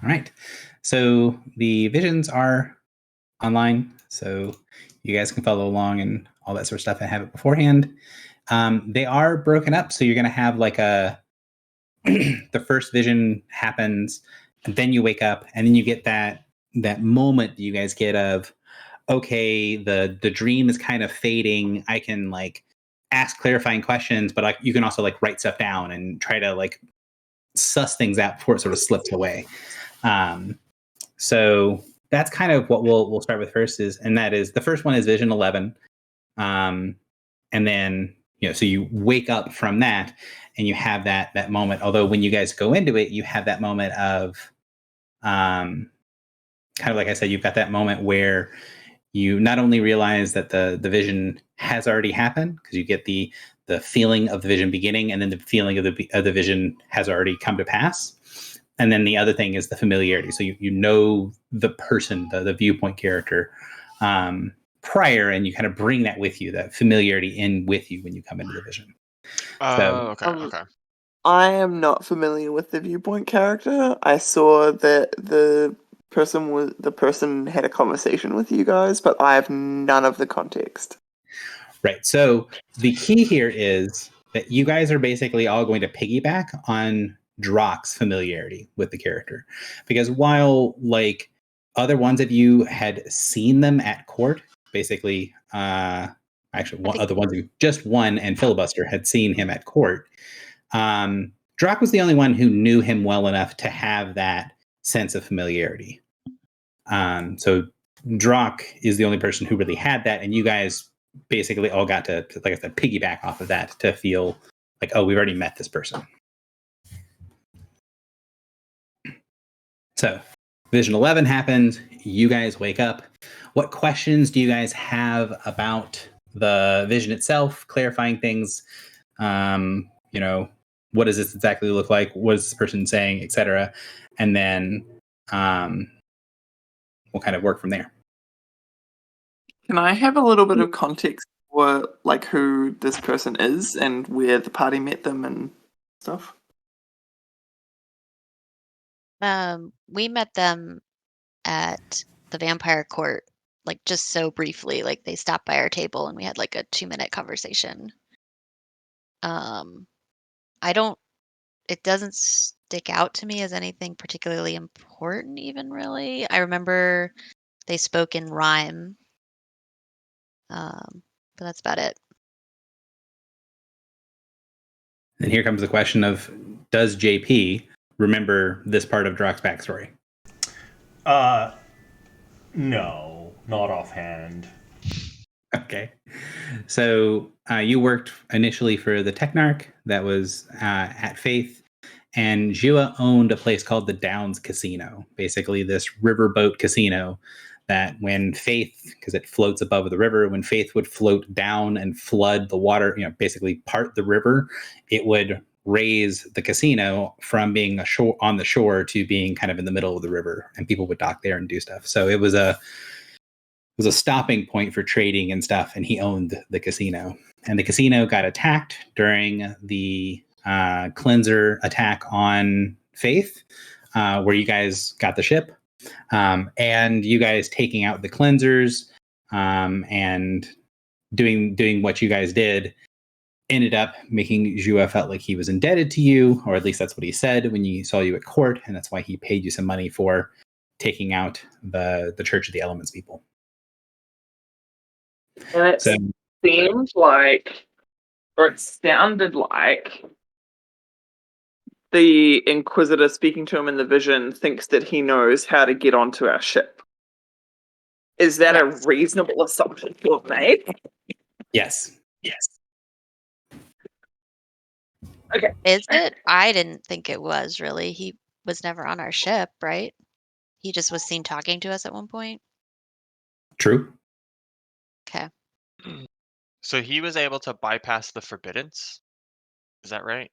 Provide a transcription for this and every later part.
All right. So the visions are online, so you guys can follow along and all that sort of stuff and have it beforehand. They are broken up, so you're going to have like a the first vision happens, and then you wake up, and then you get that moment you guys get of okay, the dream is kind of fading. I can like ask clarifying questions, but you can also like write stuff down and try to like suss things out before it sort of slips away. Um, so that's kind of what we'll start with first is, and that is the first one is Vision 11, and then so you wake up from that and you have that moment. Although when you guys go into it, you have that moment of kind of like I said, you've got that moment where you not only realize that the vision has already happened because you get the feeling of the vision beginning, and then the feeling of the vision has already come to pass. And then the other thing is the familiarity. So you know the person, the viewpoint character prior, and you kind of bring that with you, that familiarity in with you when you come into the vision. So Oh, okay, okay. I am not familiar with the viewpoint character. I saw that the person had a conversation with you guys, but I have none of the context. right. So the key here is that you guys are basically all going to piggyback on Drock's familiarity with the character. Because while like other ones of you had seen them at court, basically actually one other ones who just one and Filibuster had seen him at court. Drock was the only one who knew him well enough to have that sense of familiarity. So Drock is the only person who really had that, and you guys basically all got to, like I said, piggyback off of that to feel like, oh, we've already met this person. So Vision 11 happens. You guys wake up. What questions do you guys have about the vision itself? Clarifying things. What does this exactly look like? What is this person saying, etc. And then we'll kind of work from there. Can I have a little bit of context for like who this person is and where the party met them and stuff? We met them at the vampire court, like just so briefly. Like they stopped by our table and we had like a 2-minute conversation. I don't. It doesn't stick out to me as anything particularly important, even really. I remember they spoke in rhyme, but that's about it. And here comes the question of, does JP remember this part of Drock's backstory? No, not offhand. Okay. So you worked initially for the Technarch that was at Faith, and Jua owned a place called the Downs Casino, basically this riverboat casino that when Faith, because it floats above the river, when Faith would float down and flood the water, basically part the river, it would raise the casino from being on the shore to being kind of in the middle of the river, and people would dock there and do stuff. So it was a stopping point for trading and stuff, and he owned the casino. And the casino got attacked during the cleanser attack on Faith, where you guys got the ship, and you guys taking out the cleansers and doing what you guys did ended up making Jua felt like he was indebted to you, or at least that's what he said when he saw you at court, and that's why he paid you some money for taking out the Church of the Elements people. And it seemed like, or it sounded like, the Inquisitor speaking to him in the vision thinks that he knows how to get onto our ship. Is that a reasonable assumption to have made? Yes. Okay. Is it? I didn't think it was really. He was never on our ship, right? He just was seen talking to us at one point. True. Okay. So he was able to bypass the forbiddance? Is that right?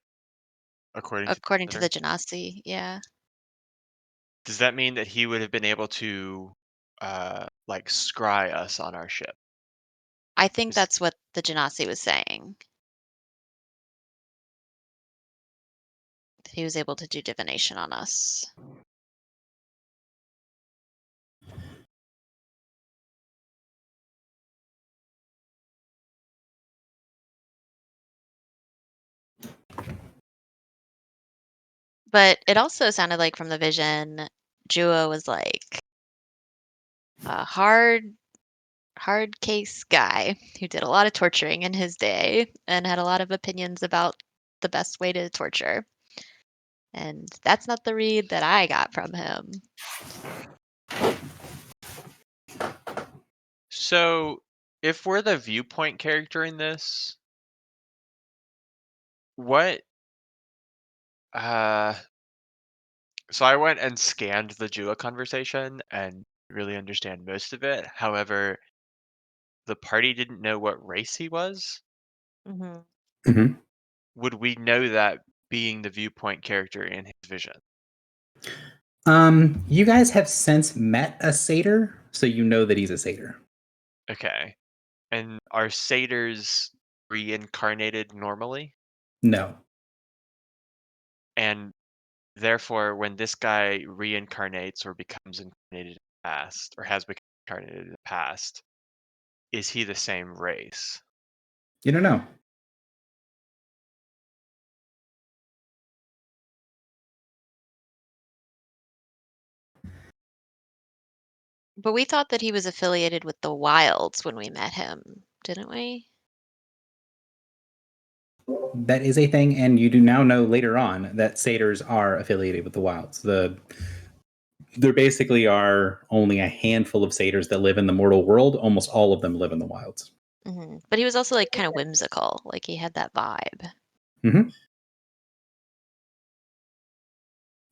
According to the the Genasi, yeah. Does that mean that he would have been able to like scry us on our ship? I think that's what the Genasi was saying. That he was able to do divination on us. But it also sounded like from the vision, Jua was like a hard case guy who did a lot of torturing in his day and had a lot of opinions about the best way to torture. And that's not the read that I got from him. So, if we're the viewpoint character in this, what uh so I went and scanned the Jua conversation and really understand most of it. However, the party didn't know what race he was. Hmm. Mhm. Would we know that being the viewpoint character in his vision? You guys have since met a satyr, so you know that he's a satyr. Okay. And are satyrs reincarnated normally? No. And therefore, when this guy reincarnates or becomes incarnated in the past, or has become incarnated in the past, is he the same race? You don't know. But we thought that he was affiliated with the Wilds when we met him, didn't we? That is a thing, and you do now know later on that satyrs are affiliated with the wilds. There basically are only a handful of satyrs that live in the mortal world. Almost all of them live in the wilds. But he was also like kind of whimsical. Like he had that vibe.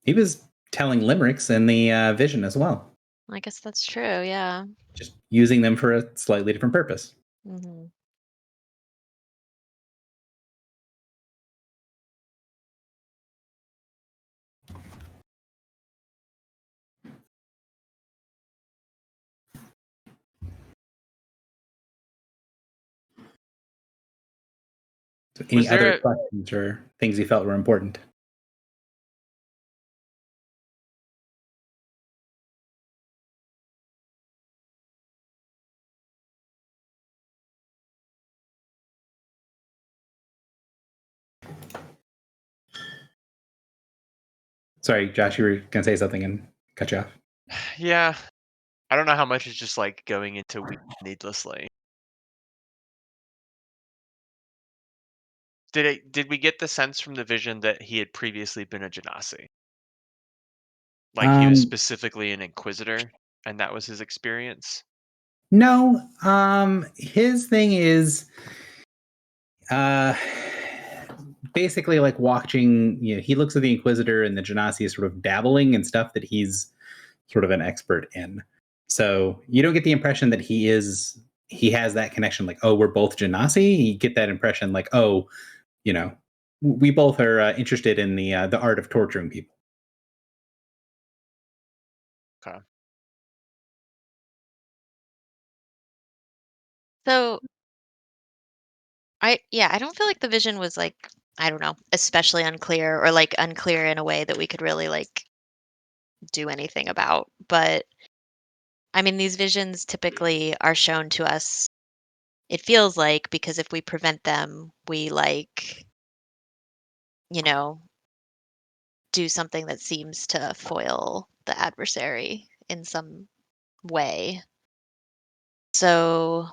He was telling limericks in the vision as well, I guess that's true. Yeah. just using them for a slightly different purpose. Hmm. So any Was there other a- questions or things you felt were important? Sorry, Josh, you were going to say something and cut you off. Yeah. I don't know how much is just like going into weeds needlessly. Did we get the sense from the vision that he had previously been a Genasi? Like he was specifically an Inquisitor, and that was his experience? No, his thing is basically like watching, he looks at the Inquisitor and the Genasi is sort of dabbling in stuff that he's sort of an expert in. So you don't get the impression that he has that connection, like, oh, we're both Genasi. You get that impression like, oh, we both are interested in the art of torturing people. Okay. So I don't feel like the vision was like, I don't know, especially unclear or like unclear in a way that we could really like do anything about. But I mean, these visions typically are shown to us, it feels like, because if we prevent them, we like, you know, do something that seems to foil the adversary in some way. So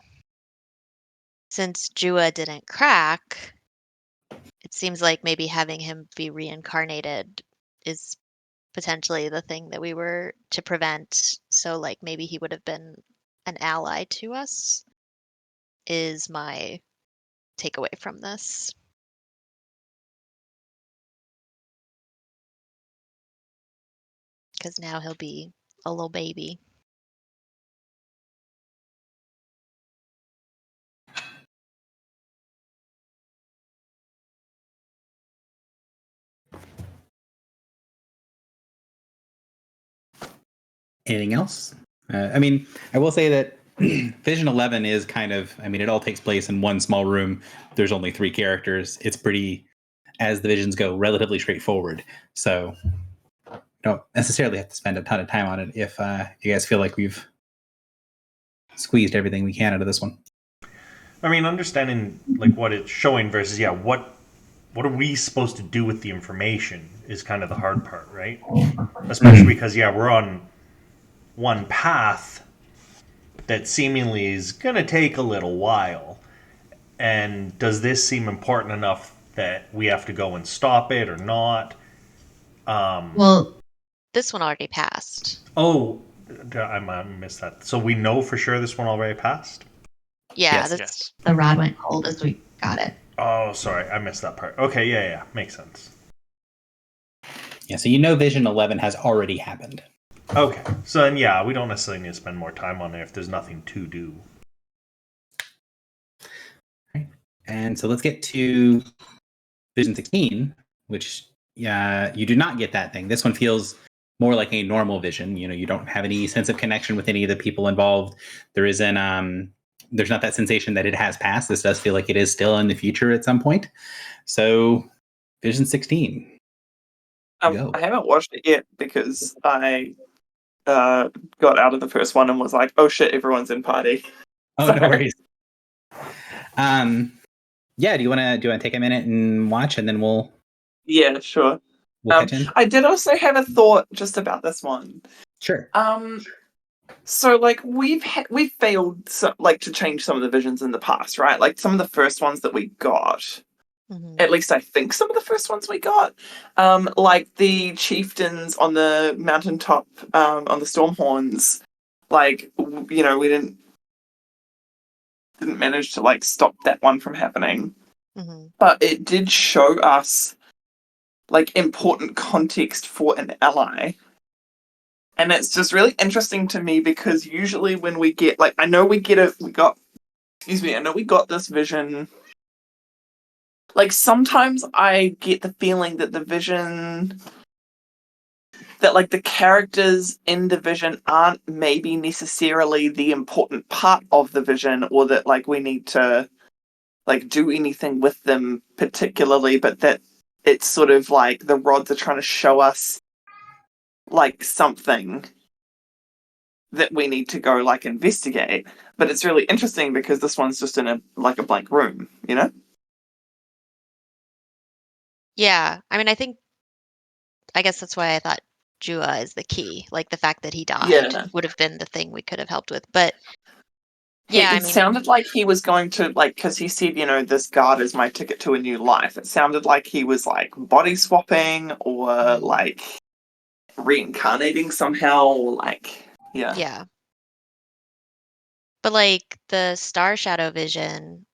since Jua didn't crack, it seems like maybe having him be reincarnated is potentially the thing that we were to prevent. So like maybe he would have been an ally to us is my takeaway from this. Because now he'll be a little baby. Anything else? I mean, I will say that Vision 11 is kind of, I mean, it all takes place in one small room. There's only 3 characters. It's pretty, as the visions go, relatively straightforward. So don't necessarily have to spend a ton of time on it if you guys feel like we've squeezed everything we can out of this one. I mean, understanding like what it's showing versus what what are we supposed to do with the information is kind of the hard part, right? Especially because, yeah, we're on one path that seemingly is going to take a little while. And does this seem important enough that we have to go and stop it or not? Well, This one already passed. Oh, I missed that. So we know for sure this one already passed? Yeah, Yes. that's Yes. the rod went cold as we got it. Oh, sorry, I missed that part. Okay, yeah, makes sense. Yeah, so you know Vision 11 has already happened. Okay, so then yeah, we don't necessarily need to spend more time on it if there's nothing to do. And so let's get to Vision 16, which you do not get that thing. This one feels more like a normal vision. You know, you don't have any sense of connection with any of the people involved. There isn't there's not that sensation that it has passed. This does feel like it is still in the future at some point. So Vision 16. Go. I haven't watched it yet because I got out of the first one and was like, oh shit, everyone's in party. Oh, no worries. Yeah, do you want to take a minute and watch, and then we'll Yeah, sure. catch in? I did also have a thought just about this one. Sure. So like we've failed to change some of the visions in the past, right? Like some of the first ones that we got. Mhm. At least I think some of the first ones we got, like the chieftains on the mountaintop, on the Stormhorns, like we didn't manage to like stop that one from happening, Mhm. but it did show us like important context for an ally. And it's just really interesting to me because usually when we get I know we got this vision. Like sometimes I get the feeling that the vision that like the characters in the vision aren't maybe necessarily the important part of the vision, or that like we need to like do anything with them particularly, but that it's sort of like the rods are trying to show us like something that we need to go like investigate. But it's really interesting because this one's just in a blank room, you know? Yeah, I mean, I guess that's why I thought Jua is the key. Like the fact that he died Yeah. would have been the thing we could have helped with. But Yeah, yeah, I it mean, sounded like he was going to because he said, this guard is my ticket to a new life. It sounded like he was like body swapping or like reincarnating somehow, or like yeah. But like the Star Shadow vision,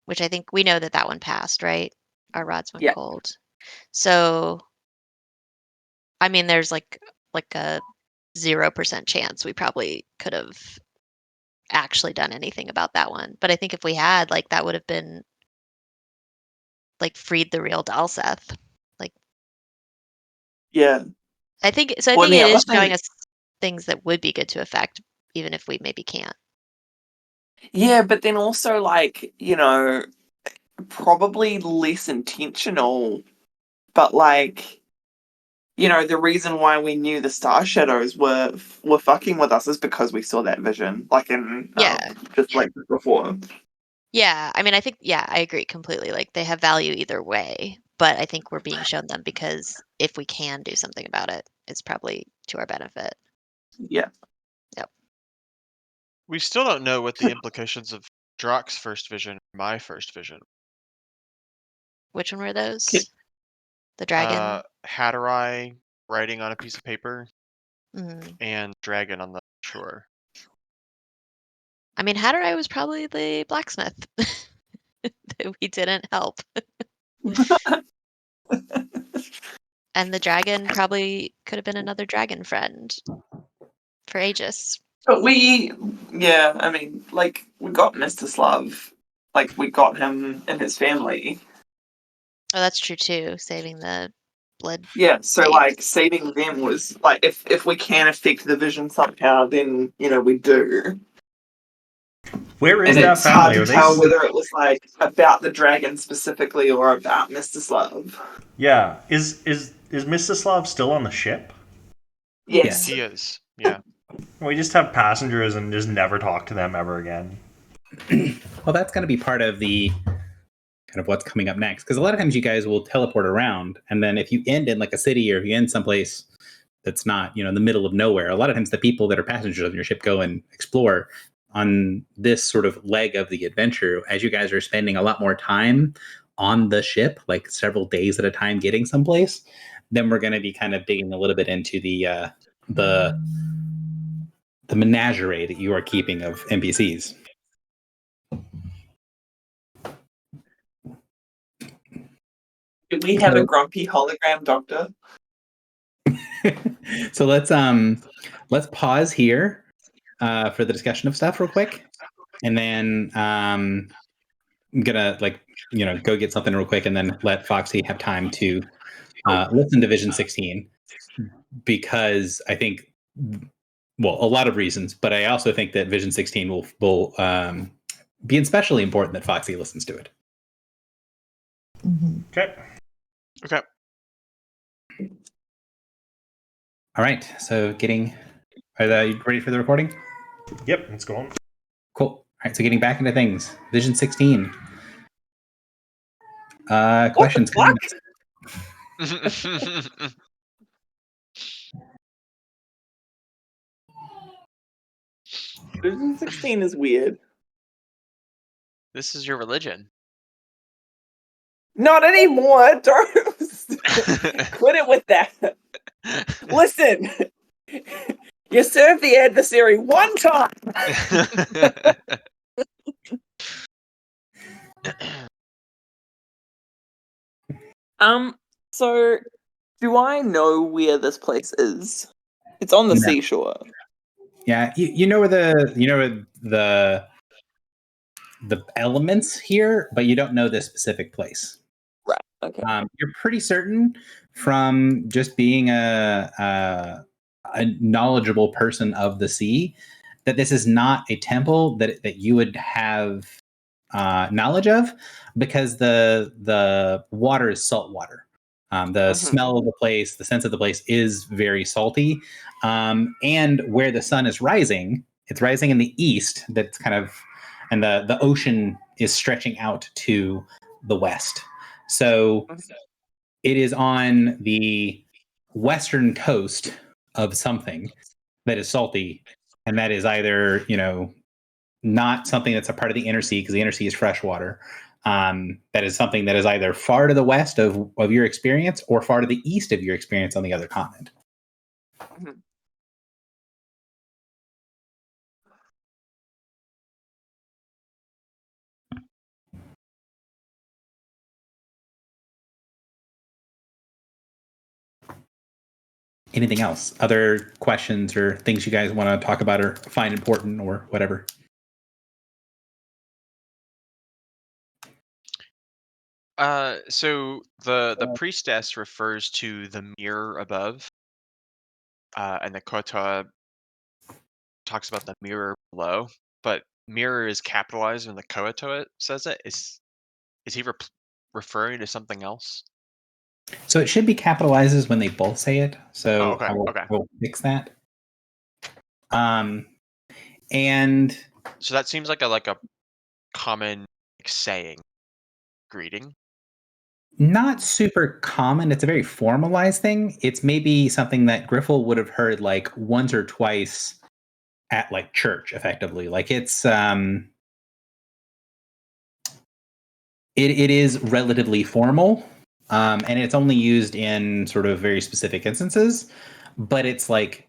which I think we know that one passed, right? Our rods went Yeah. cold. So, I mean, there's like a 0% chance we probably could have actually done anything about that one. But I think if we had, like, that would have been like freed the real Dalseth. Like, Yeah. I think so. I Well, think the it is other thing- showing us things that would be good to affect, even if we maybe can't. Yeah, but then also like, probably less intentional, but like, the reason why we knew the Star Shadows were fucking with us is because we saw that vision, like in Yeah. just like before. Yeah, I mean, I think, yeah, I agree completely. Like, they have value either way, but I think we're being shown them because if we can do something about it, it's probably to our benefit. Yeah. We still don't know what the implications of Drock's first vision, my first vision. Which one were those? Okay. The dragon? Hatterai writing on a piece of paper Mhm. and dragon on the shore. I mean, Hatterai was probably the blacksmith that we didn't help. And the dragon probably could have been another dragon friend for Aegis. But we got Mstislav, like we got him and his family. Oh, that's true too, saving the blood. Yeah, so Babes. like saving them was like if we can affect the vision somehow, then we do. Where is And that it's hard family? to Are tell they? whether it was like about the dragon specifically or about Mstislav. Yeah, is Mstislav still on the ship? Yes. He is. Yeah. We just have passengers and just never talk to them ever again. Well, that's going to be part of the kind of what's coming up next. Because a lot of times you guys will teleport around, and then if you end in like a city or if you end someplace that's not, in the middle of nowhere, a lot of times the people that are passengers on your ship go and explore. On this sort of leg of the adventure, as you guys are spending a lot more time on the ship, like several days at a time getting someplace, then we're going to be kind of digging a little bit into the menagerie that you are keeping of NPCs. Do we have a grumpy hologram doctor? So let's pause here for the discussion of stuff real quick, and then I'm gonna go get something real quick, and then let Foxy have time to listen to Vision 16, because I think, well, a lot of reasons, but I also think that Vision 16 will be especially important that Foxy listens to it. Okay. All right. So are you ready for the recording? Yep, it's going. Cool. All right. So getting back into things. Vision 16. Questions. What Vision 16 is weird. This is your religion. Not anymore. Don't quit it with that. Listen, you serve the adversary one time. So do I know where this place is? It's on the No. seashore. Yeah, you know where the elements here, but you don't know this specific place. Right. Okay. You're pretty certain from just being a knowledgeable person of the sea that this is not a temple that you would have knowledge of, because the water is salt water. The smell of the place, the sense of the place is very salty. And where the sun is rising, it's rising in the east. That's kind of, and the ocean is stretching out to the west. So it is on the western coast of something that is salty, and that is either, not something that's a part of the inner sea, because the inner sea is fresh water. That is something that is either far to the west of your experience or far to the east of your experience on the other continent. Anything else? Other questions or things you guys want to talk about or find important or whatever? So the priestess refers to the mirror above, and the Kota talks about the mirror below. But mirror is capitalized when the Koatoa says it. Is he referring to something else? So it should be capitalizes when they both say it. So okay. I will fix that. And so that seems like a common saying, greeting. Not super common. It's a very formalized thing. It's maybe something that Griffel would have heard like once or twice at like church, effectively. Like it's it is relatively formal, and it's only used in sort of very specific instances. But it's like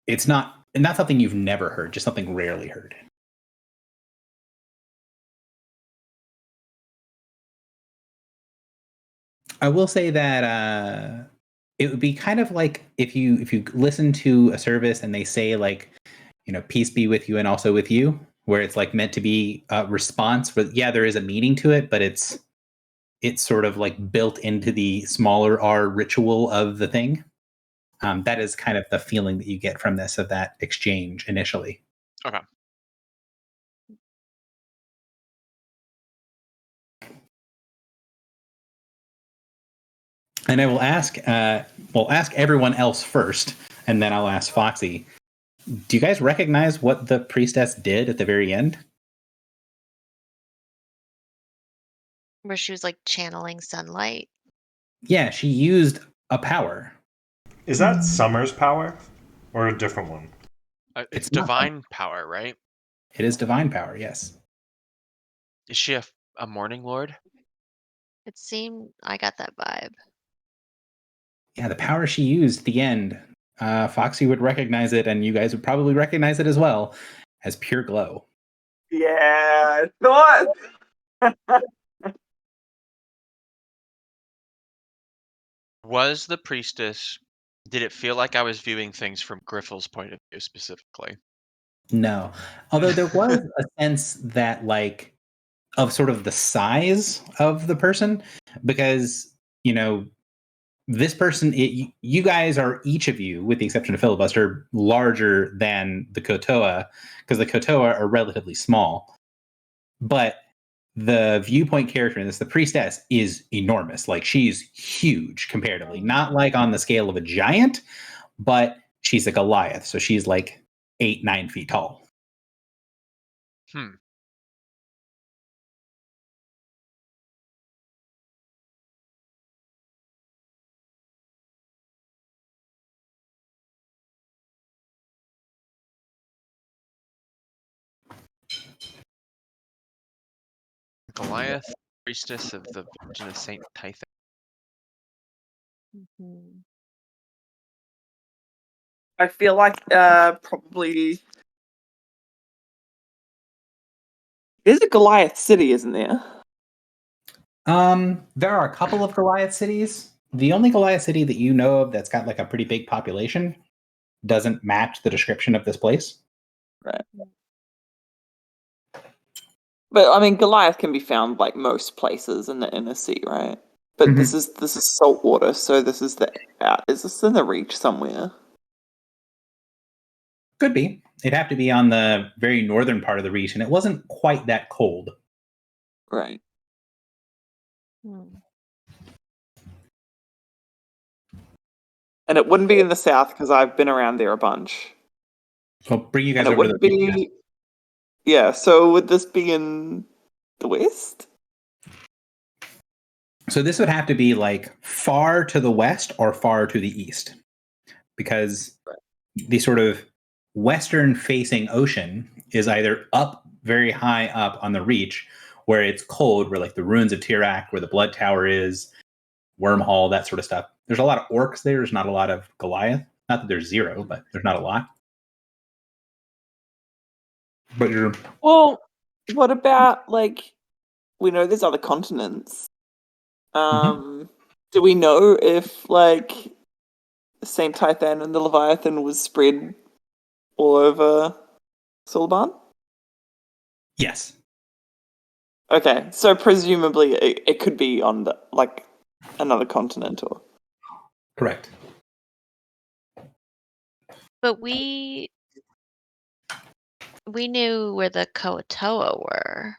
it's not something you've never heard, just something rarely heard. I will say that it would be kind of like if you listen to a service and they say like, peace be with you and also with you, where it's like meant to be a response. But yeah, there is a meaning to it, but it's sort of like built into the smaller R ritual of the thing. That is kind of the feeling that you get from this, of that exchange initially. Okay. And I will ask everyone else first, and then I'll ask Foxy. Do you guys recognize what the priestess did at the very end? Where she was like channeling sunlight. Yeah, she used a power. Is that Summer's power or a different one? It's It's not divine power, right? It is divine power, yes. Is she a morning lord? It seemed I got that vibe. Yeah, the power she used at the end, Foxy would recognize it, and you guys would probably recognize it as well, as pure glow. Yeah, I thought. Was the priestess? Did it feel like I was viewing things from Griffel's point of view specifically? No. Although there was a sense that, like, of sort of the size of the person, because, this person, you guys are, each of you, with the exception of Filibuster, larger than the Kotoa, because the Kotoa are relatively small. But the viewpoint character in this, the priestess, is enormous. Like, she's huge comparatively. Not like on the scale of a giant, but she's a Goliath. So she's like 8-9 feet tall. Hmm. Goliath, priestess of the Virgin of Saint Tython. Mhm. I feel like probably there's a Goliath city, isn't there? There are a couple of Goliath cities. The only Goliath city that you know of that's got like a pretty big population doesn't match the description of this place. Right. But I mean, Goliath can be found like most places in the inner sea, right? But this is salt water, so this is is this in the Reach somewhere? Could be. It'd have to be on the very northern part of the Reach, and it wasn't quite that cold. Right. Hmm. And it wouldn't be in the south because I've been around there a bunch. So I'll bring you guys And it over to wouldn't the Reach. be. Yeah. So would this be in the west? So this would have to be like far to the west or far to the east, because the sort of western facing ocean is either up very high up on the Reach, where it's cold, where like the ruins of Tirac, where the Blood Tower is, Wormhole, that sort of stuff. There's a lot of orcs there. There's not a lot of Goliath. Not that there's zero, but there's not a lot. But you're Well, what about like we know there's other continents. Do we know if like Saint Tython and the Leviathan was spread all over Sulban? yes. Okay, so presumably it could be on like another continent or. Correct. But we knew where the Koatoa were,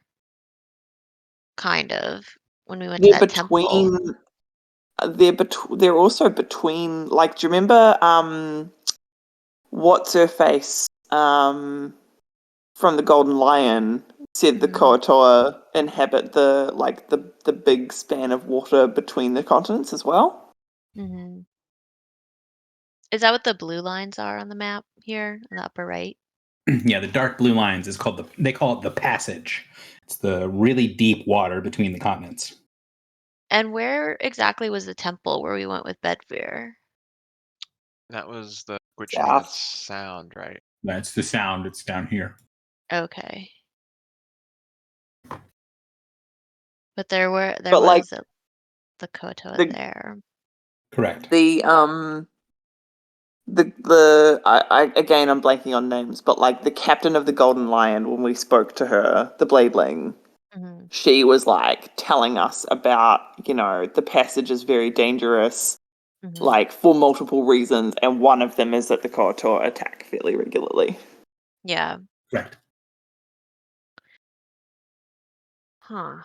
kind of, when we went to They're that temple. between. They're also between. Like, do you remember what's her face from the Golden Lion said the Koatoa inhabit the big span of water between the continents as well? Mm-hmm. Is that what the blue lines are on the map here in the upper right? Yeah, the dark blue lines is called they call it the passage. It's the really deep water between the continents. And where exactly was the temple where we went with Bedfear? That was the South. sound, right? That's the sound. It's down here. Okay. But there But, like, was the Koatoa the- there. Correct. I again I'm blanking on names, but like the captain of the Golden Lion, when we spoke to her, the Bladeling, Mm-hmm. she was like telling us about, the passage is very dangerous, Mm-hmm. like for multiple reasons, and one of them is that the Koatoa attack fairly regularly. Yeah. Correct. Huh.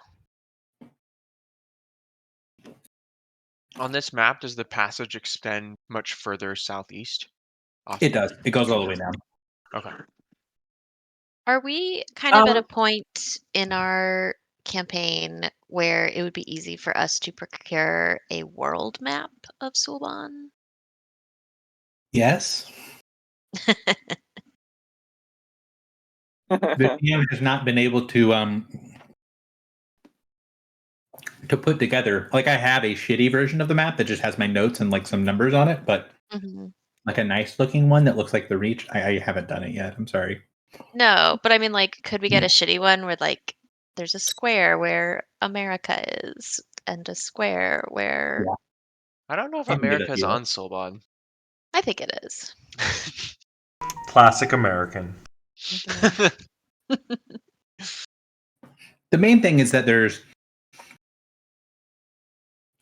On this map, does the passage extend much further southeast? It does. It goes all the way down. Okay. Are we kind of at a point in our campaign where it would be easy for us to procure a world map of Sulban? Yes. The DM has not been able to put together. Like, I have a shitty version of the map that just has my notes and like some numbers on it, but Mhm. like a nice looking one that looks like the Reach. I haven't done it yet. I'm sorry. No, but I mean, like, could we get a shitty one where, like, there's a square where America is, and a square where Yeah. I don't know if I can get it America's to you. on Solbon. I think it is. Classic American. The main thing is that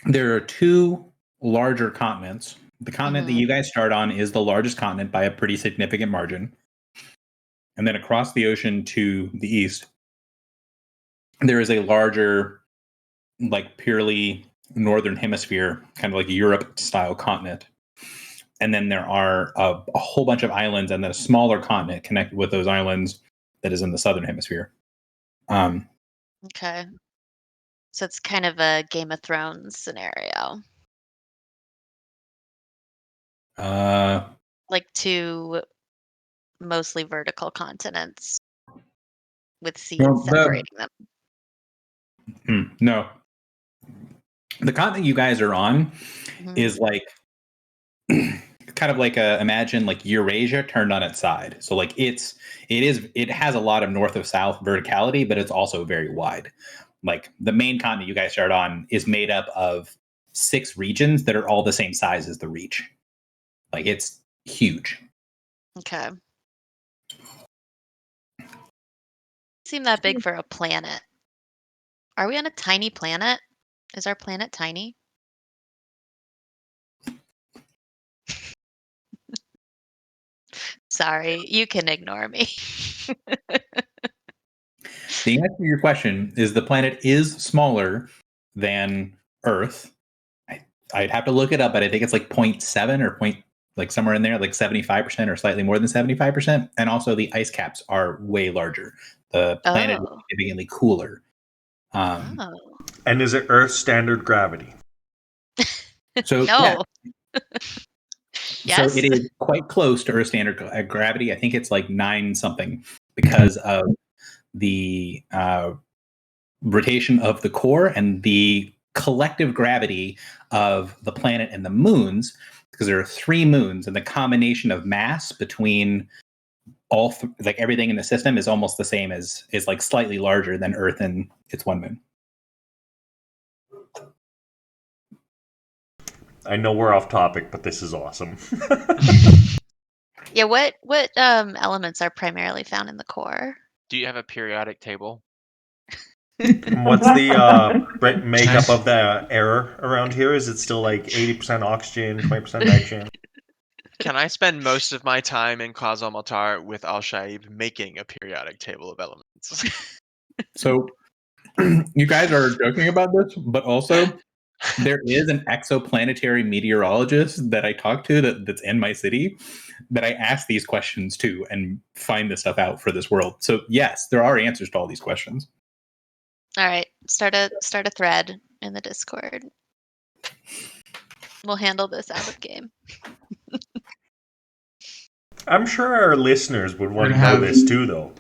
there are two larger continents. The continent that you guys start on is the largest continent by a pretty significant margin. And then across the ocean to the east, there is a larger, like purely northern hemisphere, kind of like Europe style continent. And then there are a whole bunch of islands and then a smaller continent connected with those islands that is in the southern hemisphere. Okay. So it's kind of a Game of Thrones scenario. Like two mostly vertical continents with seas Well, separating them. No. The continent you guys are on Mhm. is like kind of like imagine like Eurasia turned on its side. So like it has a lot of north of south verticality, but it's also very wide. Like the main continent you guys start on is made up of 6 regions that are all the same size as the Reach. Like it's huge. Okay. Seem that big for a planet. Are we on a tiny planet? Is our planet tiny? Sorry, you can ignore me. The answer to your question is the planet is smaller than Earth. I'd have to look it up, but I think it's like 0.7 or like somewhere in there, like 75% or slightly more than 75%. And also the ice caps are way larger. The planet is Oh. significantly cooler. Oh. And is it Earth standard gravity? So No. Yes? So it is quite close to Earth standard gravity. I think it's like 9 something because of the rotation of the core and the collective gravity of the planet and the moons, because there are 3 moons, and the combination of mass between like everything in the system is almost the same as is like slightly larger than Earth and its 1 moon. I know we're off topic, but this is awesome. Yeah, what elements are primarily found in the core? Do you have a periodic table? What's the makeup of the air around here? Is it still like 80% oxygen, 20% nitrogen? Can I spend most of my time in Qaz al-Matar with Al-Shaib making a periodic table of elements? So you guys are joking about this, but also there is an exoplanetary meteorologist that I talked to that's in my city that I ask these questions to and find this stuff out for this world. So yes, there are answers to all these questions. All right, start a thread in the Discord. We'll handle this out of game. I'm sure our listeners would want to know this too, though.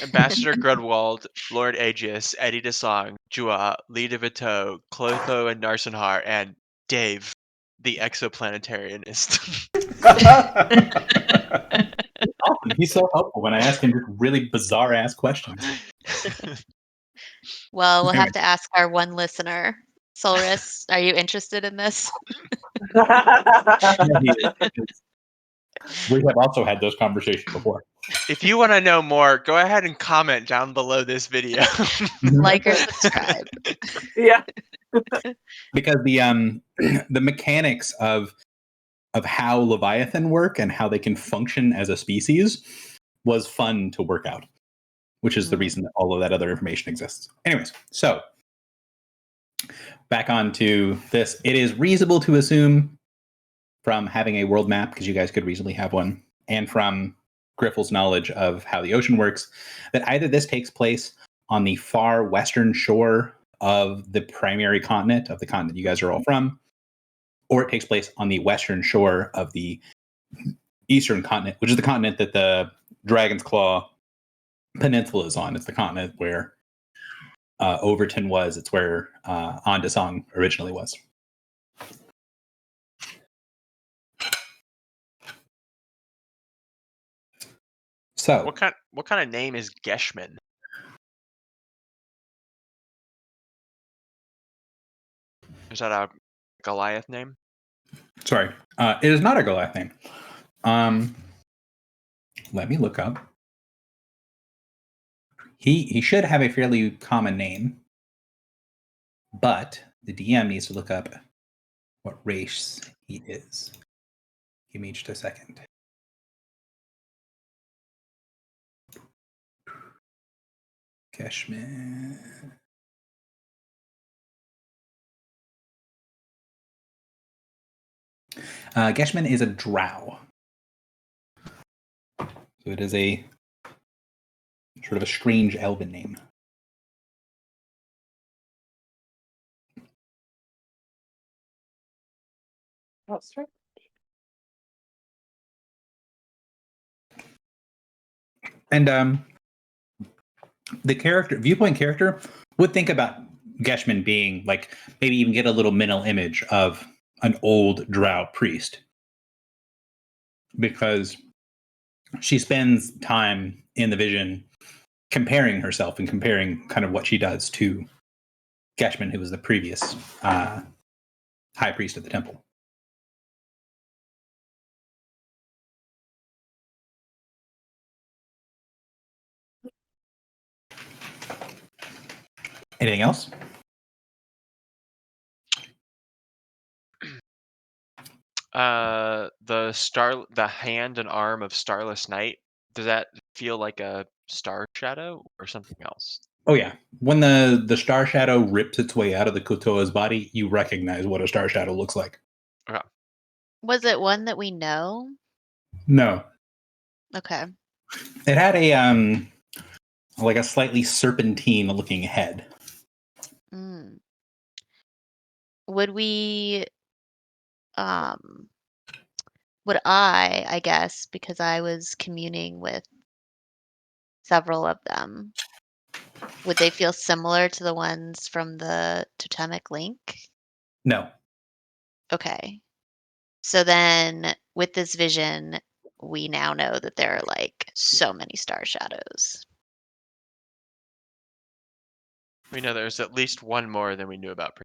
Ambassador Grudwald, Lord Aegis, Eddie DeSong, Jua, Lee DeVito, Clotho and Narsenhar, and Dave, the exoplanetarianist. Awesome. He's so helpful when I ask him just really bizarre ass questions. Well, we'll have to ask our one listener. Solris, are you interested in this? We have also had those conversations before. If you want to know more, go ahead and comment down below this video. Like or subscribe. Yeah. Because the mechanics of how Leviathan work and how they can function as a species was fun to work out, which is the reason that all of that other information exists. Anyways, so back on to this. It is reasonable to assume from having a world map, because you guys could reasonably have one, and from Griffel's knowledge of how the ocean works, that either this takes place on the far western shore of the primary continent, of the continent you guys are all from, or it takes place on the western shore of the eastern continent, which is the continent that the Dragon's Claw Peninsula is on. It's the continent where Overton was. It's where Andasong originally was. So, What kind of name is Geshman? Is that a Goliath name? sorry, it is not a Goliath name. Let me look up. He should have a fairly common name, but the DM needs to look up what race he is. Give me just a second. Geshman. Geshman is a drow. So it is a sort of a strange elven name. That's true. And the viewpoint character would think about Geshman being like, maybe even get a little mental image of an old drow priest, because she spends time in the vision comparing herself and comparing kind of what she does to Geshman, who was the previous high priest of the temple. Anything else? The hand and arm of Starless Night, does that feel like a star shadow or something else? Oh yeah. When the star shadow rips its way out of the Kotoa's body, you recognize what a star shadow looks like. Okay. Was it one that we know? No. Okay. It had a like a slightly serpentine looking head. Mm. Would we would I guess, because I was communing with several of them, would they feel similar to the ones from the totemic link? No. Okay. So then with this vision, we now know that there are like so many star shadows. We know there's at least one more than we knew about.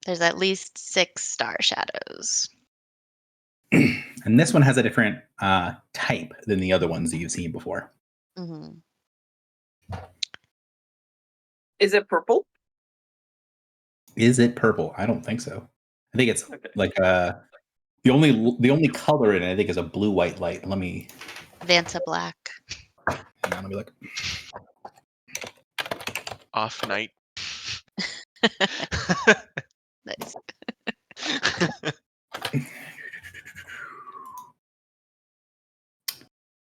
There's at least 6 star shadows. And this one has a different type than the other ones that you've seen before. Hmm. Is it purple? Is it purple? I don't think so. I think it's Okay. like the only color in it, I think, is a blue-white light. Let me Vanta Black. hang on, let me look. Off night. Nice.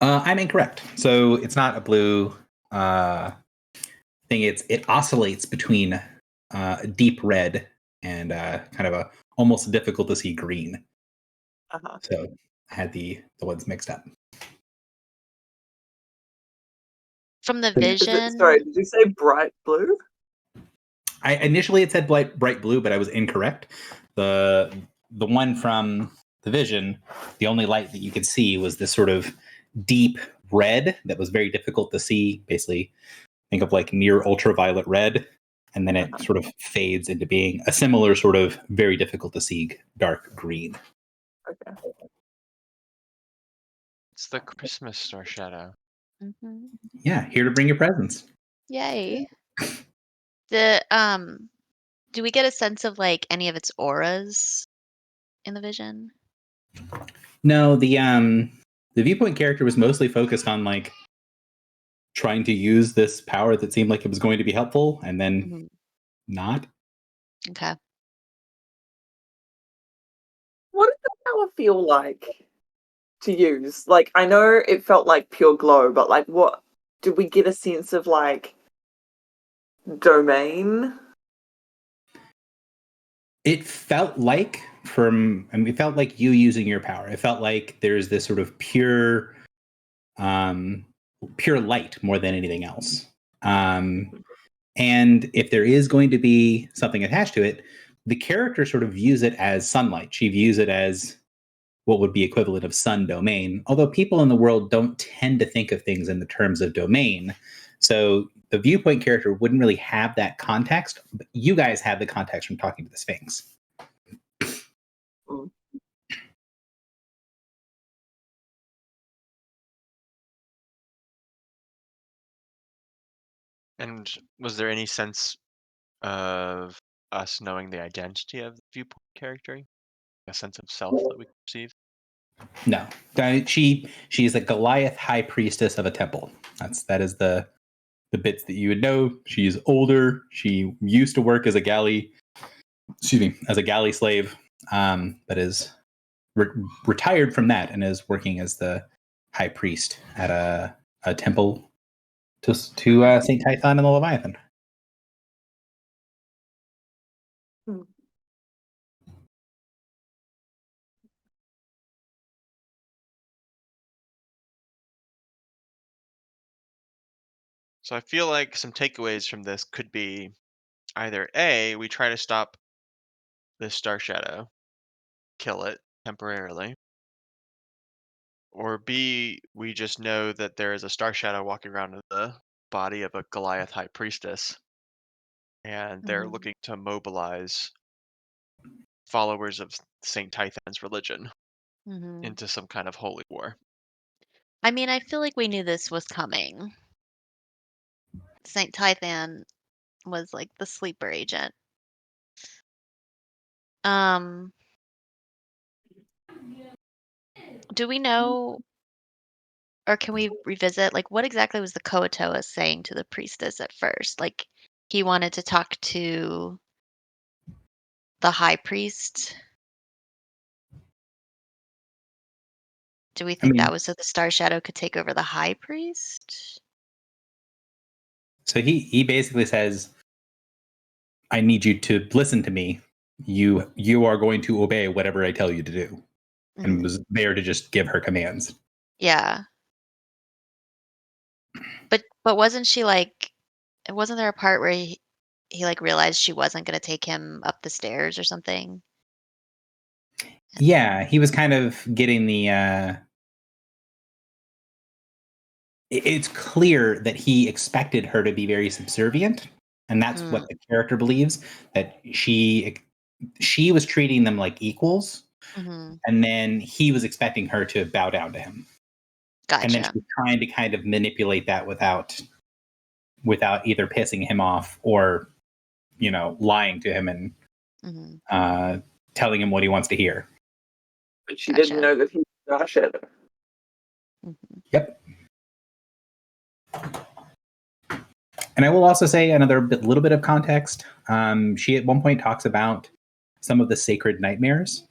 I'm incorrect. So it's not a blue thing. It oscillates between deep red and kind of a almost difficult to see green. Uh-huh. So I had the ones mixed up. From the Is it- vision. Sorry, did you say bright blue? I initially it said bright blue, but I was incorrect. The one from the vision, the only light that you could see was this sort of deep red that was very difficult to see. Basically, think of like near ultraviolet red, and then it sort of fades into being a similar sort of very difficult to see dark green. Okay. It's the Christmas star shadow. Hmm. Yeah, here to bring your presents. Yay. Do we get a sense of like any of its auras in the vision? No, the viewpoint character was mostly focused on like trying to use this power that seemed like it was going to be helpful, and then Mhm. not. Okay. What did the power feel like to use? Like, I know it felt like pure glow, but like, what did we get a sense of? Like, domain? It felt like it felt like you using your power. It felt like there's this sort of pure light more than anything else. And if there is going to be something attached to it, the character sort of views it as sunlight. She views it as what would be equivalent of sun domain, although people in the world don't tend to think of things in the terms of domain. So the viewpoint character wouldn't really have that context, but you guys have the context from talking to the Sphinx. And was there any sense of us knowing the identity of the viewpoint character? A sense of self that we could perceive? No, she's a Goliath high priestess of a temple. That is the bits that you would know. She's older. She used to work as a galley slave, but is retired from that and is working as the high priest at a temple to Saint Tython and the Leviathan. So I feel like some takeaways from this could be either A, we try to stop this Star Shadow, kill it temporarily, or B, we just know that there is a Star Shadow walking around in the body of a Goliath high priestess, and they're Mhm. looking to mobilize followers of Saint Tython's religion Mhm. into some kind of holy war. I mean, I feel like we knew this was coming. Saint Tython was like the sleeper agent. Um, do we know, or can we revisit, like, what exactly was the Koatoa saying to the priestess at first? Like, he wanted to talk to the high priest. Do we I think mean, that was so the Star Shadow could take over the high priest? so he basically says, I need you to listen to me. You are going to obey whatever I tell you to do. And Mhm. was there to just give her commands. Yeah. But wasn't she like, wasn't there a part where he like realized she wasn't gonna take him up the stairs or something? Yeah, he was kind of getting the it's clear that he expected her to be very subservient, and that's Mm, what the character believes, that she was treating them like equals, mhm. and then he was expecting her to bow down to him. And then Gotcha. she was trying to kind of manipulate that without either pissing him off or, lying to him and Mhm. telling him what he wants to hear. But she didn't Gotcha. know that he was Star Shadow. Mhm. Yep. And I will also say little bit of context. She at one point talks about some of the sacred nightmares.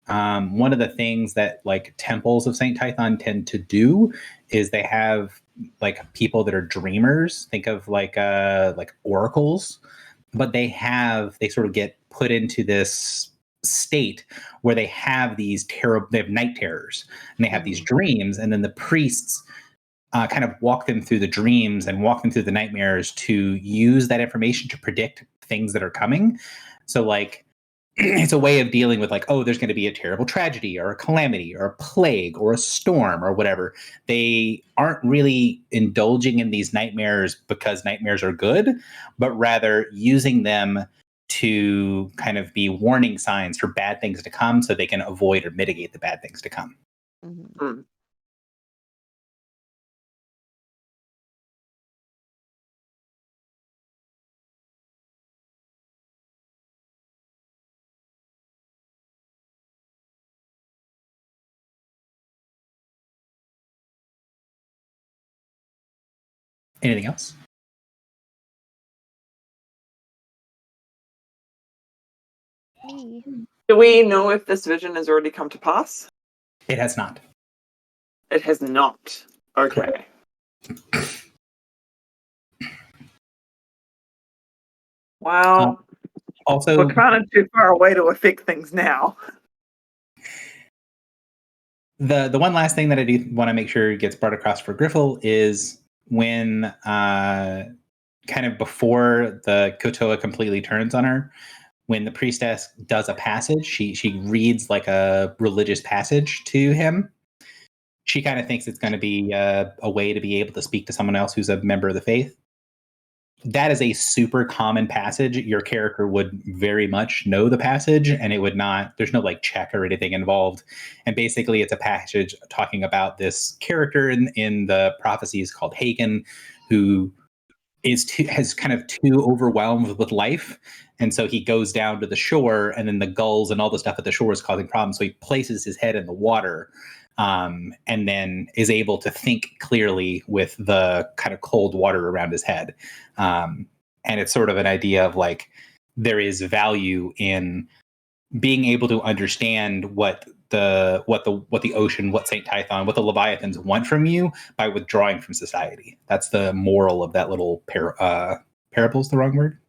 One of the things that like temples of Saint Tython tend to do is they have like people that are dreamers. Think of like oracles, but they sort of get put into this state where they have these they have night terrors and they have these Mhm. dreams, and then the priests kind of walk them through the dreams and walk them through the nightmares to use that information to predict things that are coming. So like it's a way of dealing with like, oh, there's going to be a terrible tragedy or a calamity or a plague or a storm or whatever. They aren't really indulging in these nightmares because nightmares are good, but rather using them to kind of be warning signs for bad things to come so they can avoid or mitigate the bad things to come. Mhm. Hmm. Anything else? Me. Do we know if this vision has already come to pass? It has not. It has not. Okay. Well, Also, we're kind of too far away to affect things now. the one last thing that I do want to make sure gets brought across for Griffle is when kind of before the Kotoa completely turns on her, when the priestess does a passage, she reads like a religious passage to him. She kind of thinks it's going to be a way to be able to speak to someone else who's a member of the faith. That is a super common passage. Your character would very much know the passage, and it would not, there's no like check or anything involved. And basically it's a passage talking about this character in the prophecies called Hagen, who has kind of too overwhelmed with life. And so he goes down to the shore, and then the gulls and all the stuff at the shore is causing problems. So he places his head in the water, and then is able to think clearly with the kind of cold water around his head. And it's sort of an idea of like, there is value in being able to understand what the ocean, what St. Tython, what the Leviathans want from you by withdrawing from society. That's the moral of that little parable's the wrong word.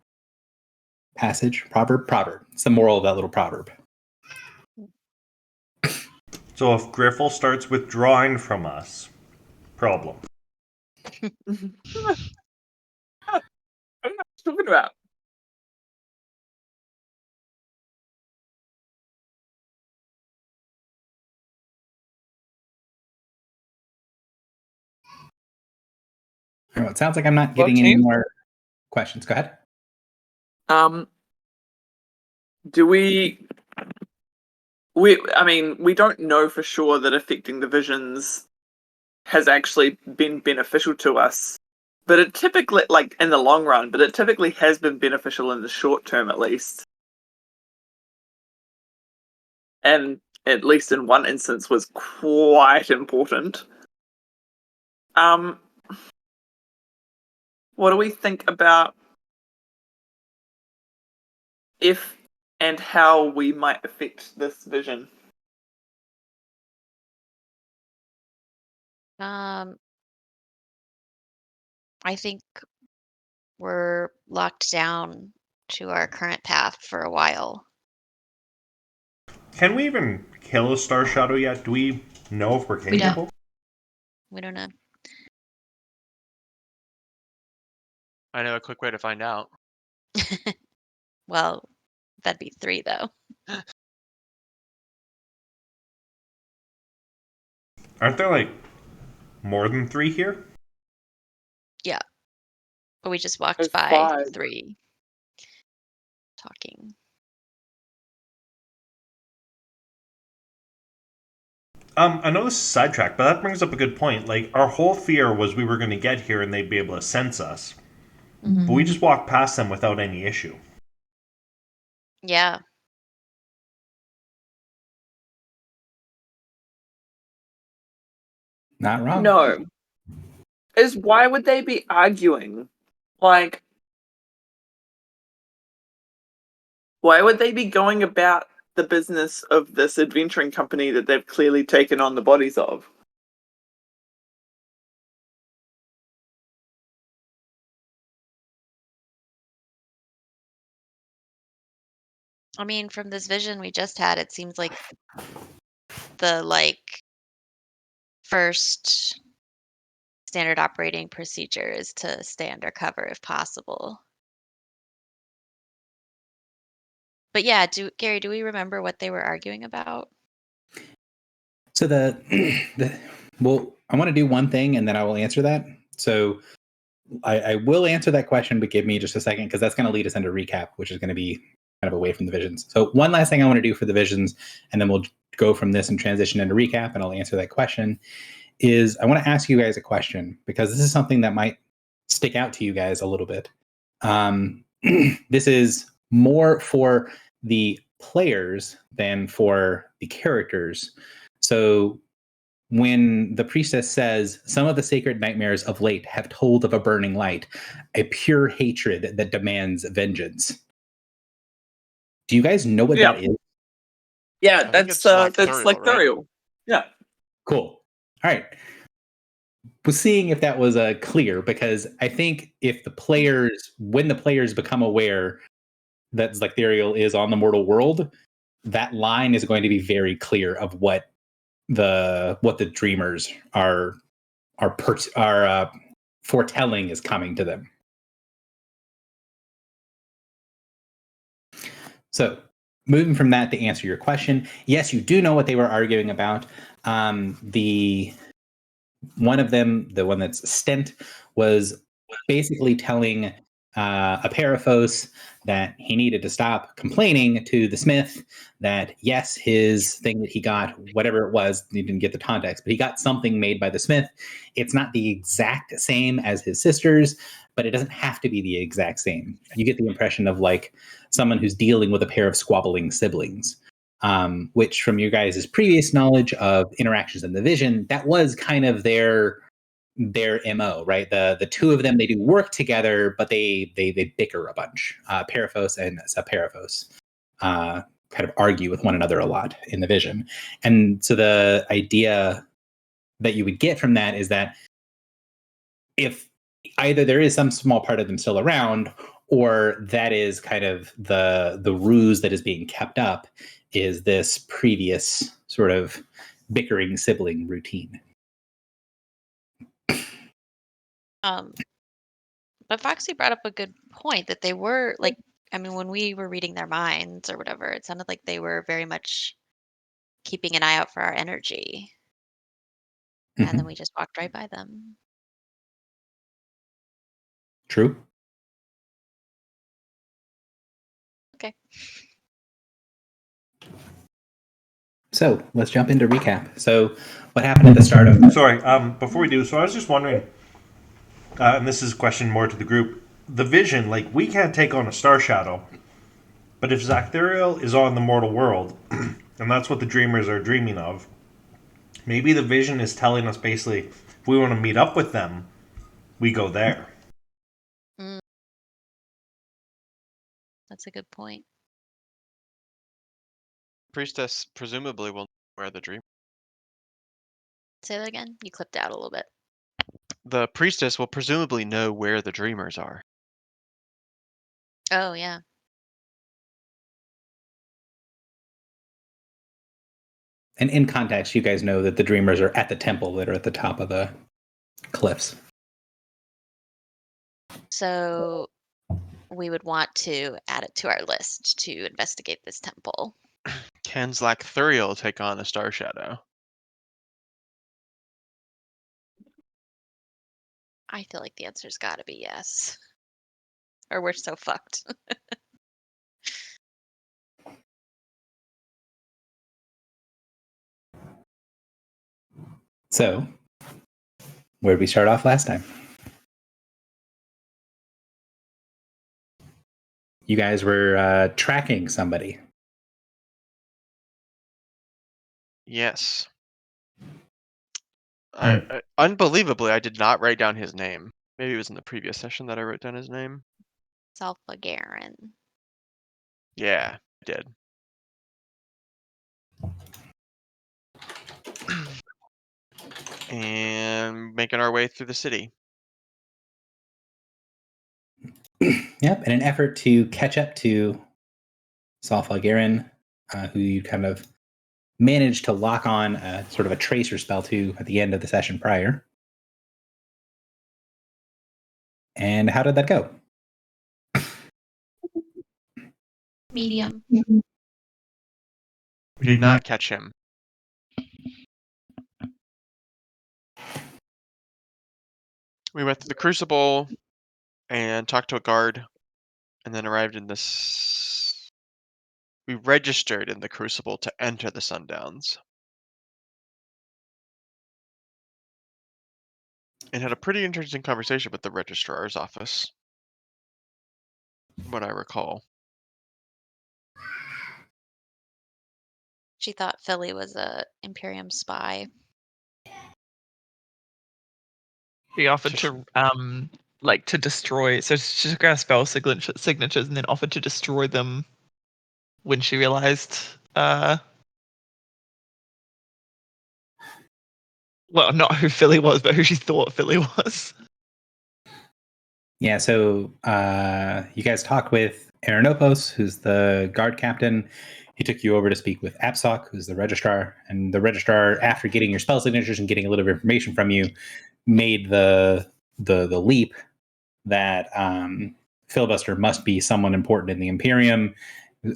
Passage, proverb. It's the moral of that little proverb. So if Griffle starts withdrawing from us, problem. What are you talking about? Well, it sounds like I'm not getting any more questions. Go ahead. Do we I mean, we don't know for sure that affecting the visions has actually been beneficial to us, but it typically, like in the long run, but it typically has been beneficial in the short term at least. And at least in one instance was quite important. What do we think about if and how we might affect this vision? I think we're locked down to our current path for a while. Can we even kill a Star Shadow yet? Do we know if we're capable? We don't know. I know a quick way to find out. Well, that'd be 3 though. Aren't there like more than 3 here? Yeah. But we just walked There's by 5. 3 talking. I know this is sidetracked, but that brings up a good point. Like, our whole fear was we were going to get here and they'd be able to sense us. Mhm. But we just walked past them without any issue. Yeah. Not wrong. No. Is why would they be arguing? Like, why would they be going about the business of this adventuring company that they've clearly taken on the bodies of? I mean, from this vision we just had, it seems like the first standard operating procedure is to stay undercover if possible. But yeah, Gary, do we remember what they were arguing about? So well, I want to do one thing and then I will answer that. So I will answer that question, but give me just a second because that's going to lead us into recap, which is going to be kind of away from the visions. So one last thing I want to do for the visions, and then we'll go from this and transition into recap, and I'll answer that question, is I want to ask you guys a question because this is something that might stick out to you guys a little bit. This is more for the players than for the characters. So when the priestess says, some of the sacred nightmares of late have told of a burning light, a pure hatred that demands vengeance. Do you guys know what that is? Yeah, I think that's it's like Lacthuriel, right? Lacthuriel. Yeah. Cool. All right. was seeing if that was clear, because I think if when the players become aware that Zlecthariel is on the mortal world, that line is going to be very clear of what the dreamers are foretelling is coming to them. So, moving from that to answer your question, yes, you do know what they were arguing about. The one of them, the one that's Stent, was basically telling Apeirophos that he needed to stop complaining to the smith that, yes, his thing that he got, whatever it was, he didn't get the context, but he got something made by the smith. It's not the exact same as his sister's, but it doesn't have to be the exact same. You get the impression of like someone who's dealing with a pair of squabbling siblings. Which, from your guys' previous knowledge of interactions in the Vision, that was kind of their MO, right? The two of them, they do work together, but they bicker a bunch. Periphos and Saperiphos kind of argue with one another a lot in the Vision. And so the idea that you would get from that is that if either there is some small part of them still around, or that is kind of the ruse that is being kept up, is this previous sort of bickering sibling routine. But Foxy brought up a good point that they were like, I mean, when we were reading their minds or whatever, it sounded like they were very much keeping an eye out for our energy. And then we just walked right by them. True. Okay. So let's jump into recap. So what happened at the start of... Sorry, before we do, so I was just wondering, and this is a question more to the group, the Vision, like, we can't take on a Star Shadow, but if Zlecthariel is on the mortal world, and that's what the dreamers are dreaming of, maybe the Vision is telling us basically, if we want to meet up with them, we go there. That's a good point. Priestess presumably will know where the dream. Say that again? You clipped out a little bit. The priestess will presumably know where the dreamers are. Oh, yeah. And in context, you guys know that the dreamers are at the temple that are at the top of the cliffs. So we would want to add it to our list to investigate this temple. Can Zlecthariel take on a Star Shadow? I feel like the answer's got to be yes. Or we're so fucked. So, where did we start off last time? You guys were tracking somebody. Yes. Unbelievably, I did not write down his name. Maybe it was in the previous session that I wrote down his name. Salfagarin. Yeah, I did. And making our way through the city. Yep, in an effort to catch up to Salfagarin, who you kind of managed to lock on sort of a tracer spell to at the end of the session prior. And how did that go? Medium. We did not catch him. We went through the Crucible and talked to a guard, and then arrived in this. We registered in the Crucible to enter the Sundowns. And had a pretty interesting conversation with the Registrar's office. What I recall. She thought Philly was a Imperium spy. She offered to to destroy. So she took our spell signatures and then offered to destroy them when she realized Well, not who Philly was, but who she thought Philly was. Yeah, so you guys talk with Aranopos, who's the guard captain. He took you over to speak with Apsok, who's the registrar. And the registrar, after getting your spell signatures and getting a little bit of information from you, made the leap that Filibuster must be someone important in the Imperium,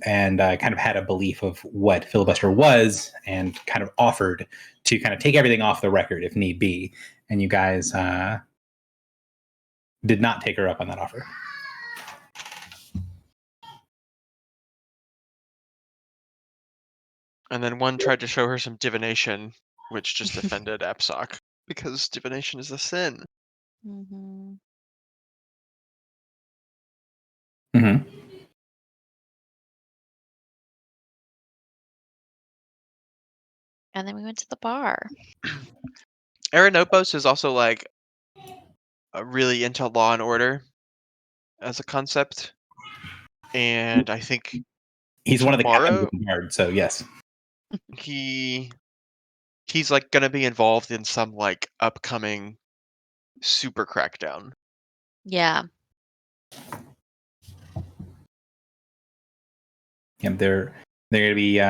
and kind of had a belief of what Filibuster was, and kind of offered to kind of take everything off the record if need be. And you guys did not take her up on that offer. And then one tried to show her some divination, which just offended Apsok because divination is a sin. Mm-hmm. Mm-hmm. And then we went to the bar. Aranopos is also like really into law and order as a concept, and I think He's one of the captains tomorrow of the guard, so yes. he's like gonna be involved in some like upcoming super crackdown. Yeah. Yeah, they're going to be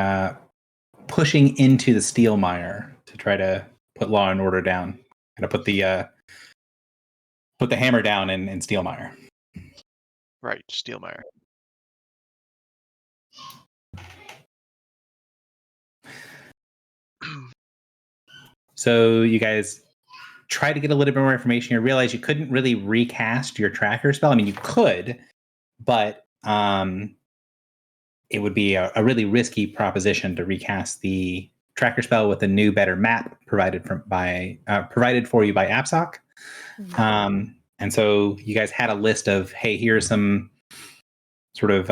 pushing into the steel mire to try to put law and order down. Going to put the hammer down in steel mire. Right, Steelmire. So you guys try to get a little bit more information. You realize you couldn't really recast your tracker spell. I mean, you could, but it would be a really risky proposition to recast the tracker spell with a new, better map provided for you by Apsok. Mm-hmm. And so you guys had a list of, hey, here's some sort of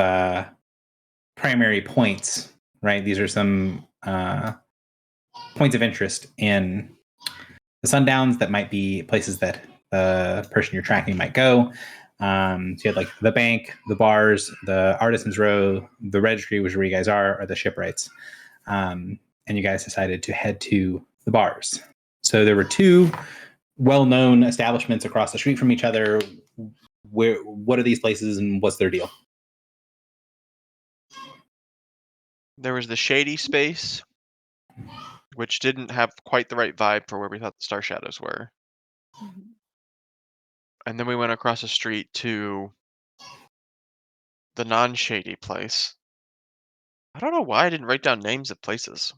primary points, right? These are some points of interest in the Sundowns that might be places that the person you're tracking might go. So you had like the bank, the bars, the Artisans Row, the registry, which is where you guys are the shipwrights. And you guys decided to head to the bars. So there were two well-known establishments across the street from each other. What are these places and what's their deal? There was the Shady Space, which didn't have quite the right vibe for where we thought the Star Shadows were. Mm-hmm. And then we went across the street to the non-shady place. I don't know why I didn't write down names of places.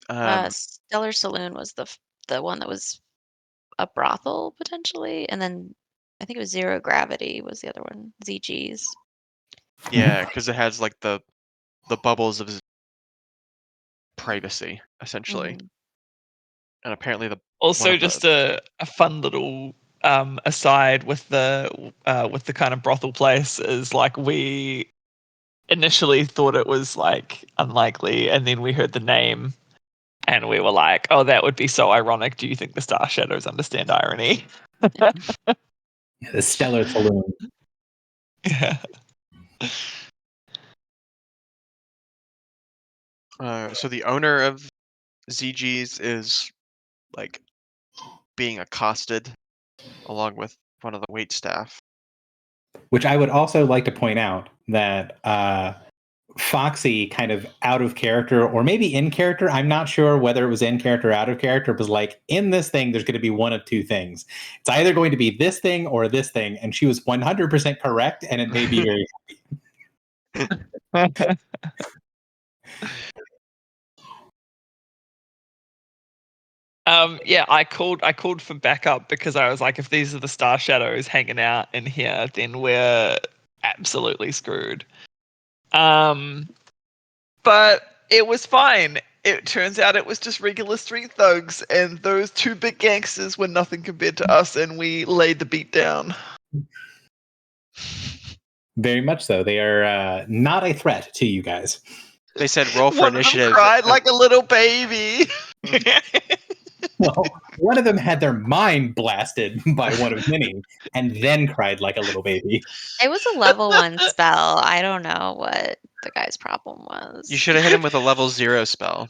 Stellar Saloon was the one that was a brothel potentially, and then I think it was Zero Gravity was the other one. ZG's. Yeah, because it has like the bubbles of privacy, essentially. Mhm. And apparently Also, of just a fun little aside with the kind of brothel place is like we initially thought it was like unlikely, and then we heard the name, and we were like, "Oh, that would be so ironic." Do you think the Star Shadows understand irony? Yeah, the Stellar Saloon. Yeah. So the owner of ZG's is like being accosted along with one of the wait staff. Which I would also like to point out that Foxy, kind of out of character or maybe in character, I'm not sure whether it was in character or out of character, was like, in this thing, there's going to be one of two things. It's either going to be this thing or this thing. And she was 100% correct, and it made me very happy. Yeah, I called for backup because I was like, if these are the Star Shadows hanging out in here, then we're absolutely screwed. But it was fine. It turns out it was just regular street thugs, and those two big gangsters were nothing compared to us, and we laid the beat down. Very much so. They are not a threat to you guys. They said roll for One initiative. of them cried like a little baby. Well, one of them had their mind blasted by one of many and then cried like a little baby. It was a level 1 spell. I don't know what the guy's problem was. You should have hit him with a level 0 spell.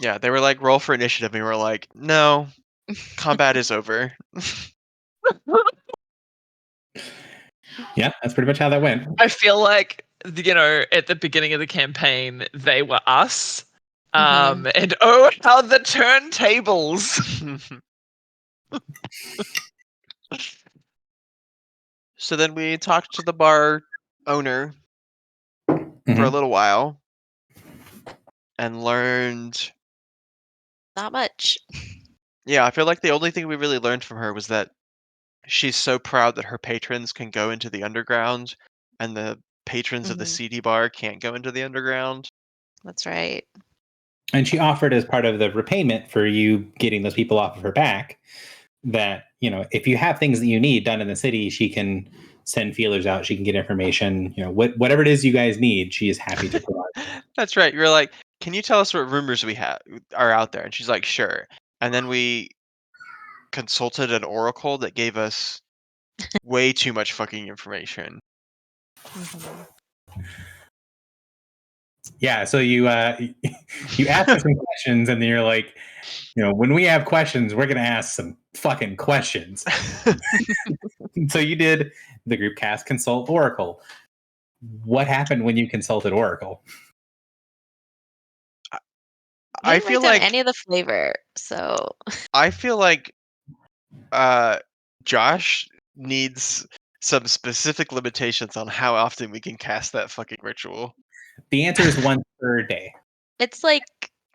Yeah, they were like, roll for initiative, and we were like, no, combat is over. Yeah, that's pretty much how that went. I feel like at the beginning of the campaign they were us. And oh, how the turntables! So then we talked to the bar owner for a Mhm. little while and learned. Not much. Yeah, I feel like the only thing we really learned from her was that she's so proud that her patrons can go into the underground and the patrons of the Mhm. CD bar can't go into the underground. That's right. And she offered as part of the repayment for you getting those people off of her back that, if you have things that you need done in the city, she can send feelers out, she can get information, whatever it is you guys need, she is happy to provide. That's right. You're like, can you tell us what rumors we have are out there? And she's like, sure. And then we consulted an oracle that gave us way too much fucking information. Mhm. Yeah, so you you ask her some questions and then you're like, when we have questions, we're going to ask some fucking questions. So you did the group cast consult Oracle. What happened when you consulted Oracle? I Didn't write feel down like any of the flavor, so I feel like Josh needs some specific limitations on how often we can cast that fucking ritual. The answer is once per day. it's like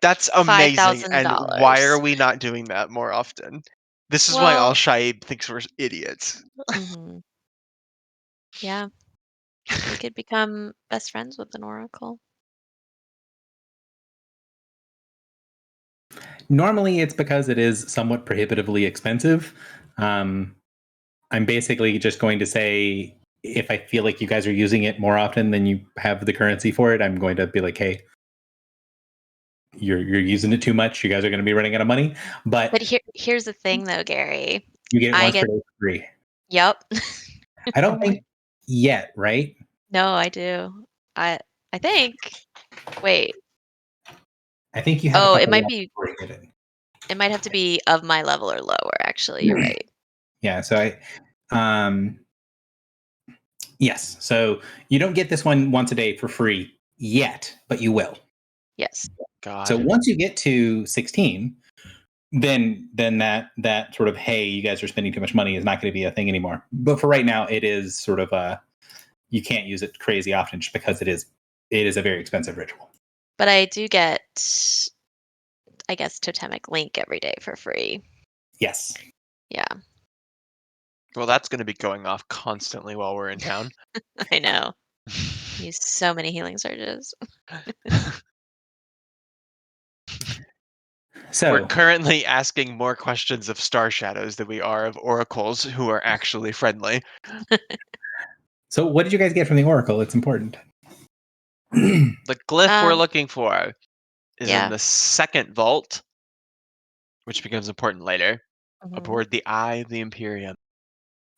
That's amazing. And why are $5,000. we not doing that more often? This is why Well, Al Shaib thinks we're idiots. mhm. Yeah, we could become best friends with an oracle. Normally, it's because it is somewhat prohibitively expensive. I'm basically just going to say, if I feel like you guys are using it more often than you have the currency for it, I'm going to be like, hey, you're using it too much. You guys are going to be running out of money. But But here's the thing, though, Gary. you get it I once per get day for free. Yep. I don't think yet, right? No, I do. I think. Wait. I think you have a Oh, couple it might levels be. before you get it. It might have to be of my level or lower. Actually, you're right. Yeah. So yes. So you don't get this one once a day for free yet, but you will. Yes. God. So once you get to 16, then that sort of, hey, you guys are spending too much money is not going to be a thing anymore. But for right now, it is sort of you can't use it crazy often just because it is a very expensive ritual. But I do get, I guess, Totemic Link every day for free. Yes. Yeah, Well, that's going to be going off constantly while we're in town. I know. Use so many healing surges. So We're currently asking more questions of Star Shadows than we are of oracles who are actually friendly. So what did you guys get from the Oracle? It's important. The glyph we're Um, looking for is yeah. in the second vault, which becomes important later, Mhm. aboard the Eye of the Imperium.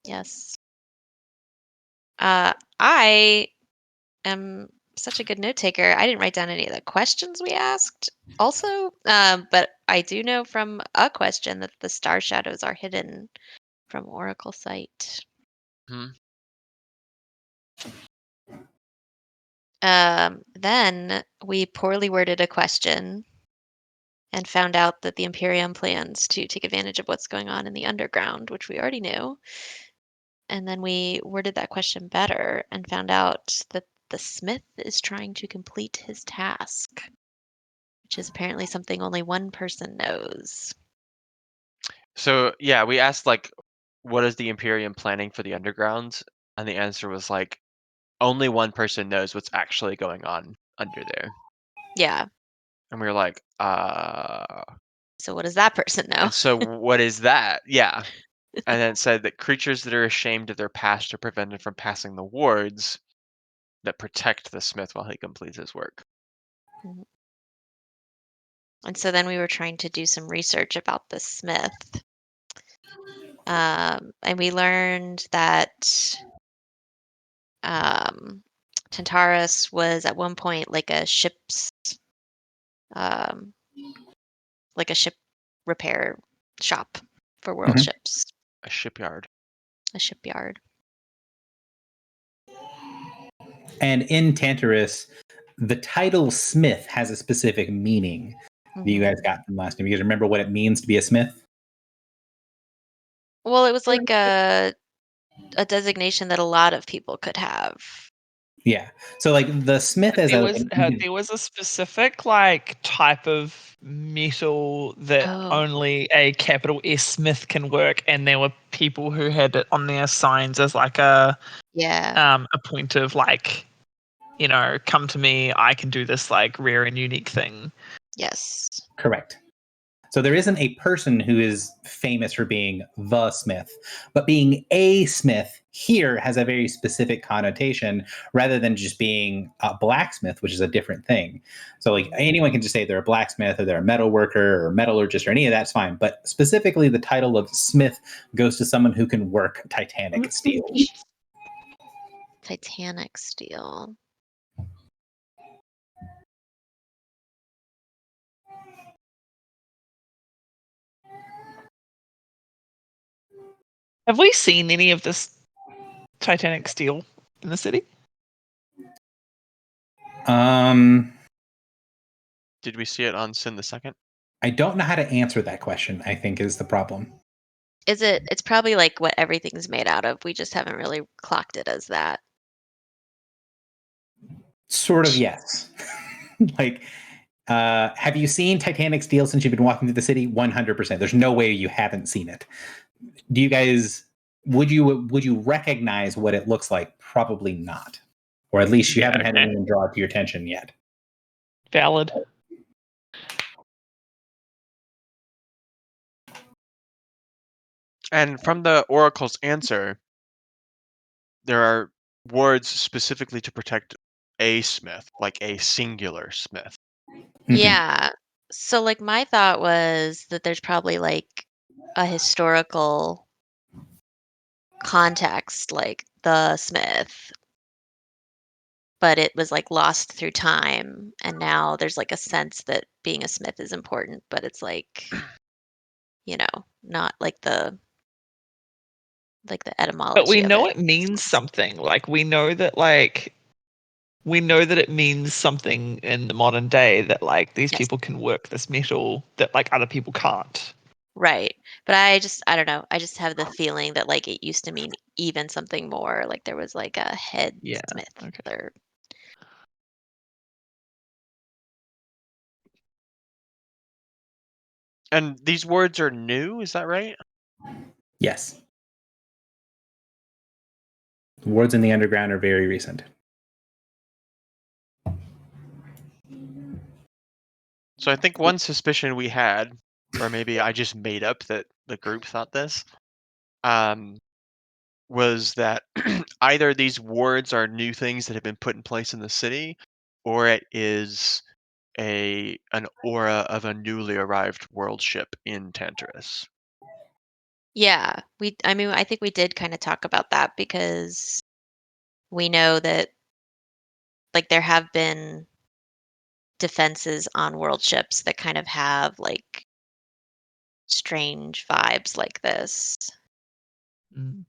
Yes. I am such a good note taker. I didn't write down any of the questions we asked also, but I do know from a question that the star shadows are hidden from Oracle Sight. Hmm. Then we poorly worded a question and found out that the Imperium plans to take advantage of what's going on in the underground, which we already knew. And then we worded that question better and found out that the smith is trying to complete his task, which is apparently something only one person knows. So yeah, we asked like, what is the Imperium planning for the underground? And the answer was like, only one person knows what's actually going on under there. Yeah. And we were like, So what does that person know? and so what is that? Yeah. And then it said that creatures that are ashamed of their past are prevented from passing the wards that protect the smith while he completes his work. Mhm. And so then we were trying to do some research about the smith. And we learned that Tantarus was at one point like a ship's, um, like a ship repair shop for world Mhm. ships, A shipyard. a shipyard. And in Tantarus, the title Smith has a specific meaning that you Mhm. guys got from last time. You guys remember what it means to be a smith? Well, it was like a designation that a lot of people could have. Yeah. So like the smith as a There was a specific like type of metal that Oh. only a capital S Smith can work, and there were people who had it on their signs as like Yeah. a point of like, you know, come to me, I can do this like rare and unique thing. Yes. correct. So there isn't a person who is famous for being the smith, but being a smith here has a very specific connotation rather than just being a blacksmith, which is a different thing. So like anyone can just say they're a blacksmith or they're a metal worker or metallurgist or any of that's fine. But specifically the title of smith goes to someone who can work titanic steel. Titanic steel. Have we seen any of this Titanic steel in the city? Did we see it on Sin the Second? I don't know how to answer that question, I think is the problem. It's probably like what everything's made out of. We just haven't really clocked it as that. Sort of, yes. Like, have you seen Titanic steel since you've been walking through the city? 100%. There's no way you haven't seen it. Do you guys, would you recognize what it looks like? Probably not. Or at least you Yeah, haven't had okay. anyone draw it to your attention yet. Valid. And from the Oracle's answer, there are words specifically to protect a smith, like a singular smith. Mhm. Yeah. So like my thought was that there's probably like a historical context, like the Smith, but it was like lost through time, and now there's like a sense that being a Smith is important, but it's like, you know, not like the etymology. But we of know it. it means something. Like we know that it means something in the modern day that like these Yes. people can work this metal that like other people can't. Right. But I don't know. I just have the feeling that like it used to mean even something more. Like there was like a head Yeah, Smith okay. or And these words are new, is that right? Yes. The words in the underground are very recent. So I think one suspicion we had, or maybe I just made up that the group thought this, was that either these words are new things that have been put in place in the city, or it is an aura of a newly arrived world ship in Tantarus. yeah. I think we did kind of talk about that because we know that like there have been defenses on world ships that kind of have like strange vibes like this. Mm.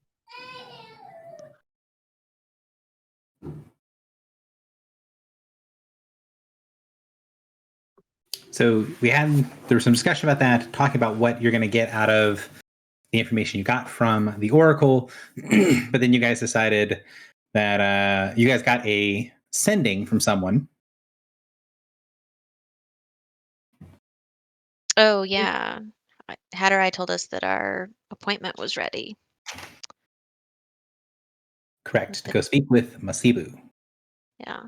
So there was some discussion about that, talking about what you're going to get out of the information you got from the Oracle. But then you guys decided that you guys got a sending from someone. Oh yeah. Hatterai told us that our appointment was ready. Correct. To go speak with Masibu. Yeah.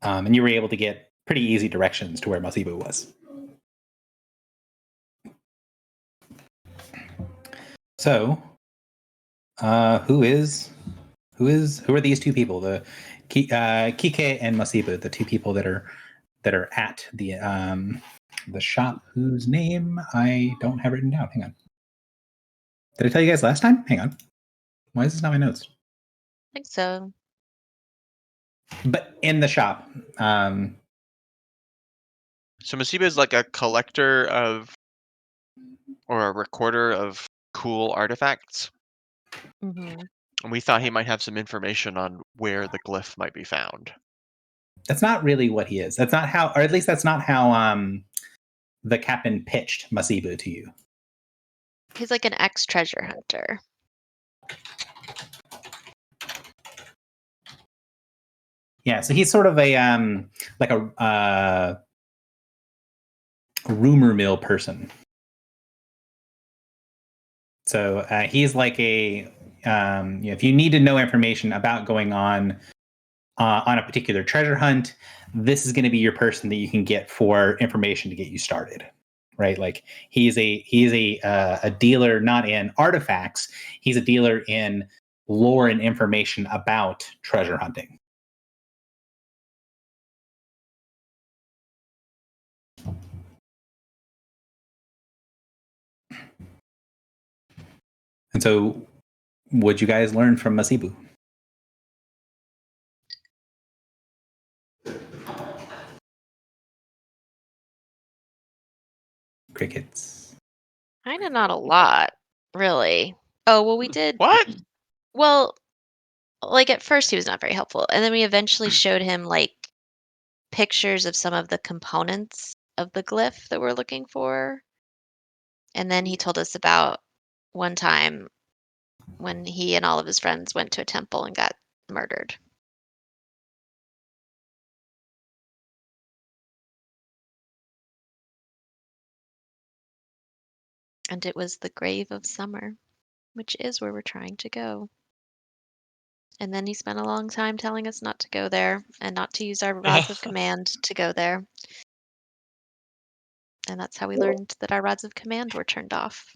And you were able to get pretty easy directions to where Masibu was. So, who are these two people? The Kike and Masibu, the two people that are at the shop whose name I don't have written down. Hang on. Did I tell you guys last time? Hang on. Why is this not my notes? I think so. but in the shop. So Masiba is like a collector of, or a recorder of cool artifacts. Mm-hmm. And we thought he might have some information on where the glyph might be found. That's not really what he is. That's not how, or at least that's not how the captain pitched Masibu to you. He's like an ex-treasure hunter. Yeah, so he's sort of a like a rumor mill person. So he's like a if you need to know information about going on a particular treasure hunt, this is going to be your person that you can get for information to get you started, right? Like he's a dealer not in artifacts, he's a dealer in lore and information about treasure hunting. And so, what'd you guys learn from Masibu? Crickets. Kind of not a lot, really. Oh, well, we did. What? Well, like at first he was not very helpful, and then we eventually showed him like pictures of some of the components of the glyph that we're looking for. And then he told us about one time when he and all of his friends went to a temple and got murdered. And it was the grave of summer, which is where we're trying to go. And then he spent a long time telling us not to go there and not to use our rods of command to go there. And that's how we learned that our rods of command were turned off.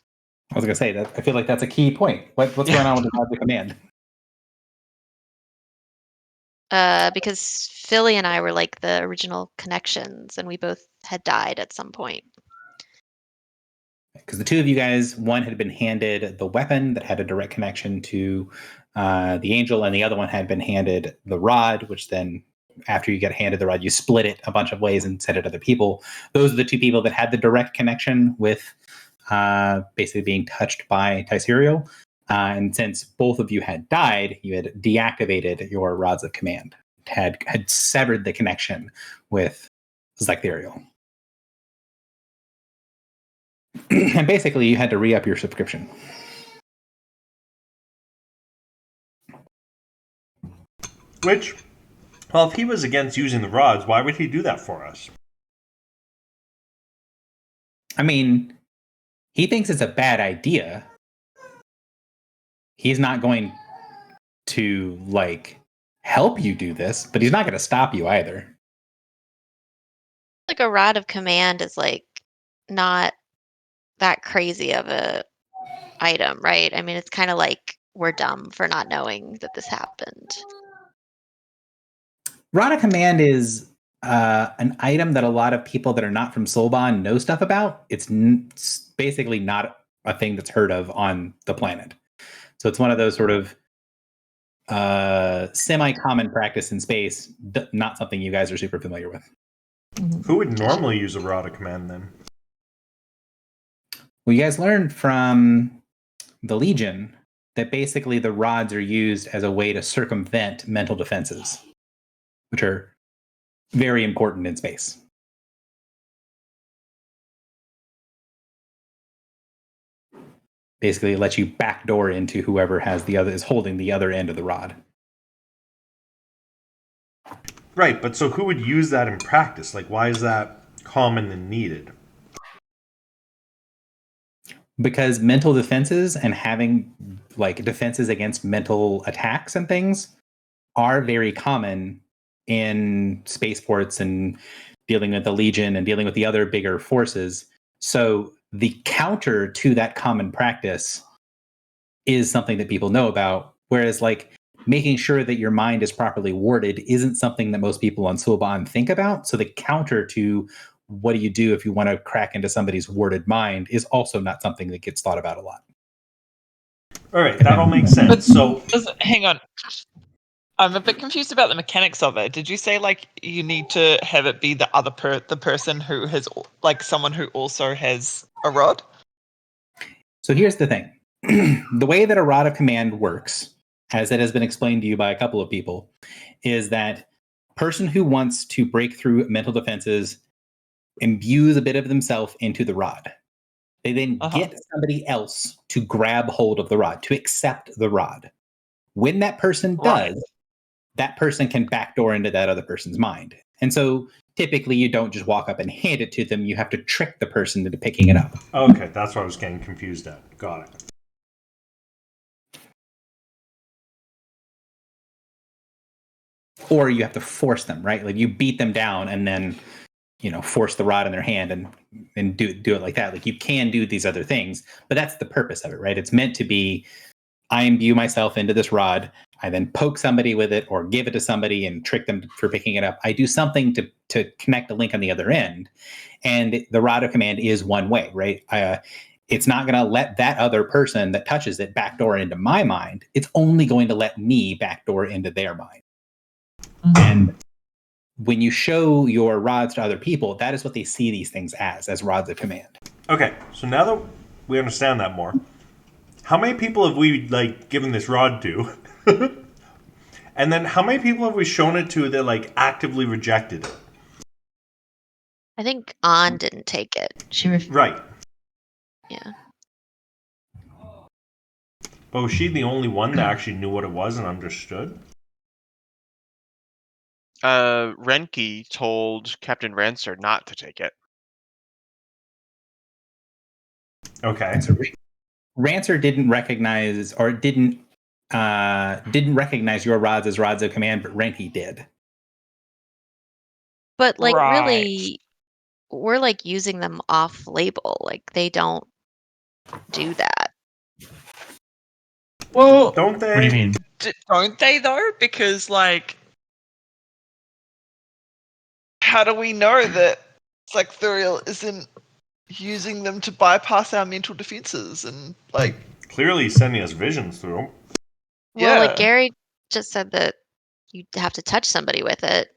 I was going to say that. I feel like that's a key point. What's going on with the rods of command? Because Philly and I were like the original connections, and we both had died at some point. Because the two of you guys, one had been handed the weapon that had a direct connection to the angel, and the other one had been handed the rod, which then, after you get handed the rod, you split it a bunch of ways and sent it to other people. Those are the two people that had the direct connection with basically being touched by Tyserial. And since both of you had died, you had deactivated your rods of command, had severed the connection with Zytherial. And basically, you had to re-up your subscription. Which, well, if he was against using the rods, why would he do that for us? I mean, he thinks it's a bad idea. He's not going to, like, help you do this, but he's not going to stop you either. Like a rod of command is like not that crazy of a item, right? I mean, it's kind of like we're dumb for not knowing that this happened. Rod of command is an item that a lot of people that are not from Soulbahn know stuff about. It's basically not a thing that's heard of on the planet. So it's one of those sort of semi-common practice in space, not something you guys are super familiar with. Who would normally use a rod of command then? Well, you guys learned from the Legion that basically the rods are used as a way to circumvent mental defenses, which are very important in space. Basically, it lets you backdoor into whoever is holding the other end of the rod. Right, but so who would use that in practice? Like, why is that common and needed? Because mental defenses and having like defenses against mental attacks and things are very common in spaceports and dealing with the Legion and dealing with the other bigger forces. So the counter to that common practice is something that people know about. Whereas like making sure that your mind is properly warded isn't something that most people on Soulbahn think about. So the counter to what do you do if you want to crack into somebody's warded mind is also not something that gets thought about a lot. All right, that all makes sense. So, Hang on. I'm a bit confused about the mechanics of it. Did you say like you need to have it be the other the person who has like someone who also has a rod? So here's the thing. The way that a rod of command works, as it has been explained to you by a couple of people, is that person who wants to break through mental defenses imbues a bit of themselves into the rod. They then get somebody else to grab hold of the rod, to accept the rod. When that person does, that person can backdoor into that other person's mind. And so typically you don't just walk up and hand it to them. You have to trick the person into picking it up. Okay, that's what I was getting confused at. Got it. Or you have to force them, right? Like you beat them down and then, force the rod in their hand and do it like that. Like you can do these other things, but that's the purpose of it, right? It's meant to be, I imbue myself into this rod. I then poke somebody with it or give it to somebody and trick them for picking it up. I do something to connect a link on the other end. And the rod of command is one way, right? It's not going to let that other person that touches it backdoor into my mind. It's only going to let me backdoor into their mind. And when you show your rods to other people, that is what they see these things as rods of command. Okay, so now that we understand that more, how many people have we given this rod to? And then how many people have we shown it to that actively rejected it? I think An didn't take it. Right. Yeah. But was she the only one that actually knew what it was and understood? Renki told Captain Rancer not to take it. Okay. So Rancer didn't recognize your rods as rods of command, but Renki did. But Right. really, we're using them off label. They don't do that. Well, Don't they? What do you mean? don't they though? Because how do we know that Thuriel isn't using them to bypass our mental defenses and Clearly he's sending us visions through them. Well, Yeah. Gary just said that you have to touch somebody with it.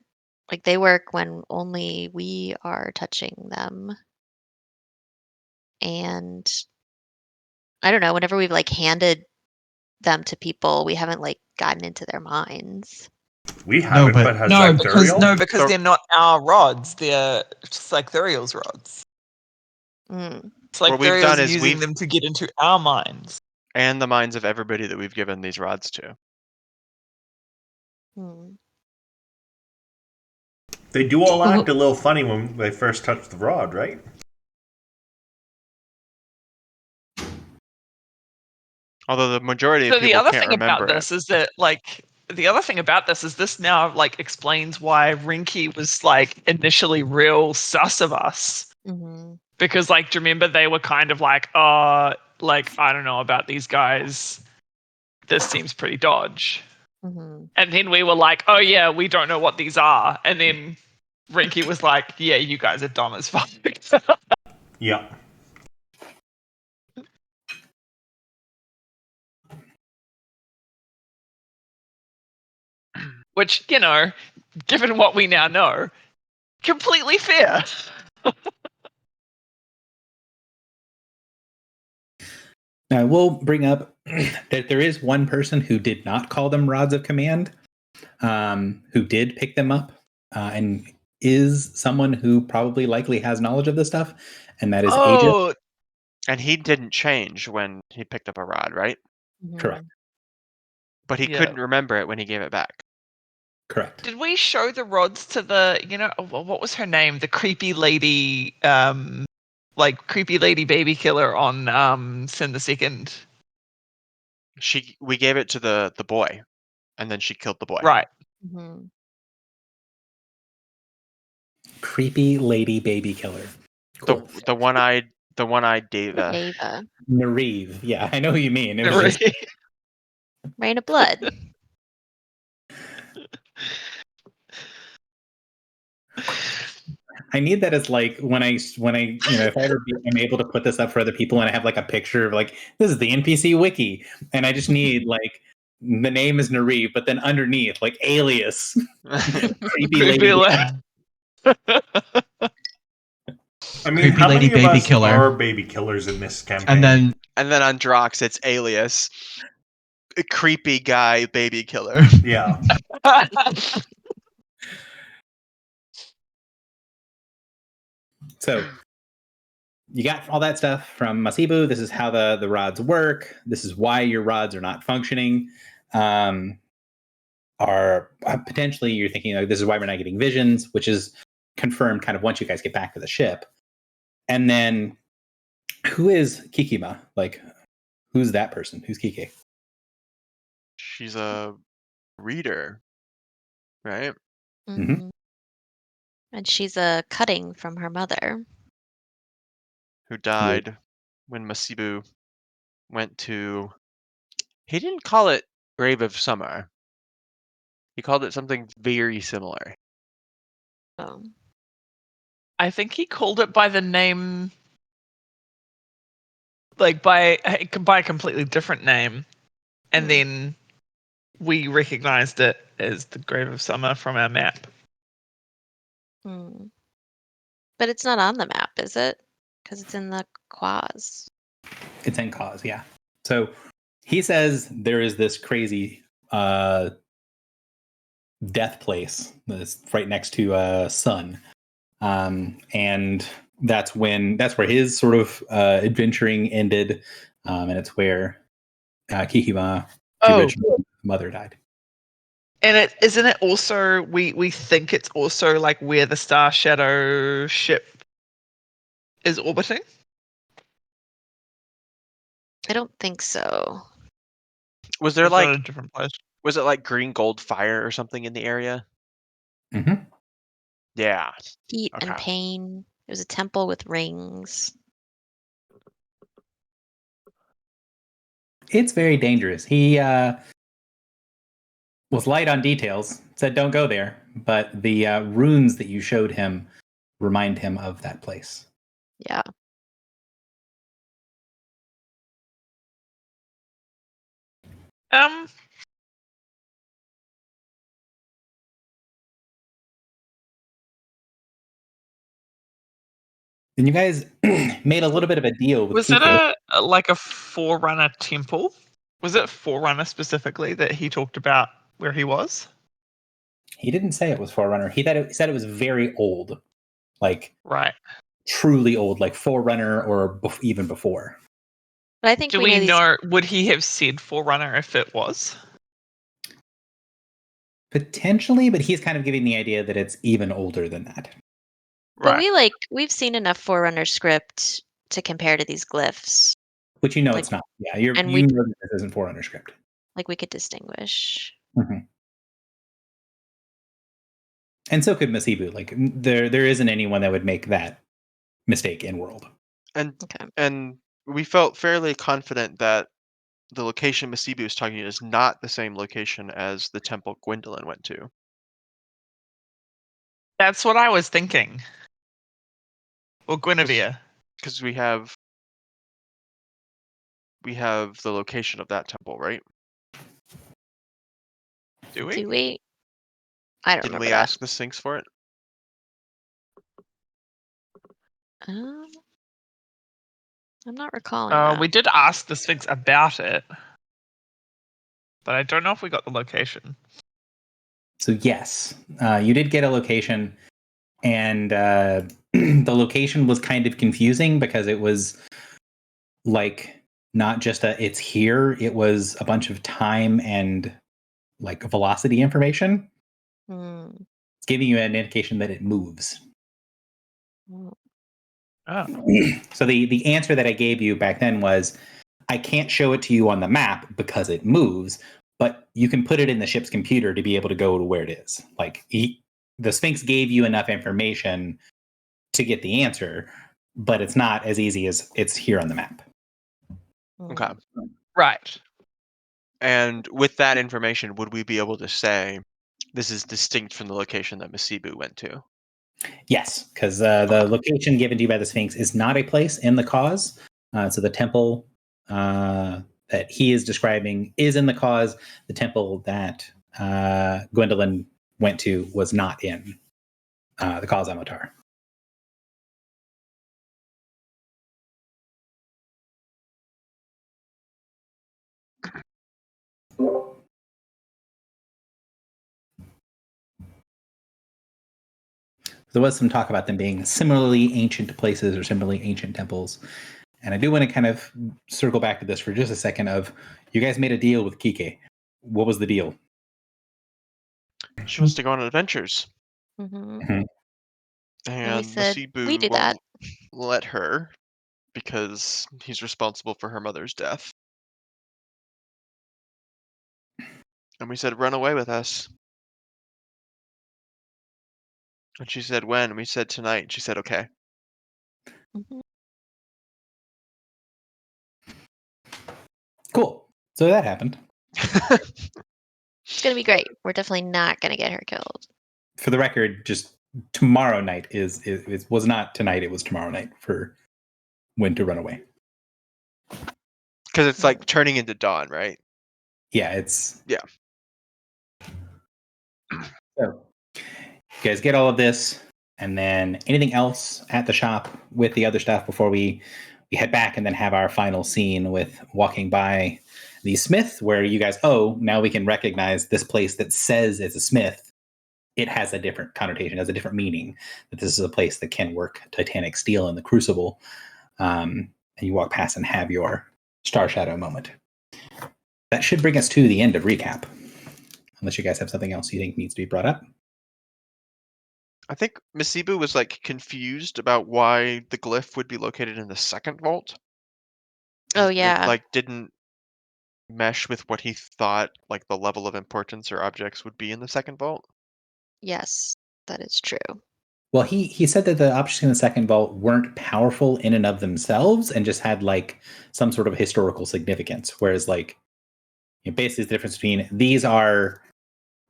They work when only we are touching them. And I don't know, whenever we've handed them to people, we haven't gotten into their minds. We haven't, but has Thuriel? because they're not our rods. They're Thuriel's rods. Mm. It's What we've done Thuriel's is using them to get into our minds. And the minds of everybody that we've given these rods to. Hmm. They do all act a little funny when they first touch the rod, right? Although the majority of So the people other can't thing about remember this is that the other thing about this is this now explains why Rinky was initially real sus of us. Mm-hmm. Because do you remember they were kind of I don't know about these guys. This seems pretty dodge. Mm-hmm. And then we were like, oh yeah, we don't know what these are. And then Rinky was like, yeah, you guys are dumb as fuck. Yeah. Which, given what we now know, completely fair. Now, we'll bring up that there is one person who did not call them rods of command, who did pick them up, and is someone who probably likely has knowledge of this stuff, and that is Aegis. And he didn't change when he picked up a rod, right? Mm-hmm. Correct. But he couldn't remember it when he gave it back. Correct. Did we show the rods to the, what was her name? The creepy lady, creepy lady baby killer on Sin the Second. We gave it to the boy, and then she killed the boy. Right. Mm-hmm. Creepy lady baby killer. Cool. The one-eyed Deva. Ava. Nariv. Yeah, I know who you mean. It was Right. just, Rain of Blood. I need that as when I if I ever am able to put this up for other people and I have a picture of this is the NPC wiki, and I just need the name is Nari, but then underneath, like alias, creepy Creepy lady. I mean, Creepy how lady many of baby us killer. are baby killers in this campaign? And then And then on Drox, it's alias. A creepy guy baby killer. yeah, So you got all that stuff from Masibu. This is how the rods work. This is why your rods are not functioning. Are potentially you're thinking like this is why we're not getting visions, which is confirmed kind of once you guys get back to the ship. And then who is Kikima? Like, who's that person? Who's Kiki? She's a reader, right? Mhm. And she's a cutting from her mother. Who died when Masibu went to. He didn't call it Grave of Summer. He called it something very similar. Oh. I think he called it by the name, like by a completely different name, and then we recognized it as the Grave of Summer from our map. Hmm. But it's not on the map, is it? Because it's in the Quaz. It's in cause, yeah. So he says there is this crazy death place that's right next to Sun. And that's where his sort of adventuring ended. And it's where Kikima, the original mother, died. And isn't it also we think it's also like where the Star Shadow ship is orbiting? I don't think so. Was there Or is that like a different place? was it like green gold fire or something in the area? Mm-hmm. Yeah. Heat and Okay. pain. It was a temple with rings. It's very dangerous. He was light on details, said don't go there, but the runes that you showed him remind him of that place. Yeah. And you guys made a little bit of a deal with Was it Kiko. like a Forerunner temple? Was it Forerunner specifically that he talked about where he was? He didn't say it was Forerunner. He said it was very old, like Right. truly old, like Forerunner or even before. But I think Do we know we these. know? Would he have said Forerunner if it was? Potentially, but he's kind of giving the idea that it's even older than that. But Right. we've seen enough Forerunner script to compare to these glyphs. Which you know Like- it's not. Yeah, and you know that this isn't Forerunner script. Like we could distinguish. Mm-hmm. And so could Masibu. Like there isn't anyone that would make that mistake in world. Okay. And we felt fairly confident that the location Masibu is talking is not the same location as the temple Gwendolyn went to. That's what I was thinking. Or Guinevere. Because we have the location of that temple, right? Do we? Do we? I don't Didn't remember we that. ask the Sphinx for it? I'm not recalling that. We did ask the Sphinx about it, but I don't know if we got the location. So yes, you did get a location, and the location was kind of confusing because it was like not just it's here. It was a bunch of time and like velocity information. Hmm. It's giving you an indication that it moves. Oh. So the answer that I gave you back then was, I can't show it to you on the map because it moves, but you can put it in the ship's computer to be able to go to where it is. Like the Sphinx gave you enough information to get the answer, but it's not as easy as it's here on the map. Okay. Right. And with that information, would we be able to say this is distinct from the location that Masibu went to? Yes, because the location given to you by the Sphinx is not a place in the cause. So the temple that that he is describing is in the cause. The temple that Gwendolyn went to was not in the cause Amotar. There was some talk about them being similarly ancient places or similarly ancient temples. And I do want to kind of circle back to this for just a second of, you guys made a deal with Kike. What was the deal? She wants to go on adventures, Mhm. Mhm. And we and said, Masibu "We do won't that." let her because he's responsible for her mother's death. And we said, run away with us. And she said, when? And we said, tonight. And she said, okay. Mhm. Cool. So that happened. It's gonna be great. We're definitely not gonna get her killed. For the record, just tomorrow night was not tonight, it was tomorrow night for when to run away. Because it's like turning into dawn, right? Yeah, it's... Yeah. So, you guys get all of this, and then anything else at the shop with the other stuff before we head back and then have our final scene with walking by the smith, where you guys, now we can recognize this place that says it's a smith. It has a different connotation, has a different meaning, that this is a place that can work titanic steel in the crucible. And you walk past and have your Star Shadow moment. That should bring us to the end of recap. Unless you guys have something else you think needs to be brought up. I think Masibu was like confused about why the glyph would be located in the second vault. Oh It yeah. like didn't mesh with what he thought like the level of importance or objects would be in the second vault. Yes, that is true. Well, he said that the objects in the second vault weren't powerful in and of themselves and just had like some sort of historical significance. Whereas like, basically the difference between these are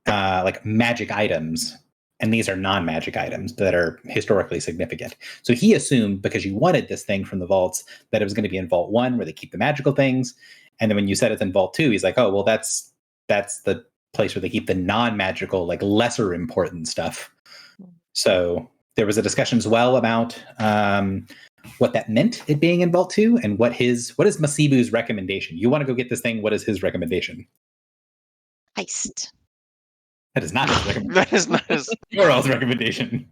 like magic items and these are non-magic items that are historically significant. So he assumed, because you wanted this thing from the vaults, that it was going to be in Vault 1 where they keep the magical things. And then when you said it's in Vault 2, he's like, oh, well, that's the place where they keep the non-magical, like lesser important stuff. So there was a discussion as well about what that meant, it being in Vault 2, and what is Masibu's recommendation. You want to go get this thing, what is his recommendation? Heist. That is not his recommendation. That is not his. Your all's recommendation.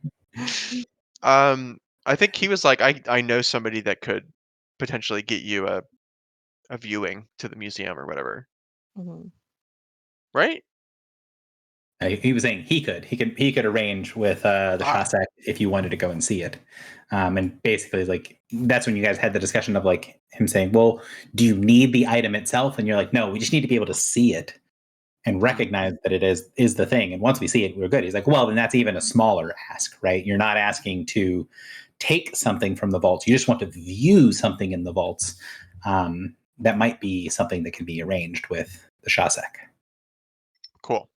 I think he was like, I know somebody that could potentially get you a viewing to the museum or whatever, Mhm. right? He was saying he could arrange with the Shasek if you wanted to go and see it. And basically, like, that's when you guys had the discussion of like him saying, well, do you need the item itself? And you're like, no, we just need to be able to see it and recognize that it is the thing. And once we see it, we're good. He's like, well, then that's even a smaller ask, right? You're not asking to take something from the vaults. You just want to view something in the vaults. That might be something that can be arranged with the Shasek. Cool.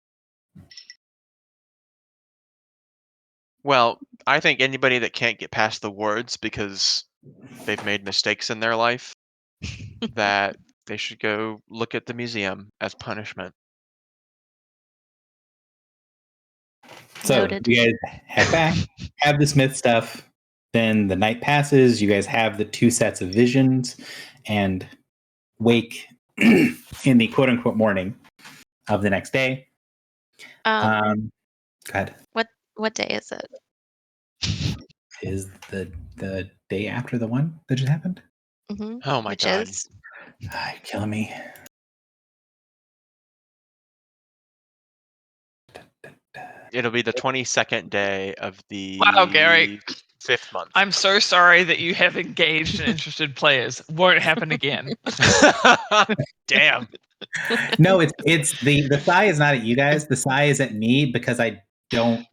Well, I think anybody that can't get past the wards because they've made mistakes in their life, that they should go look at the museum as punishment. So Noted. you guys head back, have the Smith stuff. Then the night passes. You guys have the two sets of visions and wake in the quote unquote morning of the next day. Go ahead. What day is it? Is the day after the one that just happened? Mm-hmm. Oh my Which god. is? You're killing me. It'll be the 22nd day of the Wow, Gary. 5th month. I'm so sorry that you have engaged and interested players. Won't happen again. Damn. No, it's the sigh is not at you guys. The sigh is at me because I don't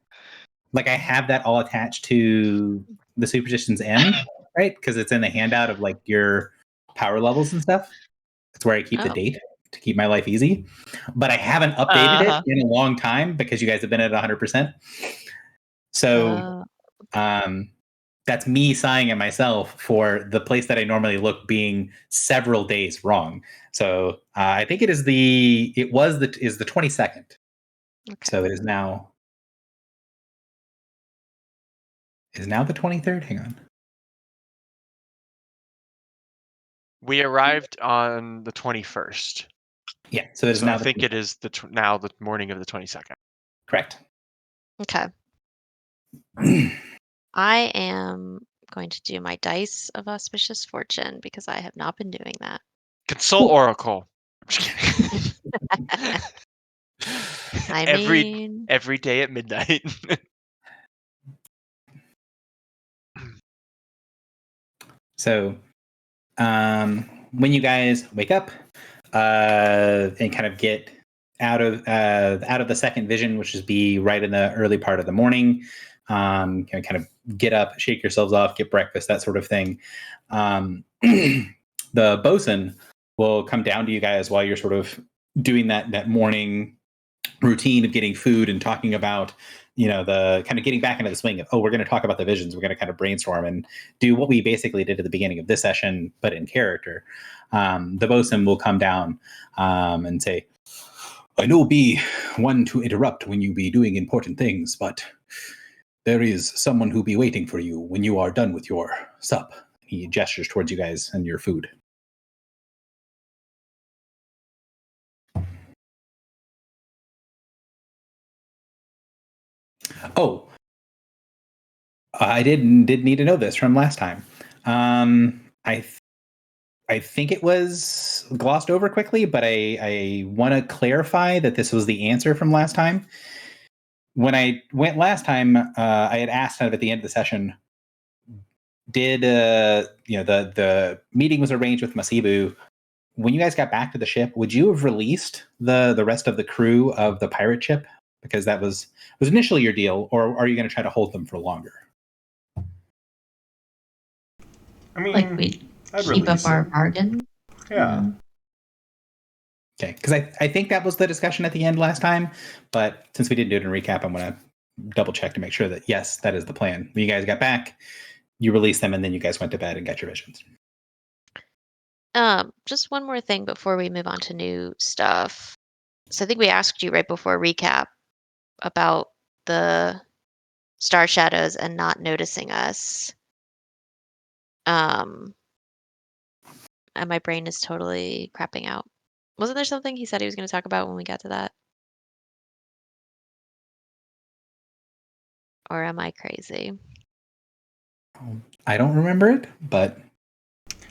like I have that all attached to the Superstitions End, right? Because it's in the handout of like your power levels and stuff. It's where I keep the Oh. date to keep my life easy. But I haven't updated Uh-huh. it in a long time because you guys have been at 100%. So Oh. that's me sighing at myself for the place that I normally look being several days wrong. So I think is the 22nd. Okay. So it is now the 23rd. Hang on. We arrived on the 21st. Yeah. So it is So now I think it is now the morning of the 22nd. correct. Okay. I am going to do my dice of auspicious fortune because I have not been doing that. Consult Cool. Oracle. I'm just kidding. I every mean, every day at midnight. So when you guys wake up and kind of get out of the second vision, which is be right in the early part of the morning, kind of get up, shake yourselves off, get breakfast, that sort of thing. The bosun will come down to you guys while you're sort of doing that morning routine of getting food and talking about, the kind of getting back into the swing of, we're going to talk about the visions. We're going to kind of brainstorm and do what we basically did at the beginning of this session, but in character. The bosun will come down and say, I know be one to interrupt when you be doing important things, but there is someone who be waiting for you when you are done with your sup. He gestures towards you guys and your food. Oh, I did need to know this from last time. I think it was glossed over quickly, but I want to clarify that this was the answer from last time. When I went last time, I had asked kind of at the end of the session, did the meeting was arranged with Masibu. When you guys got back to the ship, would you have released the rest of the crew of the pirate ship? Because that was initially your deal, or are you going to try to hold them for longer? I mean, Like we I'd keep up release our it. bargain. Yeah. Okay, because I think that was the discussion at the end last time, but since we didn't do it in recap, I'm going to double check to make sure that, yes, that is the plan. When you guys got back, you released them, and then you guys went to bed and got your visions. Just one more thing before we move on to new stuff. So I think we asked you right before recap about the star shadows and not noticing us. And my brain is totally crapping out. Wasn't there something he said he was going to talk about when we got to that? Or am I crazy? I don't remember it, but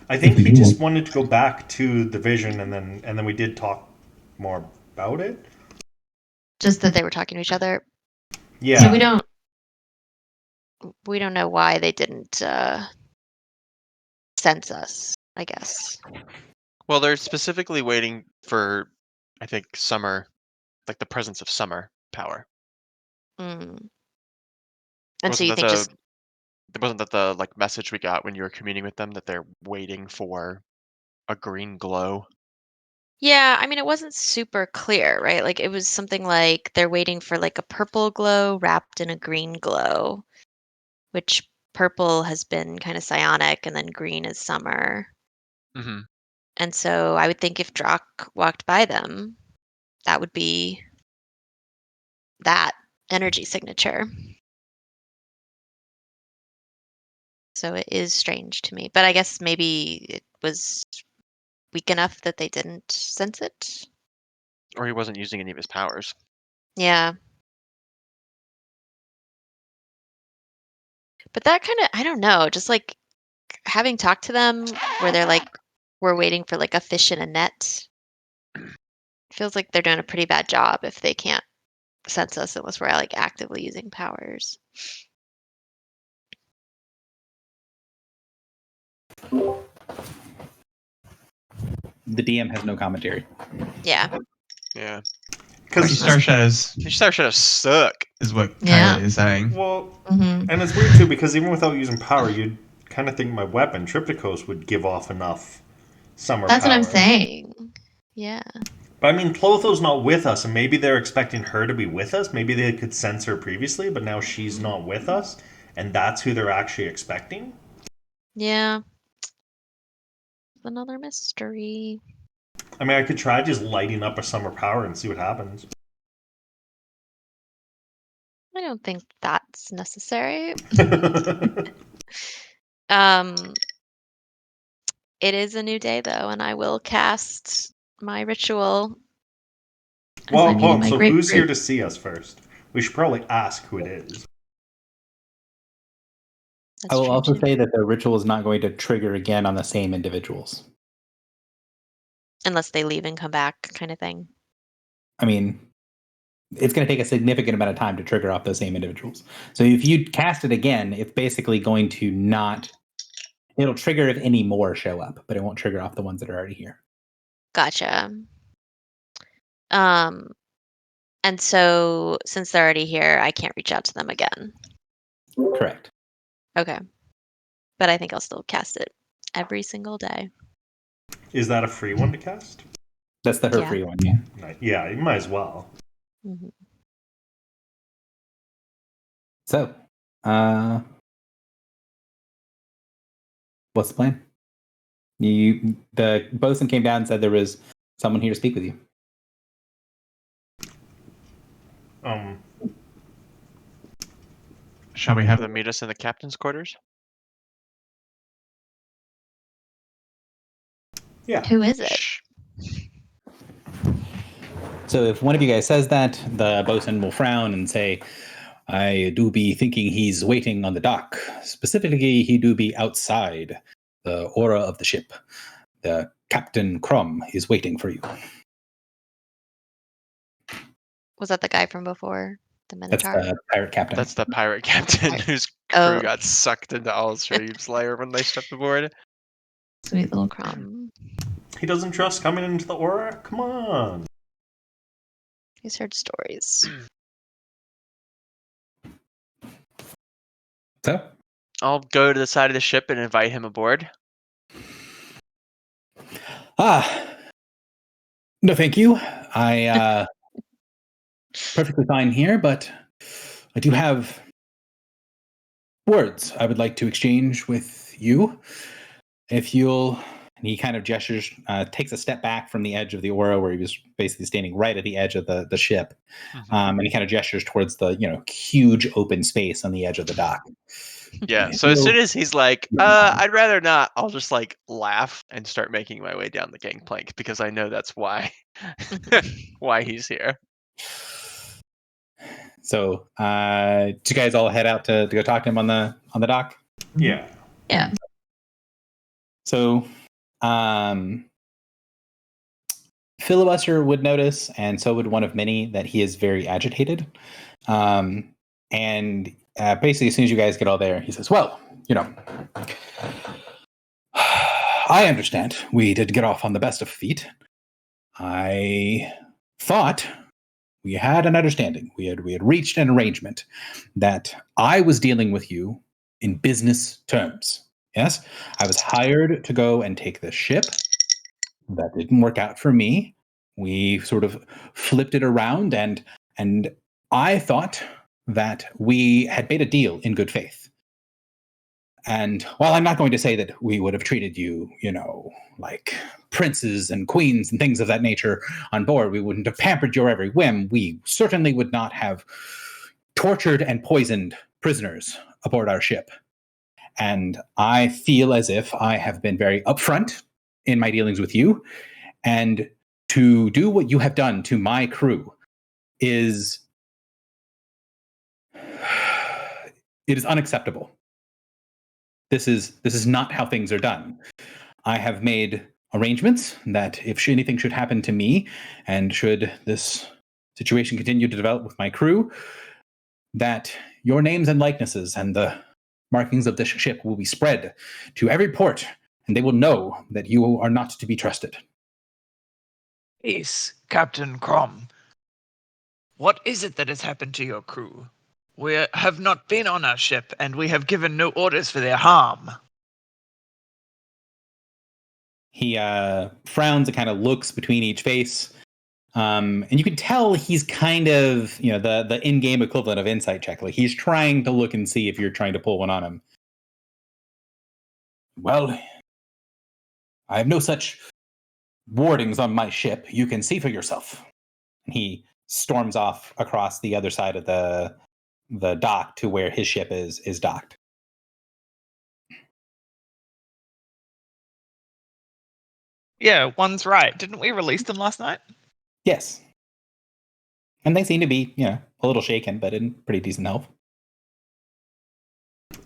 I think he just wanted to go back to the vision, and then we did talk more about it. Just that they were talking to each other. Yeah. So We don't know why they didn't sense us, I guess. Well, they're specifically waiting for, I think, summer, like the presence of summer power. Mm. And so you think just wasn't that the like message we got when you were communing with them, that they're waiting for a green glow? yeah, I mean, it wasn't super clear, right? Like, it was something like they're waiting for like a purple glow wrapped in a green glow, which purple has been kind of psionic, and then green is summer. Mm-hmm. And so I would think if Drock walked by them, that would be that energy signature. So it is strange to me, but I guess maybe it was weak enough that they didn't sense it. Or he wasn't using any of his powers. Yeah. But that kind of, I don't know, just like having talked to them where they're like, we're waiting for like a fish in a net. Feels like they're doing a pretty bad job if they can't sense us unless we're like actively using powers. the DM has no commentary. Yeah. Yeah. Because Star Shadows These star shadows suck. is what Yeah. Kyla is saying. well, Mm-hmm. and it's weird too because even without using power, you'd kind of think my weapon Triptychos would give off enough summer That's power. what I'm saying. Yeah. But I mean, Clotho's not with us, and maybe they're expecting her to be with us. Maybe they could sense her previously, but now she's not with us. and that's who they're actually expecting. Yeah. Another mystery. I mean, I could try just lighting up a summer power and see what happens. I don't think that's necessary. Um, it is a new day though, and I will cast my ritual. as Well, I'm hold eating on. my So who's grapefruit. here to see us first? We should probably ask who it is. That's I will true, also too. say that the ritual is not going to trigger again on the same individuals. Unless they leave and come back, kind of thing. I mean, it's going to take a significant amount of time to trigger off those same individuals. So if you cast it again, it's basically going to not. It'll trigger if any more show up, but it won't trigger off the ones that are already here. Gotcha. And so since they're already here, I can't reach out to them again. Correct. Okay. But I think I'll still cast it every single day. Is that a free one to cast? That's the her Yeah. free one. Yeah. Yeah, you might as well. Mm-hmm. So, what's the plan? The bosun came down and said there was someone here to speak with you. Shall we have them meet us in the captain's quarters? Yeah. Who is it? Shh. So if one of you guys says that, the bosun will frown and say, I do be thinking he's waiting on the dock. Specifically, he do be outside the aura of the ship. The Captain Crum is waiting for you. Was that the guy from before? The That's Minotaur? the pirate captain. That's the pirate captain whose crew Oh. got sucked into Alzrabe's lair when they stepped aboard. Sweet little crumb. He doesn't trust coming into the aura? Come on. He's heard stories. So, I'll go to the side of the ship and invite him aboard. No, thank you. I perfectly fine here, but I do have words I would like to exchange with you. If you'll, and he kind of gestures, takes a step back from the edge of the aura where he was basically standing right at the edge of the ship, and he kind of gestures towards the huge open space on the edge of the dock. Yeah, so as soon as he's like, I'd rather not, I'll just like laugh and start making my way down the gangplank because I know that's why why he's here. So, do you guys all head out to go talk to him on the dock? Yeah. Yeah. So, Filibuster would notice, and so would one of many, that he is very agitated. And basically, as soon as you guys get all there, he says, well, I understand we did get off on the best of feet. I thought we had an understanding. We had reached an arrangement that I was dealing with you in business terms. Yes, I was hired to go and take this ship. That didn't work out for me. We sort of flipped it around, and I thought that we had made a deal in good faith. And while I'm not going to say that we would have treated you, like princes and queens and things of that nature on board, we wouldn't have pampered your every whim. We certainly would not have tortured and poisoned prisoners aboard our ship. And I feel as if I have been very upfront in my dealings with you. And to do what you have done to my crew is unacceptable. This is not how things are done. I have made arrangements that if anything should happen to me, and should this situation continue to develop with my crew, that your names and likenesses and the markings of this ship will be spread to every port, and they will know that you are not to be trusted. Yes, Captain Crom. What is it that has happened to your crew? We have not been on our ship, and we have given no orders for their harm. He frowns and kind of looks between each face, And you can tell he's kind of, the in-game equivalent of insight check. Like he's trying to look and see if you're trying to pull one on him. Well, I have no such wardings on my ship. You can see for yourself. And he storms off across the other side of the dock to where his ship is docked. Yeah, one's right. Didn't we release them last night? Yes. And they seem to be, a little shaken, but in pretty decent health.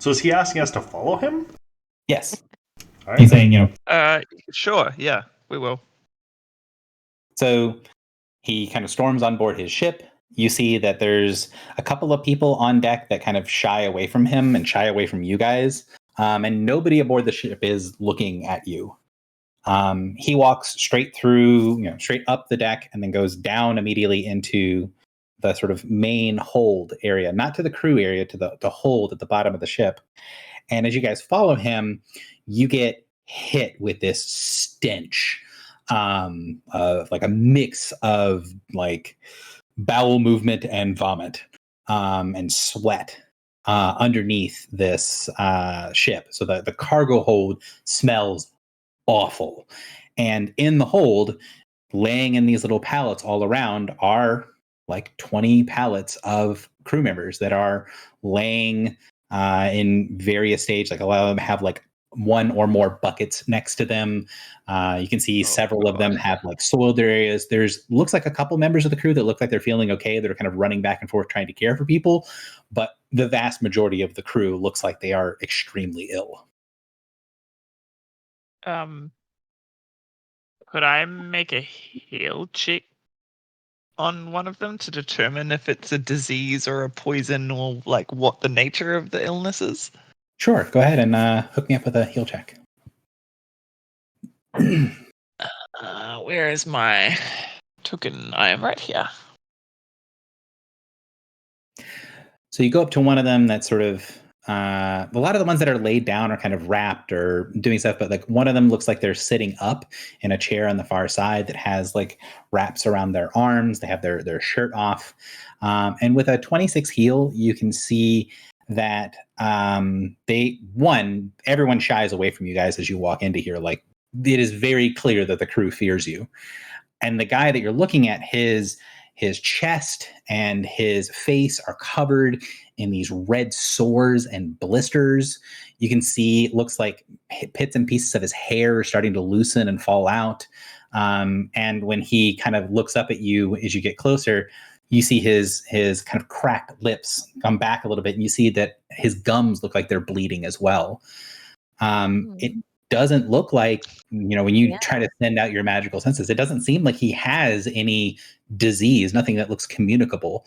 So is he asking us to follow him? Yes. All right. He's saying, Sure. Yeah, we will. So he kind of storms on board his ship. You see that there's a couple of people on deck that kind of shy away from him and shy away from you guys. And nobody aboard the ship is looking at you. He walks straight through, straight up the deck and then goes down immediately into the sort of main hold area, not to the crew area, to the hold at the bottom of the ship. And as you guys follow him, you get hit with this stench of like a mix of like bowel movement and vomit and sweat underneath this ship. So the cargo hold smells awful. And in the hold, laying in these little pallets all around are like 20 pallets of crew members that are laying in various stages. Like a lot of them have like one or more buckets next to them. You can see several of them have like soiled areas. Looks like a couple members of the crew that look like they're feeling okay. They're kind of running back and forth trying to care for people. But the vast majority of the crew looks like they are extremely ill. Could I make a heal check on one of them to determine if it's a disease or a poison or like what the nature of the illness is? Sure, go ahead and hook me up with a heal check. Where is my token? I am right here. So you go up to one of them that's sort of a lot of the ones that are laid down are kind of wrapped or doing stuff, but like one of them looks like they're sitting up in a chair on the far side that has like wraps around their arms. They have their shirt off. And with a 26 heal, you can see that everyone shies away from you guys as you walk into here. Like it is very clear that the crew fears you. And the guy that you're looking at, his chest and his face are covered in these red sores and blisters. You can see it looks like bits and pieces of his hair are starting to loosen and fall out. And when he kind of looks up at you as you get closer, you see his kind of cracked lips come back a little bit, and you see that his gums look like they're bleeding as well. It doesn't look like, when you try to send out your magical senses, it doesn't seem like he has any disease, nothing that looks communicable.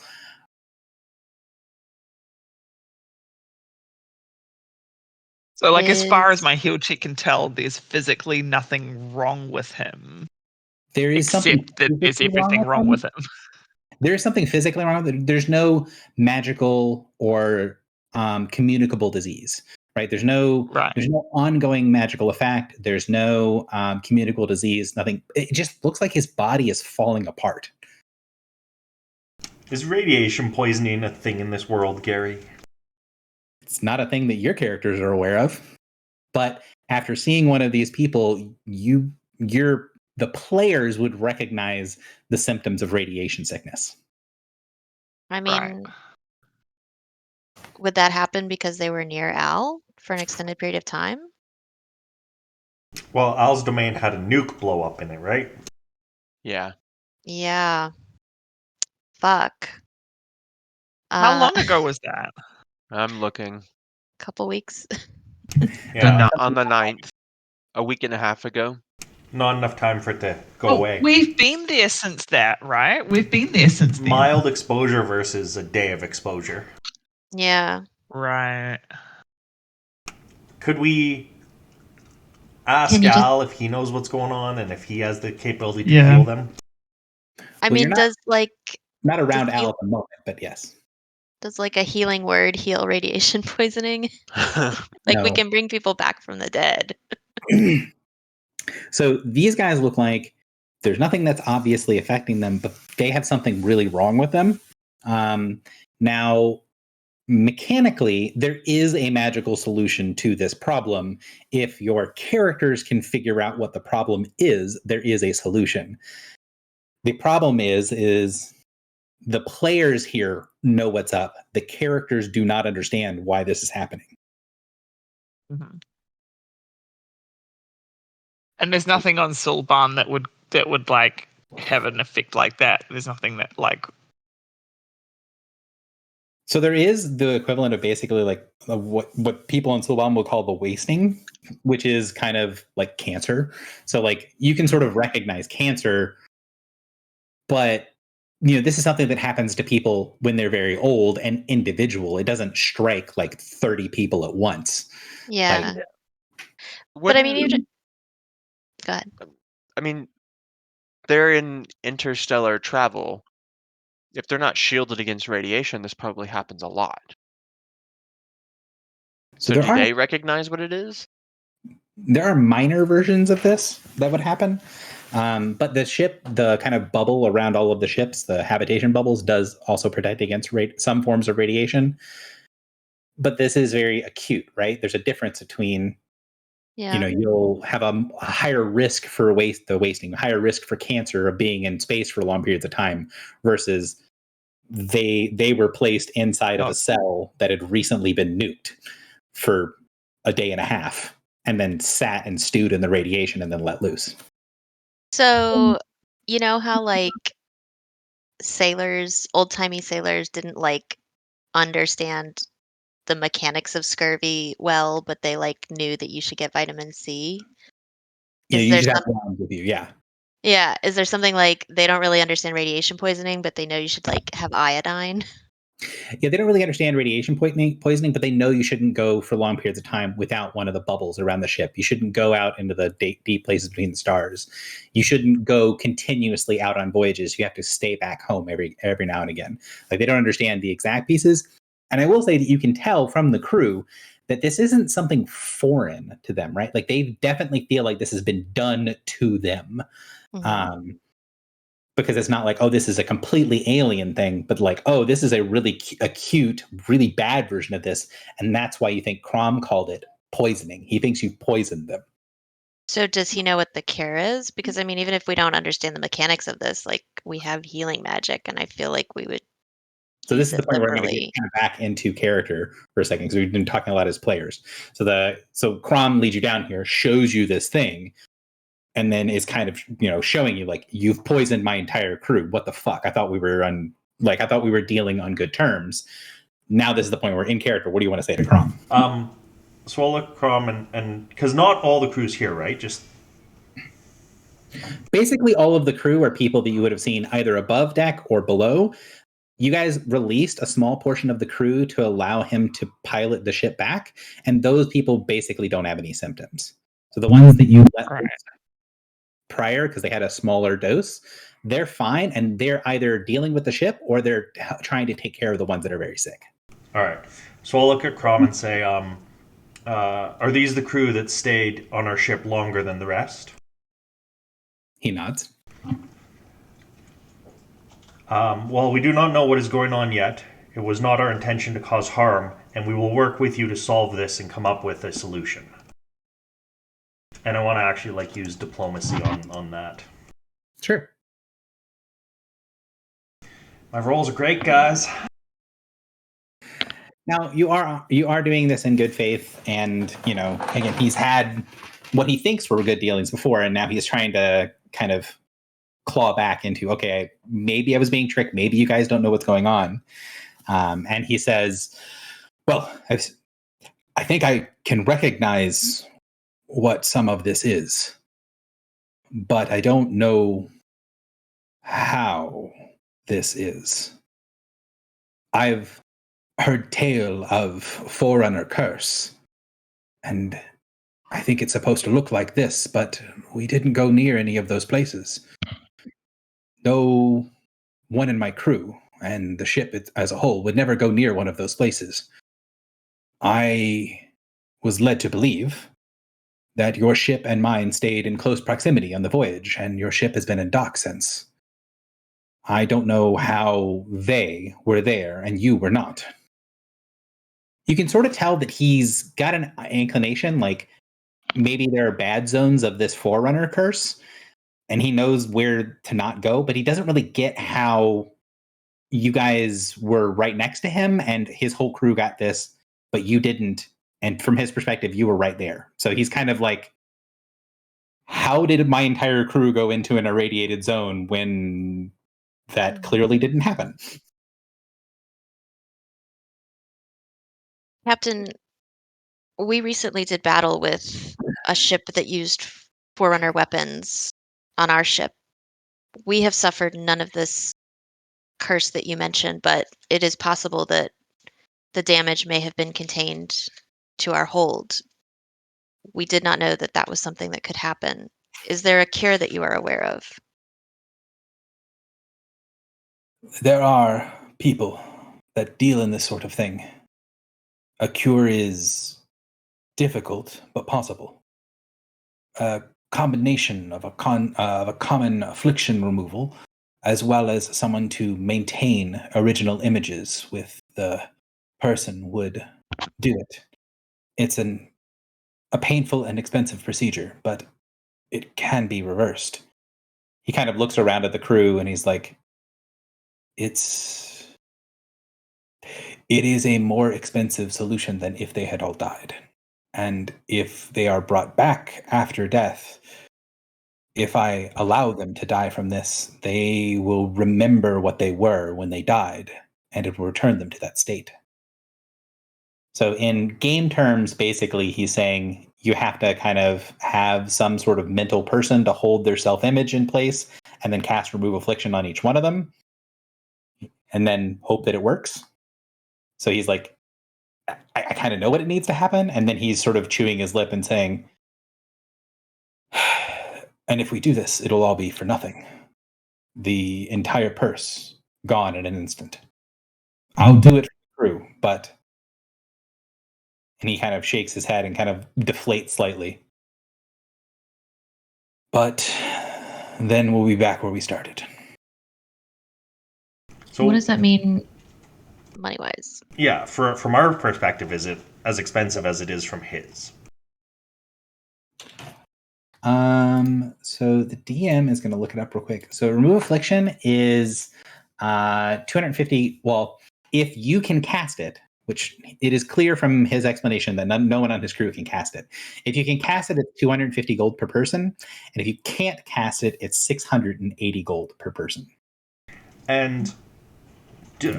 So, like, as far as my heal check can tell, there's physically nothing wrong with him. There is except that there's everything wrong with him. There is something physically wrong with him. There's no magical or communicable disease, right? There's no ongoing magical effect. There's no communicable disease. Nothing. It just looks like his body is falling apart. Is radiation poisoning a thing in this world, Gary? It's not a thing that your characters are aware of, but after seeing one of these people, the players would recognize the symptoms of radiation sickness. I mean, would that happen because they were near Al for an extended period of time? Well, Al's domain had a nuke blow up in it, right? Yeah. Yeah. Fuck. How long ago was that? I'm looking. Couple weeks. Yeah. On the 9th, a week and a half ago. Not enough time for it to go away. We've been there since that, right? We've been there since then. Mild exposure versus a day of exposure. Yeah. Right. Could we ask Al if he knows what's going on and if he has the capability to heal them? I mean, not around Al at the moment, but yes. Does like a healing word heal radiation poisoning? Like we can bring people back from the dead. So these guys look like There's nothing that's obviously affecting them, but they have something really wrong with them. Now, mechanically, there is a magical solution to this problem. If your characters can figure out what the problem is, there is a solution. The problem is the players here know what's up. The characters do not understand why this is happening. Mhm. And there's nothing on Sulban that would like have an effect like that. There's nothing that like. So there is the equivalent of basically like what people in Sulban will call the wasting, which is kind of like cancer. So like you can sort of recognize cancer, but this is something that happens to people when they're very old and individual. It doesn't strike like 30 people at once. Yeah. Like, But I mean, go ahead. I mean, they're in interstellar travel. If they're not shielded against radiation, this probably happens a lot. So do they recognize what it is? There are minor versions of this that would happen. But the ship, the kind of bubble around all of the ships, the habitation bubbles, does also protect against some forms of radiation. But this is very acute, right? There's a difference between, you'll have a higher risk for wasting, higher risk for cancer of being in space for long periods of time versus they were placed inside of a cell that had recently been nuked for a day and a half and then sat and stewed in the radiation and then let loose. So, you know how like old-timey sailors didn't like understand the mechanics of scurvy well, but they like knew that you should get vitamin C? Yeah, Is you there should have one with you, yeah. Yeah, is there something like they don't really understand radiation poisoning, but they know you should like have iodine? Yeah, they don't really understand radiation poisoning, but they know you shouldn't go for long periods of time without one of the bubbles around the ship. You shouldn't go out into the deep places between the stars. You shouldn't go continuously out on voyages. You have to stay back home every now and again. Like, they don't understand the exact pieces. And I will say that you can tell from the crew that this isn't something foreign to them, right? Like, they definitely feel like this has been done to them. Mhm. Because it's not like, oh, this is a completely alien thing, but like, oh, this is a really acute, really bad version of this. And that's why you think Crom called it poisoning. He thinks you've poisoned them. So does he know what the cure is? Because I mean, even if we don't understand the mechanics of this, like we have healing magic, and I feel like we would. So this is use the it point where I'm going to liberally. get kind of back into character for a second, because we've been talking a lot as players. So Crom leads you down here, shows you this thing, and then is kind of, showing you like, you've poisoned my entire crew. What the fuck? I thought we were dealing on good terms. Now this is the point where we're in character. What do you want to say to Crom? Swallow, Crom, and because not all the crew's here, right? Just basically all of the crew are people that you would have seen either above deck or below. You guys released a small portion of the crew to allow him to pilot the ship back, and those people basically don't have any symptoms. So the ones that you let prior, because they had a smaller dose, they're fine, and they're either dealing with the ship or they're trying to take care of the ones that are very sick. All right. So I'll look at Crom and say, are these the crew that stayed on our ship longer than the rest? He nods. Well, we do not know what is going on yet. It was not our intention to cause harm, and we will work with you to solve this and come up with a solution. And I want to actually use diplomacy on that. Sure. My rolls are great, guys. Now you are doing this in good faith, and again, he's had what he thinks were good dealings before, and now he's trying to kind of claw back into, okay, maybe I was being tricked, maybe you guys don't know what's going on. And he says, well, I think I can recognize what some of this is, but I don't know how this is. I've heard tale of Forerunner curse, and I think it's supposed to look like this, but we didn't go near any of those places. No one in my crew and the ship as a whole would never go near one of those places. I was led to believe that your ship and mine stayed in close proximity on the voyage, and your ship has been in dock since. I don't know how they were there and you were not. You can sort of tell that he's got an inclination, like maybe there are bad zones of this Forerunner curse, and he knows where to not go, but he doesn't really get how you guys were right next to him and his whole crew got this, but you didn't. And from his perspective, you were right there. So he's kind of like, how did my entire crew go into an irradiated zone when that clearly didn't happen? Captain, we recently did battle with a ship that used Forerunner weapons on our ship. We have suffered none of this curse that you mentioned, but it is possible that the damage may have been contained to our hold. We did not know that that was something that could happen. Is there a cure that you are aware of? There are people that deal in this sort of thing. A cure is difficult, but possible. A combination of a common affliction removal, as well as someone to maintain original images with the person would do it. It's a painful and expensive procedure, but it can be reversed. He kind of looks around at the crew and he's like, it is a more expensive solution than if they had all died. And if they are brought back after death, if I allow them to die from this, they will remember what they were when they died, and it will return them to that state. So in game terms, basically, he's saying you have to kind of have some sort of mental person to hold their self-image in place and then cast Remove Affliction on each one of them and then hope that it works. So he's like, I kind of know what it needs to happen. And then he's sort of chewing his lip and saying, and if we do this, it'll all be for nothing. The entire purse gone in an instant. I'll do it for the crew, but... And he kind of shakes his head and kind of deflates slightly. But then we'll be back where we started. So what does that mean money-wise? Yeah, from our perspective, is it as expensive as it is from his? So the DM is going to look it up real quick. So Remove Affliction is 250. Well, if you can cast it, which it is clear from his explanation that no one on his crew can cast it. If you can cast it, it's 250 gold per person. And if you can't cast it, it's 680 gold per person. And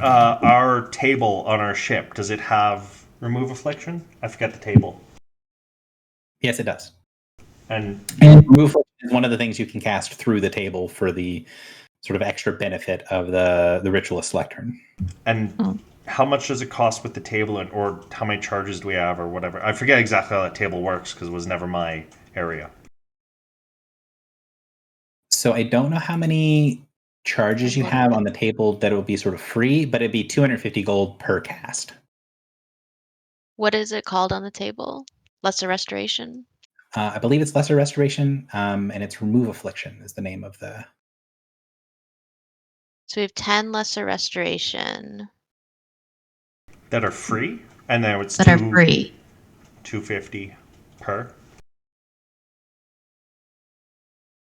our table on our ship, does it have Remove Affliction? I forget the table. Yes, it does. And Remove Affliction is one of the things you can cast through the table for the sort of extra benefit of the Ritualist Lectern. And how much does it cost with the table, or how many charges do we have, or whatever? I forget exactly how that table works because it was never my area. So I don't know how many charges you have on the table that it will be sort of free, but it'd be 250 gold per cast. What is it called on the table? Lesser Restoration? I believe it's Lesser Restoration, and it's Remove Affliction is the name of the... So we have 10 Lesser Restoration. That are free? And then it's that are free? 250 per?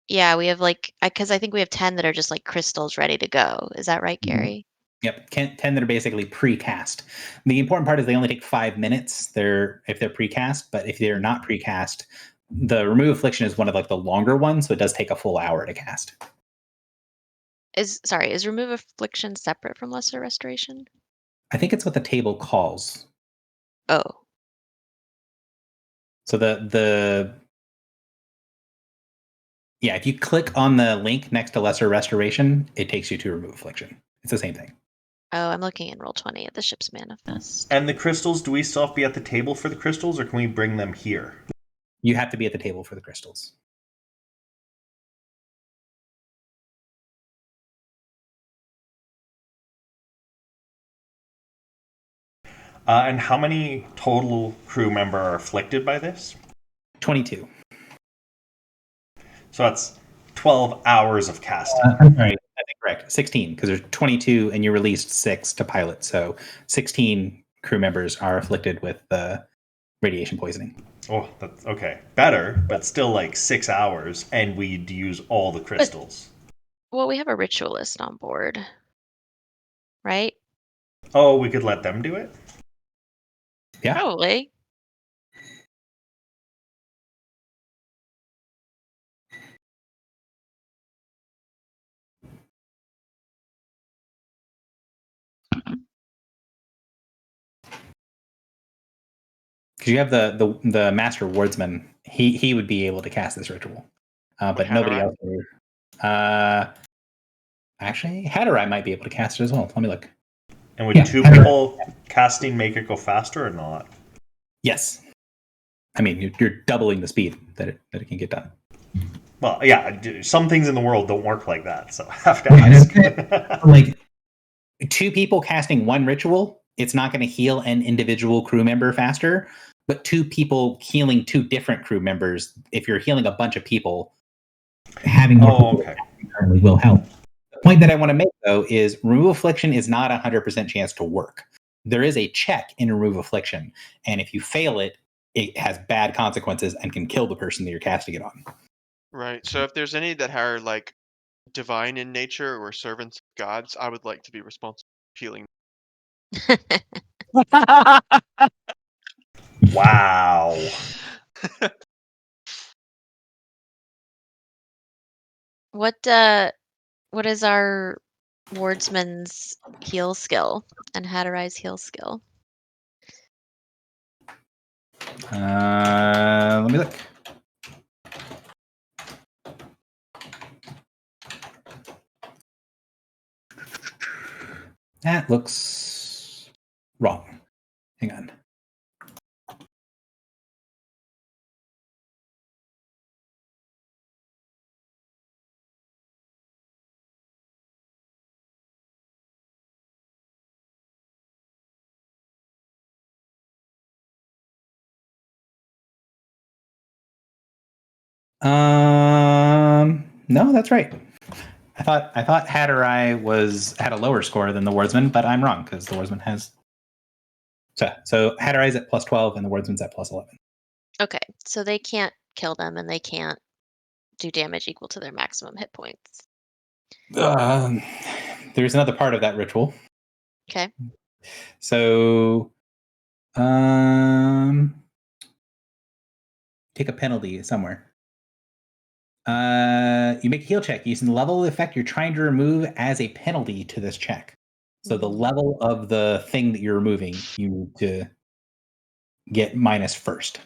Yeah, we have because I think we have 10 that are just like crystals ready to go. Is that right, Gary? Yep, 10 that are basically pre-cast. The important part is they only take 5 minutes if they're pre-cast, but if they're not pre-cast, the Remove Affliction is one of the longer ones, so it does take a full hour to cast. Is Remove Affliction separate from Lesser Restoration? I think it's what the table calls. Oh. So yeah, if you click on the link next to Lesser Restoration, it takes you to Remove Affliction. It's the same thing. Oh, I'm looking in Roll20 at the ship's manifest. And the crystals, do we still have to be at the table for the crystals, or can we bring them here? You have to be at the table for the crystals. And how many total crew member are afflicted by this? 22. So that's 12 hours of casting. I'm sorry, I think correct. 16, because there's 22, and you released 6 to pilot, so 16 crew members are afflicted with radiation poisoning. Oh, that's okay. Better, but still like 6 hours, and we'd use all the crystals. Well, we have a ritualist on board, right? Oh, we could let them do it? Yeah. Probably. Because you have the master wardsman, he would be able to cast this ritual, but nobody else. Actually, Hatterai might be able to cast it as well. Let me look. And would Yeah, 2 Hatterai. people casting make it go faster or not? Yes, I mean you're doubling the speed that it can get done. Well, yeah, some things in the world don't work like that, so I have to ask. Like 2 people casting one ritual, it's not going to heal an individual crew member faster. But 2 people healing 2 different crew members, if you're healing a bunch of people, having more people okay. currently will help. The point that I want to make, though, is remove affliction is not a 100% chance to work. There is a check in remove affliction, and if you fail it, it has bad consequences and can kill the person that you're casting it on. Right. So if there's any that are like divine in nature or servants of gods, I would like to be responsible for healing. Wow. What is our wardsman's heal skill and Hatterai's heal skill? Let me look. That looks wrong. Hang on. No, that's right. I thought Hatterai had a lower score than the Wardsman, but I'm wrong because the Wardsman has. So Hatterai's at +12 and the Wardsman's at +11. Okay, so they can't kill them and they can't do damage equal to their maximum hit points. There's another part of that ritual. Okay. So, take a penalty somewhere. You make a heal check using the level of effect you're trying to remove as a penalty to this check. So the level of the thing that you're removing, you need to get minus first.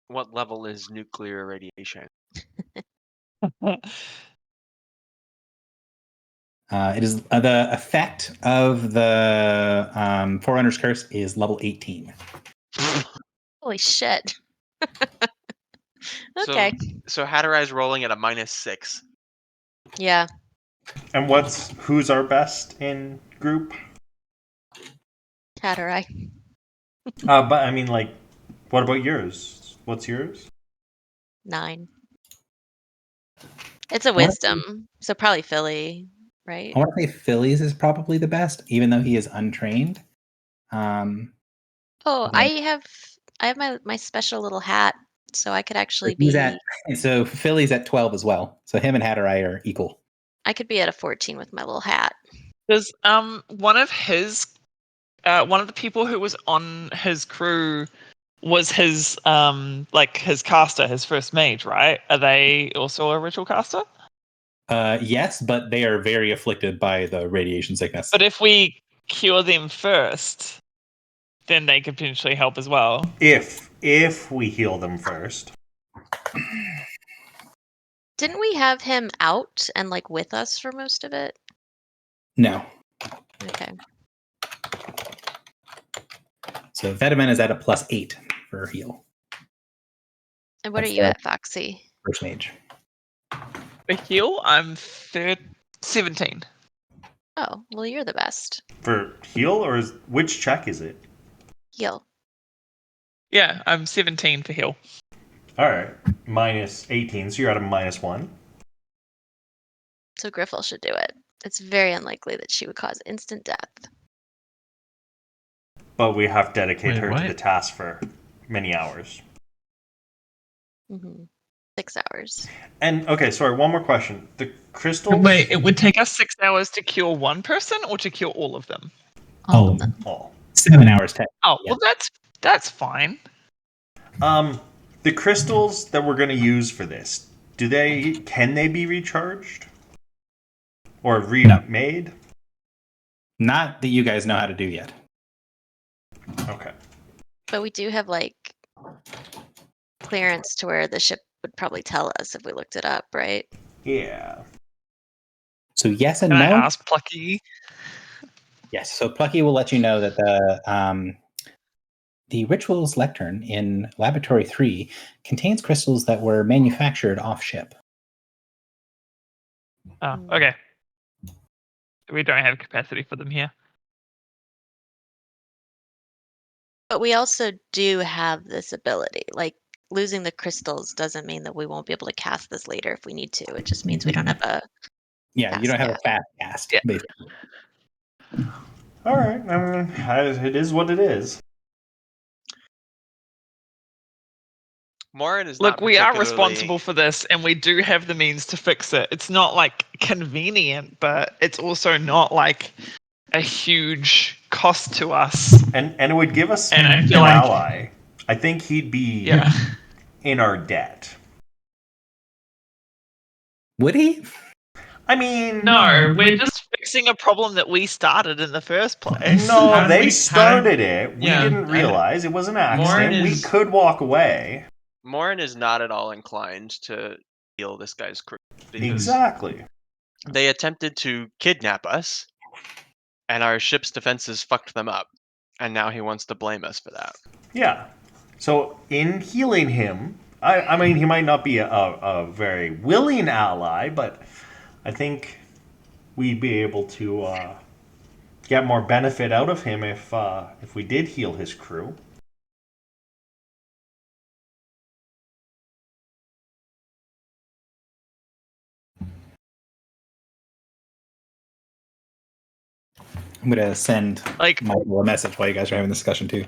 What level is nuclear radiation? It is the effect of the Forerunner's Curse is level 18. Holy shit. Okay. So Hatterai's rolling at a -6. Yeah. And who's our best in group? Hatterai. But I mean, like, what about yours? What's yours? 9. It's a wisdom, so probably Philly, right? I want to say Philly's is probably the best, even though he is untrained. Oh, yeah. I have my special little hat, so I could actually He's be. So Philly's at 12 as well. So him and Hatterai are equal. I could be at a 14 with my little hat. Does one of the people who was on his crew was his his caster, his first mage, right? Are they also a ritual caster? Yes, but they are very afflicted by the radiation sickness. But if we cure them first, then they could potentially help as well. If we heal them first. Didn't we have him out and like with us for most of it? No. Okay. So Vetamin is at a +8 for heal. And what That's are you the at, Foxy? first mage. For heal, I'm 17. Oh, well, you're the best. For heal, or which check is it? Heal. Yeah, I'm 17 for heal. All right, minus 18, so you're at a -1. So Griffel should do it. It's very unlikely that she would cause instant death. But we have to dedicate Wait, her to what? the task for many hours. 6 hours. And okay, sorry, one more question. The crystals. Wait, it would take us 6 hours to cure one person or to cure all of them? All of them. them. Oh. 7 hours tech. Oh, Yeah. well, that's fine. The crystals that we're going to use for this, can they be recharged or remade? Not that you guys know how to do yet. Okay. But we do have like clearance to where the ship would probably tell us if we looked it up, right? Yeah. So yes and Can no. I ask Plucky? Yes. So Plucky will let you know that the rituals lectern in Laboratory 3 contains crystals that were manufactured off ship. Oh, okay. We don't have capacity for them here. But we also do have this ability. Like losing the crystals doesn't mean that we won't be able to cast this later if we need to. It just means we don't have a Yeah, you don't have a fast cast, Yeah. basically. All right. I mean, it is what it is. Morin is Look, not we are particularly- responsible for this, and we do have the means to fix it. It's not like convenient, but it's also not like a huge cost to us. And it would give us And I an feel like- ally. I think he'd be Yeah. in our debt. Would he? I mean, No, we're just fixing a problem that we started in the first place. no, they started it. We yeah, didn't realize it was an accident. Morin We is- could walk away. Morin is not at all inclined to heal this guy's crew. Because Exactly. they attempted to kidnap us, and our ship's defenses fucked them up. And now he wants to blame us for that. Yeah. So in healing him, I mean, he might not be a very willing ally, but I think we'd be able to get more benefit out of him if we did heal his crew. I'm going to send Like, Michael a message while you guys are having this discussion, too.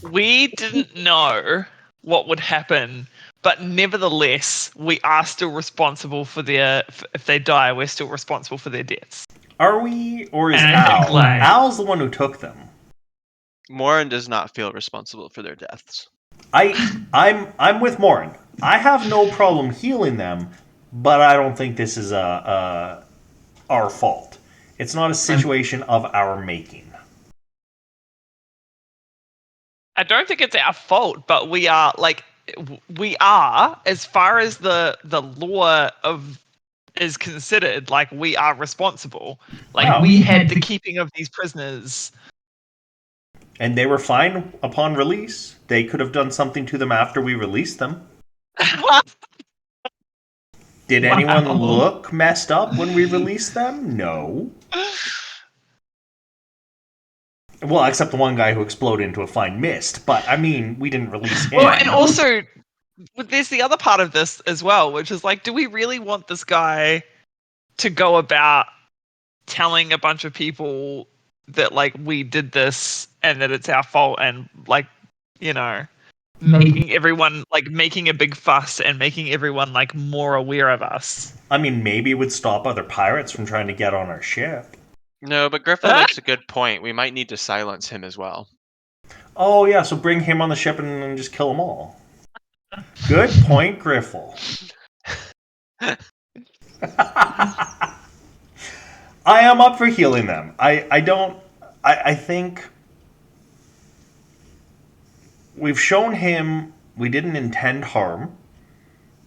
we didn't know what would happen, but nevertheless, we are still responsible for their. If they die, we're still responsible for their deaths. Are we, or is And I think, Al? like- Al's the one who took them. Morin does not feel responsible for their deaths. I'm with Morin. I have no problem healing them, but I don't think this is our fault. It's not a situation of our making. I don't think it's our fault, but we are as far as the law of is considered, like we are responsible. Like Oh. we had the keeping of these prisoners. And they were fine upon release. They could have done something to them after we released them. Did anyone Wow. look messed up when we released them? No. Well, except the one guy who exploded into a fine mist. But, I mean, we didn't release him. Well, and also, there's the other part of this as well, which is like, do we really want this guy to go about telling a bunch of people that, like, we did this and that it's our fault and, like, you know, making everyone, like, making a big fuss and making everyone, like, more aware of us? I mean, maybe it would stop other pirates from trying to get on our ship. No, but Griffin makes a good point. We might need to silence him as well. Oh, yeah, so bring him on the ship and just kill them all. Good point, Griffle. I am up for healing them. I think we've shown him we didn't intend harm.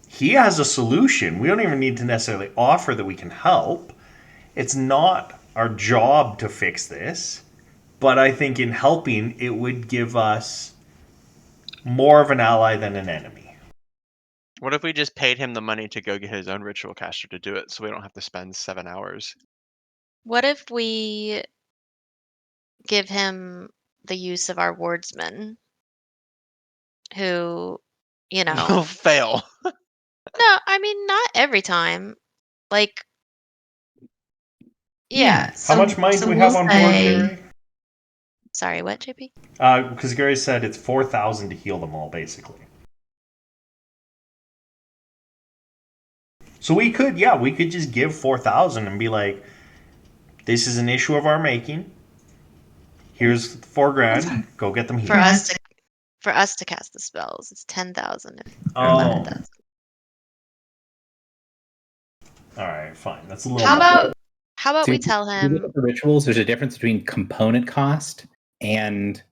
He has a solution. We don't even need to necessarily offer that we can help. It's not our job to fix this, but I think in helping, it would give us more of an ally than an enemy. What if we just paid him the money to go get his own ritual caster to do it so we don't have to spend 7 hours? What if we give him the use of our wardsman, who you know. Will fail. No, I mean not every time. Like, yeah. How much money do we have on board, Gary? Sorry, what, JP? Because Gary said it's 4,000 to heal them all, basically. So we could just give 4,000 and be like, this is an issue of our making. Here's $4,000. Go get them healed. For us to cast the spells, it's 10,000 or Oh. 11,000. All right, fine. That's a little. How about So we tell if you look him? at the rituals, there's a difference between component cost and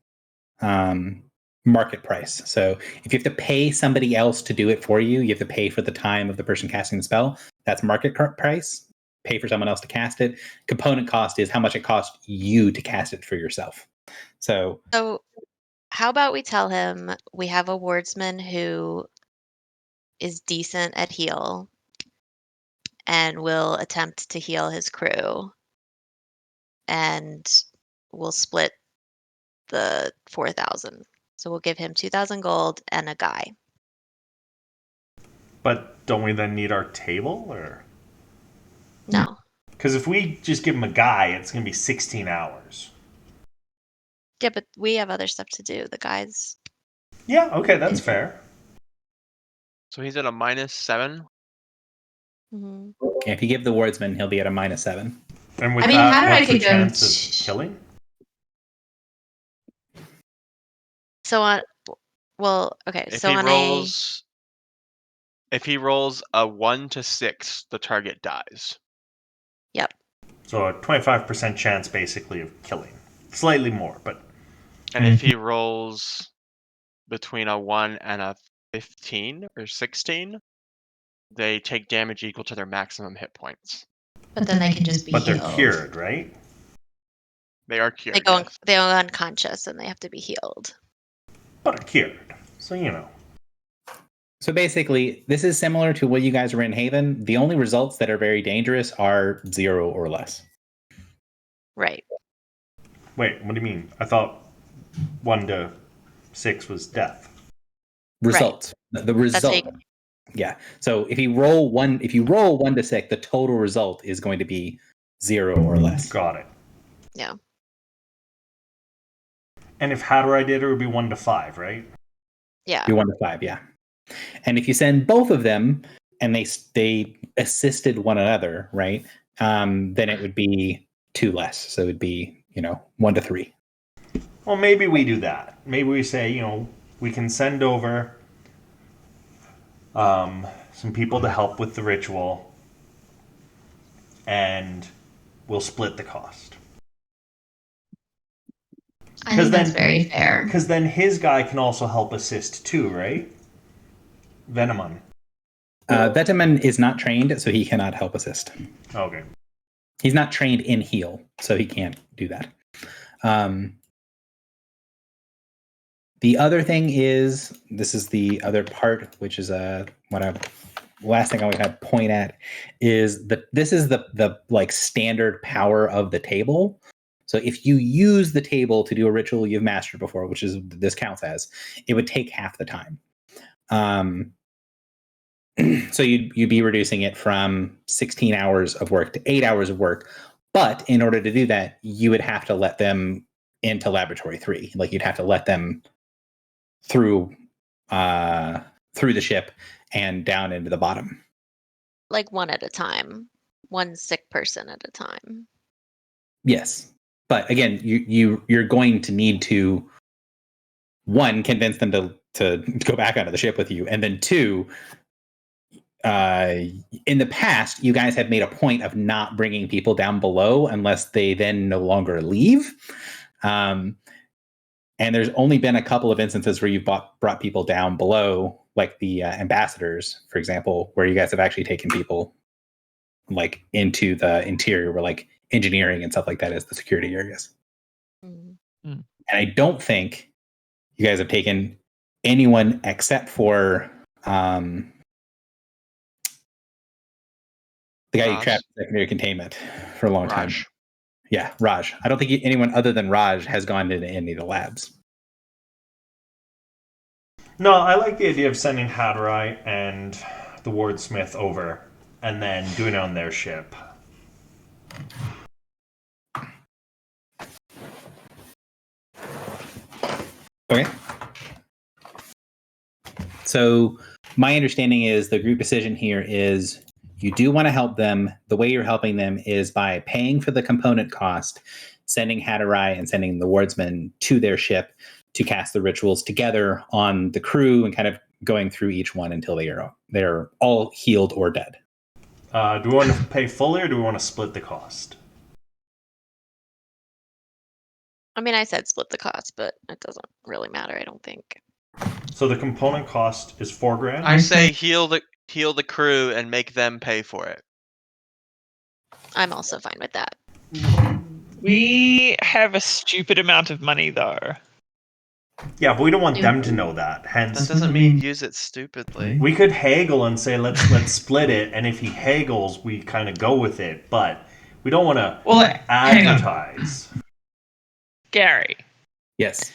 market price. So if you have to pay somebody else to do it for you, you have to pay for the time of the person casting the spell. That's market price. Pay for someone else to cast it. Component cost is how much it costs you to cast it for yourself. So How about we tell him we have a wardsman who is decent at heal and will attempt to heal his crew, and we'll split the 4,000. So we'll give him 2,000 gold and a guy. But don't we then need our table, or? No. Because if we just give him a guy, it's going to be 16 hours. Yeah, but we have other stuff to do. The guys. Yeah, okay, that's fair. So he's at a -7. Mhm. if you give the wardsman, he'll be at a -7. And with I mean, that, how did I what's the could go chance of killing? So on. Well, okay. If So he on rolls, if he rolls a 1 to 6, the target dies. So a 25% chance, basically, of killing. Slightly more, but And if he rolls between a 1 and a 15 or 16, they take damage equal to their maximum hit points. but then they can just be they're healed. cured, right? They are cured. they go yes. they go unconscious and they have to be healed. But are cured. So, you know. So basically, this is similar to what you guys were in Haven. The only results that are very dangerous are 0 or less. Right. Wait, what do you mean? I thought 1 to 6 was death. Results. The result. big. Yeah. So if you roll 1 to 6, the total result is going to be 0 or less. Got it. Yeah. And if Hatterai did it, it would be 1 to 5, right? Yeah. Be 1 to 5, yeah. And if you send both of them and they assisted one another, right? Then it would be 2 less. So it would be, 1 to 3. Well, maybe we do that. Maybe we say, we can send over some people to help with the ritual, and we'll split the cost. I think that's very fair. Because then his guy can also help assist too, right? Venomon. Vetamin is not trained, so he cannot help assist. Okay. He's not trained in heal, so he can't do that. The other thing is, this is the other part, which is last thing I would have point at is that this is the like standard power of the table. So if you use the table to do a ritual you've mastered before, which is this counts as, it would take half the time. So you'd be reducing it from 16 hours of work to 8 hours of work. But in order to do that, you would have to let them into Laboratory 3. Like you'd have to let them through the ship and down into the bottom. Like one at a time. One sick person at a time. Yes. But again, you're going to need to, 1, convince them to go back onto the ship with you, and then 2, in the past, you guys have made a point of not bringing people down below unless they then no longer leave. And there's only been a couple of instances where you've brought people down below, like the ambassadors, for example, where you guys have actually taken people like into the interior, where like engineering and stuff like that is the security areas. Mm. And I don't think you guys have taken anyone except for the guy you trapped in secondary containment for a long time. Yeah, Raj. I don't think anyone other than Raj has gone into any of the labs. No, I like the idea of sending Hatterai and the Wardsmith over and then doing it on their ship. Okay. So my understanding is the group decision here is you do want to help them. The way you're helping them is by paying for the component cost, sending Hatterai and sending the wardsman to their ship to cast the rituals together on the crew and kind of going through each one until they're all healed or dead. Do we want to pay fully or do we want to split the cost? I mean, I said split the cost, but it doesn't really matter, I don't think. So the component cost is $4,000. I say heal the crew and make them pay for it. I'm also fine with that. We have a stupid amount of money, though. Yeah, but we don't want them to know that. That Hence, doesn't mean use it stupidly. we could haggle and say let's split it, and if he haggles, we kind of go with it. But we don't want to Well, hang on. advertise. Gary, Yes.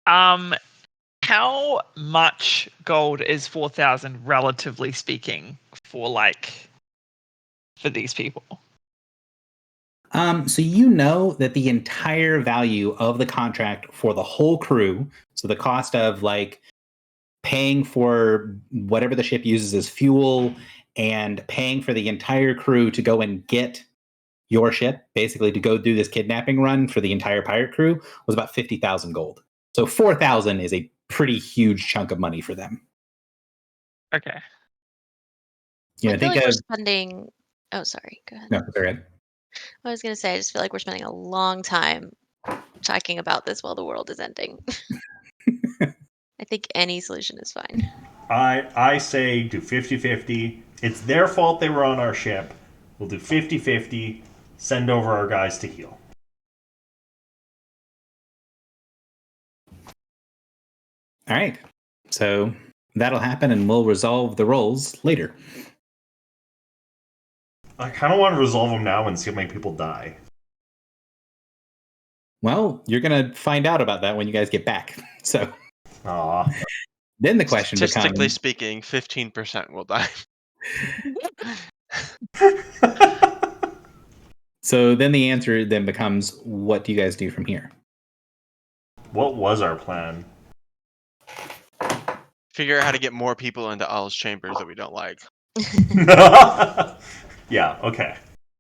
how much gold is 4,000, relatively speaking, for these people? So you know that the entire value of the contract for the whole crew, so the cost of paying for whatever the ship uses as fuel and paying for the entire crew to go and get your ship, basically to go do this kidnapping run for the entire pirate crew, was about 50,000 gold. So 4,000 is a pretty huge chunk of money for them. Okay. You know, I feel think like of we're spending. Oh, sorry. Go ahead. no, go ahead. I was gonna say, I just feel like we're spending a long time talking about this while the world is ending. I think any solution is fine. I say do 50-50. It's their fault they were on our ship. We'll do 50-50. Send over our guys to heal. All right. So that'll happen and we'll resolve the roles later. I kind of want to resolve them now and see how many people die. Well, you're going to find out about that when you guys get back. So Aw. then the question Statistically becomes, speaking, 15% will die. so then the answer then becomes, what do you guys do from here? What was our plan? Figure out how to get more people into Al's chambers that we don't like. Yeah, okay.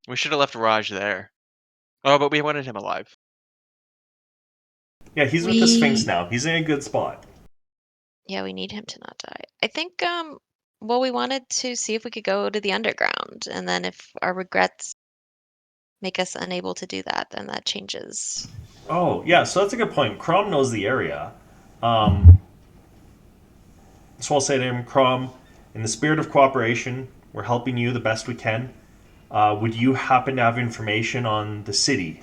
We should have left Raj there. Oh, but we wanted him alive. Yeah, he's with the Sphinx now. He's in a good spot. Yeah, we need him to not die. I think well, we wanted to see if we could go to the underground, and then if our regrets make us unable to do that, then that changes. Oh, yeah, so that's a good point. Crom knows the area. So I'll say to him, Crom, in the spirit of cooperation, we're helping you the best we can. Would you happen to have information on the city,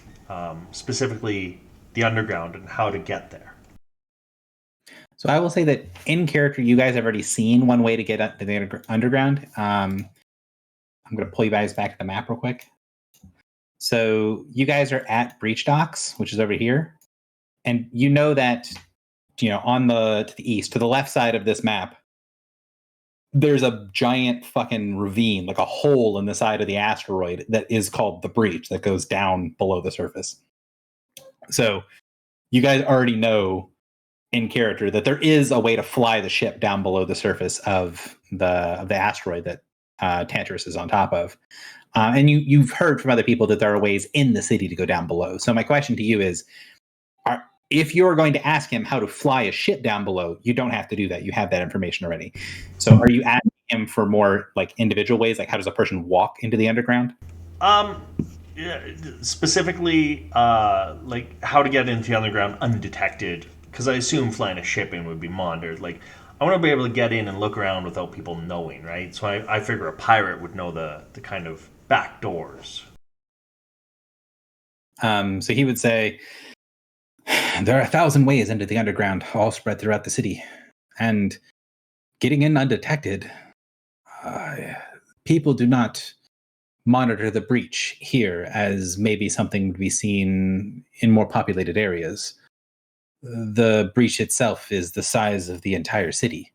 specifically the underground, and how to get there? So I will say that in character, you guys have already seen one way to get to the underground. I'm going to pull you guys back to the map real quick. So you guys are at Breach Docks, which is over here. And you know that, on to the east, to the left side of this map, there's a giant fucking ravine, like a hole in the side of the asteroid that is called the Breach, that goes down below the surface. So you guys already know in character that there is a way to fly the ship down below the surface of the asteroid that Tantarus is on top of. And you've heard from other people that there are ways in the city to go down below. So my question to you is, if you're going to ask him how to fly a ship down below, you don't have to do that. You have that information already. So are you asking him for more individual ways? Like, how does a person walk into the underground? Specifically, how to get into the underground undetected. Because I assume flying a ship in would be monitored. I want to be able to get in and look around without people knowing, right? So I figure a pirate would know the kind of back doors. So he would say, there are 1,000 ways into the underground, all spread throughout the city. And getting in undetected, people do not monitor the breach here as maybe something would be seen in more populated areas. the breach itself is the size of the entire city.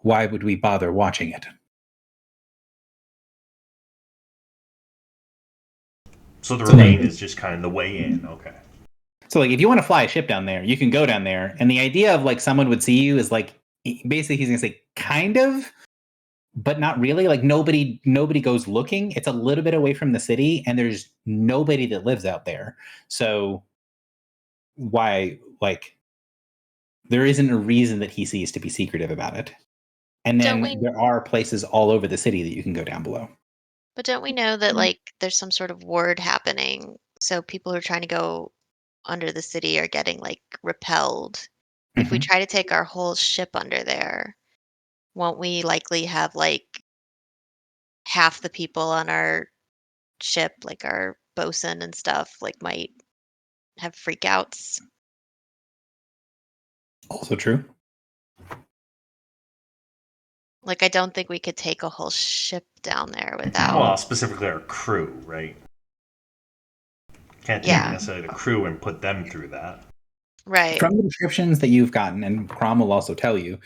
Why would we bother watching it? So the So remain then- is just kind of the way in. Okay. So like if you want to fly a ship down there, you can go down there. And the idea of like someone would see you is like basically he's gonna say kind of, but not really. Like nobody goes looking. It's a little bit away from the city, and there's nobody that lives out there. So why like there isn't a reason that he sees to be secretive about it. And Don't then we- there are places all over the city that you can go down below. But don't we know that like there's some sort of ward happening? So people who are trying to go under the city are getting like repelled. If we Mhm. try to take our whole ship under there, won't we likely have like half the people on our ship, like our bosun and stuff, like might have freakouts? Also true. Like I don't think we could take a whole ship down there without. Well, specifically our crew, right? Can't take Yeah. necessarily the crew and put them through that. Right. From the descriptions that you've gotten, and Crom will also tell you,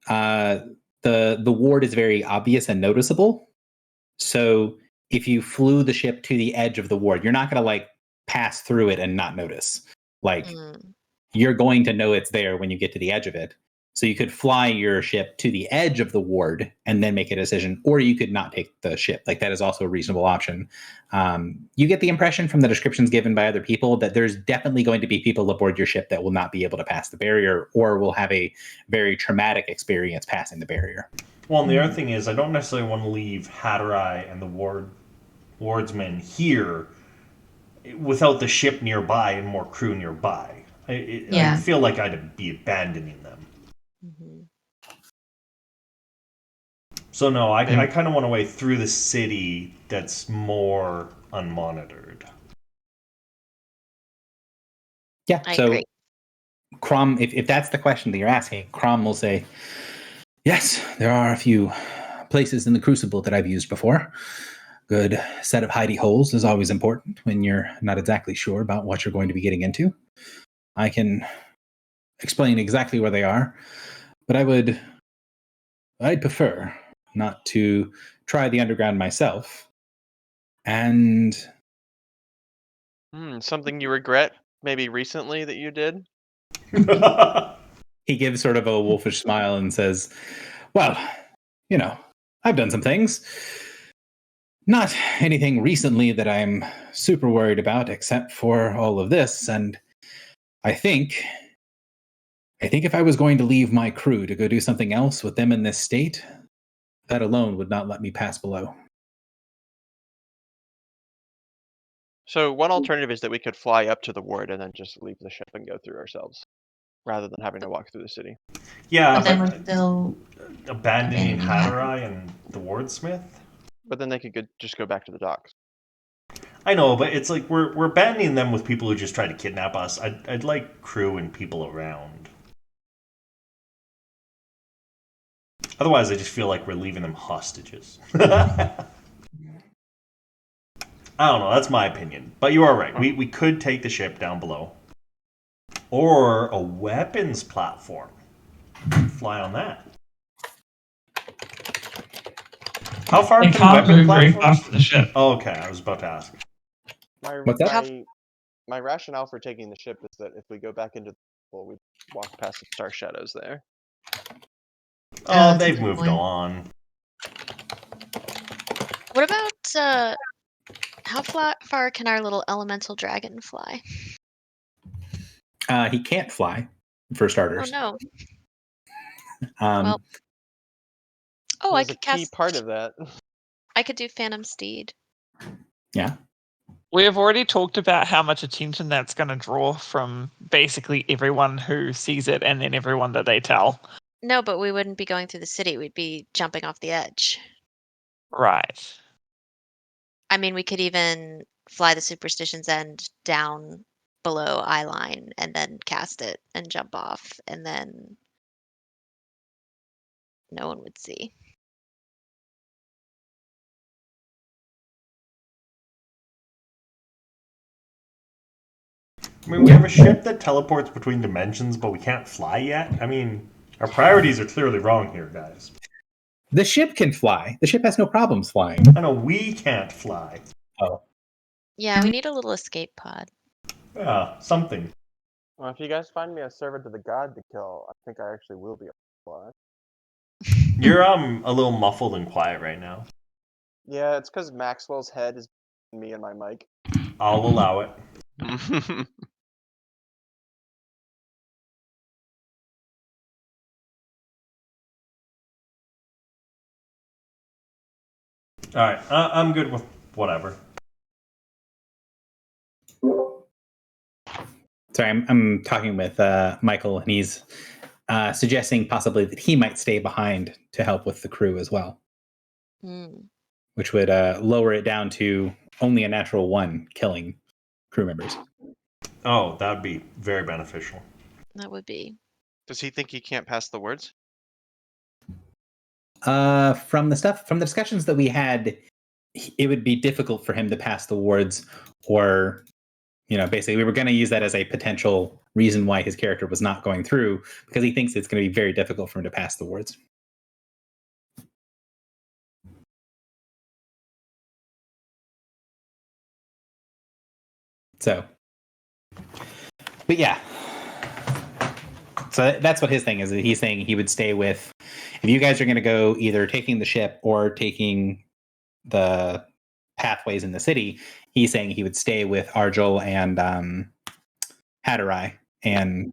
the ward is very obvious and noticeable. So if you flew the ship to the edge of the ward, you're not going to like pass through it and not notice. Like Mm. you're going to know it's there when you get to the edge of it. So you could fly your ship to the edge of the ward and then make a decision, or you could not take the ship. Like that is also a reasonable option. You get the impression from the descriptions given by other people that there's definitely going to be people aboard your ship that will not be able to pass the barrier or will have a very traumatic experience passing the barrier. Well, and the other thing is, I don't necessarily want to leave Hatterai and the wardsmen here without the ship nearby and more crew nearby. I Yeah. feel like I'd be abandoning them. Mhm. So no, I kind of want a way through the city that's more unmonitored. Yeah. I so agree. Crom, if that's the question that you're asking, Crom will say, yes, there are a few places in the Crucible that I've used before. Good set of hidey holes is always important when you're not exactly sure about what you're going to be getting into. I can explain exactly where they are, but I'd prefer not to try the underground myself. And Something you regret maybe recently that you did? he gives sort of a wolfish smile and says, well, you know, I've done some things. Not anything recently that I'm super worried about, except for all of this. And I think if I was going to leave my crew to go do something else with them in this state, that alone would not let me pass below. So one alternative is that we could fly up to the ward and then just leave the ship and go through ourselves, rather than having to walk through the city. Yeah, But then we're still abandoning abandoning Hatterai and the wardsmith. But then they could just go back to the docks. I know, but it's like we're abandoning them with people who just try to kidnap us. I'd like crew and people around. Otherwise, I just feel like we're leaving them hostages. I don't know. That's my opinion. But you are right. We could take the ship down below. Or a weapons platform. Fly on that. How far They can can't weapon move very platforms? fast with the ship. Oh, okay, I was about to ask. What's that? My rationale for taking the ship is that if we go back into the pool, we walk past the Star Shadows there. Oh, that's a they've good moved point. on. What about how far can our little elemental dragon fly? He can't fly, for Oh starters. no. Um, Well, I That's a could key cast. part of that. I could do Phantom Steed. yeah. We have already talked about how much attention that's going to draw from basically everyone who sees it and then everyone that they tell. No, but we wouldn't be going through the city. We'd be jumping off the edge. Right. I mean, we could even fly the Superstition's End down below eyeline and then cast it and jump off, and then no one would see. I mean, we have a ship that teleports between dimensions, but we can't fly yet. I mean, our priorities are clearly wrong here, guys. The ship can fly. The ship has no problems flying. I know we can't fly. Oh, Yeah, we need a little escape pod. Yeah, something. Well, if you guys find me a servant of the god to kill, I think I actually will be able to fly. You're a little muffled and quiet right now. Yeah, it's because Maxwell's head is me and my mic. I'll allow it. All right, I'm good with whatever. sorry, I'm talking with Michael, and he's suggesting possibly that he might stay behind to help with the crew as well, which would lower it down to only a natural 1 killing crew members. Oh, that would be very beneficial. That would be. Does he think he can't pass the words? From the discussions that we had, it would be difficult for him to pass the wards, or basically we were going to use that as a potential reason why his character was not going through, because he thinks it's going to be very difficult for him to pass the wards. So, but yeah. So that's what his thing is. He's saying he would stay with, if you guys are going to go either taking the ship or taking the pathways in the city, he's saying he would stay with Argel and Hatterai and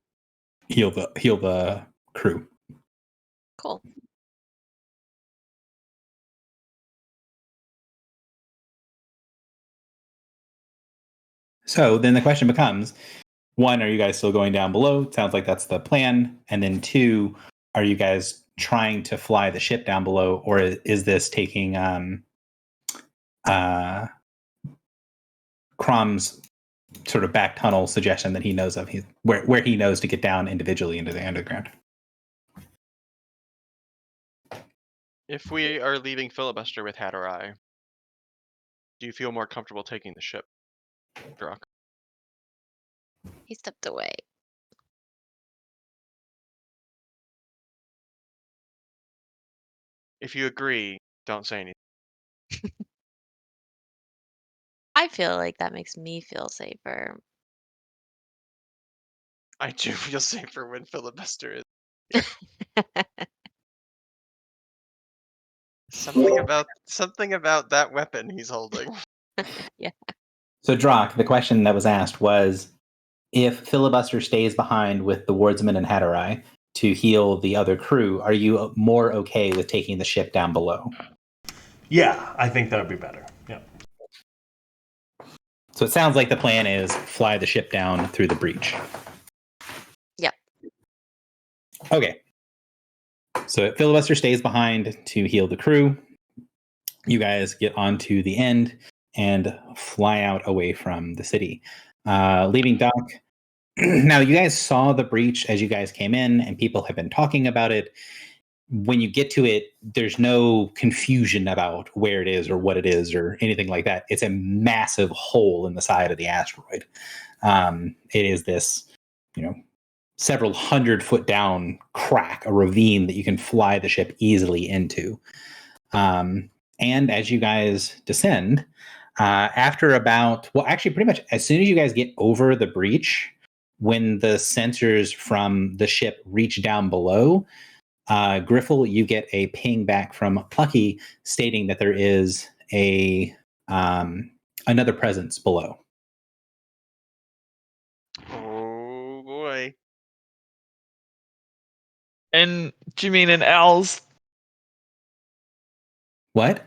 heal the crew. Cool. So then the question becomes, 1, are you guys still going down below? It sounds like that's the plan. And then 2, are you guys trying to fly the ship down below, or is this taking Crom's sort of back tunnel suggestion that he knows of, where he knows to get down individually into the underground? If we are leaving Filibuster with Hatterai, do you feel more comfortable taking the ship, Drock? He stepped away. If you agree, don't say anything. I feel like that makes me feel safer. I do feel safer when Filibuster is. Something about that weapon he's holding. Yeah. So Drock, the question that was asked was, if Filibuster stays behind with the wardsman and Hatterai to heal the other crew, are you more okay with taking the ship down below? Yeah, I think that would be better. Yeah. So it sounds like the plan is fly the ship down through the breach. Yep. Okay. So Filibuster stays behind to heal the crew. You guys get onto the end and fly out away from the city, leaving Doc. Now, you guys saw the breach as you guys came in, and people have been talking about it. When you get to it, there's no confusion about where it is or what it is or anything like that. It's a massive hole in the side of the asteroid. It is this, several 100-foot down crack, a ravine that you can fly the ship easily into. And as you guys descend, after pretty much as soon as you guys get over the breach, when the sensors from the ship reach down below, Griffle, you get a ping back from Plucky stating that there is another presence below. Oh boy. And do you mean in owls? What?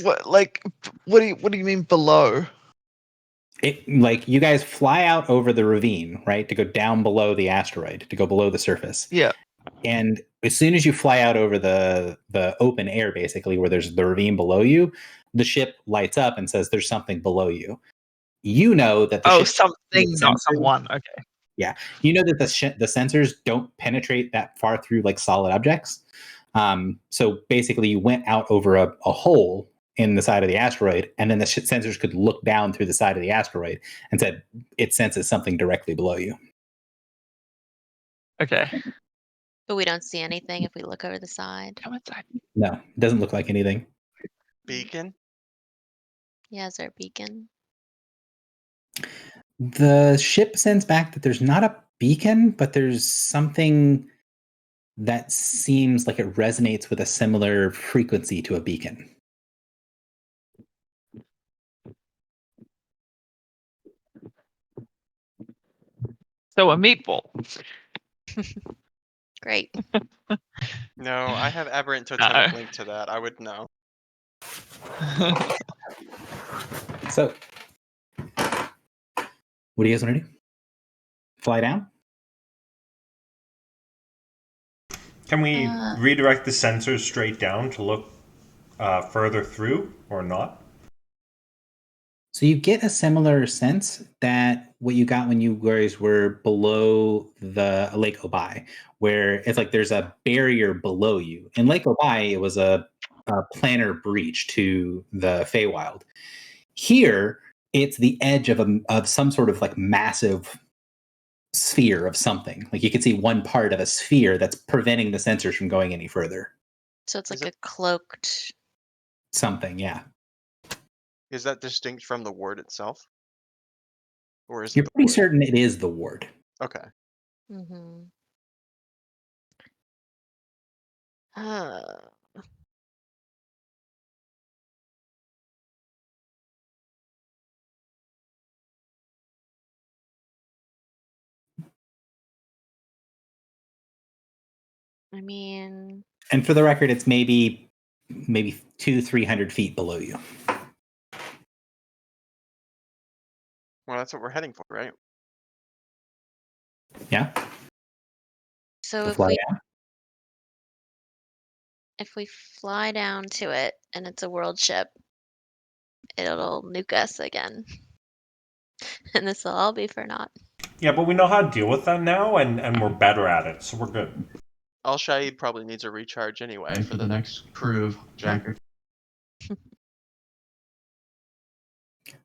What do you mean below? You guys fly out over the ravine, right, to go down below the asteroid, to go below the surface. Yeah. And as soon as you fly out over the open air, basically, where there's the ravine below you, the ship lights up and says there's something below you. You know that something, not someone. Okay. Yeah. You know that the sensors don't penetrate that far through like solid objects. So basically you went out over a hole in the side of the asteroid, and then the sensors could look down through the side of the asteroid and said it senses something directly below you. Okay. But we don't see anything if we look over the side. Come inside. No, it doesn't look like anything. Beacon? Yeah, is there a beacon? The ship sends back that there's not a beacon, but there's something that seems like it resonates with a similar frequency to a beacon. So a meatball. Great. No, I have aberrant totemic link to that. I would know. So, what do you guys want to do? Fly down? Can we redirect the sensors straight down to look further through or not? So you get a similar sense that what you got when you guys were below the Lake Obai, where it's like there's a barrier below you. In Lake Obai, it was a planar breach to the Feywild. Here, it's the edge of some sort of like massive sphere of something. Like you can see one part of a sphere that's preventing the sensors from going any further. So it's Is like a cloaked. Something, yeah. Is that distinct from the ward itself? Or is You're it the pretty ward? certain it is the ward. Okay. Mm-hmm. Uh, I mean, And for the record, it's maybe 200-300 feet below you. Well, that's what we're heading for, right? Yeah. so To if fly we down? if we fly down to it and it's a world ship, it'll nuke us again. And this will all be for naught. Yeah, but we know how to deal with that now, and we're better at it, so we're good. Al Shaid probably needs a recharge anyway for the next crew of Jacker.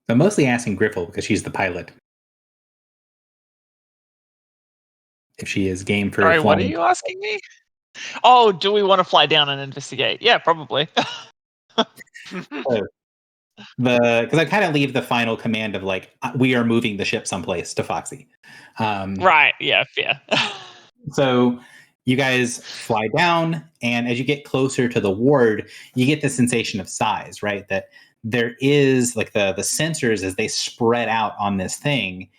I'm mostly asking Griffle because she's the pilot. If she is game for Sorry, what are flying. you asking me? Oh, do we want to fly down and investigate? Yeah, probably. Because I kind of leave the final command of like we are moving the ship someplace to Foxy. Right, yeah, fair. So you guys fly down, and as you get closer to the ward, you get the sensation of size, right? That there is like the sensors as they spread out on this thing,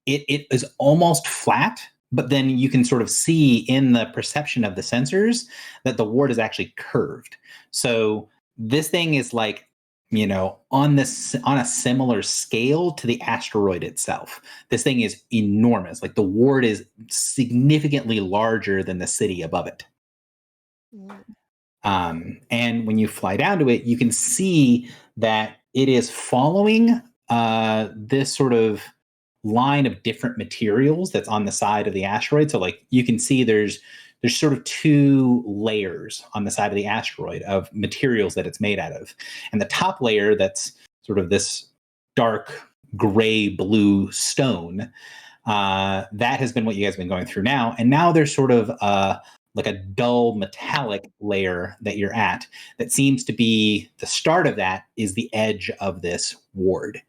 it is almost flat, but then you can sort of see in the perception of the sensors that the ward is actually curved. So this thing is like, on a similar scale to the asteroid itself. This thing is enormous. Like the ward is significantly larger than the city above it. And when you fly down to it, you can see that it is following this sort of line of different materials that's on the side of the asteroid. So like you can see there's sort of two layers on the side of the asteroid of materials that it's made out of. And the top layer, that's sort of this dark gray blue stone, that has been what you guys have been going through now. And now there's sort of like a dull metallic layer that you're at that seems to be the start of that is the edge of this ward.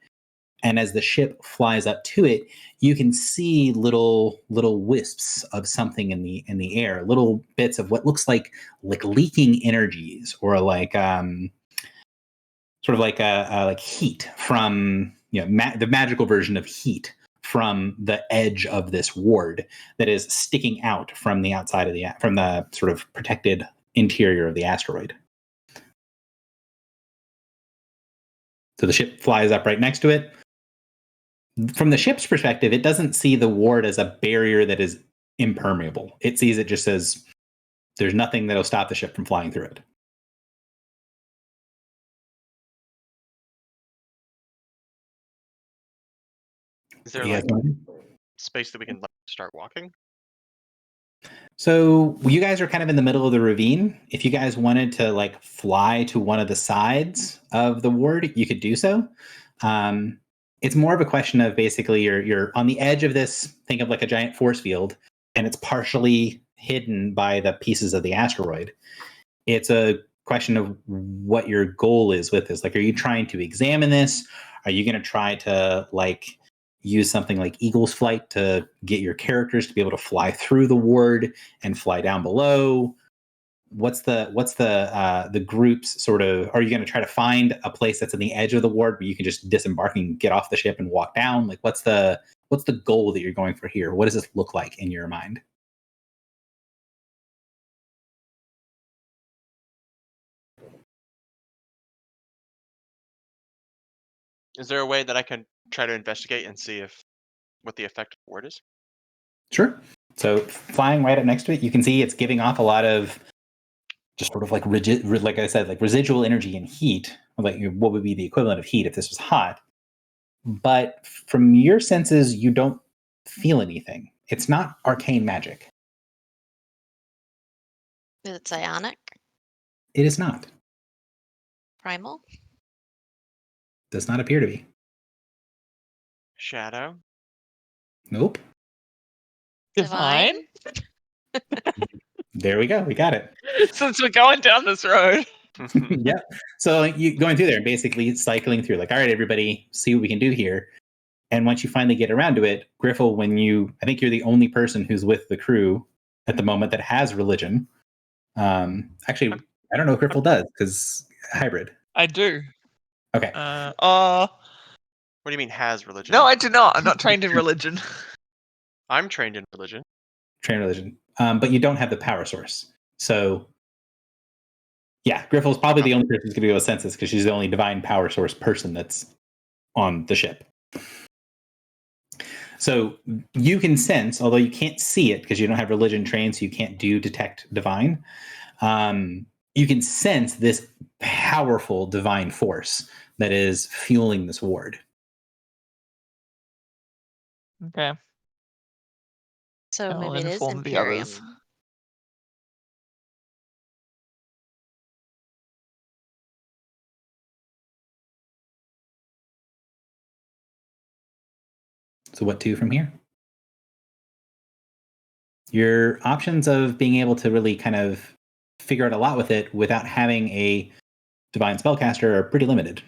And as the ship flies up to it, you can see little wisps of something in the air, little bits of what looks like leaking energies, or like sort of like like heat from the magical version of heat from the edge of this ward that is sticking out from the outside of from the sort of protected interior of the asteroid. So the ship flies up right next to it. From the ship's perspective, it doesn't see the ward as a barrier that is impermeable. It sees it just as there's nothing that'll stop the ship from flying through it. Is there You guys like want to do? space that we can start walking? So you guys are kind of in the middle of the ravine. If you guys wanted to like fly to one of the sides of the ward, you could do so. It's more of a question of basically you're on the edge of this. Think of like a giant force field, and it's partially hidden by the pieces of the asteroid. It's a question of what your goal is with this. Like, are you trying to examine this? Are you going to try to like use something like Eagle's Flight to get your characters to be able to fly through the ward and fly down below? What's the group's sort of? Are you going to try to find a place that's in the edge of the ward where you can just disembark and get off the ship and walk down? Like, what's the goal that you're going for here? What does this look like in your mind? Is there a way that I can try to investigate and see what the effect of the word is? Sure. So flying right up next to it, you can see it's giving off a lot of just sort of like like I said, like residual energy and heat. Like what would be the equivalent of heat if this was hot? But from your senses, you don't feel anything. It's not arcane magic. Is it psionic? It is not. Primal? Does not appear to be. Shadow? Nope. Divine? There we go. We got it. Since we're going down this road. Yep. So you going through there and basically cycling through, like, all right, everybody, see what we can do here. And once you finally get around to it, Griffle, I think you're the only person who's with the crew at the moment that has religion. Actually, I don't know if Griffle does because hybrid. I do. Okay. What do you mean has religion? No, I do not. I'm not trained in religion. I'm trained in religion. Trained religion. But you don't have the power source. So yeah, Griffle's probably the only person who's going to go a census because she's the only divine power source person that's on the ship. So you can sense, although you can't see it because you don't have religion trained, so you can't detect divine. You can sense this powerful divine force that is fueling this ward. Okay. So I'll maybe it is inform the Imperium. others. So what to from here? Your options of being able to really kind of figure out a lot with it without having a divine spellcaster are pretty limited.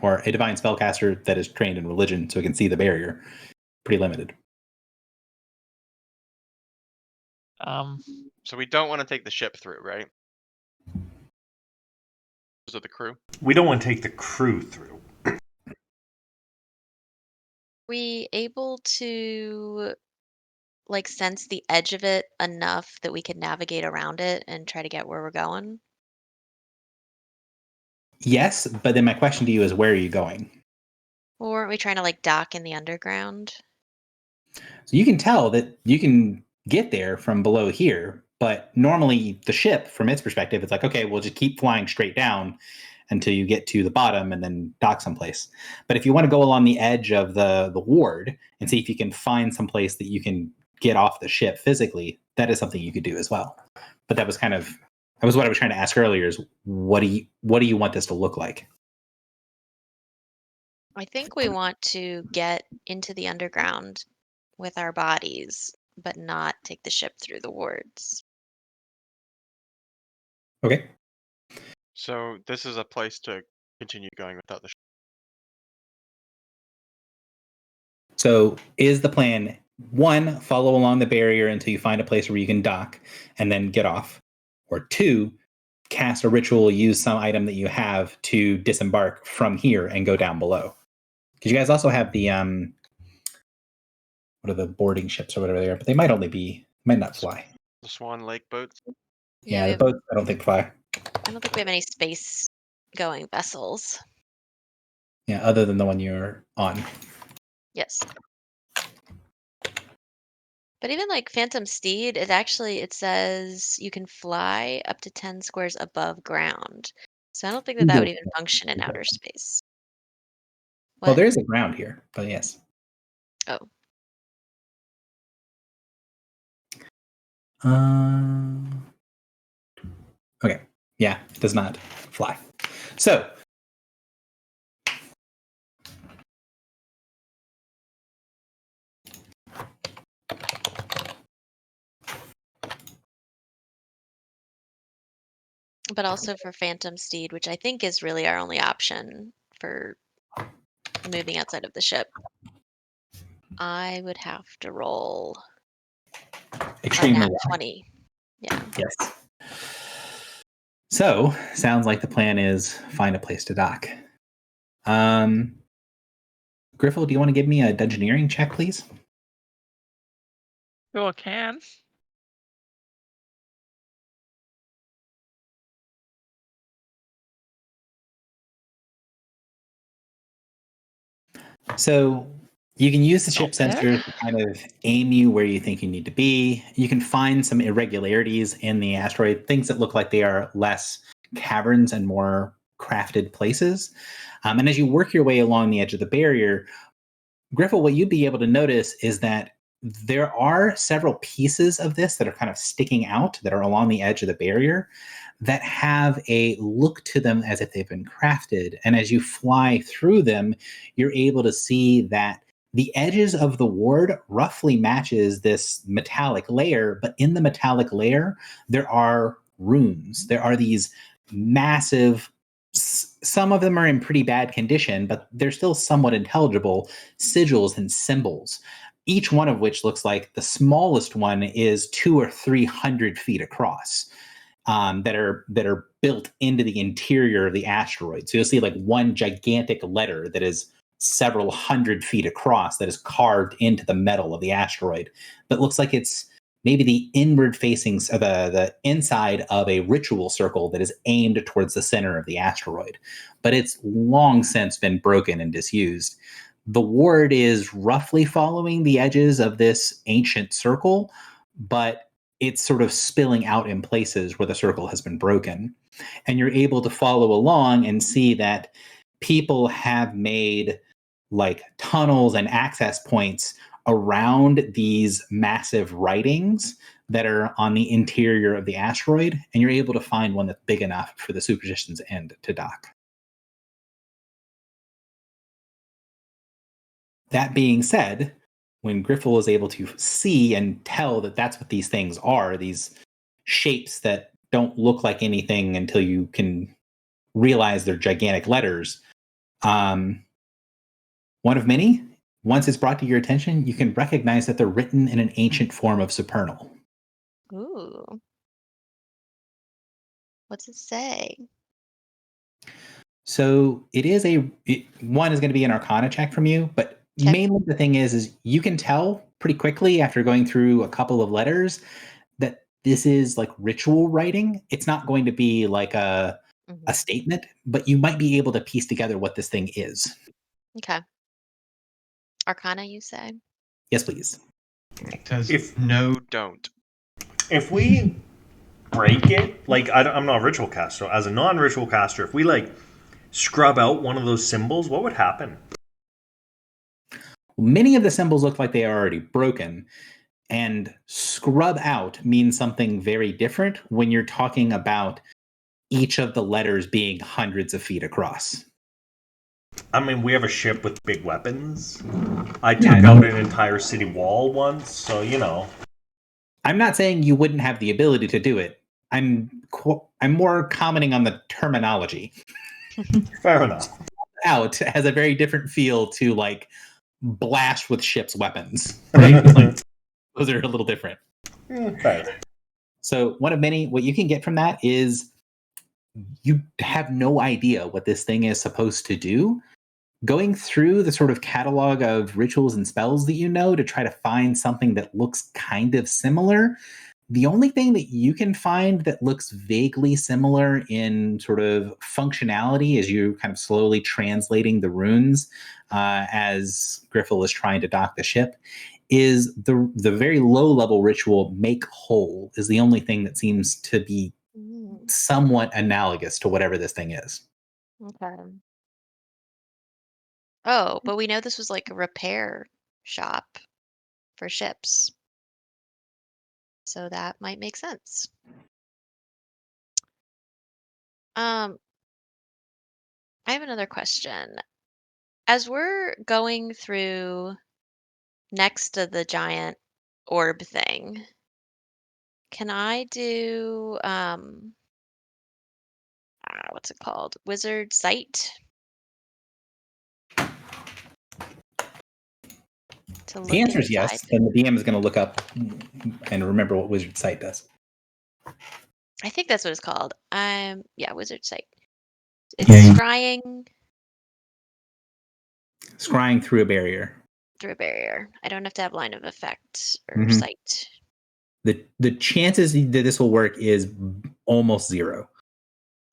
Or a divine spellcaster that is trained in religion so it can see the barrier. Pretty limited. So we don't want to take the ship through, right? Those are the crew. We don't want to take the crew through. We able to like sense the edge of it enough that we could navigate around it and try to get where we're going? Yes, but then my question to you is, where are you going? Or weren't we trying to like dock in the underground? So you can tell that you can get there from below here, but normally the ship, from its perspective, it's like, okay, we'll just keep flying straight down until you get to the bottom and then dock someplace. But if you want to go along the edge of the ward and see if you can find some place that you can get off the ship physically, that is something you could do as well. But that was what I was trying to ask earlier is what do you want this to look like? I think we want to get into the underground with our bodies, but not take the ship through the wards. Okay. So this is a place to continue going without the ship. So is the plan, 1, follow along the barrier until you find a place where you can dock and then get off? Or 2, cast a ritual, use some item that you have to disembark from here and go down below? Because you guys also have the what are the boarding ships or whatever they are, but they might not fly. The Swan Lake boats. Yeah, we the have- boats I don't think fly. I don't think we have any space going vessels. Yeah, other than the one you're on. Yes. But even like Phantom Steed, it says you can fly up to 10 squares above ground. So I don't think that would even function in outer space. Well, What? there is a ground here, but yes. Oh. Okay. Yeah, it does not fly. So, But also for Phantom Steed, which I think is really our only option for moving outside of the ship, I would have to roll a extremely nat well. 20. Yeah. Yes. So, sounds like the plan is find a place to dock. Griffle, do you want to give me a dungeoneering check, please? Sure can. So you can use the ship Not bad. sensor to kind of aim you where you think you need to be. You can find some irregularities in the asteroid, things that look like they are less caverns and more crafted places. And as you work your way along the edge of the barrier, Griffle, what you'd be able to notice is that there are several pieces of this that are kind of sticking out that are along the edge of the barrier that have a look to them as if they've been crafted. And as you fly through them, you're able to see that the edges of the ward roughly matches this metallic layer, but in the metallic layer, there are runes. There are these massive, some of them are in pretty bad condition, but they're still somewhat intelligible sigils and symbols, each one of which looks like the smallest one is 200 or 300 feet across, that are built into the interior of the asteroid. So you'll see like one gigantic letter that is several hundred feet across that is carved into the metal of the asteroid that looks like it's maybe the inward facing, the inside of a ritual circle that is aimed towards the center of the asteroid. But it's long since been broken and disused. The ward is roughly following the edges of this ancient circle, but it's sort of spilling out in places where the circle has been broken. And you're able to follow along and see that people have made like tunnels and access points around these massive writings that are on the interior of the asteroid, and you're able to find one that's big enough for the Superstition's End to dock. That being said, when Griffle is able to see and tell that that's what these things are, these shapes that don't look like anything until you can realize they're gigantic letters, one of many, once it's brought to your attention, you can recognize that they're written in an ancient form of supernal. Ooh. What's it say? So it is one is going to be an Arcana check from you, but Okay. mainly the thing is you can tell pretty quickly after going through a couple of letters that this is like ritual writing. It's not going to be like a Mhm. statement, but you might be able to piece together what this thing is. Okay. Arcana, you say? Yes, please. Says If- no. Don't. If we break it, like I'm not a ritual caster. As a non-ritual caster, if we like scrub out one of those symbols, what would happen? Many of the symbols look like they are already broken, and scrub out means something very different when you're talking about each of the letters being hundreds of feet across. I mean, we have a ship with big weapons. I took out an entire city wall once, so you know. I'm not saying you wouldn't have the ability to do it. I'm more commenting on the terminology. Fair enough. Out has a very different feel to like blast with ship's weapons. Right? Like, those are a little different. Fair. So one of many, what you can get from that is you have no idea what this thing is supposed to do. Going through the sort of catalog of rituals and spells that you know to try to find something that looks kind of similar, the only thing that you can find that looks vaguely similar in sort of functionality as you kind of slowly translating the runes as Griffle is trying to dock the ship is the very low level ritual Make Whole is the only thing that seems to be somewhat analogous to whatever this thing is. Okay. Oh, but we know this was like a repair shop for ships. So that might make sense. Um, I have another question. As we're going through next to the giant orb thing, can I do what's it called? Wizard sight to The look answer is inside. yes. Then the DM is going to look up and remember what Wizard Sight does. I think that's what it's called. Yeah, wizard sight. It's Yeah. scrying Scrying through a barrier. through a barrier. I don't have to have line of effect or Mhm. sight. The chances that this will work is almost zero.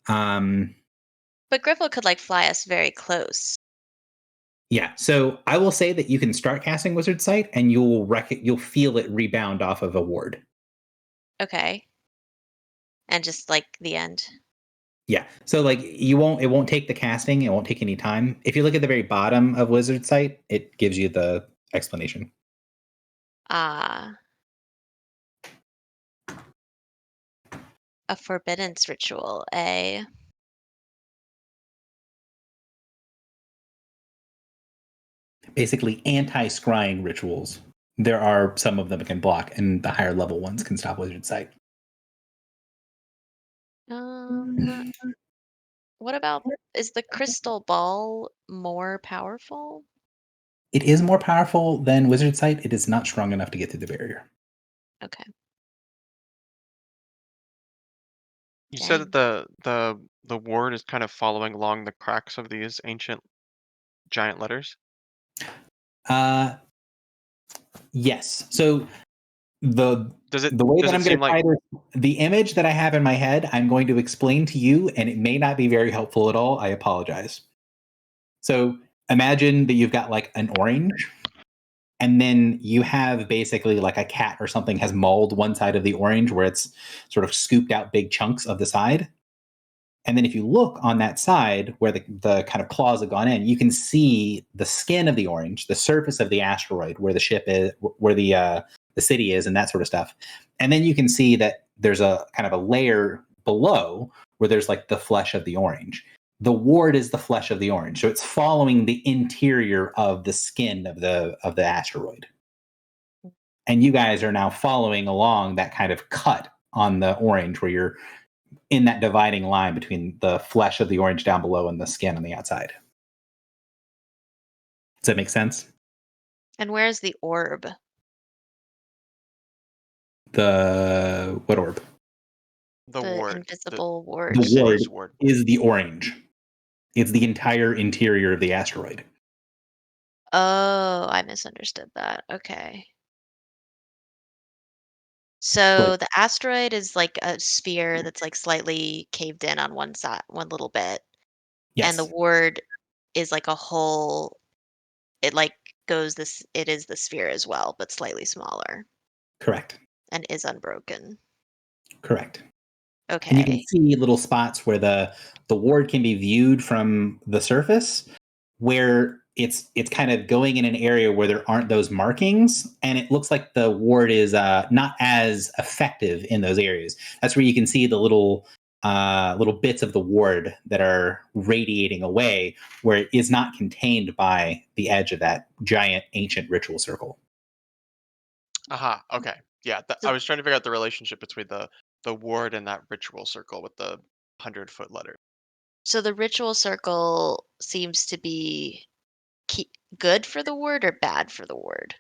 But Griffle could like fly us very close. Yeah, so I will say that you can start casting Wizard Sight, and you'll feel it rebound off of a ward. Okay. And just like the end. Yeah, so like it won't take the casting, it won't take any time. If you look at the very bottom of Wizard Sight, it gives you the explanation. A forbiddance ritual. Basically, anti-scrying rituals. There are some of them that can block, and the higher level ones can stop Wizard Sight. What about, is the crystal ball more powerful? It is more powerful than Wizard Sight. It is not strong enough to get through the barrier. Okay. You said that the ward is kind of following along the cracks of these ancient giant letters. Yes. So the way does that it I'm going seem to like try the image that I have in my head, I'm going to explain to you, and it may not be very helpful at all. I apologize. So imagine that you've got like an orange, and then you have basically like a cat or something has mauled one side of the orange where it's sort of scooped out big chunks of the side. And then if you look on that side where the kind of claws have gone in, you can see the skin of the orange, the surface of the asteroid where the ship is, where the city is, and that sort of stuff. And then you can see that there's a kind of a layer below where there's like the flesh of the orange. The ward is the flesh of the orange, so it's following the interior of the skin of the asteroid. And you guys are now following along that kind of cut on the orange where you're in that dividing line between the flesh of the orange down below and the skin on the outside. Does that make sense? And where's the orb? What orb? the The ward, invisible ward. The city's ward ward? is the orange. It's the entire interior of the asteroid. Oh, I misunderstood that. Okay. So the asteroid is like a sphere that's like slightly caved in on one side, one little bit, Yes, and the ward is like a whole. It like goes this. It is the sphere as well, but slightly smaller correct. and is unbroken. Correct. And you can Okay. see little spots where the ward can be viewed from the surface, where it's kind of going in an area where there aren't those markings, and it looks like the ward is not as effective in those areas. That's where you can see the little bits of the ward that are radiating away, where it is not contained by the edge of that giant ancient ritual circle. Aha. Okay. Yeah. I was trying to figure out the relationship between the ward and that ritual circle with the 100-foot letter. So the ritual circle seems to be good for the ward or bad for the ward?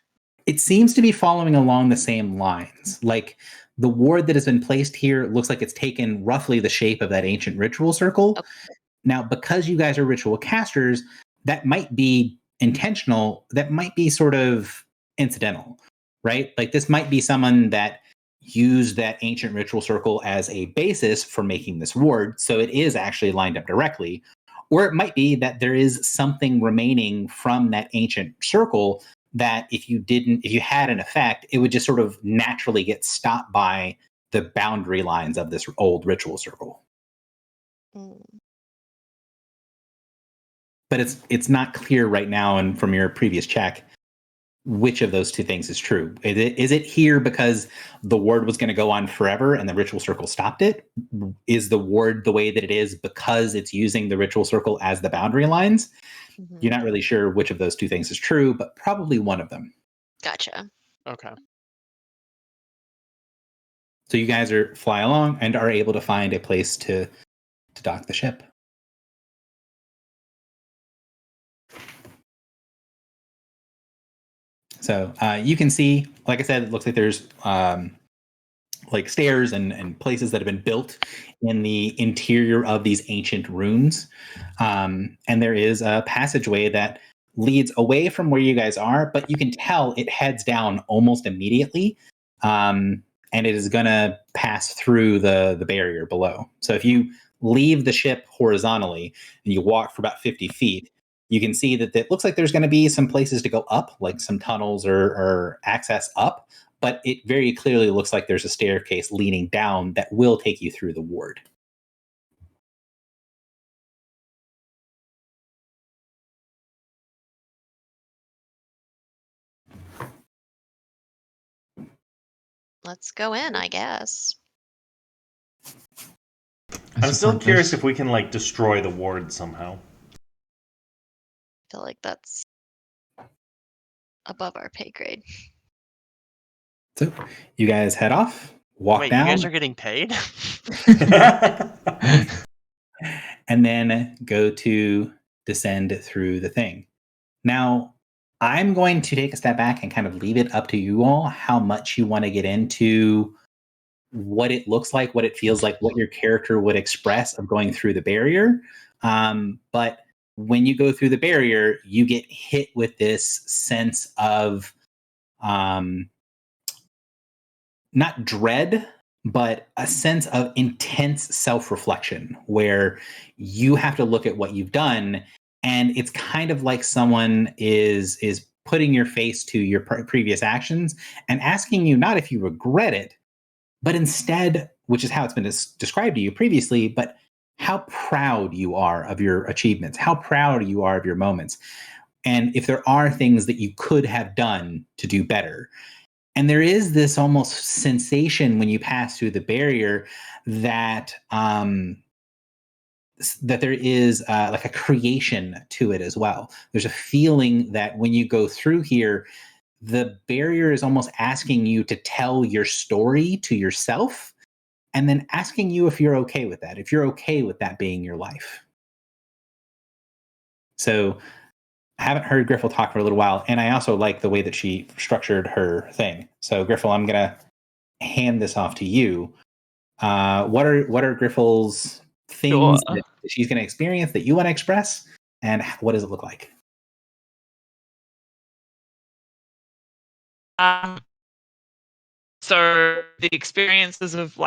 It seems to be following along the same lines. Like the ward that has been placed here looks like it's taken roughly the shape of that ancient ritual circle. Okay. Now, because you guys are ritual casters, that might be intentional, that might be sort of incidental, right? Like this might be someone that used that ancient ritual circle as a basis for making this ward, so it is actually lined up directly. Or it might be that there is something remaining from that ancient circle that if you had an effect, it would just sort of naturally get stopped by the boundary lines of this old ritual circle. But it's not clear right now, and from your previous check, which of those two things is true. Is it here because the ward was going to go on forever and the ritual circle stopped it? Is the ward the way that it is because it's using the ritual circle as the boundary lines? Mhm. You're not really sure which of those two things is true, but probably one of them. Gotcha. Okay. So you guys fly along and are able to find a place to dock the ship. So you can see, like I said, it looks like there's like stairs and places that have been built in the interior of these ancient ruins. And there is a passageway that leads away from where you guys are, but you can tell it heads down almost immediately. And it is going to pass through the barrier below. So if you leave the ship horizontally and you walk for about 50 feet, you can see that it looks like there's going to be some places to go up, like some tunnels or access up, but it very clearly looks like there's a staircase leading down that will take you through the ward. Let's go in, I guess. I'm still curious if we can like destroy the ward somehow. I feel like that's above our pay grade. So you guys head off, walk Wait, down, you guys are getting paid? and then go to descend through the thing. Now, I'm going to take a step back and kind of leave it up to you all how much you want to get into what it looks like, what it feels like, what your character would express of going through the barrier. But when you go through the barrier, you get hit with this sense of not dread, but a sense of intense self-reflection where you have to look at what you've done. And it's kind of like someone is putting your face to your previous actions and asking you not if you regret it, but instead, which is how it's been described to you previously, but how proud you are of your achievements, how proud you are of your moments. And if there are things that you could have done to do better. And there is this almost sensation when you pass through the barrier that that there is like a creation to it as well. There's a feeling that when you go through here, the barrier is almost asking you to tell your story to yourself and then asking you if you're okay with that, if you're okay with that being your life. So I haven't heard Griffle talk for a little while, and I also like the way that she structured her thing. So Griffle, I'm going to hand this off to you. What are Griffle's things that she's going to experience that you want to express, and what does it look like? So the experiences of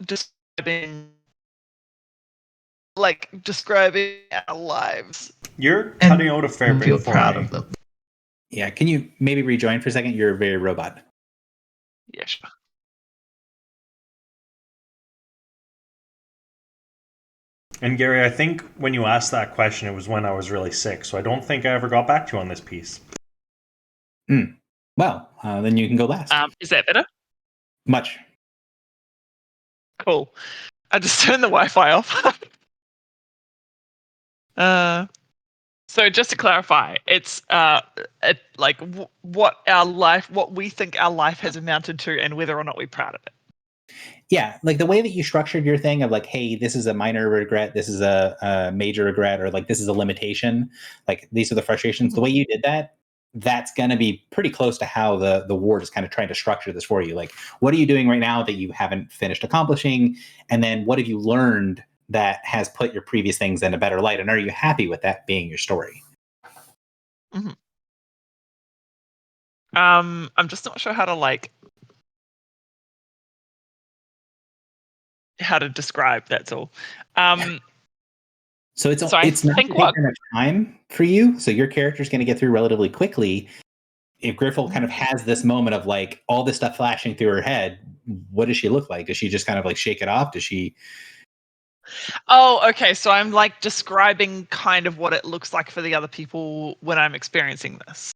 describing our lives. You're cutting out a fair bit. Feel proud of them. Yeah, can you maybe rejoin for a second? You're very robot. Yeah, sure. And Gary, I think when you asked that question, it was when I was really sick, so I don't think I ever got back to you on this piece. Well, then you can go last. Is that better? Much. Cool. I just turned the Wi-Fi off. So just to clarify, it's what we think our life has amounted to, and whether or not we're proud of it. Yeah, like the way that you structured your thing of like, hey, this is a minor regret, this is a major regret, or like this is a limitation. Like these are the frustrations. The way you did that, that's going to be pretty close to how the ward is kind of trying to structure this for you. Like, what are you doing right now that you haven't finished accomplishing? And then what have you learned that has put your previous things in a better light? And are you happy with that being your story? Mm-hmm. I'm just not sure how to describe. That's all. So it's not going to take much time for you. So your character's going to get through relatively quickly. If Griffle kind of has this moment of like all this stuff flashing through her head, what does she look like? Does she just kind of like shake it off? Does she? Oh, okay. So I'm like describing kind of what it looks like for the other people when I'm experiencing this.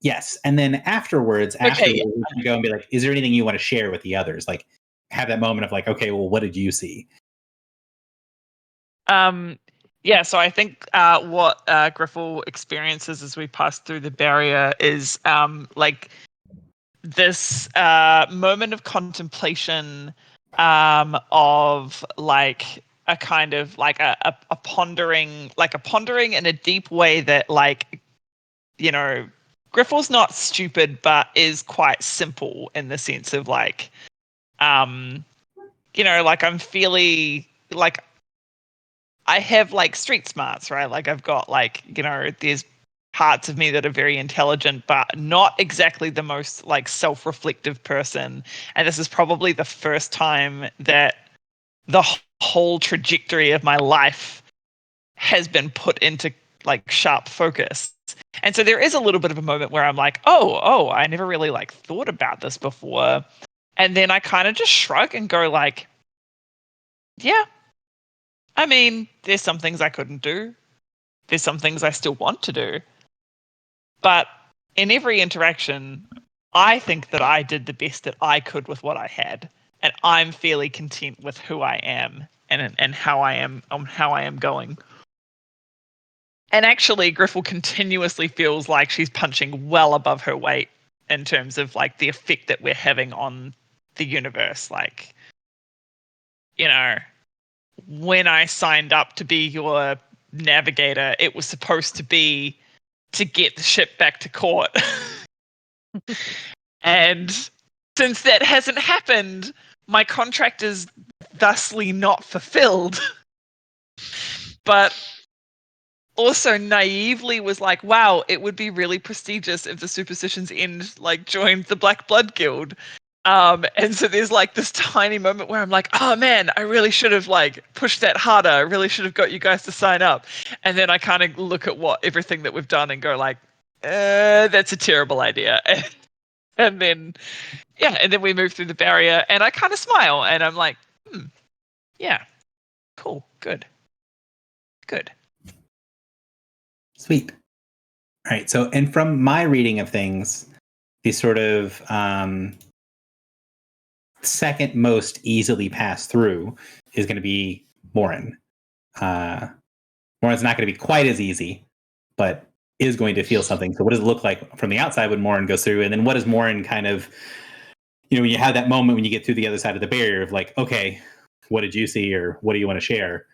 Yes, and then afterwards, Okay, we can go and be like, "Is there anything you want to share with the others?" Like, have that moment of like, "Okay, well, what did you see?" Yeah, so I think what Griffle experiences as we pass through the barrier is like this moment of contemplation of like a kind of like a pondering, in a deep way that, like, you know, Griffle's not stupid, but is quite simple in the sense of like, like I'm fairly like I have like street smarts, right? Like I've got like, there's parts of me that are very intelligent, but not exactly the most like self-reflective person. And this is probably the first time that the whole trajectory of my life has been put into like sharp focus. And so there is a little bit of a moment where I'm like, oh, I never really like thought about this before. And then I kind of just shrug and go like, yeah, I mean, there's some things I couldn't do. There's some things I still want to do. But in every interaction, I think that I did the best that I could with what I had. And I'm fairly content with who I am and how I am going. And actually, Griffle continuously feels like she's punching well above her weight in terms of like the effect that we're having on the universe. Like, when I signed up to be your navigator, it was supposed to be to get the ship back to court. And since that hasn't happened, my contract is thusly not fulfilled. But also naively was like, wow, it would be really prestigious if the Superstitions End like joined the Black Blood Guild. And so there's like this tiny moment where I'm like, oh man, I really should have like pushed that harder. I really should have got you guys to sign up. And then I kind of look at everything that we've done and go like, that's a terrible idea. And then we move through the barrier and I kind of smile and I'm like, yeah, cool, good. Sweet. All right. So, and from my reading of things, the sort of second most easily passed through is going to be Morin. Morin's not going to be quite as easy, but is going to feel something. So what does it look like from the outside when Morin goes through? And then what does Morin kind of, when you have that moment when you get through the other side of the barrier of like, okay, what did you see or what do you want to share?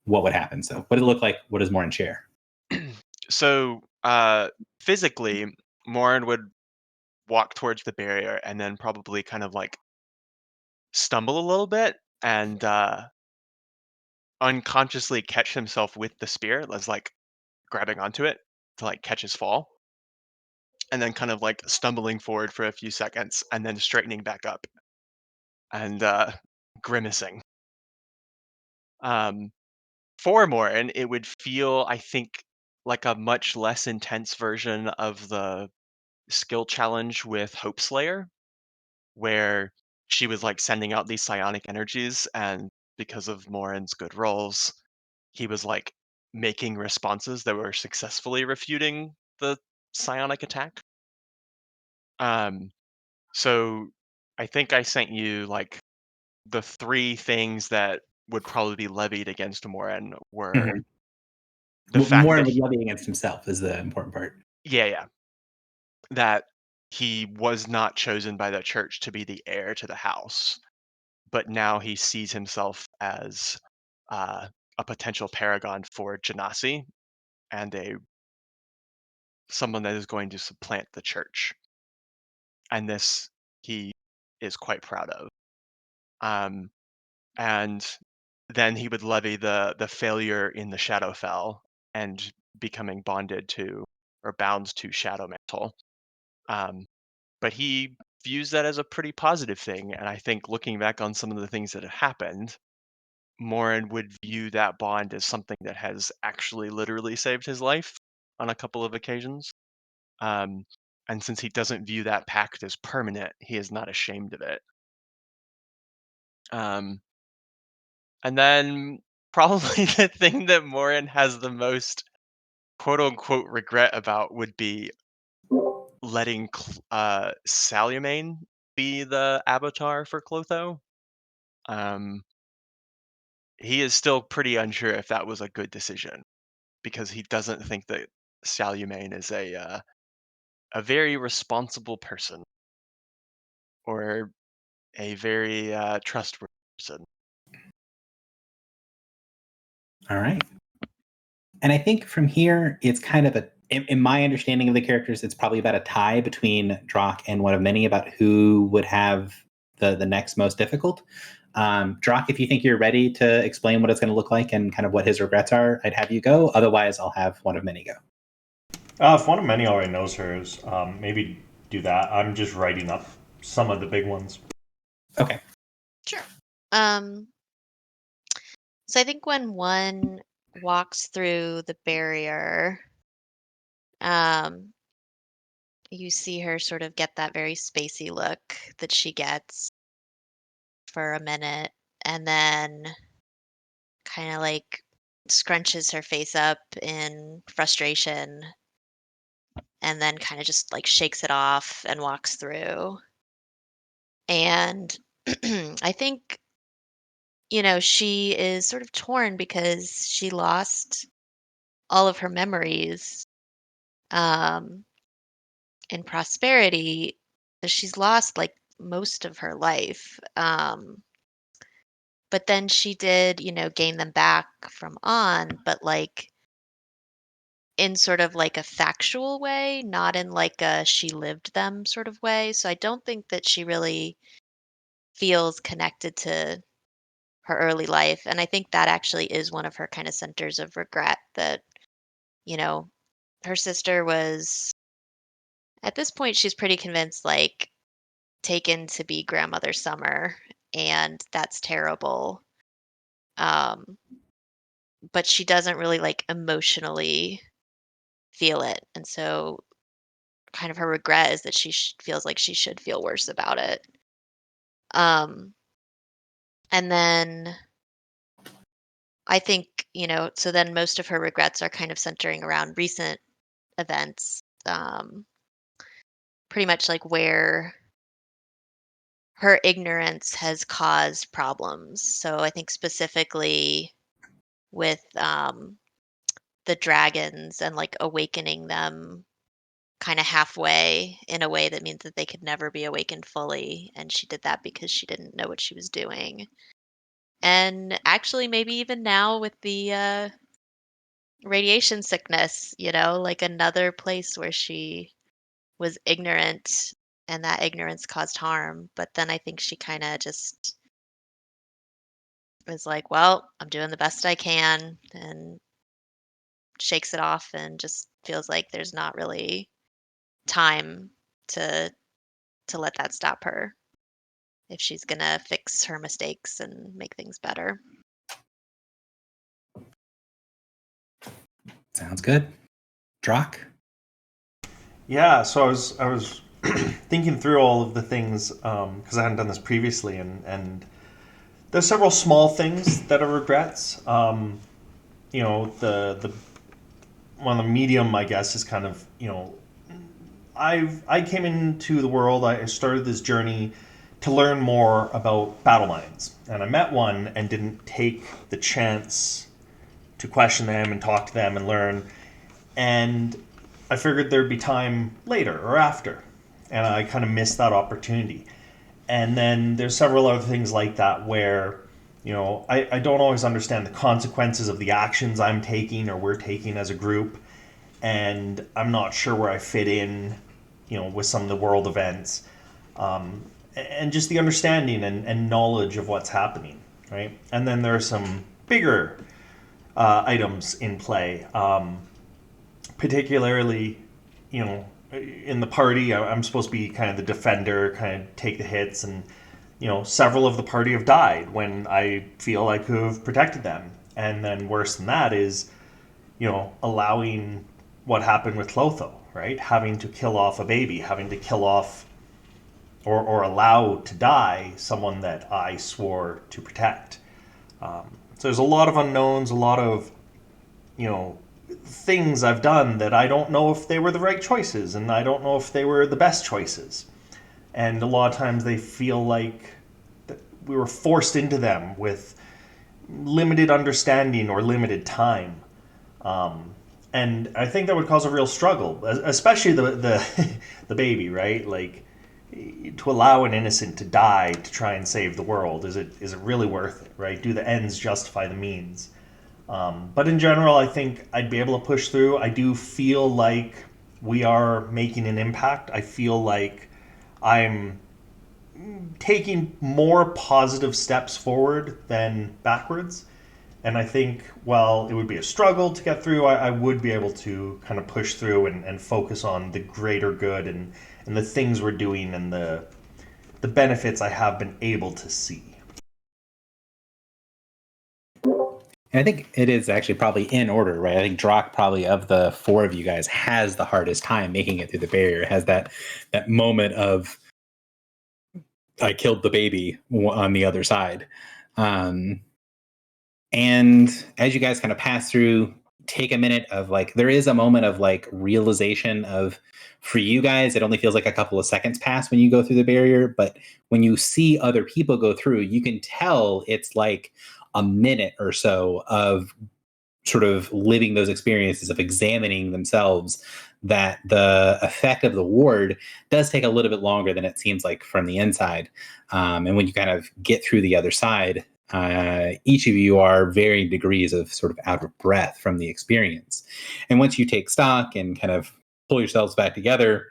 What would happen? So what does it look like? What does Morin share? So physically, Morin would walk towards the barrier and then probably kind of like stumble a little bit and unconsciously catch himself with the spear, as like grabbing onto it to like catch his fall, and then kind of like stumbling forward for a few seconds and then straightening back up and grimacing. For Morin, it would feel, I think, like a much less intense version of the skill challenge with Hope Slayer, where she was like sending out these psionic energies, and because of Morin's good rolls, he was like making responses that were successfully refuting the psionic attack. So I think I sent you like the three things that would probably be levied against Morin were the fact Morin that would levy against himself is the important part. yeah, that he was not chosen by the church to be the heir to the house, but now he sees himself as a potential paragon for Genasi and someone that is going to supplant the church. And this he is quite proud of. And then he would levy the failure in the Shadowfell and becoming bonded to or bound to Shadowmantle. But he views that as a pretty positive thing, and I think looking back on some of the things that have happened, Morin would view that bond as something that has actually literally saved his life on a couple of occasions. And since he doesn't view that pact as permanent, he is not ashamed of it. And then probably the thing that Morin has the most quote unquote regret about would be letting Salumain be the avatar for Clotho. He is still pretty unsure if that was a good decision, because he doesn't think that Salumain is a very responsible person or a very trustworthy person. All right. And I think from here, it's kind of in my understanding of the characters, it's probably about a tie between Drock and One of Many about who would have the next most difficult. Drock, if you think you're ready to explain what it's going to look like and kind of what his regrets are, I'd have you go. Otherwise, I'll have One of Many go. If One of Many already knows hers, maybe do that. I'm just writing up some of the big ones. Okay. Sure. So I think when one walks through the barrier, you see her sort of get that very spacey look that she gets for a minute, and then kind of like scrunches her face up in frustration, and then kind of just like shakes it off and walks through. And I think, she is sort of torn because she lost all of her memories um, in prosperity. She's lost like most of her life. But then she did, gain them back from On, but like in sort of like a factual way, not in like a she lived them sort of way. So I don't think that she really feels connected to her early life. And I think that actually is one of her kind of centers of regret that, you know, her sister was at this point she's pretty convinced like taken to be grandmother Summer, and that's terrible. Um, but she doesn't really like emotionally feel it. And so kind of her regret is that she feels like she should feel worse about it. Um, and then I think, so then most of her regrets are kind of centering around recent events, pretty much like where her ignorance has caused problems. So I think specifically with the dragons and like awakening them kind of halfway in a way that means that they could never be awakened fully. And she did that because she didn't know what she was doing. And actually, maybe even now with the radiation sickness, like another place where she was ignorant and that ignorance caused harm. But then I think she kind of just was like, well, I'm doing the best I can, and shakes it off and just feels like there's not really time to let that stop her if she's gonna fix her mistakes and make things better. Sounds good. Drock? Yeah, so I was thinking through all of the things because I hadn't done this previously, and there's several small things that are regrets. The one of the medium, I guess, is kind of I came into the world. I started this journey to learn more about battle mines, and I met one and didn't take the chance to question them and talk to them and learn. And I figured there'd be time later or after, and I kind of missed that opportunity. And then there's several other things like that where, I don't always understand the consequences of the actions I'm taking or we're taking as a group, and I'm not sure where I fit in, with some of the world events, and just the understanding and knowledge of what's happening, right? And then there are some bigger items in play. Particularly, in the party, I'm supposed to be kind of the defender, kind of take the hits, and several of the party have died when I feel I could have protected them. And then worse than that is, allowing what happened with Clotho, right? Having to kill off a baby, having to kill off or allow to die someone that I swore to protect. So there's a lot of unknowns, a lot of things I've done that I don't know if they were the right choices, and I don't know if they were the best choices. And a lot of times they feel like that we were forced into them with limited understanding or limited time. And I think that would cause a real struggle, especially the baby, right? Like, to allow an innocent to die to try and save the world, is it really worth it, right? Do the ends justify the means? But in general, I think I'd be able to push through. I do feel like we are making an impact. I feel like I'm taking more positive steps forward than backwards. And I think while it would be a struggle to get through, I would be able to kind of push through and focus on the greater good and the things we're doing and the benefits I have been able to see. And I think it is actually probably in order, right? I think Drock, probably of the four of you guys, has the hardest time making it through the barrier. Has that moment of, I killed the baby on the other side. And as you guys kind of pass through, take a minute of like, there is a moment of like realization of, for you guys, it only feels like a couple of seconds pass when you go through the barrier. But when you see other people go through, you can tell it's like a minute or so of sort of living those experiences, of examining themselves, that the effect of the ward does take a little bit longer than it seems like from the inside. And when you kind of get through the other side, each of you are varying degrees of sort of out of breath from the experience. And once you take stock and kind of pull yourselves back together,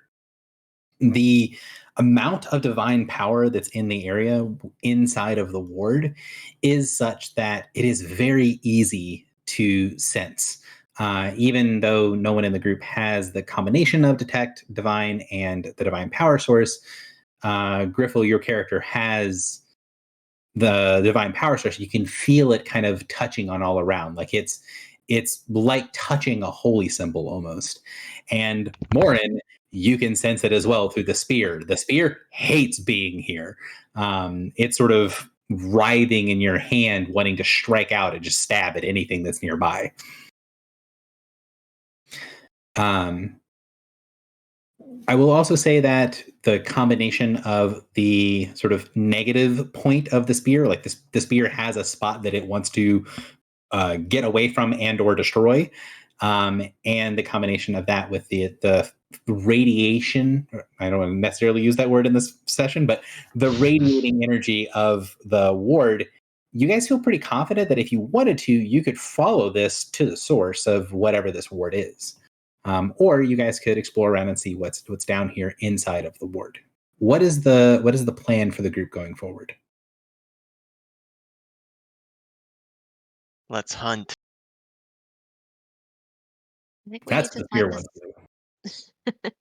the amount of divine power that's in the area inside of the ward is such that it is very easy to sense. Even though no one in the group has the combination of detect, divine, and the divine power source, Griffle, your character, has the divine power source. You can feel it kind of touching on all around. Like it's like touching a holy symbol almost. And Morin, you can sense it as well through the spear. The spear hates being here. It's sort of writhing in your hand, wanting to strike out and just stab at anything that's nearby. I will also say that the combination of the sort of negative point of the spear, like the spear has a spot that it wants to get away from and or destroy, and the combination of that with the radiation, I don't want to necessarily use that word in this session, but the radiating energy of the ward, you guys feel pretty confident that if you wanted to, you could follow this to the source of whatever this ward is. Or you guys could explore around and see what's down here inside of the ward. What is the plan for the group going forward? Let's hunt. I think That's the fear one. we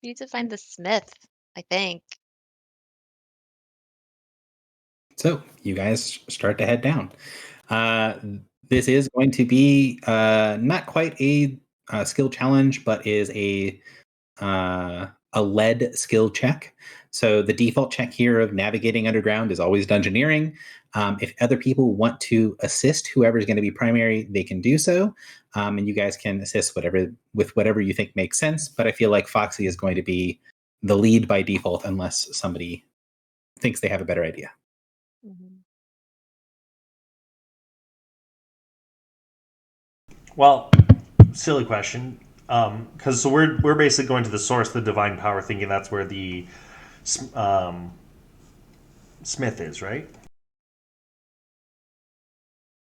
need to find the smith, I think. So you guys start to head down. This is going to be not quite a skill challenge, but is a lead skill check. So the default check here of navigating underground is always dungeoneering. If other people want to assist whoever is going to be primary, they can do so. And you guys can assist with whatever you think makes sense. But I feel like Foxy is going to be the lead by default unless somebody thinks they have a better idea. Mm-hmm. Well, silly question. Because so we're basically going to the source, the divine power, thinking that's where the smith is, right?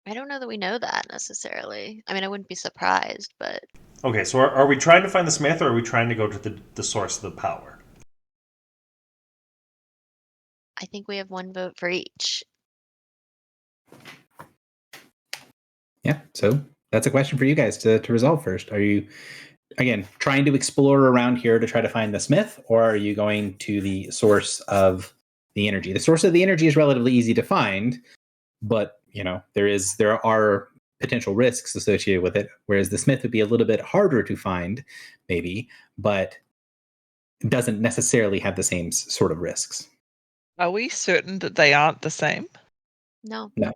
I don't know that we know that necessarily. I mean, I wouldn't be surprised, but Okay, so are we trying to find the smith, or are we trying to go to the source of the power? I think we have one vote for each. Yeah, so that's a question for you guys to resolve first. Are you, again, trying to explore around here to try to find the smith, or are you going to the source of the energy? The source of the energy is relatively easy to find, but there are potential risks associated with it, whereas the smith would be a little bit harder to find, maybe, but doesn't necessarily have the same sort of risks. Are we certain that they aren't the same? No. No.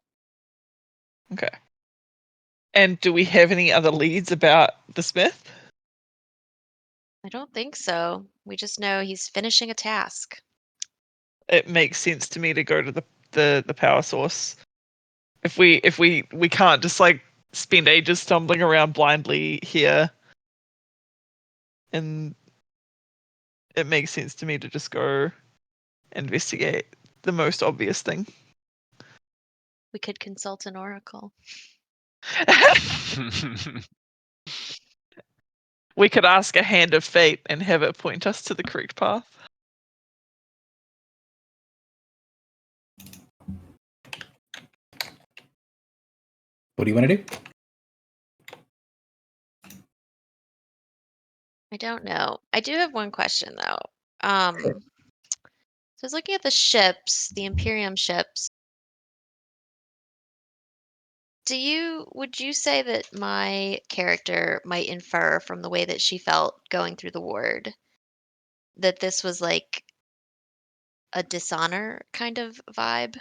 Okay. And do we have any other leads about the smith? I don't think so. We just know he's finishing a task. It makes sense to me to go to the power source. If we can't just like spend ages stumbling around blindly here, and it makes sense to me to just go investigate the most obvious thing. We could consult an oracle. We could ask a hand of fate and have it point us to the correct path. What do you want to do? I don't know. I do have one question though. So I was looking at the ships, the Imperium ships. Would you say that my character might infer from the way that she felt going through the ward that this was like a dishonor kind of vibe?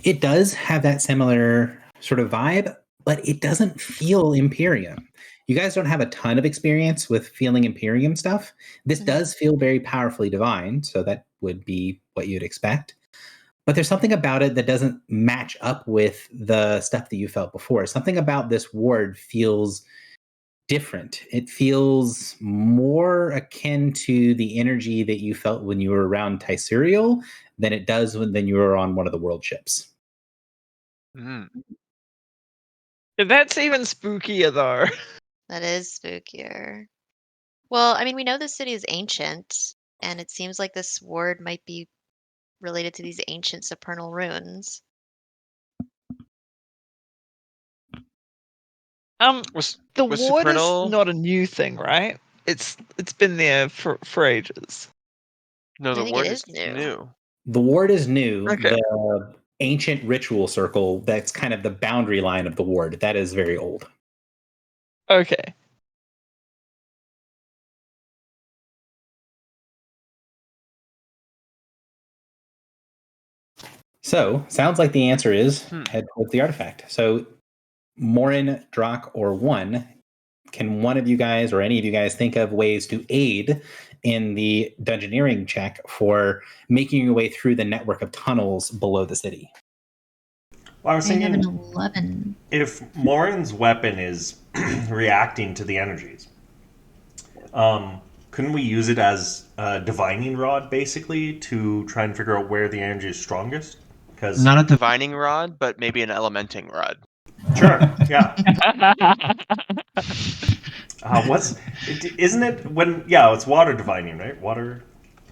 It does have that similar sort of vibe, but it doesn't feel Imperium. You guys don't have a ton of experience with feeling Imperium stuff. This does feel very powerfully divine, so that would be what you'd expect. But there's something about it that doesn't match up with the stuff that you felt before. Something about this ward feels different. It feels more akin to the energy that you felt when you were around Tyserial than it does when you were on one of the world ships. Mm. That's even spookier though. That is spookier. Well, I mean, we know the city is ancient, and it seems like this ward might be related to these ancient supernal runes. Was The was ward is Supernal- not a new thing, right? It's been there for ages. No, I the think it ward is is new. new. The ward is new. Okay. The ancient ritual circle, that's kind of the boundary line of the ward, that is very old. Okay. So, sounds like the answer is Hmm. head towards the artifact. So, Morin, Drock, or one, can one of you guys or any of you guys think of ways to aid in the dungeoneering check for making your way through the network of tunnels below the city? Well, I was I have an thinking 11. if Morin's weapon is reacting to the energies, couldn't we use it as a divining rod, basically, to try and figure out where the energy is strongest? Because Not at the Divining rod, but maybe an elementing rod. sure, yeah. Isn't it when? Yeah, it's water divining, right? Water.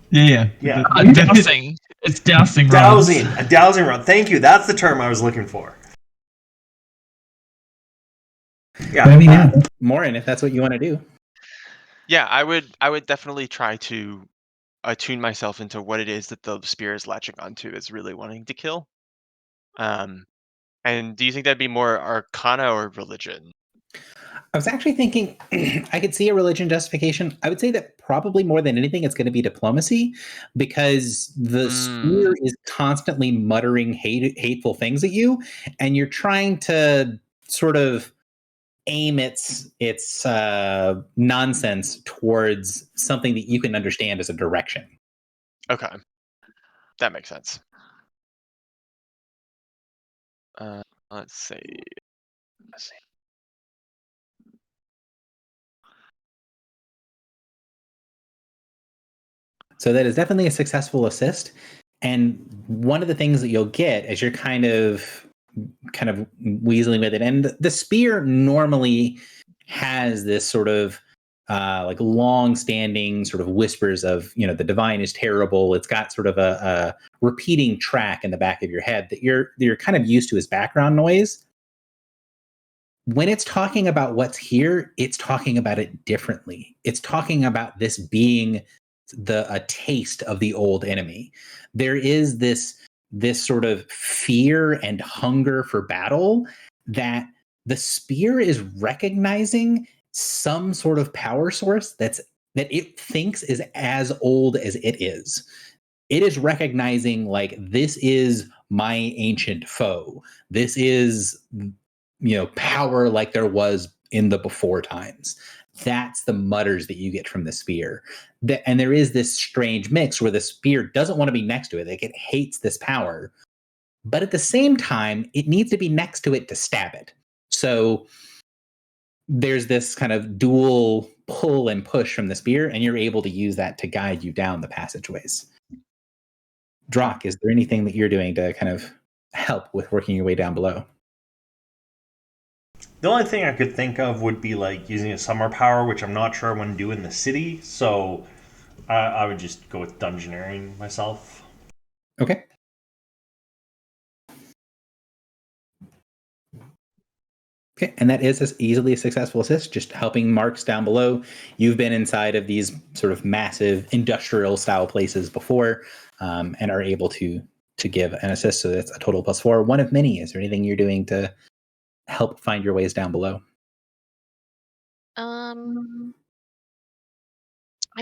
yeah. Yeah. Dousing. It's dousing rods. Dowsing, a dowsing rod. Thank you. That's the term I was looking for. Yeah. But I mean, yeah. Morin, if that's what you want to do. Yeah, I would definitely try to attune myself into what it is that the spear is latching onto, is really wanting to kill. And do you think that'd be more Arcana or religion? I was actually thinking I could see a religion justification. I would say that probably more than anything, it's going to be diplomacy, because the spear is constantly muttering hateful things at you, and you're trying to sort of aim its nonsense towards something that you can understand as a direction. Okay, that makes sense. Let's see. So that is definitely a successful assist. And one of the things that you'll get as you're kind of weaseling with it, and the spear normally has this sort of like long-standing sort of whispers of, the divine is terrible. It's got sort of a repeating track in the back of your head that you're kind of used to as background noise. When it's talking about what's here, it's talking about it differently. It's talking about this being a taste of the old enemy. There is this sort of fear and hunger for battle that the spear is recognizing some sort of power source that it thinks is as old as it is. It is recognizing, like, this is my ancient foe. This is, power like there was in the before times. That's the mutters that you get from the spear. And there is this strange mix where the spear doesn't want to be next to it. Like, it hates this power. But at the same time, it needs to be next to it to stab it. So there's this kind of dual pull and push from the spear, and you're able to use that to guide you down the passageways. Drock, is there anything that you're doing to kind of help with working your way down below? The only thing I could think of would be like using a summer power, which I'm not sure I want to do in the city. So I would just go with dungeoneering myself. Okay. Okay, and that is as easily a successful assist, just helping marks down below. You've been inside of these sort of massive industrial style places before, and are able to give an assist. So that's a total +4. One of many. Is there anything you're doing to help find your ways down below? I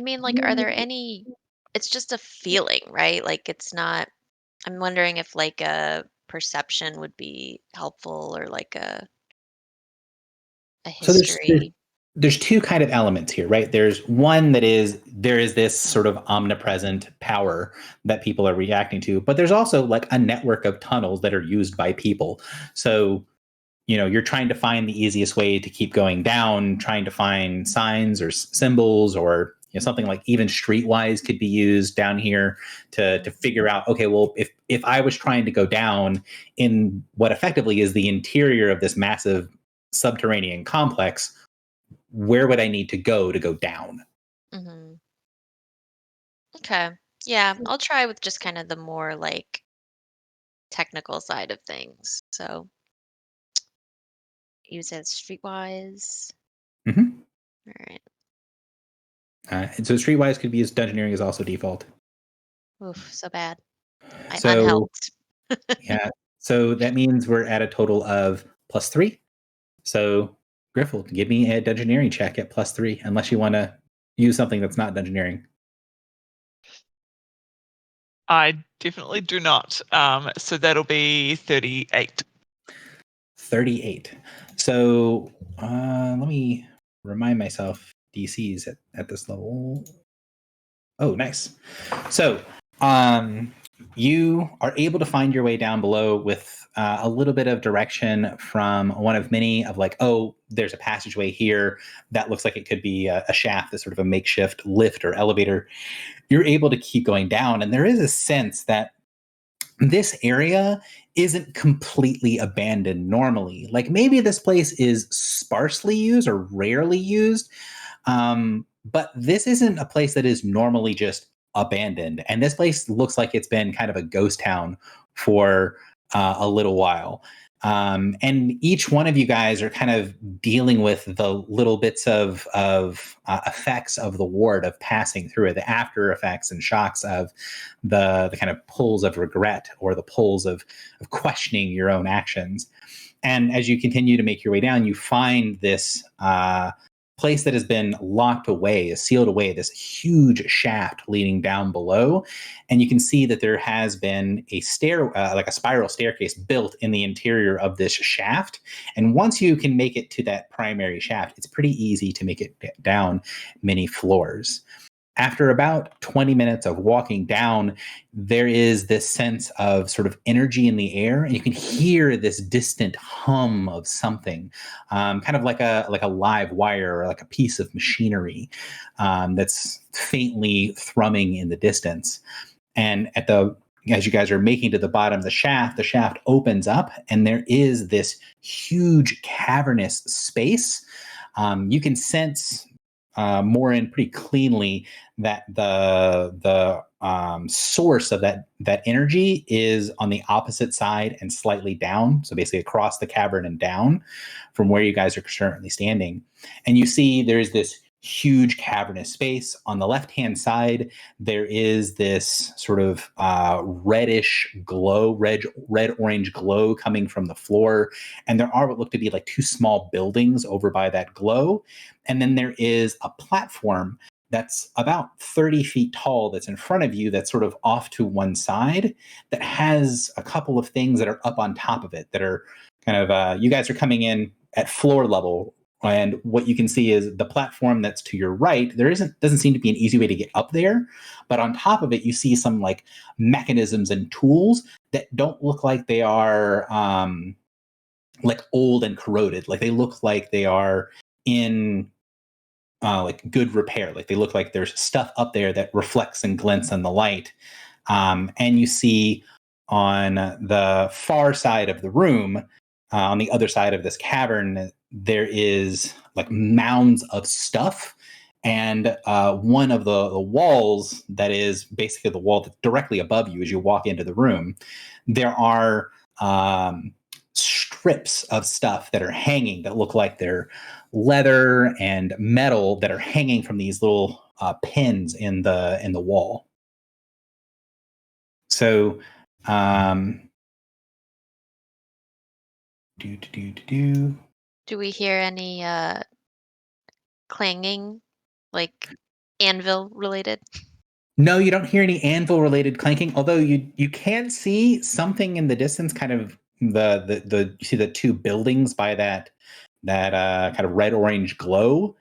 mean, like, are there any? It's just a feeling, right? Like, it's not. I'm wondering if like a perception would be helpful, or like a So history. there's two kind of elements here, right? There's one that is there is this sort of omnipresent power that people are reacting to, but there's also like a network of tunnels that are used by people. So, you're trying to find the easiest way to keep going down, trying to find signs or symbols, or something like even streetwise could be used down here to figure out, okay, well, if I was trying to go down in what effectively is the interior of this massive subterranean complex, where would I need to go down? Mm-hmm. Okay. Yeah, I'll try with just kind of the more like technical side of things. So use it streetwise. Mm-hmm. All right. And so streetwise could be used. Dungeoneering is also default. Oof, so bad. I So unhelped. yeah, so that means we're at a total of +3. So Griffle, give me a dungeoneering check at +3, unless you want to use something that's not dungeoneering. I definitely do not. So that'll be 38. 38. So let me remind myself DCs at this level. Oh, nice. So you are able to find your way down below with a little bit of direction from one of many of like, oh, there's a passageway here that looks like it could be a shaft, that's sort of a makeshift lift or elevator. You're able to keep going down, and there is a sense that this area isn't completely abandoned normally. Like, maybe this place is sparsely used or rarely used, but this isn't a place that is normally just abandoned. And this place looks like it's been kind of a ghost town for a little while. And each one of you guys are kind of dealing with the little bits of effects of the ward of passing through it, the after effects and shocks of the kind of pulls of regret, or the pulls of questioning your own actions. And as you continue to make your way down, you find this place that has been locked away, is sealed away, this huge shaft leading down below. And you can see that there has been a stair, like a spiral staircase built in the interior of this shaft. And once you can make it to that primary shaft, it's pretty easy to make it down many floors. After about 20 minutes of walking down, there is this sense of sort of energy in the air, and you can hear this distant hum of something, kind of like a live wire or like a piece of machinery that's faintly thrumming in the distance. And as you guys are making to the bottom of the shaft opens up, and there is this huge cavernous space. You can sense more and pretty cleanly that the source of that energy is on the opposite side and slightly down. So basically across the cavern and down from where you guys are currently standing. And you see there's this huge cavernous space. On the left-hand side, there is this sort of reddish glow, red-orange glow coming from the floor. And there are what look to be like two small buildings over by that glow. And then there is a platform that's about 30 feet tall that's in front of you that's sort of off to one side that has a couple of things that are up on top of it that are kind of you guys are coming in at floor level, and what you can see is the platform that's to your right. Doesn't seem to be an easy way to get up there, but on top of it you see some like mechanisms and tools that don't look like they are like old and corroded. Like they look like they are in like good repair. Like they look like there's stuff up there that reflects and glints in the light. And you see on the far side of the room, on the other side of this cavern, there is like mounds of stuff. And one of the walls that is basically the wall that's directly above you as you walk into the room, there are strips of stuff that are hanging that look like they're leather and metal that are hanging from these little pins in the wall. So, do we hear any clanging, like anvil related? No, you don't hear any anvil related clanking, although you can see something in the distance, kind of the you see the two buildings by that kind of red orange glow.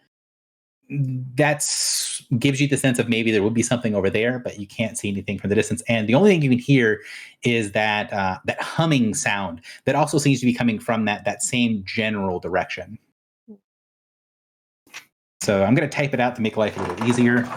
That's gives you the sense of maybe there would be something over there, but you can't see anything from the distance. And the only thing you can hear is that that humming sound that also seems to be coming from that same general direction. So I'm going to type it out to make life a little easier.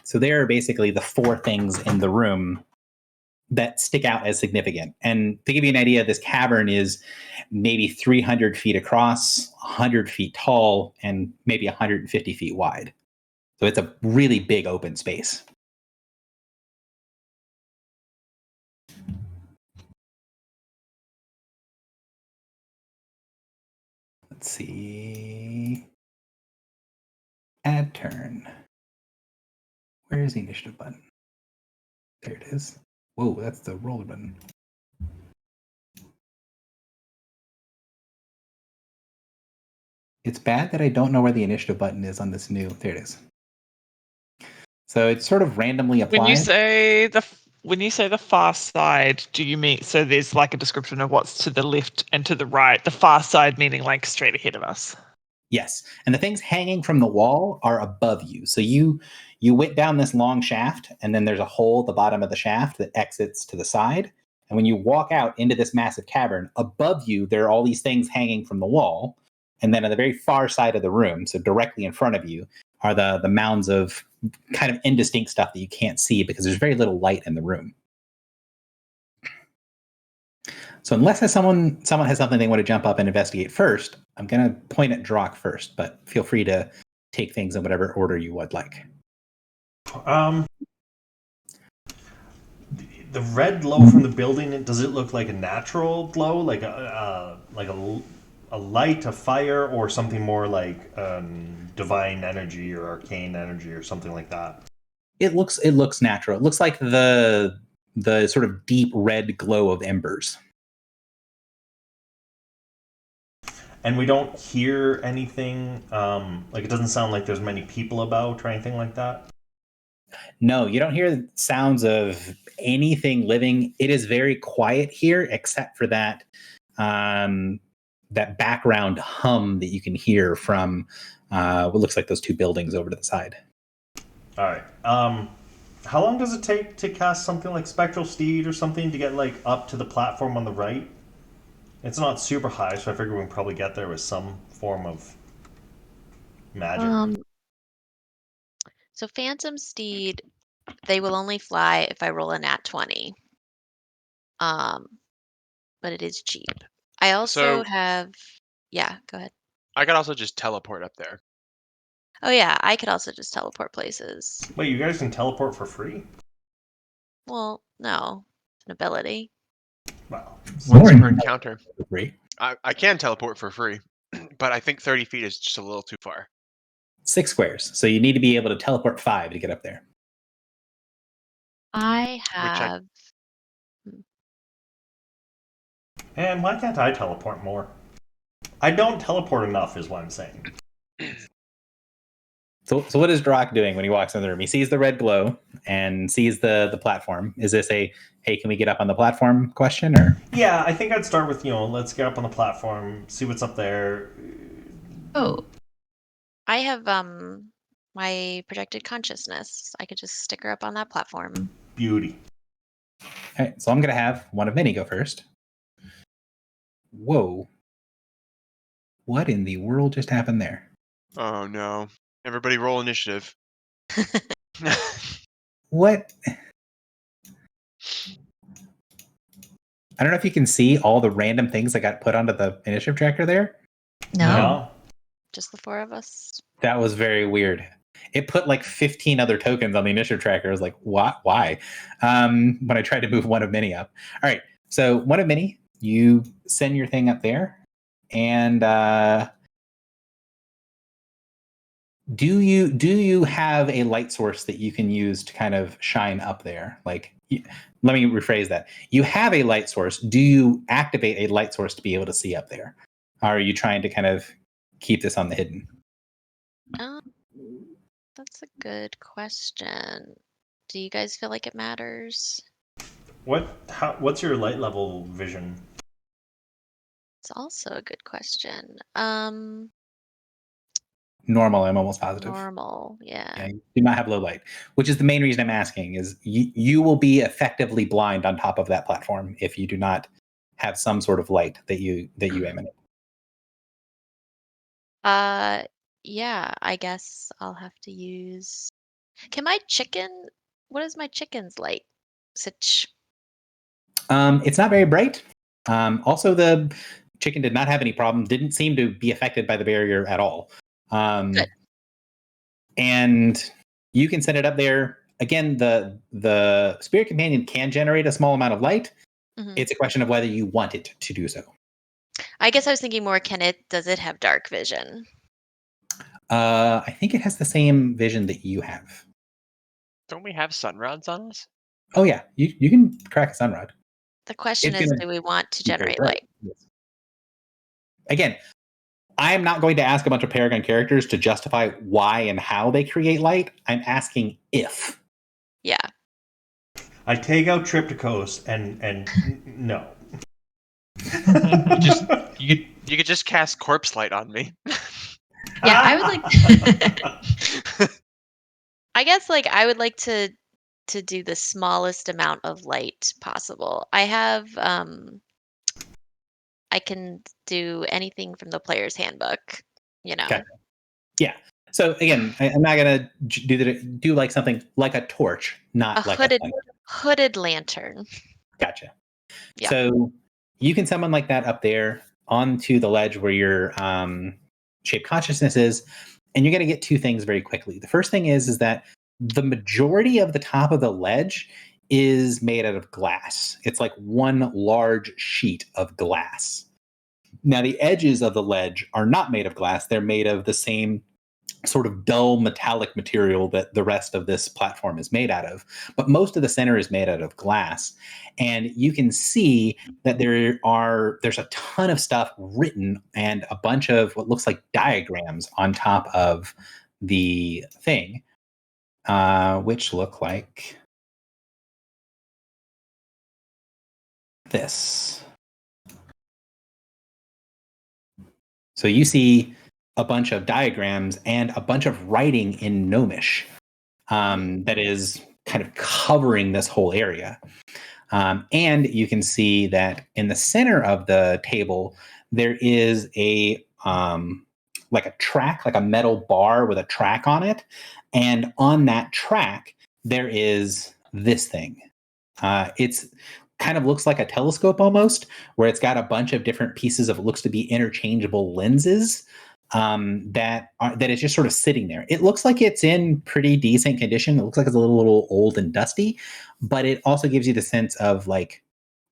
So there are basically the four things in the room that stick out as significant. And to give you an idea, this cavern is maybe 300 feet across, 100 feet tall, and maybe 150 feet wide. So it's a really big open space. Let's see. Add turn. Where is the initiative button? There it is. Whoa, that's the roller button. It's bad that I don't know where the initiative button is on this new. There it is. So it's sort of randomly applied. When you say the far side, do you mean so there's like a description of what's to the left and to the right? The far side meaning like straight ahead of us. Yes, and the things hanging from the wall are above you. So you went down this long shaft, and then there's a hole at the bottom of the shaft that exits to the side. And when you walk out into this massive cavern, above you there are all these things hanging from the wall. And then on the very far side of the room, so directly in front of you, are the mounds of kind of indistinct stuff that you can't see because there's very little light in the room. So unless someone has something they want to jump up and investigate first, I'm going to point at Drock first, but feel free to take things in whatever order you would like. The red glow from the building, does it look like a natural glow, like a light, a fire, or something more like divine energy or arcane energy or something like that? It looks natural. It looks like the sort of deep red glow of embers. And we don't hear anything, like it doesn't sound like there's many people about or anything like that? No, you don't hear sounds of anything living. It is very quiet here, except for that that background hum that you can hear from what looks like those two buildings over to the side. All right. How long does it take to cast something like Spectral Steed or something to get like up to the platform on the right? It's not super high, so I figure we can probably get there with some form of magic. So Phantom Steed, they will only fly if I roll a nat 20. But it is cheap. I also have. Yeah, go ahead. I could also just teleport up there. Oh yeah, I could also just teleport places. Wait, you guys can teleport for free? Well, no, it's an ability. Wow. Once Boring. per encounter. Free. I can teleport for free, but I think 30 feet is just a little too far. 6 squares. So you need to be able to teleport 5 to get up there. I I- have. And why can't I teleport more? I don't teleport enough, is what I'm saying. So what is Drock doing when he walks in the room? He sees the red glow and sees the platform. Is this a, hey, can we get up on the platform question? Or Yeah, I think I'd start with, let's get up on the platform, see what's up there. Oh, I have my projected consciousness. I could just stick her up on that platform. Beauty. all right, so I'm going to have one of many go first. Whoa. What in the world just happened there? Oh no. Everybody roll initiative. What? I don't know if you can see all the random things that got put onto the initiative tracker there. no. Just the 4 of us. That was very weird. It put like 15 other tokens on the initiative tracker. I was like, what? Why? When I tried to move one of many up. All right. So one of many, you send your thing up there. And do you have a light source that you can use to kind of shine up there? Like, let me rephrase that. You have a light source. Do you activate a light source to be able to see up there? Or are you trying to kind of keep this on the hidden? That's a good question. Do you guys feel like it matters? What's your light level vision? It's also a good question. Normal, I'm almost positive. Normal, yeah. You do not have low light, which is the main reason I'm asking. Is you will be effectively blind on top of that platform if you do not have some sort of light that you emanate. Yeah, I guess I'll have to use. Can my chicken? What is my chicken's light? Such. It's not very bright. Also, the chicken did not have any problem. Didn't seem to be affected by the barrier at all. Good. And you can set it up there. Again, the Spirit Companion can generate a small amount of light. Mhm. It's a question of whether you want it to do so. I guess I was thinking more. Does it have dark vision? I think it has the same vision that you have. Don't we have sun rods on us? Oh yeah, you can crack a sunrod. The question It's is, gonna do we want to be very generate bright. light? Yes. Again, I am not going to ask a bunch of Paragon characters to justify why and how they create light. I'm asking if. Yeah. I take out Triptychos and no. You You could just cast corpse light on me. Yeah, I would like. I guess I would like to do the smallest amount of light possible. I have I can do anything from the player's handbook, Okay. Yeah. So again, I'm not gonna do like something like a torch, not a like hooded lantern. Gotcha. Yeah. So you can summon like that up there onto the ledge where your shape consciousness is, and you're going to get 2 things very quickly. The first thing is that the majority of the top of the ledge is made out of glass. It's like one large sheet of glass. Now the edges of the ledge are not made of glass. They're made of the same sort of dull metallic material that the rest of this platform is made out of, but most of the center is made out of glass. And you can see that there's a ton of stuff written and a bunch of what looks like diagrams on top of the thing, which look like this. So you see a bunch of diagrams and a bunch of writing in Gnomish that is kind of covering this whole area. And you can see that in the center of the table, there is a like a track, like a metal bar with a track on it. And on that track, there is this thing. It's kind of looks like a telescope almost, where it's got a bunch of different pieces of, it looks to be interchangeable lenses that is just sort of sitting there. It looks like it's in pretty decent condition. It looks like it's a little old and dusty, but it also gives you the sense of like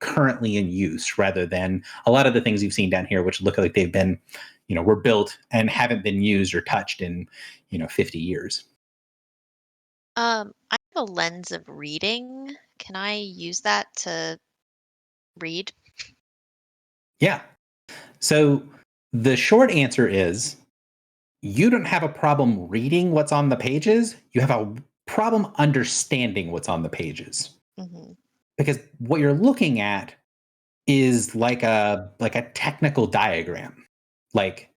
currently in use rather than a lot of the things you've seen down here, which look like they've been, were built and haven't been used or touched in, 50 years. I have a lens of reading. Can I use that to read? Yeah. So the short answer is you don't have a problem reading what's on the pages. You have a problem understanding what's on the pages. Mm-hmm. Because what you're looking at is like a technical diagram. Like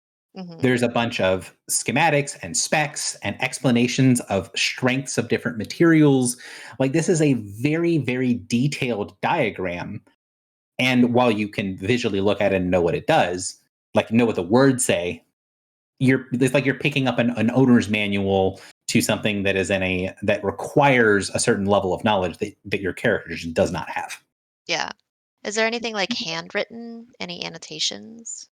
there's a bunch of schematics and specs and explanations of strengths of different materials. Like this is a very, very detailed diagram. And while you can visually look at it and know what it does, like know what the words say, it's like you're picking up an owner's manual to something that is that requires a certain level of knowledge that your character just does not have. Yeah. Is there anything like handwritten? Any annotations?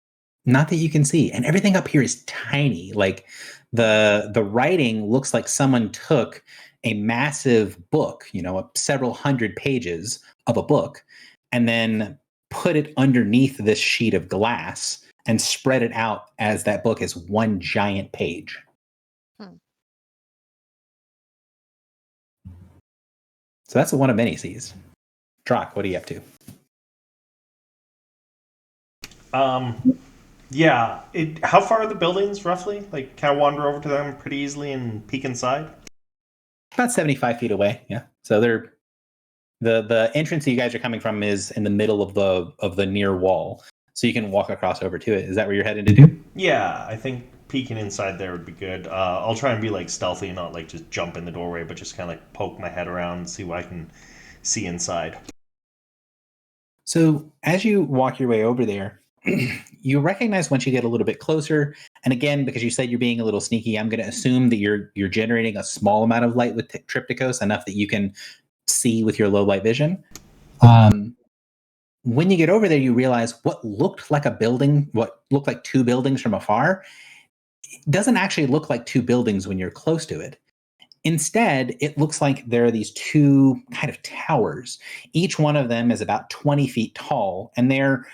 Not that you can see. And everything up here is tiny. Like the writing looks like someone took a massive book, several hundred pages of a book, and then put it underneath this sheet of glass and spread it out as that book is one giant page. So that's the one of many sees. Drock, what are you up to? Yeah. How far are the buildings roughly? Like, can I wander over to them pretty easily and peek inside? About 75 feet away. Yeah. So they're the entrance that you guys are coming from is in the middle of the near wall. So you can walk across over to it. Is that where you're headed to do? Yeah, I think peeking inside there would be good. I'll try and be like stealthy, not like just jump in the doorway, but just kind of like poke my head around and see what I can see inside. So as you walk your way over there, you recognize once you get a little bit closer, and again, because you said you're being a little sneaky, I'm going to assume that you're generating a small amount of light with Triptychos, enough that you can see with your low light vision. When you get over there, you realize what looked like two buildings from afar doesn't actually look like two buildings when you're close to it. Instead, it looks like there are these two kind of towers. Each one of them is about 20 feet tall, and they're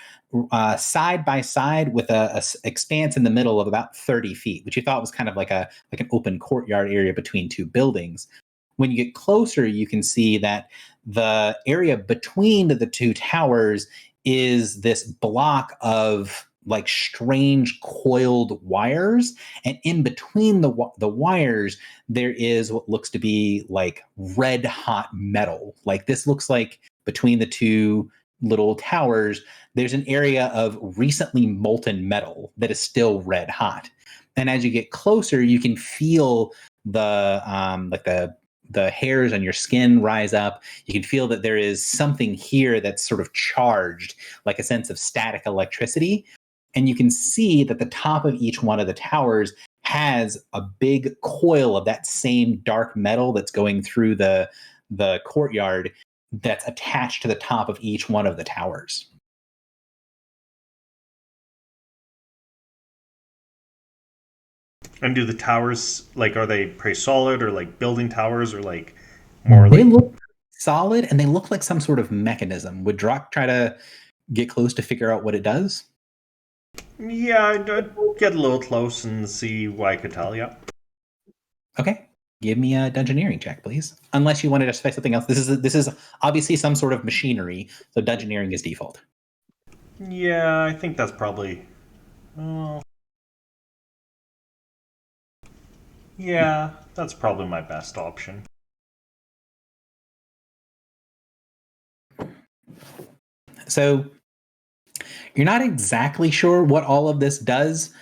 side by side with a expanse in the middle of about 30 feet, which you thought was kind of like an open courtyard area between two buildings. When you get closer, you can see that the area between the two towers is this block of like strange coiled wires, and in between the wires there is what looks to be like red hot metal. Like this looks like between the two little towers there's an area of recently molten metal that is still red hot. And as you get closer, you can feel the hairs on your skin rise up. You can feel that there is something here that's sort of charged, like a sense of static electricity. And you can see that the top of each one of the towers has a big coil of that same dark metal that's going through the courtyard that's attached to the top of each one of the towers. And do the towers, like, are they pretty solid, or like building towers, or like more? They look solid, and they look like some sort of mechanism. Would Drock try to get close to figure out what it does? Yeah, I'd get a little close and see what I could tell. Yeah. Okay, give me a dungeoneering check, please. Unless you wanted to specify something else. This is obviously some sort of machinery, so dungeoneering is default. Yeah, I think that's probably. Yeah, that's probably my best option. So you're not exactly sure what all of this does,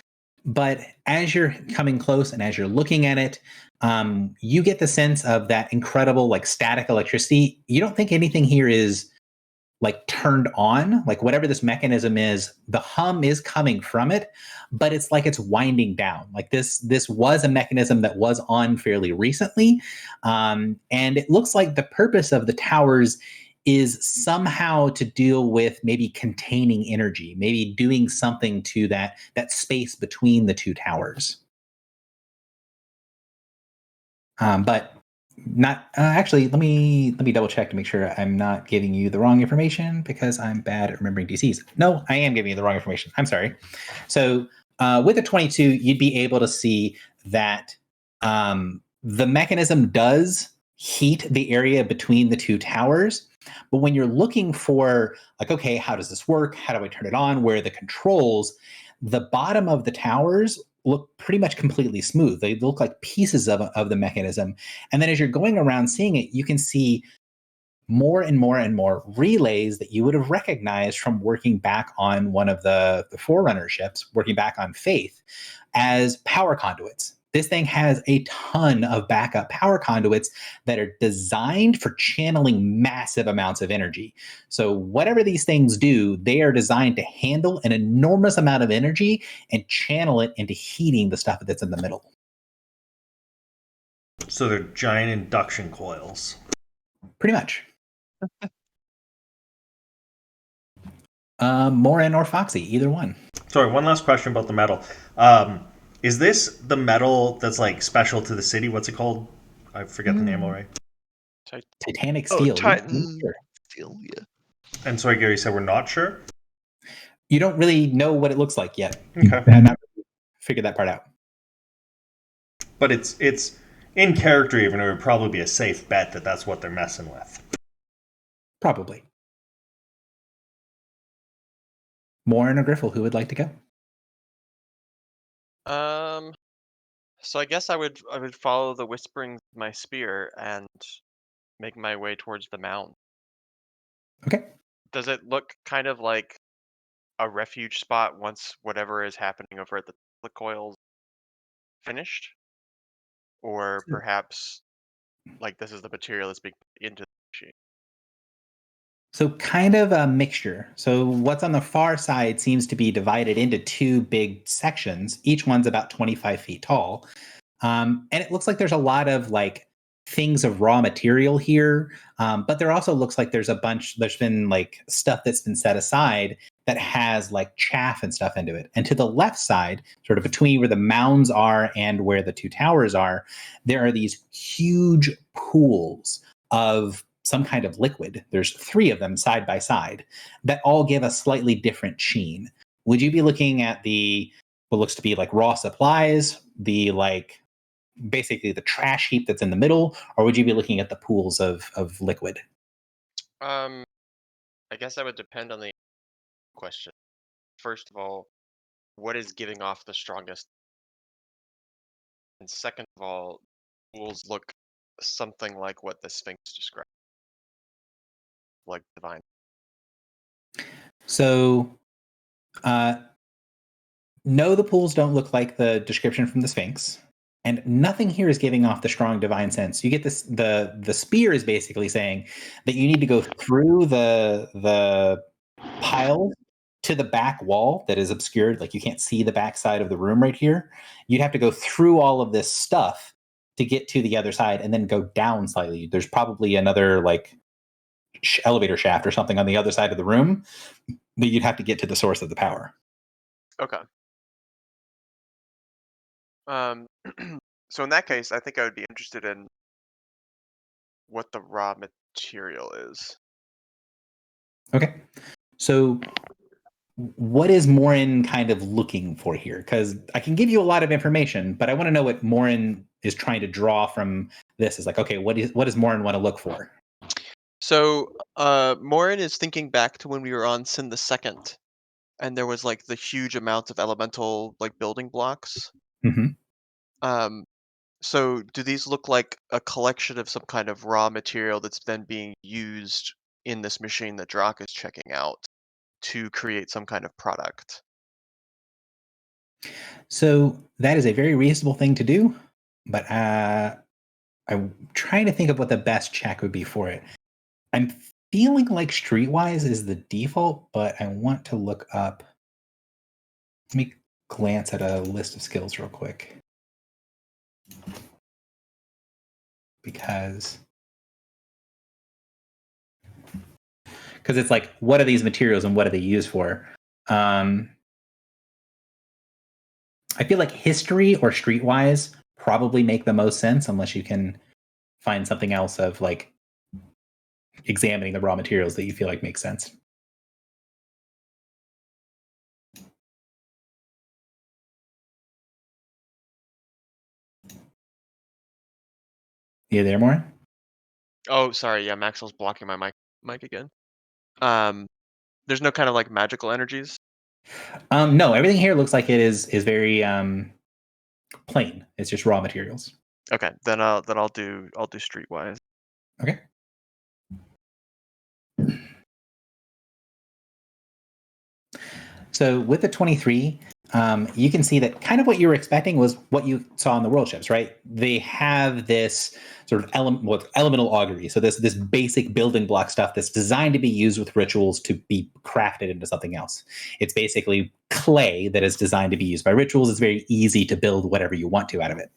but as you're coming close and as you're looking at it, you get the sense of that incredible like static electricity. You don't think anything here is like turned on, like whatever this mechanism is, the hum is coming from it, but it's like it's winding down. Like this was a mechanism that was on fairly recently. And it looks like the purpose of the towers is somehow to deal with maybe containing energy, maybe doing something to that space between the two towers. But not actually. Let me double check to make sure I'm not giving you the wrong information, because I'm bad at remembering DCs. No, I am giving you the wrong information. I'm sorry. So with a 22, you'd be able to see that the mechanism does heat the area between the two towers. But when you're looking for, like, okay, how does this work? How do I turn it on? Where are the controls? The bottom of the towers look pretty much completely smooth. They look like pieces of the mechanism. And then as you're going around seeing it, you can see more and more and more relays that you would have recognized from working back on one of the Forerunner ships, working back on Faith, as power conduits. This thing has a ton of backup power conduits that are designed for channeling massive amounts of energy. So whatever these things do, they are designed to handle an enormous amount of energy and channel it into heating the stuff that's in the middle. So they're giant induction coils. Pretty much. Morin or Foxy, either one. Sorry, one last question about the metal. Is this the metal that's like special to the city? What's it called? I forget the name already. Titanic steel. Titan steel, yeah. And sorry, Gary said we're not sure? You don't really know what it looks like yet. Okay. I have not figured that part out. But it's in character even. It would probably be a safe bet that that's what they're messing with. Probably. Morin or Griffle, who would like to go? So I guess I would follow the whisperings of my spear and make my way towards the mound. Okay. Does it look kind of like a refuge spot once whatever is happening over at the coils finished? Or perhaps like this is the material that's being put into the machine? So kind of a mixture. So what's on the far side seems to be divided into two big sections. Each one's about 25 feet tall. And it looks like there's a lot of like things of raw material here. But there also looks like there's been like stuff that's been set aside that has like chaff and stuff into it. And to the left side, sort of between where the mounds are and where the two towers are, there are these huge pools of some kind of liquid. There's 3 of them side by side that all give a slightly different sheen. Would you be looking at what looks to be like raw supplies, the like basically the trash heap that's in the middle, or would you be looking at the pools of liquid? I guess that would depend on the question. First of all, what is giving off the strongest? And second of all, pools look something like what the Sphinx described, like divine. So, no, the pools don't look like the description from the Sphinx, and nothing here is giving off the strong divine sense. You get this: the spear is basically saying that you need to go through the pile to the back wall that is obscured, like you can't see the back side of the room right here. You'd have to go through all of this stuff to get to the other side, and then go down slightly. There's probably another like elevator shaft or something on the other side of the room, but you'd have to get to the source of the power. Okay. So in that case, I think I would be interested in what the raw material is. Okay. So what is Morin kind of looking for here? Because I can give you a lot of information, but I want to know what Morin is trying to draw from this. Is like, okay, what does Morin want to look for? So, Morin is thinking back to when we were on Sin the Second, and there was like the huge amount of elemental like building blocks. Mm-hmm. So do these look like a collection of some kind of raw material that's then being used in this machine that Drak is checking out to create some kind of product? So that is a very reasonable thing to do, but I'm trying to think of what the best check would be for it. I'm feeling like Streetwise is the default, but I want to look up. Let me glance at a list of skills real quick. Because because it's like, what are these materials and what are they used for? I feel like history or streetwise probably make the most sense, unless you can find something else of like examining the raw materials that you feel like makes sense. You there, Maura? Oh, sorry. Yeah, Maxwell's blocking my mic again. There's no kind of like magical energies. No, everything here looks like it is very plain. It's just raw materials. Okay, then I'll do streetwise. Okay. So with the 23, you can see that kind of what you were expecting was what you saw in the world ships, right? They have this sort of elemental augury. So this basic building block stuff that's designed to be used with rituals to be crafted into something else. It's basically clay that is designed to be used by rituals. It's very easy to build whatever you want to out of it.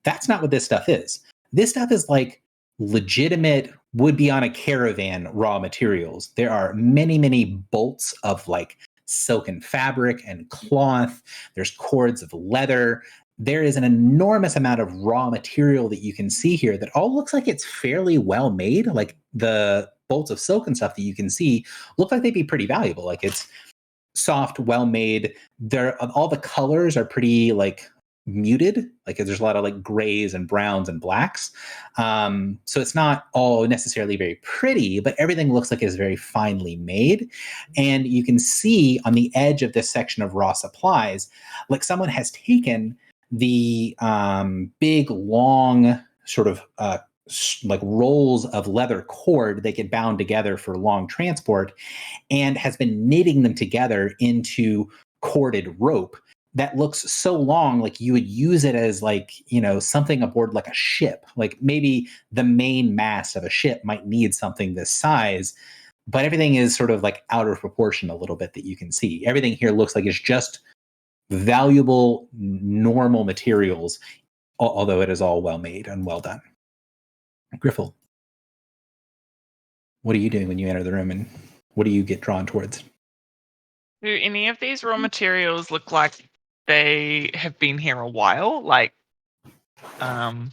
That's not what this stuff is. This stuff is like legitimate, would be on a caravan raw materials. There are many, many bolts of like silken fabric and cloth. There's cords of leather. There is an enormous amount of raw material that you can see here that all looks like it's fairly well made. Like the bolts of silk and stuff that you can see look like they'd be pretty valuable. Like it's soft, well made. All the colors are pretty like muted. Like there's a lot of like grays and browns and blacks. So it's not all necessarily very pretty, but everything looks like it's very finely made. And you can see on the edge of this section of raw supplies, like someone has taken the big, long sort of like rolls of leather cord that get bound together for long transport and has been knitting them together into corded rope that looks so long, like you would use it as like, you know, something aboard like a ship. Like maybe the main mast of a ship might need something this size, but everything is sort of like out of proportion a little bit that you can see. Everything here looks like it's just valuable, normal materials, although it is all well made and well done. Griffel, what are you doing when you enter the room, and what do you get drawn towards? Do any of these raw materials look like they have been here a while? Like, is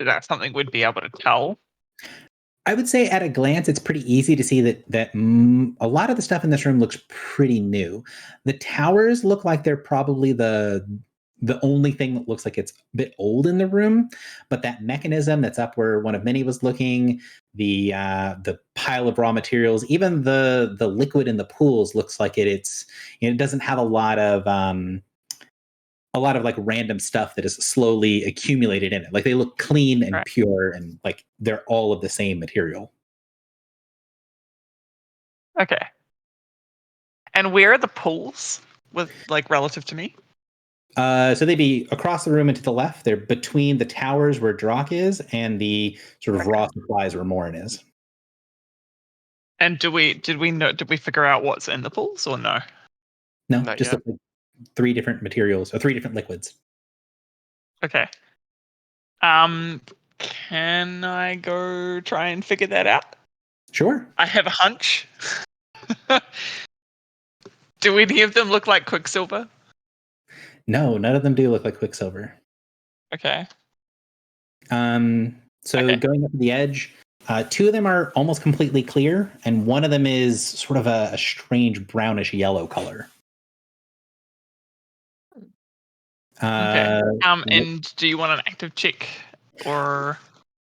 that something we'd be able to tell? I would say at a glance, it's pretty easy to see that a lot of the stuff in this room looks pretty new. The towers look like they're probably the only thing that looks like it's a bit old in the room, but that mechanism that's up where one of many was looking, the pile of raw materials, even the liquid in the pools looks like it's, you know, it doesn't have a lot of like random stuff that is slowly accumulated in it. Like they look clean and Right. pure, and like they're all of the same material. Okay. And where are the pools with like relative to me? So they'd be across the room and to the left. They're between the towers where Drock is and the sort of raw supplies where Morin is. And did we figure out what's in the pools or no? No, Not just yet. like 3 different materials or 3 different liquids. Okay. Can I go try and figure that out? Sure. I have a hunch. Do any of them look like Quicksilver? No, none of them do look like Quicksilver. Okay. So Okay. going up to the edge, 2 of them are almost completely clear, and one of them is sort of a strange brownish yellow color. Okay. And do you want an active check or?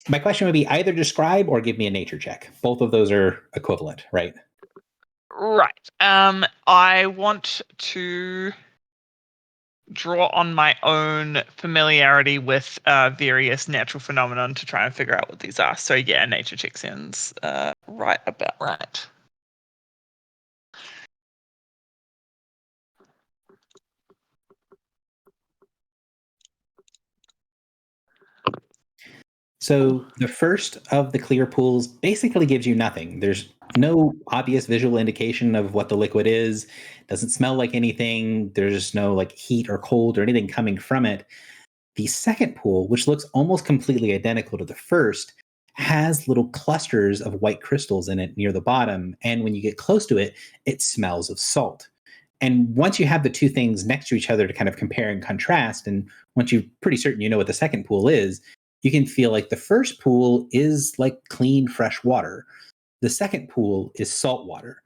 My question would be either describe or give me a nature check. Both of those are equivalent, right? Right. I want to draw on my own familiarity with various natural phenomenon to try and figure out what these are. So yeah, nature check sounds right about right. So the first of the clear pools basically gives you nothing. There's no obvious visual indication of what the liquid is. It doesn't smell like anything. There's no like heat or cold or anything coming from it. The second pool, which looks almost completely identical to the first, has little clusters of white crystals in it near the bottom. And when you get close to it, it smells of salt. And once you have the two things next to each other to kind of compare and contrast, and once you're pretty certain you know what the second pool is, you can feel like the first pool is like clean, fresh water. The second pool is salt water.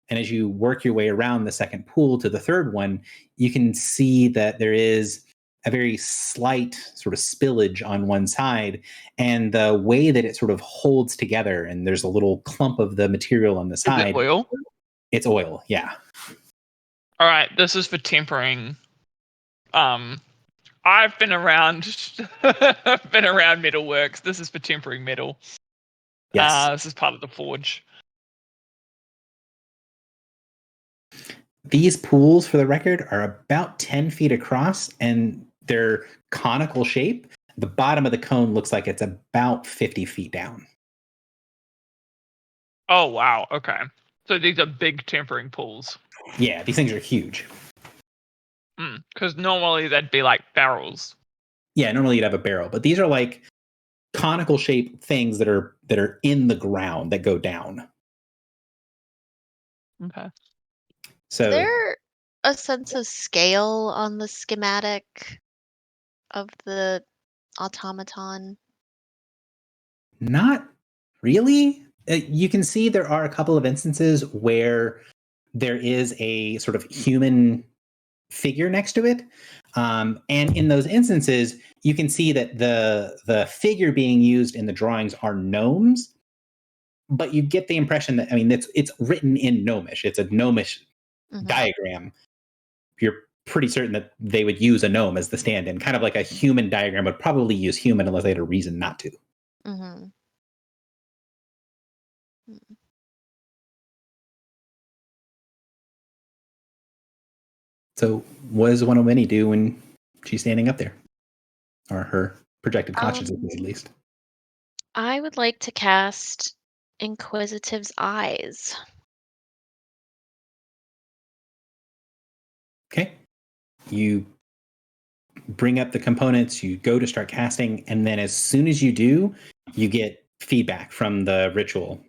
And as you work your way around the second pool to the third one, you can see that there is a very slight sort of spillage on one side. And the way that it sort of holds together, and there's a little clump of the material on the Is side. it oil? It's oil, yeah. All right, this is for tempering. I've been around metalworks. This is for tempering metal. Yes. This is part of the forge. These pools, for the record, are about 10 feet across, and they're conical shape. The bottom of the cone looks like it's about 50 feet down. Oh wow, okay. So these are big tempering pools. Yeah, these things are huge. Because normally they'd be like barrels. Yeah, normally you'd have a barrel, but these are like conical shaped things that are in the ground that go down. Okay. So Is there a sense of scale on the schematic of the automaton? not really. You can see there are a couple of instances where there is a sort of human figure next to it. And in those instances, you can see that the figure being used in the drawings are gnomes, but you get the impression that, I mean, it's written in Gnomish. It's a Gnomish diagram. You're pretty certain that they would use a gnome as the stand-in, kind of like a human diagram would probably use human unless they had a reason not to. Mm-hmm. So what does one of many do when she's standing up there? Or her projected consciousness, at least. I would like to cast Inquisitive's Eyes. Okay. You bring up the components, you go to start casting, and then as soon as you do, you get feedback from the ritual.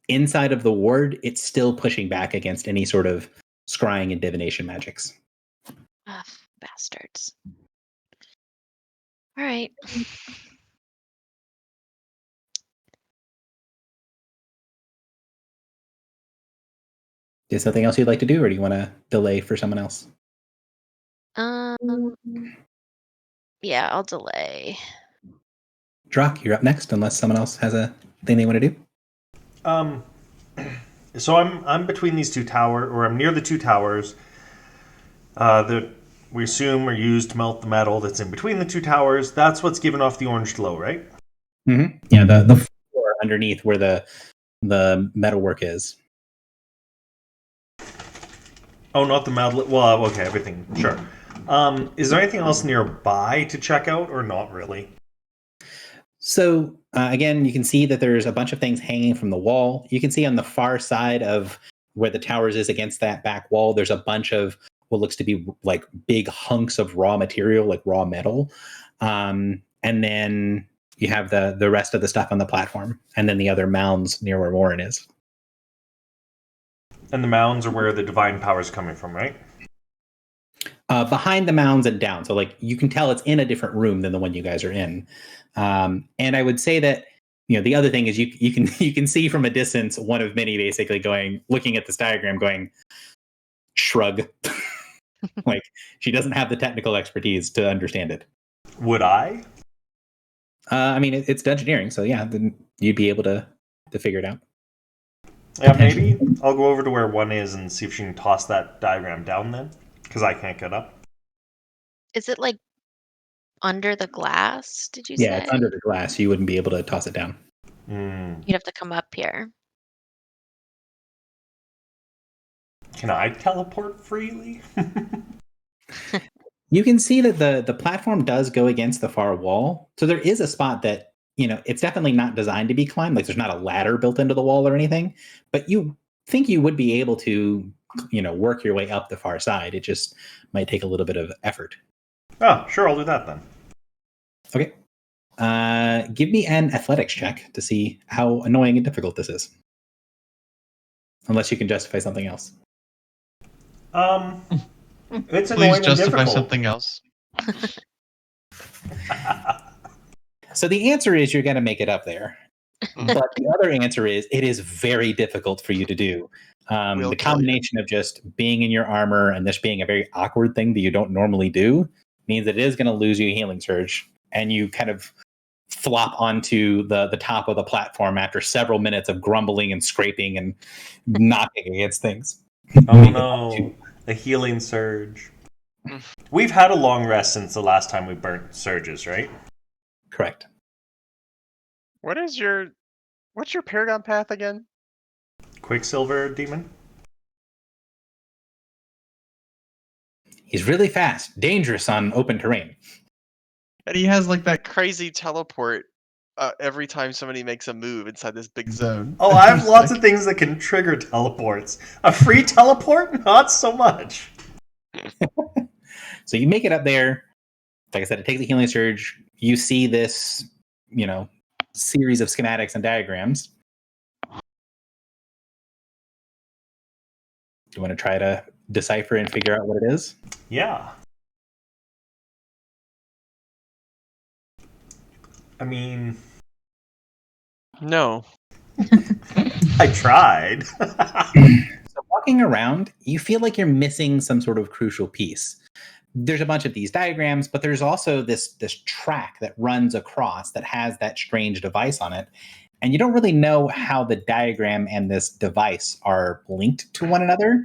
Inside of the ward, it's still pushing back against any sort of scrying and divination magics. Ugh, bastards. All right. Is something else you'd like to do, or do you want to delay for someone else? Yeah, I'll delay. Drock, you're up next, unless someone else has a thing they want to do. So I'm between these two towers, or I'm near the two towers that we assume are used to melt the metal that's in between the two towers. That's what's giving off the orange glow, right? Mm-hmm. Yeah, the floor underneath where the metalwork is. Oh, not the metal. Well, okay, everything. Sure. Is there anything else nearby to check out, or not really? So again, you can see that there's a bunch of things hanging from the wall. You can see on the far side of where the towers is against that back wall, there's a bunch of what looks to be like big hunks of raw material, like raw metal. And then you have the rest of the stuff on the platform, and then the other mounds near where Warren is. And the mounds are where the divine power is coming from, right? Behind the mounds and down. So like you can tell it's in a different room than the one you guys are in. And I would say that, you know, the other thing is you can see from a distance one of many basically looking at this diagram going, shrug. Like she doesn't have the technical expertise to understand it. Would I? I mean, it's dungeoneering, so yeah, then you'd be able to figure it out. Yeah, maybe I'll go over to where one is and see if she can toss that diagram down then, because I can't get up. Is it like under the glass? Did you say? Yeah, it's under the glass. You wouldn't be able to toss it down. You'd have to come up here. Can I teleport freely? You can see that the platform does go against the far wall. So there is a spot that, you know, it's definitely not designed to be climbed. Like there's not a ladder built into the wall or anything, but you think you would be able to, you know, work your way up the far side. It just might take a little bit of effort. Oh, sure, I'll do that then. Okay. Give me an athletics check to see how annoying and difficult this is. Unless you can justify something else. It's annoying Please and justify difficult. something else. So the answer is you're going to make it up there. But the other answer is it is very difficult for you to do. We'll The kill you. combination of just being in your armor and this being a very awkward thing that you don't normally do means that it is going to lose you a healing surge. And you kind of flop onto the top of the platform after several minutes of grumbling and scraping and knocking against things. Oh no, the healing surge. We've had a long rest since the last time we burnt surges, right? Correct. What's your Paragon path again? Quicksilver demon? He's really fast, dangerous on open terrain. And he has like that. Crazy teleport every time somebody makes a move inside this big zone. Oh, I have lots of things that can trigger teleports. A free teleport? Not so much. So you make it up there. Like I said, it takes a healing surge. You see this, series of schematics and diagrams. Do you want to try to decipher and figure out what it is? Yeah. I mean, No. I tried. So walking around, you feel like you're missing some sort of crucial piece. There's a bunch of these diagrams, but there's also this track that runs across that has that strange device on it. And you don't really know how the diagram and this device are linked to one another.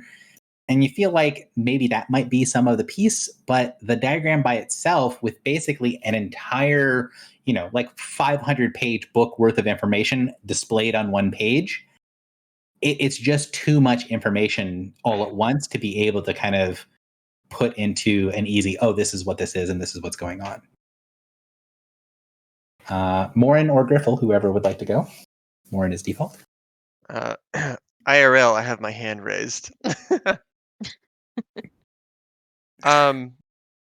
And you feel like maybe that might be some of the piece, but the diagram by itself, with basically an entire, 500-page book worth of information displayed on one page, it's just too much information all at once to be able to kind of put into an easy, this is what this is and this is what's going on. Morin or Griffle, whoever would like to go. Morin is default. IRL, I have my hand raised.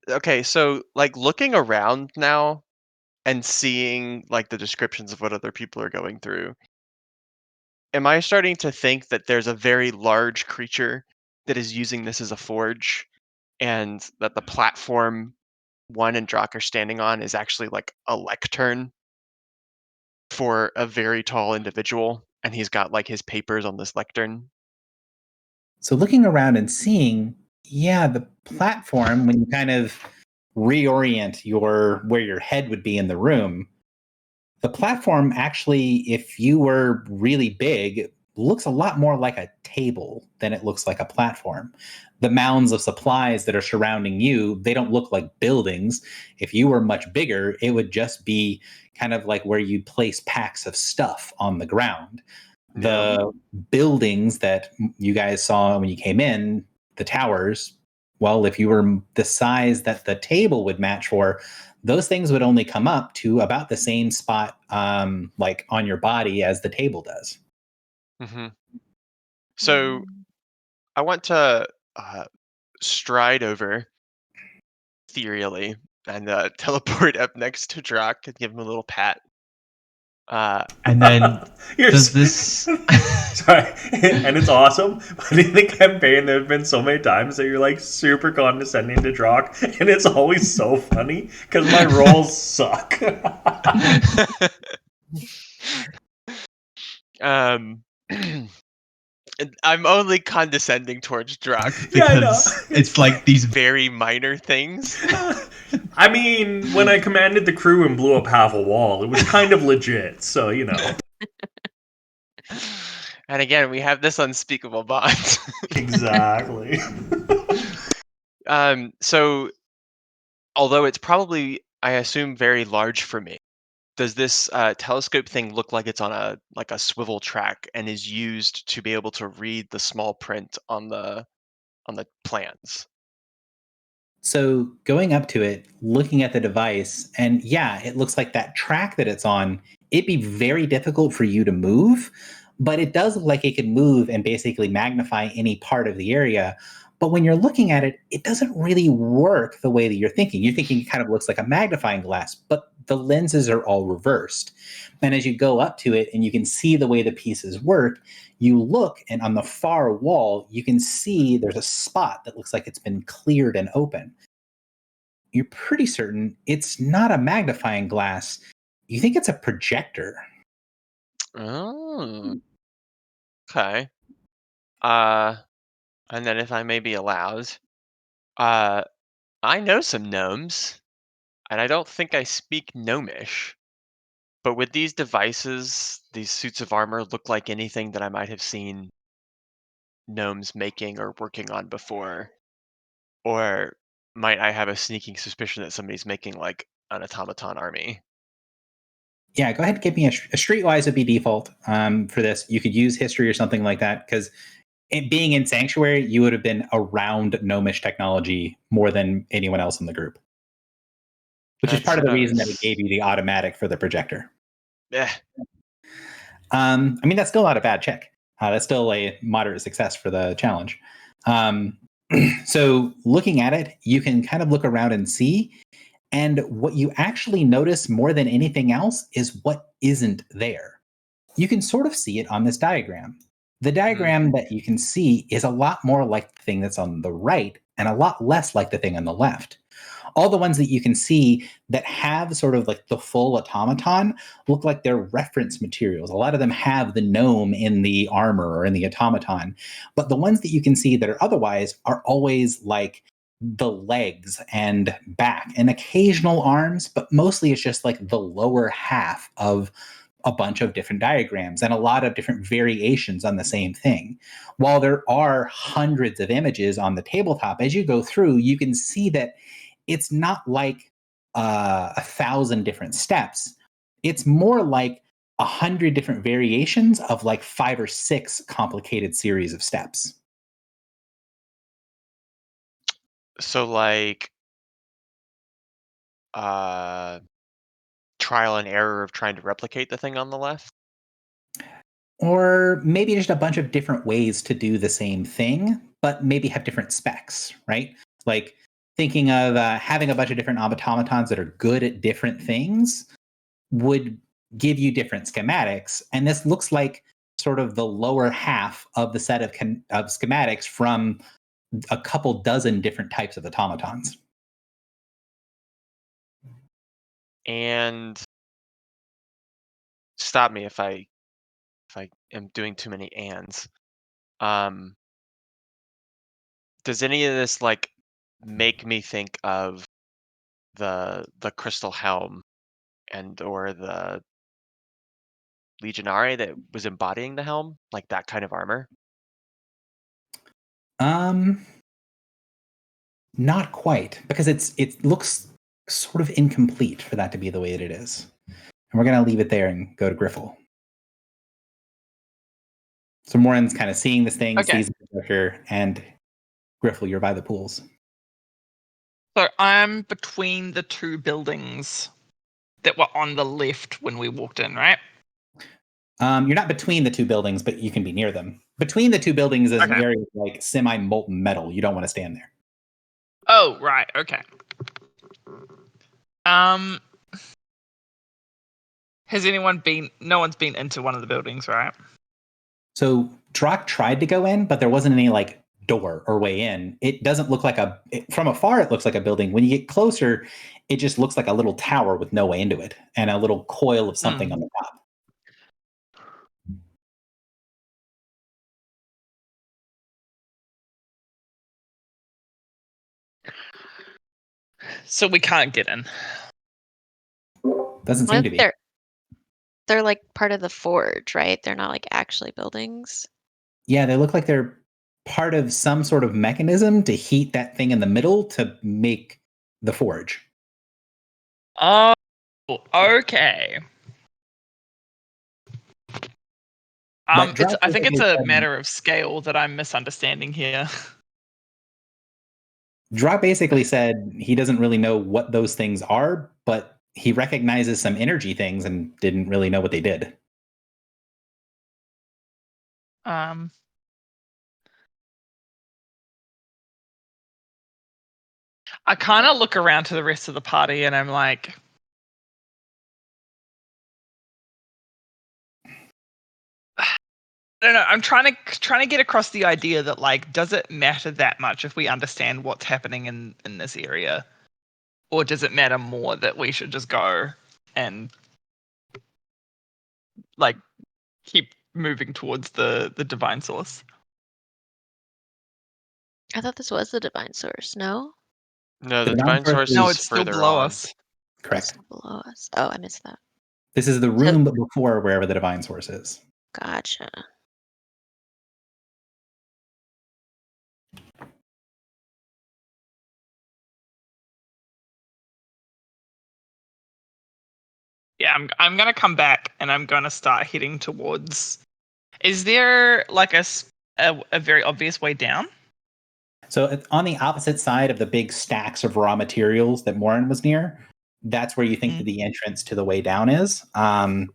Okay, so looking around now and seeing the descriptions of what other people are going through, am I starting to think that there's a very large creature that is using this as a forge, and that the platform One and Drak are standing on is actually a lectern for a very tall individual, and he's got his papers on this lectern? So looking around and seeing, the platform, when you kind of reorient where your head would be in the room, the platform actually, if you were really big, looks a lot more like a table than it looks like a platform. The mounds of supplies that are surrounding you, they don't look like buildings. If you were much bigger, it would just be kind of like where you'd place packs of stuff on the ground. The buildings that you guys saw when you came in, the towers, well, if you were the size that the table would match for, those things would only come up to about the same spot on your body as the table does. Mm-hmm. So I want to stride over ethereally and teleport up next to Drak and give him a little pat. And then You're does s- this Sorry, and it's awesome. But in the campaign, there have been so many times that you're super condescending to Drak, and it's always so funny because my rolls suck. I'm only condescending towards Drak Yeah, I know. because it's like these very minor things. I mean, when I commanded the crew and blew up half a wall, it was kind of legit. So And again, we have this unspeakable bond. Exactly. So, although it's probably, I assume, very large for me, does this telescope thing look like it's on a swivel track and is used to be able to read the small print on the plans? So going up to it, looking at the device, and it looks like that track that it's on, it'd be very difficult for you to move, but it does look like it could move and basically magnify any part of the area. But when you're looking at it, it doesn't really work the way that you're thinking. You're thinking it kind of looks like a magnifying glass, but the lenses are all reversed. And as you go up to it and you can see the way the pieces work, you look, and on the far wall, you can see there's a spot that looks like it's been cleared and open. You're pretty certain it's not a magnifying glass. You think it's a projector. Oh. Okay. And then if I may be allowed, I know some gnomes, and I don't think I speak gnomish. But would these devices, these suits of armor, look like anything that I might have seen gnomes making or working on before? Or might I have a sneaking suspicion that somebody's making like an automaton army? Yeah, go ahead and give me a streetwise would be default for this. You could use history or something like that because being in Sanctuary, you would have been around gnomish technology more than anyone else in the group, which is part of the reason that it gave you the automatic for the projector. Yeah. I mean, that's still not a bad check. That's still a moderate success for the challenge. So looking at it, you can kind of look around and see. And what you actually notice more than anything else is what isn't there. You can sort of see it on this diagram. The diagram that you can see is a lot more like the thing that's on the right and a lot less like the thing on the left. All the ones that you can see that have sort of like the full automaton look like they're reference materials. A lot of them have the gnome in the armor or in the automaton. But the ones that you can see that are otherwise are always like the legs and back and occasional arms, but mostly it's just like the lower half of a bunch of different diagrams and a lot of different variations on the same thing. While there are hundreds of images on the tabletop, as you go through, you can see that it's not like 1,000 different steps. It's more like 100 different variations of like 5 or 6 complicated series of steps. So like trial and error of trying to replicate the thing on the left? Or maybe just a bunch of different ways to do the same thing, but maybe have different specs, right? Like thinking of having a bunch of different automatons that are good at different things would give you different schematics. And this looks like sort of the lower half of the set of schematics from a couple dozen different types of automatons. And stop me if I am doing too many ands. Does any of this like make me think of the crystal helm and or the Legionary that was embodying the helm, like that kind of armor? Not quite, because it looks sort of incomplete for that to be the way that it is. And we're going to leave it there and go to Griffle. So Morin's kind of seeing this thing, sees the projector, and Griffle, you're by the pools. So I'm between the two buildings that were on the left when we walked in, right? You're not between the two buildings, but you can be near them. Between the two buildings is an area of like semi-molten metal. You don't want to stand there. Oh, right. Okay. Has anyone been? No one's been into one of the buildings, right? So Drock tried to go in, but there wasn't any like door or way in. It doesn't look like from afar, it looks like a building. When you get closer, it just looks like a little tower with no way into it and a little coil of something on the top. So we can't get in. Doesn't seem to be. They're like part of the forge, right? They're not like actually buildings. Yeah, they look like they're part of some sort of mechanism to heat that thing in the middle to make the forge. Oh, okay. I think it's a matter of scale that I'm misunderstanding here. Drock basically said he doesn't really know what those things are, but he recognizes some energy things and didn't really know what they did. I kind of look around to the rest of the party and I'm like, I don't know. I'm trying to get across the idea that, like, does it matter that much if we understand what's happening in this area, or does it matter more that we should just go and like keep moving towards the divine source? I thought this was the divine source. No, No, The the divine divine source source is- No, is it's still further below on. us. it's Correct. still below us. Oh, I missed that. This is the room, but before wherever the divine source is. Gotcha. Yeah, I'm gonna come back and I'm gonna start heading towards. Is there like a very obvious way down? So on the opposite side of the big stacks of raw materials that Morin was near, that's where you think that the entrance to the way down is. Yeah,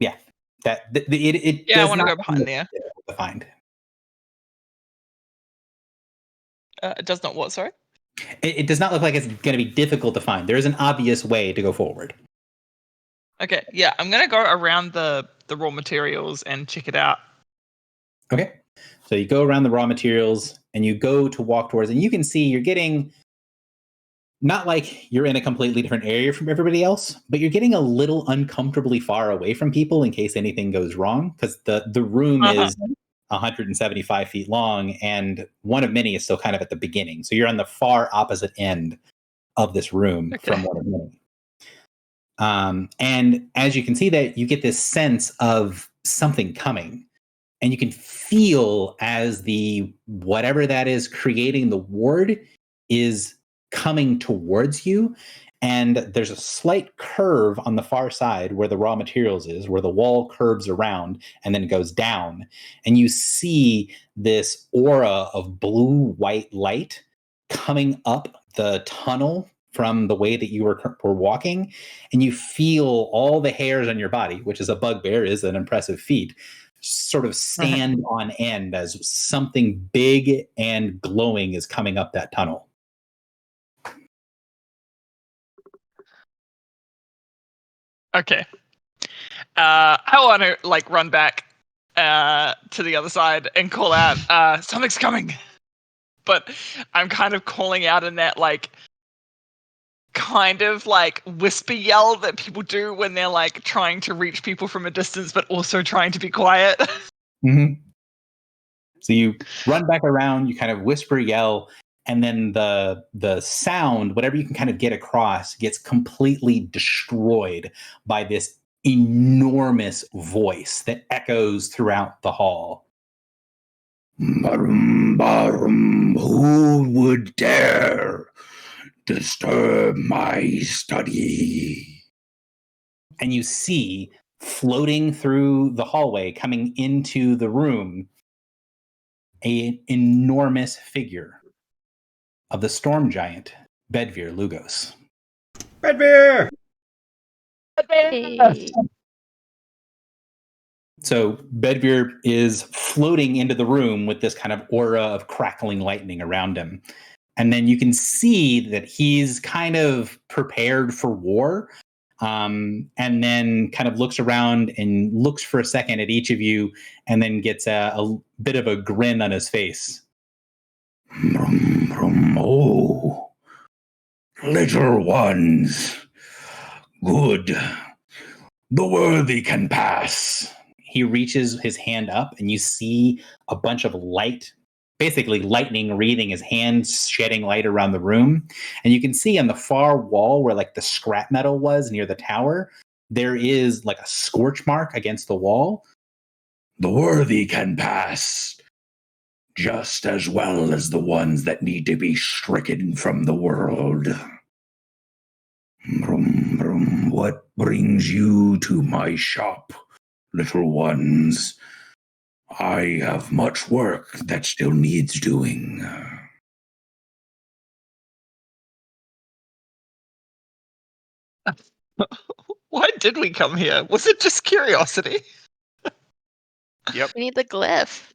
it Yeah, I does want to not go behind there. to find. It does not what? Sorry. It does not look like it's going to be difficult to find. There is an obvious way to go forward. Okay, yeah, I'm gonna go around the raw materials and check it out. Okay. So you go around the raw materials and you go to walk towards, and you can see you're getting not like you're in a completely different area from everybody else, but you're getting a little uncomfortably far away from people in case anything goes wrong, because the room is 175 feet long and one of many is still kind of at the beginning. So you're on the far opposite end of this room from one of many. And as you can see that, you get this sense of something coming. And you can feel as the whatever that is creating the ward is coming towards you. And there's a slight curve on the far side where the raw materials is, where the wall curves around and then goes down. And you see this aura of blue-white light coming up the tunnel from the way that you were walking. And you feel all the hairs on your body, which is a bugbear, is an impressive feat, sort of stand on end as something big and glowing is coming up that tunnel. Okay. I want to like run back to the other side and call out, something's coming. But I'm kind of calling out in that like kind of like whisper yell that people do when they're like trying to reach people from a distance, but also trying to be quiet. Mm-hmm. So you run back around, you kind of whisper yell, and then the sound, whatever you can kind of get across, gets completely destroyed by this enormous voice that echoes throughout the hall. Barum, barum, who would dare disturb my study? And you see, floating through the hallway, coming into the room, an enormous figure of the storm giant, Bedvir Lugos. Bedvir! Hey. So Bedvir is floating into the room with this kind of aura of crackling lightning around him. And then you can see that he's kind of prepared for war. And then kind of looks around and looks for a second at each of you and then gets a bit of a grin on his face. Oh, little ones. Good. The worthy can pass. He reaches his hand up and you see a bunch of light, basically lightning wreathing his hands, shedding light around the room. And you can see on the far wall where like the scrap metal was near the tower, there is like a scorch mark against the wall. The worthy can pass just as well as the ones that need to be stricken from the world. Brum, brum, what brings you to my shop, little ones? I have much work that still needs doing. Why did we come here? Was it just curiosity? Yep. We need the glyph.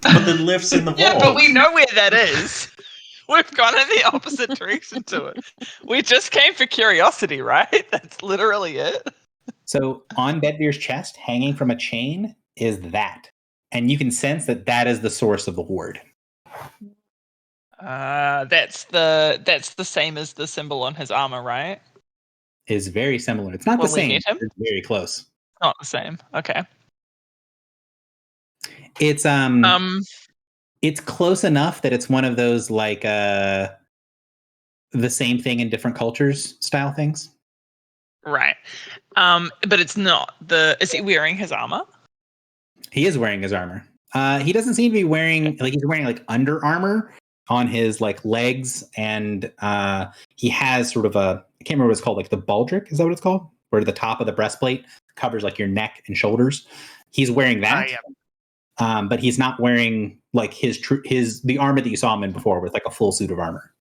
But the lift's in the vault. Yeah, but we know where that is. We've gone in the opposite direction to it. We just came for curiosity, right? That's literally it. So on Bedvere's chest, hanging from a chain, is that. And you can sense that that is the source of the ward. That's the same as the symbol on his armor, right? Is very similar. It's not When the we same. met him? It's very close. Not the same. Okay. It's it's close enough that it's one of those like the same thing in different cultures style things. Right. But it's not is he wearing his armor? He is wearing his armor. He doesn't seem to be wearing he's wearing like under armor on his like legs, and he has sort of I can't remember what it's called, like the baldric, is that what it's called? Where the top of the breastplate covers like your neck and shoulders. He's wearing that. Yeah. But he's not wearing like the armor that you saw him in before with like a full suit of armor.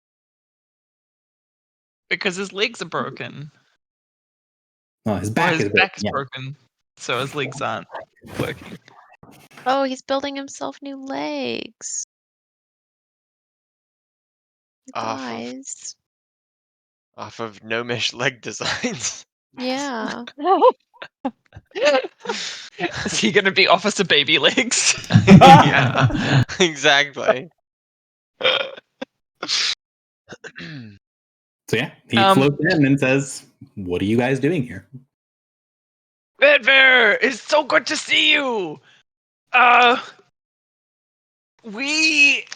Because his legs are broken. Oh, his back is broken, so his legs aren't working. Oh, he's building himself new legs. You guys. Off of Gnomish leg designs. Yeah. Is he going to be Officer Baby Legs? Yeah, exactly. So yeah, he floats in and says, "What are you guys doing here?" Bedvere, it's so good to see you. We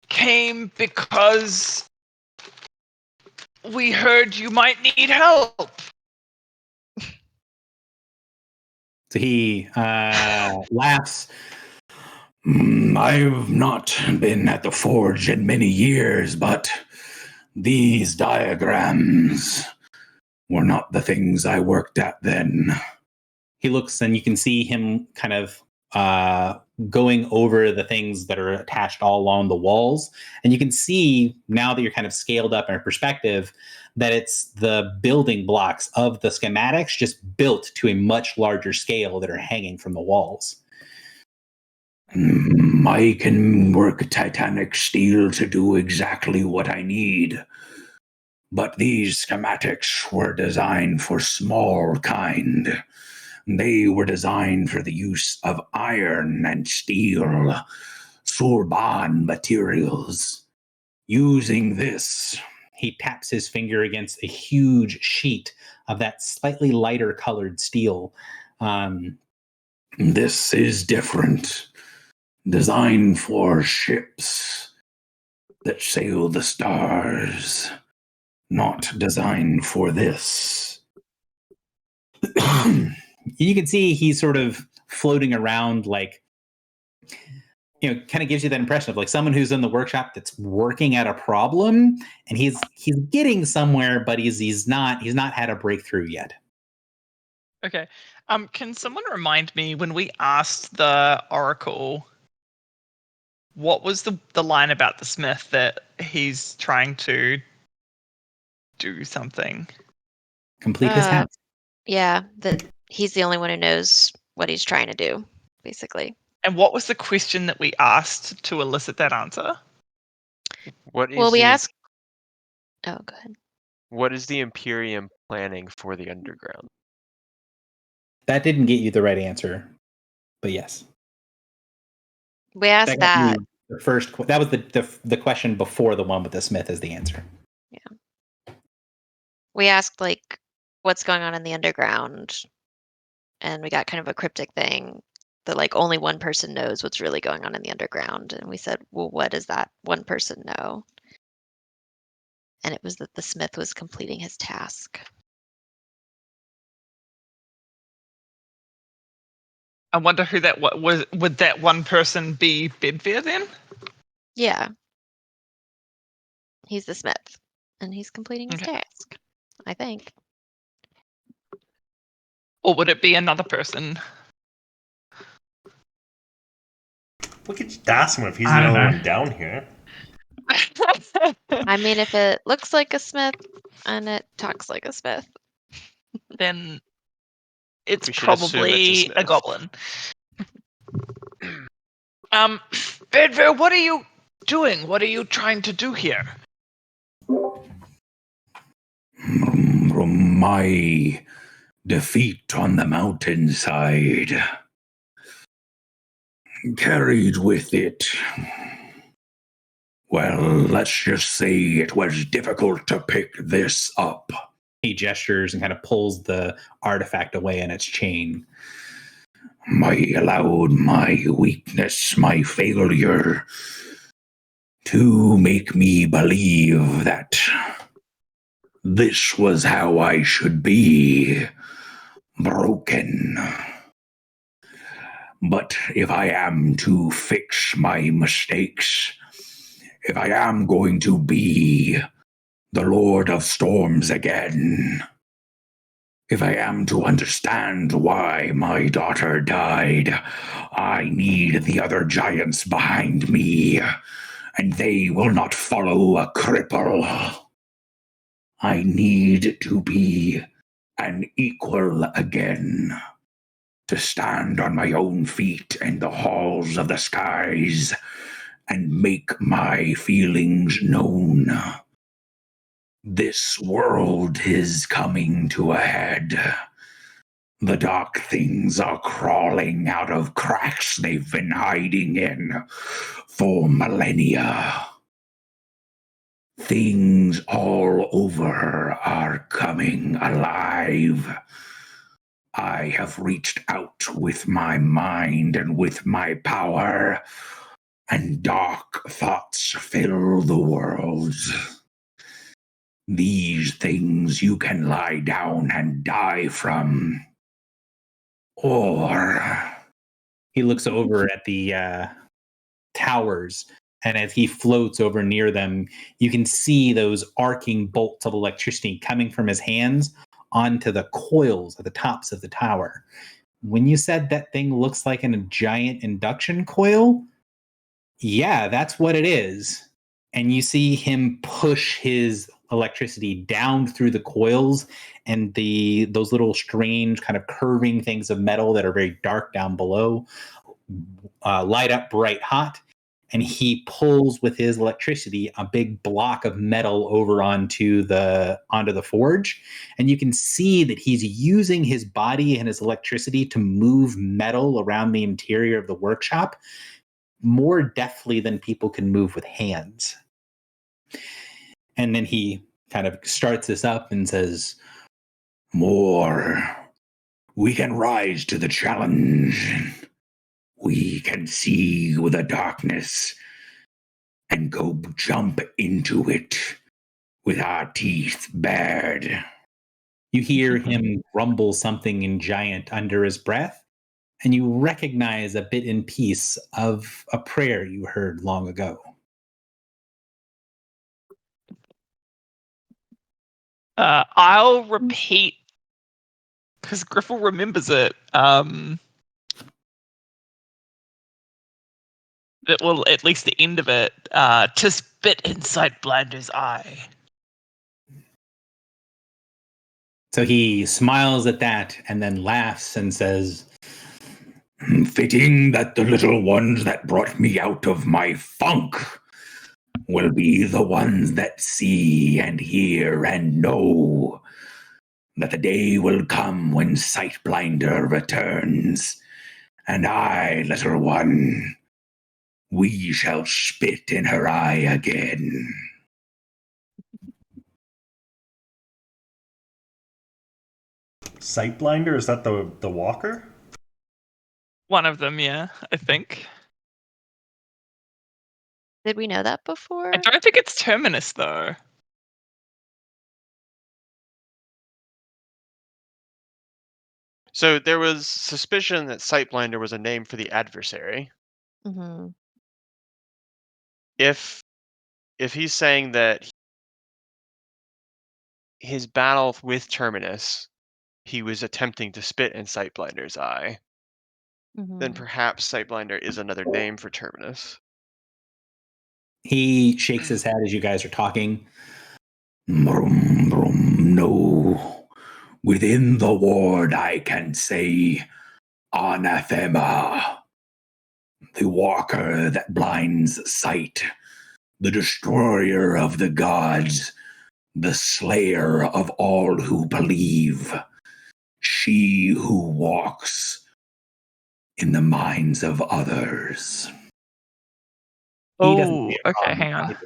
came because we heard you might need help. So he laughs. I've not been at the forge in many years, but these diagrams were not the things I worked at then. He looks, and you can see him kind of going over the things that are attached all along the walls. And you can see, now that you're kind of scaled up in perspective, that it's the building blocks of the schematics just built to a much larger scale that are hanging from the walls. I can work titanic steel to do exactly what I need. But these schematics were designed for small kind. They were designed for the use of iron and steel, Surban materials. Using this, he taps his finger against a huge sheet of that slightly lighter colored steel. This is different. Designed for ships that sail the stars. Not designed for this. You can see he's sort of floating around, like, kind of gives you that impression of like someone who's in the workshop that's working at a problem, and he's getting somewhere, but he's not had a breakthrough yet. Okay. Can someone remind me, when we asked the Oracle, what was the line about the smith that he's trying to do something? Complete his task. Yeah, that he's the only one who knows what he's trying to do, basically. And what was the question that we asked to elicit that answer? We asked. Oh, go ahead. What is the Imperium planning for the underground? That didn't get you the right answer, but yes. We asked that. The first. That was the question before the one with the smith as the answer. Yeah. We asked like, what's going on in the underground, and we got kind of a cryptic thing that like only one person knows what's really going on in the underground, and we said, well, what does that one person know? And it was that the smith was completing his task. I wonder who that was. Would that one person be Bedvere then? Yeah. He's the smith, and he's completing his task, I think. Or would it be another person? We could just ask him if he's the only one down here. I mean, if it looks like a smith and it talks like a smith, then it's probably a goblin. Bedvere, what are you doing? What are you trying to do here? My defeat on the mountainside carried with it, well, let's just say it was difficult to pick this up. He gestures and kind of pulls the artifact away in its chain. I allowed my weakness, my failure, to make me believe that this was how I should be, broken. But if I am to fix my mistakes, if I am going to be the Lord of Storms again, if I am to understand why my daughter died, I need the other giants behind me, and they will not follow a cripple. I need to be an equal again, to stand on my own feet in the halls of the skies and make my feelings known. This world is coming to a head. The dark things are crawling out of cracks they've been hiding in for millennia. Things all over are coming alive. I have reached out with my mind and with my power, and dark thoughts fill the world. These things you can lie down and die from. Or... He looks over at the towers, and as he floats over near them, you can see those arcing bolts of electricity coming from his hands onto the coils at the tops of the tower. When you said that thing looks like a giant induction coil, yeah, that's what it is. And you see him push his electricity down through the coils, and those little strange kind of curving things of metal that are very dark down below light up bright hot, and he pulls with his electricity a big block of metal over onto the forge, and you can see that he's using his body and his electricity to move metal around the interior of the workshop more deftly than people can move with hands. And then he kind of starts this up and says, more. We can rise to the challenge. We can see with the darkness and go jump into it with our teeth bared. You hear him rumble something in giant under his breath, and you recognize a bit in piece of a prayer you heard long ago. I'll repeat, because Griffle remembers it. That will, at least the end of it, to spit inside Blinder's eye. So he smiles at that and then laughs and says, fitting that the little ones that brought me out of my funk will be the ones that see and hear and know that the day will come when Sightblinder returns, and I, little one, we shall spit in her eye again. Sightblinder, is that the walker? One of them, yeah, I think. Did we know that before? I don't think it's Terminus, though. So there was suspicion that Sightblinder was a name for the adversary. Mm-hmm. If he's saying that his battle with Terminus, he was attempting to spit in Sightblinder's eye, then perhaps Sightblinder is another name for Terminus. He shakes his head as you guys are talking. Brum, brum, no. Within the ward I can say anathema. The walker that blinds sight the destroyer of the gods, the slayer of all who believe, she who walks in the minds of others. He doesn't Oh, say it okay, wrong. hang on.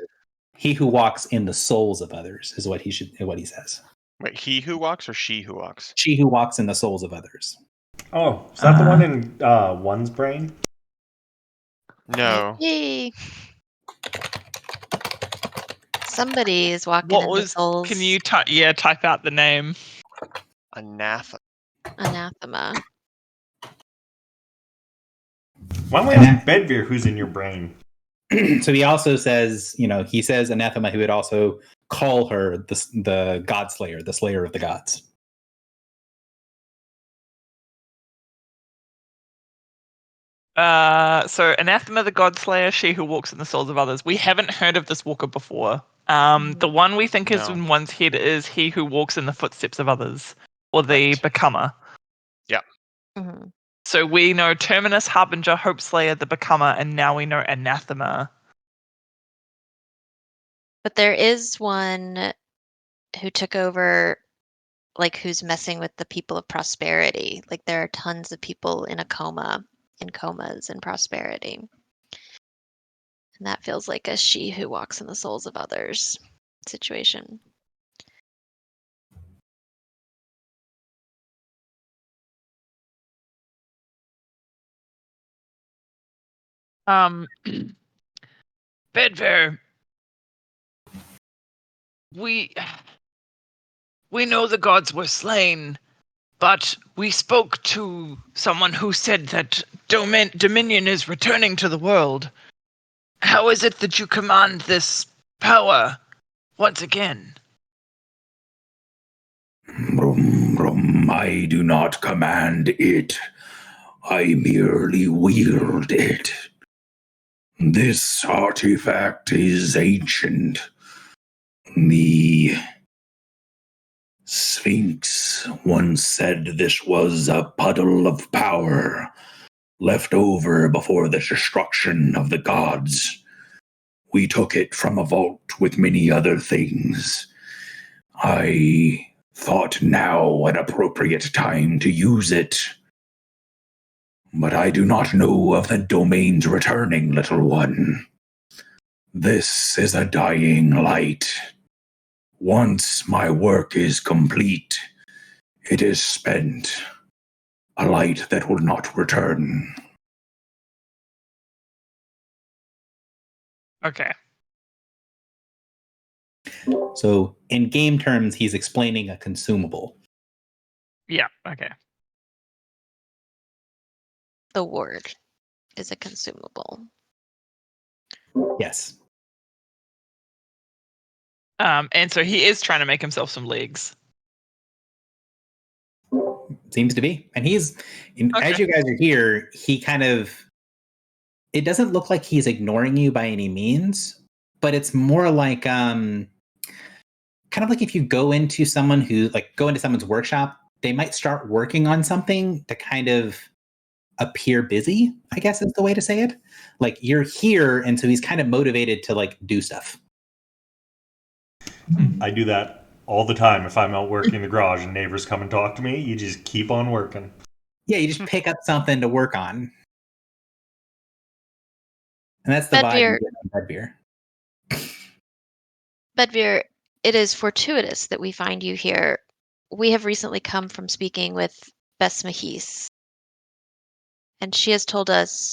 He who walks in the souls of others is what he says. Wait, he who walks or she who walks? She who walks in the souls of others. Oh, is that the one in one's brain? No. Yay. Somebody is walking What in was? the souls. Can you type out the name? Anathema. Anathema. Why don't we ask Bedvere who's in your brain? So he also says, he says anathema, who would also call her the God Slayer, the slayer of the gods. So anathema, the God Slayer, she who walks in the souls of others. We haven't heard of this walker before. The one we think is No. in one's head is he who walks in the footsteps of others, or the Right. Becomer. Yeah. Hmm. So we know Terminus, Harbinger, Hope Slayer, the Becomer, and now we know Anathema. But there is one who took over, like, who's messing with the people of prosperity. Like, there are tons of people in comas in prosperity. And that feels like a she who walks in the souls of others situation. Bedvere, we know the gods were slain, but we spoke to someone who said that Dominion is returning to the world. How is it that you command this power once again? I do not command it. I merely wield it. This artifact is ancient. The Sphinx once said this was a puddle of power left over before the destruction of the gods. We took it from a vault with many other things. I thought now an appropriate time to use it. But I do not know of the domain's returning, little one. This is a dying light. Once my work is complete, it is spent. A light that will not return. Okay. So in game terms, he's explaining a consumable. Yeah, okay. The word is a consumable. Yes. And so he is trying to make himself some legs. Seems to be. And as Okay. you guys are here, he kind of, it doesn't look like he's ignoring you by any means, but it's more like, kind of like if you go into someone's workshop, they might start working on something to kind of appear busy, I guess is the way to say it. Like you're here, and so he's kind of motivated to like do stuff. I do that all the time. If I'm out working in the garage and neighbors come and talk to me, you just keep on working. Yeah, you just pick up something to work on. And that's the vibe you get on Bedvere. Bedvere, it is fortuitous that we find you here. We have recently come from speaking with Bess Mahis, and she has told us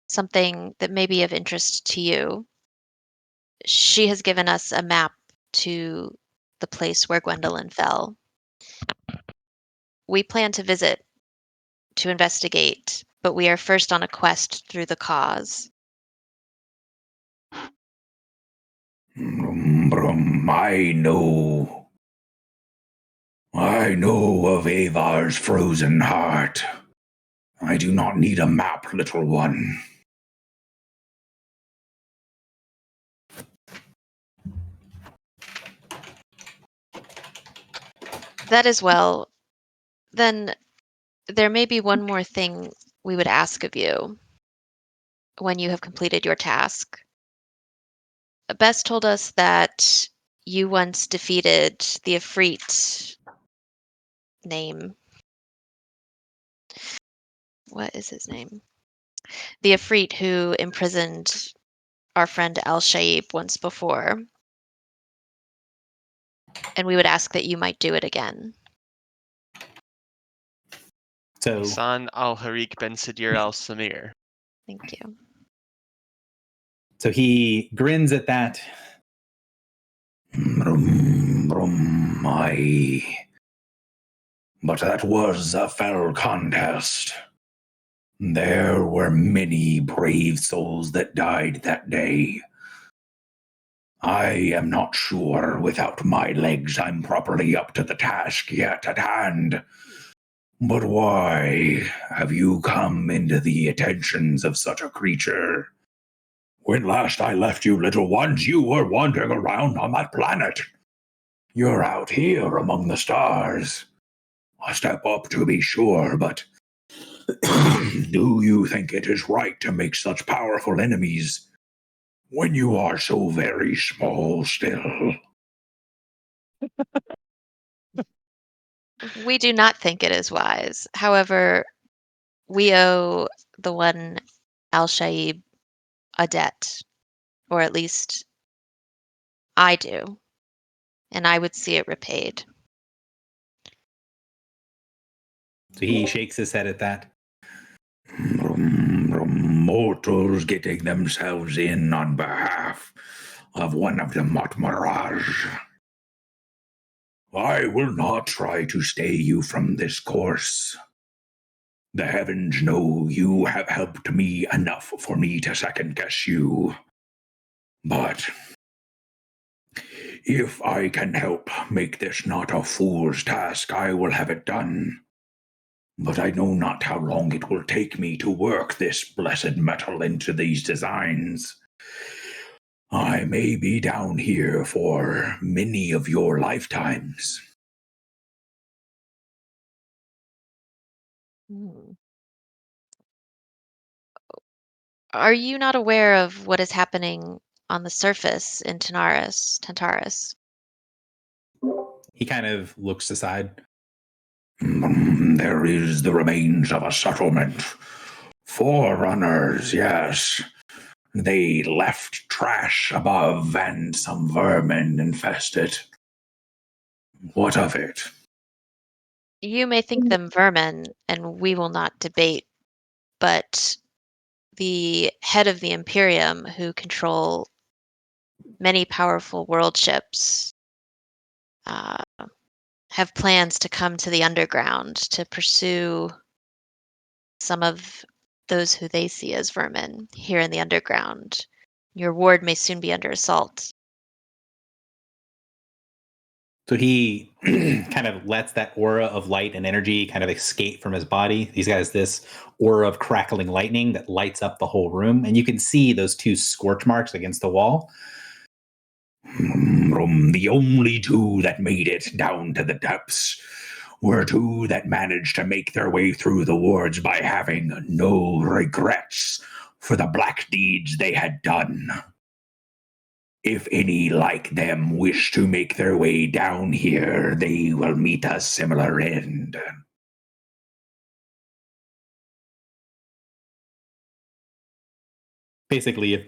something that may be of interest to you. She has given us a map to the place where Gwendolyn fell. We plan to visit to investigate, but we are first on a quest through the cause. I know of Avar's frozen heart. I do not need a map, little one. That is well. Then there may be one more thing we would ask of you when you have completed your task. Bess told us that you once defeated the Ifrit name. What is his name? The Ifrit who imprisoned our friend Al-Shaib once before. And we would ask that you might do it again. So Hassan al-Harik ben Sadir al-Samir. Thank you. So he grins at that. But that was a fell contest. There were many brave souls that died that day. I am not sure without my legs I'm properly up to the task yet at hand. But why have you come into the attentions of such a creature? When last I left you, little ones, you were wandering around on that planet. You're out here among the stars. A step up to be sure, but do you think it is right to make such powerful enemies when you are so very small still? We do not think it is wise. However, we owe the one Al-Shaib a debt. Or at least I do. And I would see it repaid. So he shakes his head at that. Mortals getting themselves in on behalf of one of the Mot Mirage. I will not try to stay you from this course. The heavens know you have helped me enough for me to second guess you. But if I can help make this not a fool's task, I will have it done. But I know not how long it will take me to work this blessed metal into these designs. I may be down here for many of your lifetimes. Are you not aware of what is happening on the surface in Tantarus? He kind of looks aside. There is the remains of a settlement. Forerunners, yes. They left trash above and some vermin infest it. What of it? You may think them vermin, and we will not debate, but the head of the Imperium, who control many powerful world ships, have plans to come to the underground to pursue some of those who they see as vermin here in the underground. Your ward may soon be under assault. So he kind of lets that aura of light and energy kind of escape from his body. He's got this aura of crackling lightning that lights up the whole room. And you can see those two scorch marks against the wall. The only two that made it down to the depths were two that managed to make their way through the wards by having no regrets for the black deeds they had done. If any like them wish to make their way down here, they will meet a similar end. Basically, if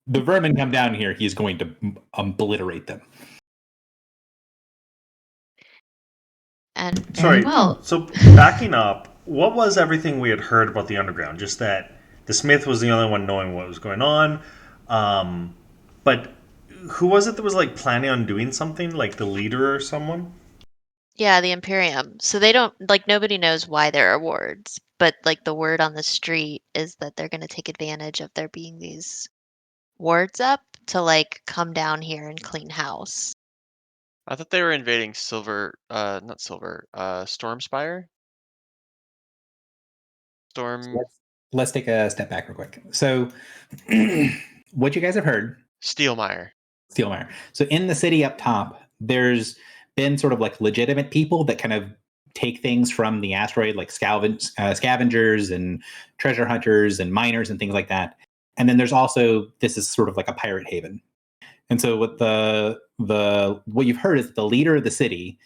the vermin come down here, he's going to obliterate them. And Sorry. well. So backing up, what was everything we had heard about the underground? Just that the Smith was the only one knowing what was going on. But who was it that was like planning on doing something, like the leader or someone? Yeah, the Imperium. So they don't, like, nobody knows why there are wards, but like the word on the street is that they're going to take advantage of there being these wards up to like come down here and clean house. I thought they were invading Stormspire? Let's take a step back real quick. So what you guys have heard. Steelmire. So in the city up top, there's been sort of like legitimate people that kind of take things from the asteroid, like scavengers and treasure hunters and miners and things like that. And then there's also, this is sort of like a pirate haven. And so what what you've heard is that the leader of the city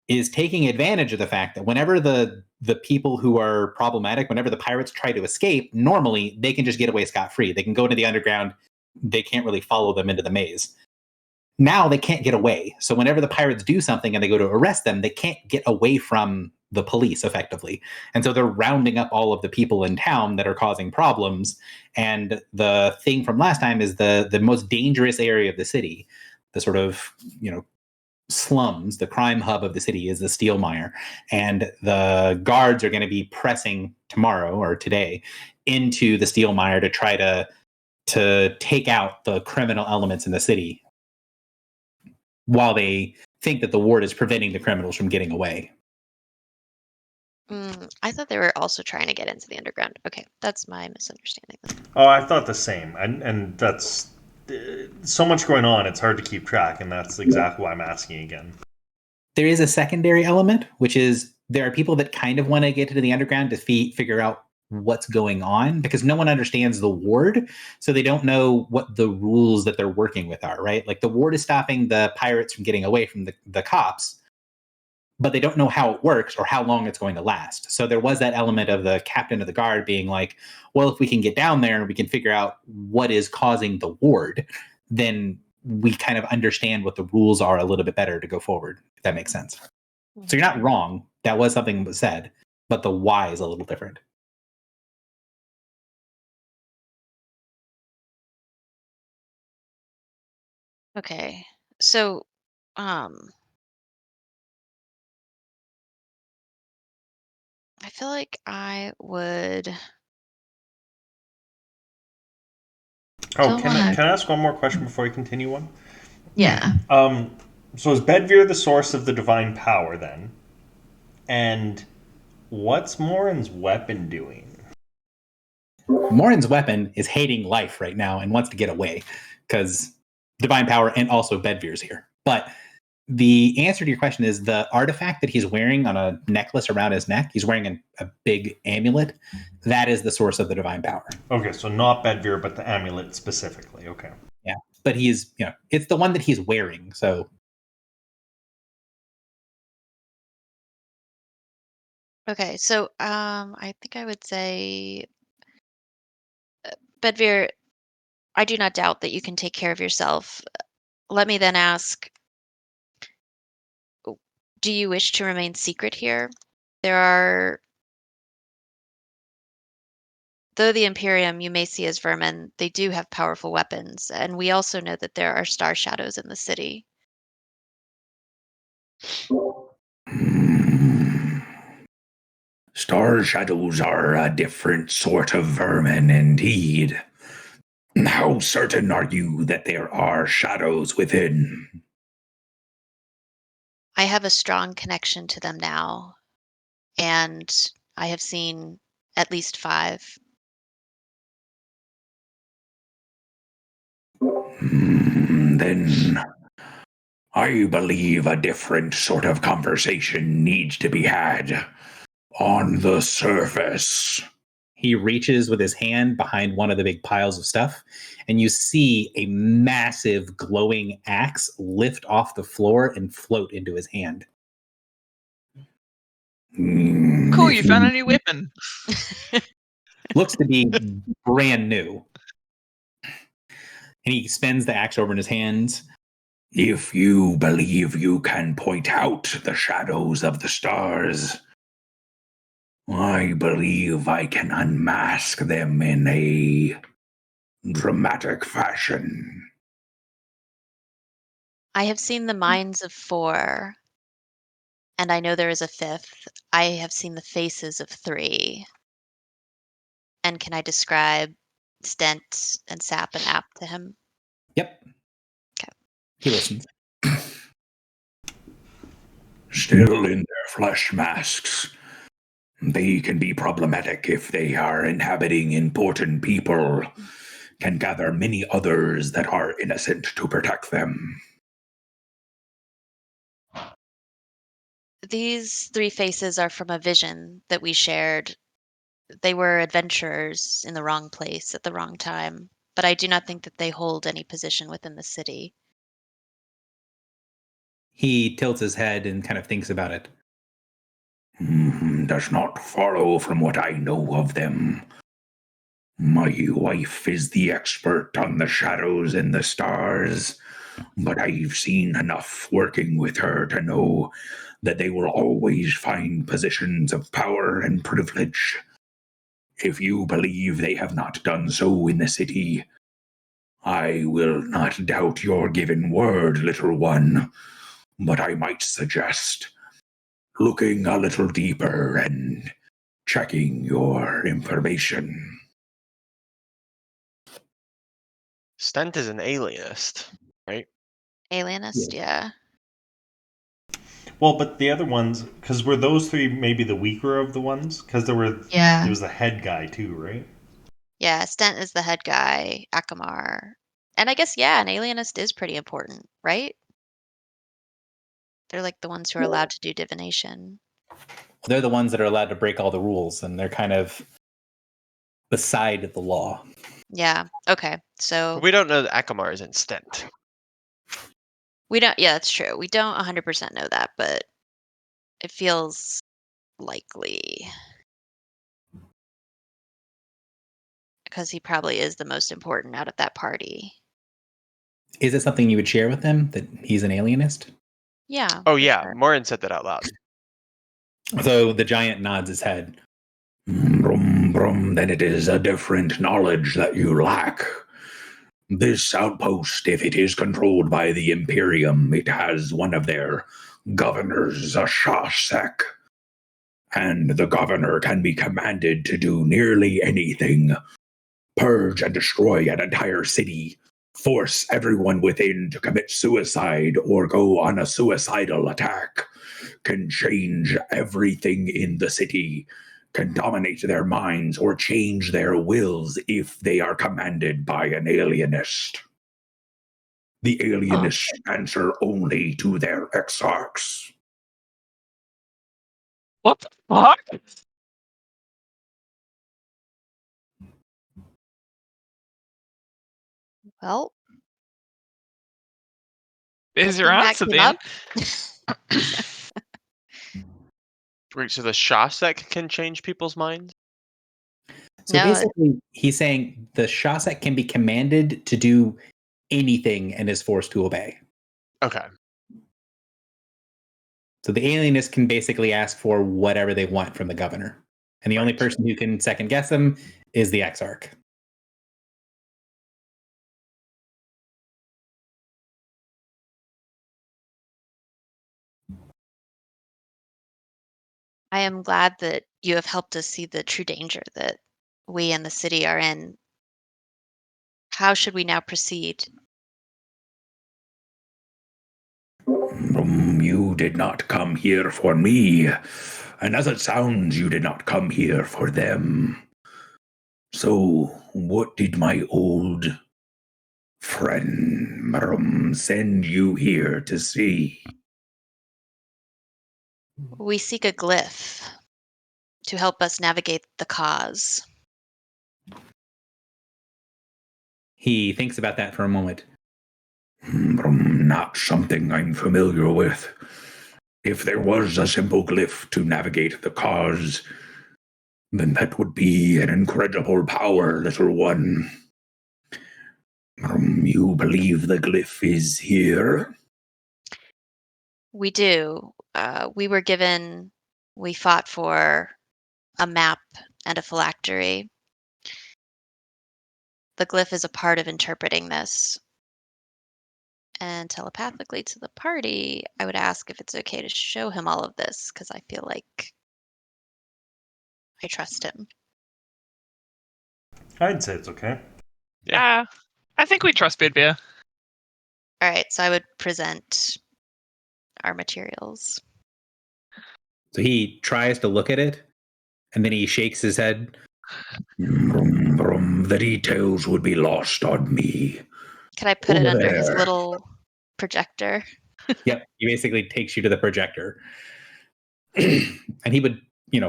is taking advantage of the fact that whenever the people who are problematic, whenever the pirates try to escape, normally they can just get away scot-free. They can go into the underground. They can't really follow them into the maze. Now they can't get away. So whenever the pirates do something and they go to arrest them, they can't get away from the police effectively. And so they're rounding up all of the people in town that are causing problems. And the thing from last time is the most dangerous area of the city, the sort of, slums, the crime hub of the city is the Steel Mire. And the guards are going to be pressing tomorrow or today into the Steel Mire to try to take out the criminal elements in the city while they think that the ward is preventing the criminals from getting away. I thought they were also trying to get into the underground. Okay, that's my misunderstanding. Oh, I thought the same. And that's so much going on, it's hard to keep track, and that's exactly why I'm asking again. There is a secondary element, which is there are people that kind of want to get into the underground to figure out what's going on, because no one understands the ward, so they don't know what the rules that they're working with are, right? Like the ward is stopping the pirates from getting away from the cops, but they don't know how it works or how long it's going to last. So there was that element of the captain of the guard being like, well, if we can get down there and we can figure out what is causing the ward, then we kind of understand what the rules are a little bit better to go forward, if that makes sense. So you're not wrong. That was something that was said, but the why is a little different. Okay, so I feel like I would. Oh, can I ask one more question before we continue on? Yeah. So is Bedvere the source of the divine power then? And what's Morin's weapon doing? Morin's weapon is hating life right now and wants to get away because divine power and also Bedvere's here. But the answer to your question is the artifact that he's wearing on a necklace around his neck. He's wearing a big amulet. That is the source of the divine power. Okay, so not Bedvere, but the amulet specifically. Okay. Yeah, but he's, it's the one that he's wearing. So. Okay, so I think I would say, Bedvere, I do not doubt that you can take care of yourself. Let me then ask, do you wish to remain secret here? Though the Imperium you may see as vermin, they do have powerful weapons, and we also know that there are star shadows in the city. Star shadows are a different sort of vermin indeed. How certain are you that there are shadows within? I have a strong connection to them now, and I have seen at least 5. Then I believe a different sort of conversation needs to be had on the surface. He reaches with his hand behind one of the big piles of stuff, and you see a massive glowing axe lift off the floor and float into his hand. Cool, you found a new weapon. Looks to be brand new. And he spins the axe over in his hands. If you believe you can point out the shadows of the stars, I believe I can unmask them in a dramatic fashion. I have seen the minds of 4, and I know there is a 5th. I have seen the faces of 3. And can I describe Stent and Sap and App to him? Yep. Okay. He listens. Still in their flesh masks. They can be problematic if they are inhabiting important people, can gather many others that are innocent to protect them. These 3 faces are from a vision that we shared. They were adventurers in the wrong place at the wrong time. but I do not think that they hold any position within the city. He tilts his head and kind of thinks about it. Does not follow from what I know of them. My wife is the expert on the shadows and the stars, but I've seen enough working with her to know that they will always find positions of power and privilege. If you believe they have not done so in the city, I will not doubt your given word, little one, but I might suggest looking a little deeper and checking your information. Stent is an alienist, right? Alienist, yeah. Well, but the other ones, because were those three maybe the weaker of the ones? Because there was the head guy too, right? Yeah, Stent is the head guy, Akamar. And I guess, yeah, an alienist is pretty important, right? They're like the ones who are allowed to do divination. They're the ones that are allowed to break all the rules, and they're kind of beside the law. Yeah, okay. So We don't know that Akamar isn't Stent. we don't, yeah, that's true. We don't 100% know that, but it feels likely. Because he probably is the most important out of that party. Is it something you would share with them, that he's an alienist? Yeah. Oh for yeah, sure. Morin said that out loud. So the giant nods his head. Brum, brum, then it is a different knowledge that you lack. This outpost, if it is controlled by the Imperium, it has one of their governors, a Shasek. And the governor can be commanded to do nearly anything. Purge and destroy an entire city. Force everyone within to commit suicide or go on a suicidal attack. Can change everything in the city. Can dominate their minds or change their wills if they are commanded by an alienist. The alienists answer only to their exarchs. What the fuck? Well, There's your looking back answer it then. up. Wait, so the Shasek can change people's minds? So No, basically, he's saying the Shasek can be commanded to do anything and is forced to obey. Okay. So the alienist can basically ask for whatever they want from the governor. And the only person who can second guess them is the exarch. I am glad that you have helped us see the true danger that we and the city are in. How should we now proceed? You did not come here for me, and as it sounds, you did not come here for them. So, what did my old friend send you here to see? We seek a glyph to help us navigate the cause. He thinks about that for a moment. Not something I'm familiar with. If there was a simple glyph to navigate the cause, then that would be an incredible power, little one. You believe the glyph is here? We do. We fought for a map and a phylactery. The glyph is a part of interpreting this. And telepathically to the party, I would ask if it's okay to show him all of this, because I feel like I trust him. I'd say it's okay. Yeah, I think we trust Bedbear. All right, so I would present our materials. So he tries to look at it, and then he shakes his head. The details would be lost on me. Can I put it Over under his there. little projector? Yep, he basically takes you to the projector. And he would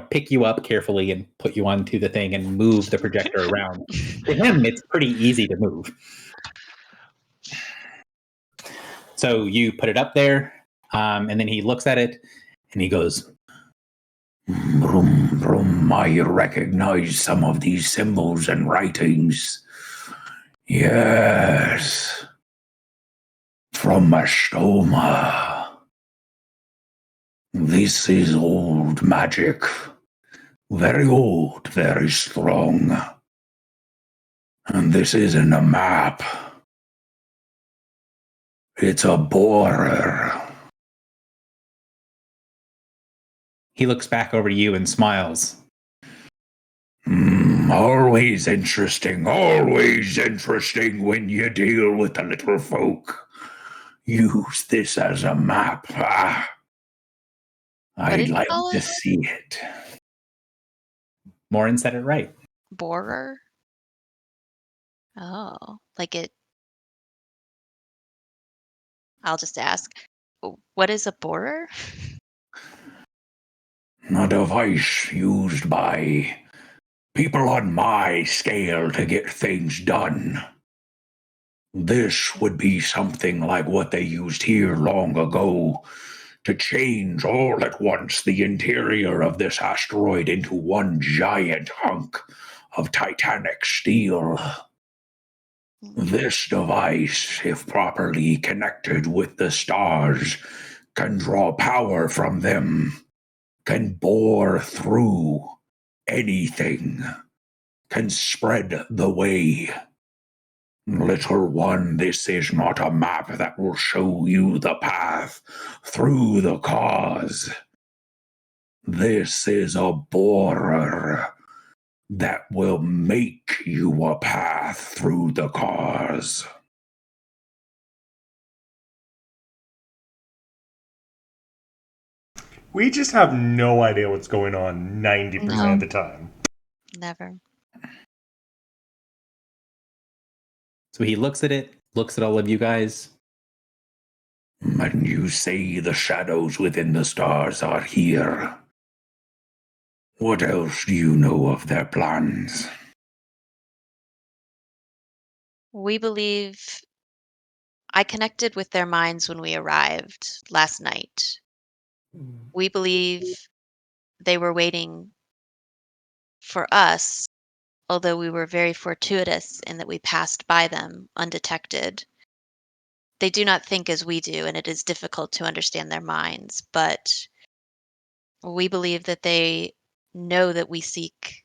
pick you up carefully and put you onto the thing and move the projector around. To him, it's pretty easy to move. So you put it up there, and then he looks at it and he goes, Vroom, vroom, I recognize some of these symbols and writings. Yes. From Mastoma. This is old magic. Very old, very strong. And this isn't a map. It's a borer. He looks back over to you and smiles. Always interesting when you deal with the little folk. Use this as a map. I'd like to see it. Morin said it right. Borer? Oh, like it. I'll just ask, what is a borer? A device used by people on my scale to get things done. This would be something like what they used here long ago to change all at once the interior of this asteroid into one giant hunk of titanic steel. This device, if properly connected with the stars, can draw power from them, can bore through anything, can spread the way. Little one, this is not a map that will show you the path through the cause. This is a borer that will make you a path through the cause. We just have no idea what's going on 90% of the time. Never. So he looks at it, looks at all of you guys. And you say the shadows within the stars are here. What else do you know of their plans? We believe I connected with their minds when we arrived last night. We believe they were waiting for us, although we were very fortuitous in that we passed by them undetected. They do not think as we do, and it is difficult to understand their minds, but we believe that they know that we seek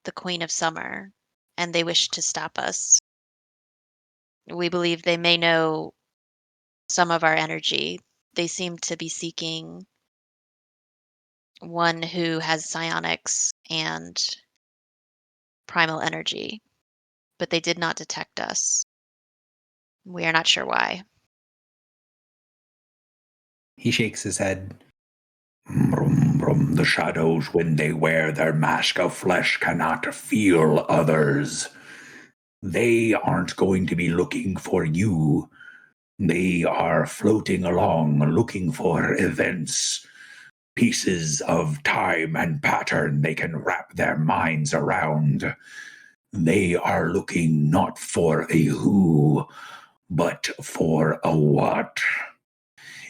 the Queen of Summer, and they wish to stop us. We believe they may know some of our energy. They seem to be seeking one who has psionics and primal energy, but they did not detect us. We are not sure why. He shakes his head. Brum, brum, the shadows, when they wear their mask of flesh, cannot feel others. They aren't going to be looking for you. They are floating along, looking for events, pieces of time and pattern they can wrap their minds around. They are looking not for a who, but for a what.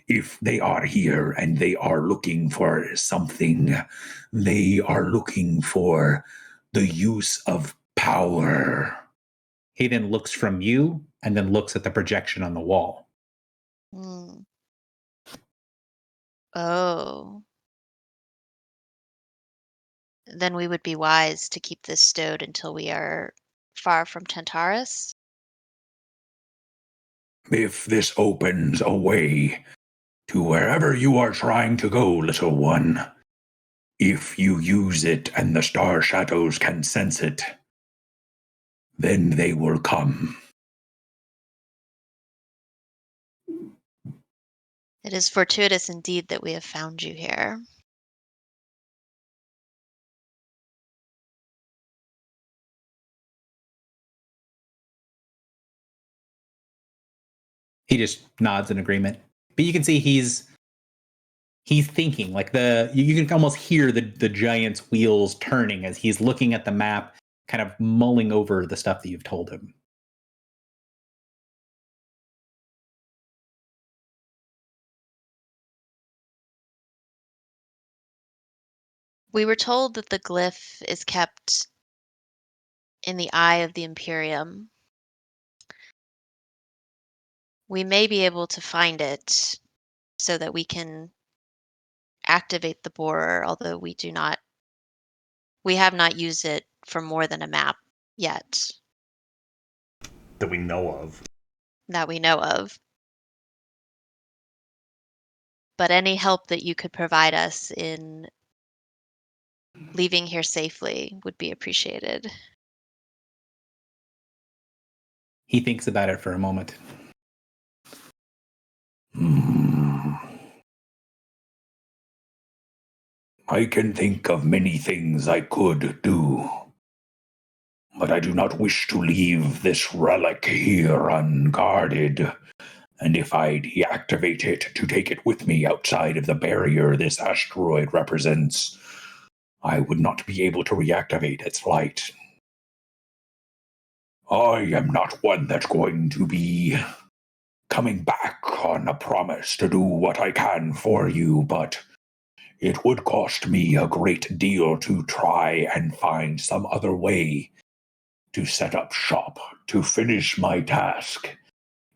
If they are here and they are looking for something, they are looking for the use of power. He then looks from you and then looks at the projection on the wall. Oh. Then we would be wise to keep this stowed until we are far from Tantarus. If this opens a way to wherever you are trying to go, little one, if you use it and the star shadows can sense it, then they will come. It is fortuitous indeed that we have found you here. He just nods in agreement. But you can see he's He's thinking, like you can almost hear the giant's wheels turning as he's looking at the map, kind of mulling over the stuff that you've told him. We were told that the glyph is kept in the eye of the Imperium. We may be able to find it so that we can activate the borer, although we have not used it for more than a map yet. That we know of. That we know of. But any help that you could provide us in leaving here safely would be appreciated. He thinks about it for a moment. I can think of many things I could do, but I do not wish to leave this relic here unguarded. And if I deactivate it to take it with me outside of the barrier this asteroid represents, I would not be able to reactivate its flight. I am not one that's going to be coming back on a promise to do what I can for you, but it would cost me a great deal to try and find some other way to set up shop, to finish my task.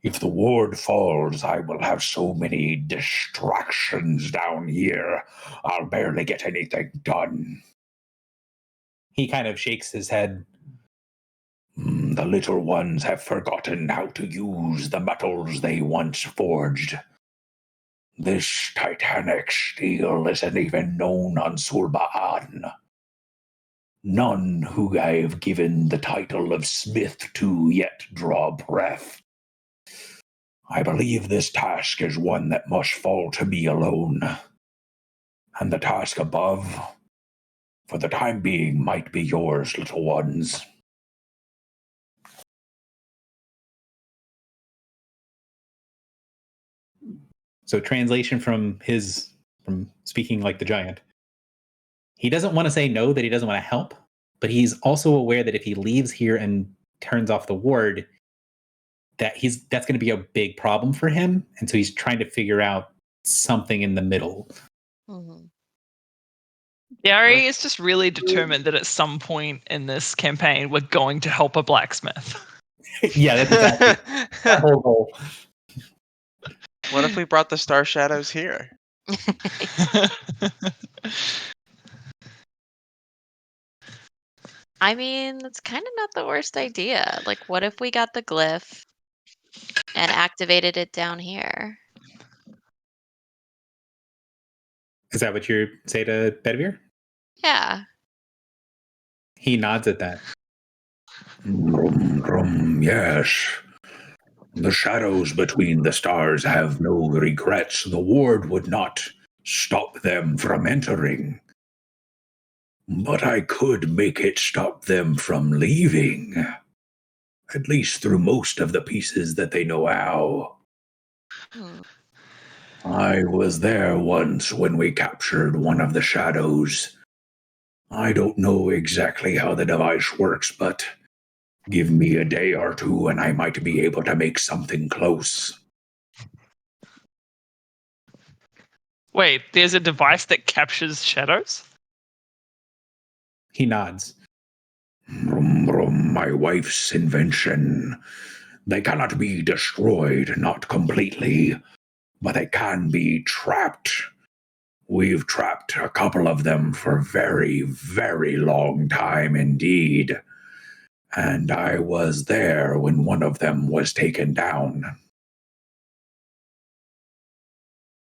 If the ward falls, I will have so many distractions down here, I'll barely get anything done. He kind of shakes his head. The little ones have forgotten how to use the metals they once forged. This titanic steel isn't even known on Sulba'an. None who I've given the title of Smith to yet draw breath. I believe this task is one that must fall to me alone. And the task above, for the time being, might be yours, little ones. So translation from speaking like the giant. He doesn't want to say no, that he doesn't want to help, but he's also aware that if he leaves here and turns off the ward, that's going to be a big problem for him. And so he's trying to figure out something in the middle. Mm-hmm. Gary is just really determined that at some point in this campaign, we're going to help a blacksmith. Yeah, that's exactly that whole goal. What if we brought the Star Shadows here? I mean, that's kind of not the worst idea. Like, what if we got the glyph and activated it down here? Is that what you say to Bedivere? Yeah. He nods at that. Yes. The shadows between the stars have no regrets. The ward would not stop them from entering. But I could make it stop them from leaving. At least through most of the pieces that they know how. I was there once when we captured one of the shadows. I don't know exactly how the device works, but give me a day or two and I might be able to make something close. Wait, there's a device that captures shadows? He nods. My wife's invention. They cannot be destroyed, not completely, but they can be trapped. We've trapped a couple of them for very, very long time indeed. And I was there when one of them was taken down.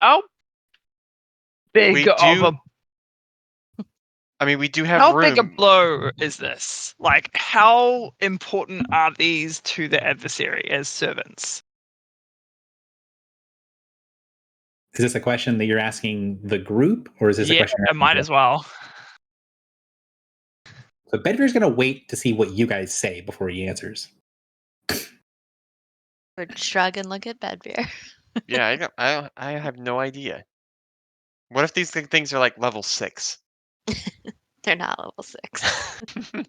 How big We of do- a I mean, we do have how room. big a blow is this? Like, how important are these to the adversary as servants? Is this a question that you're asking the group, or is this a question? It might as well. So Bedivere's going to wait to see what you guys say before he answers. Would shrug and look at Bedivere. Yeah, I have no idea. What if these things are like level 6? They're not level 6.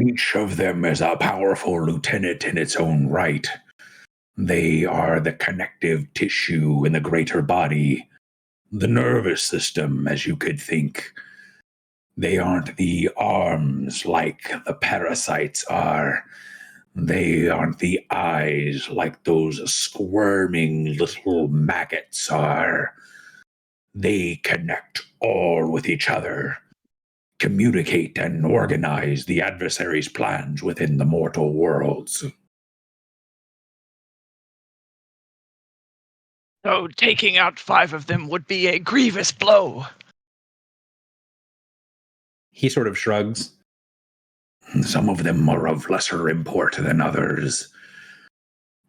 Each of them is a powerful lieutenant in its own right. They are the connective tissue in the greater body, the nervous system, as you could think. They aren't the arms like the parasites are. They aren't the eyes like those squirming little maggots are. They connect all with each other, communicate and organize the adversary's plans within the mortal worlds. So taking out 5 of them would be a grievous blow. He sort of shrugs. Some of them are of lesser import than others.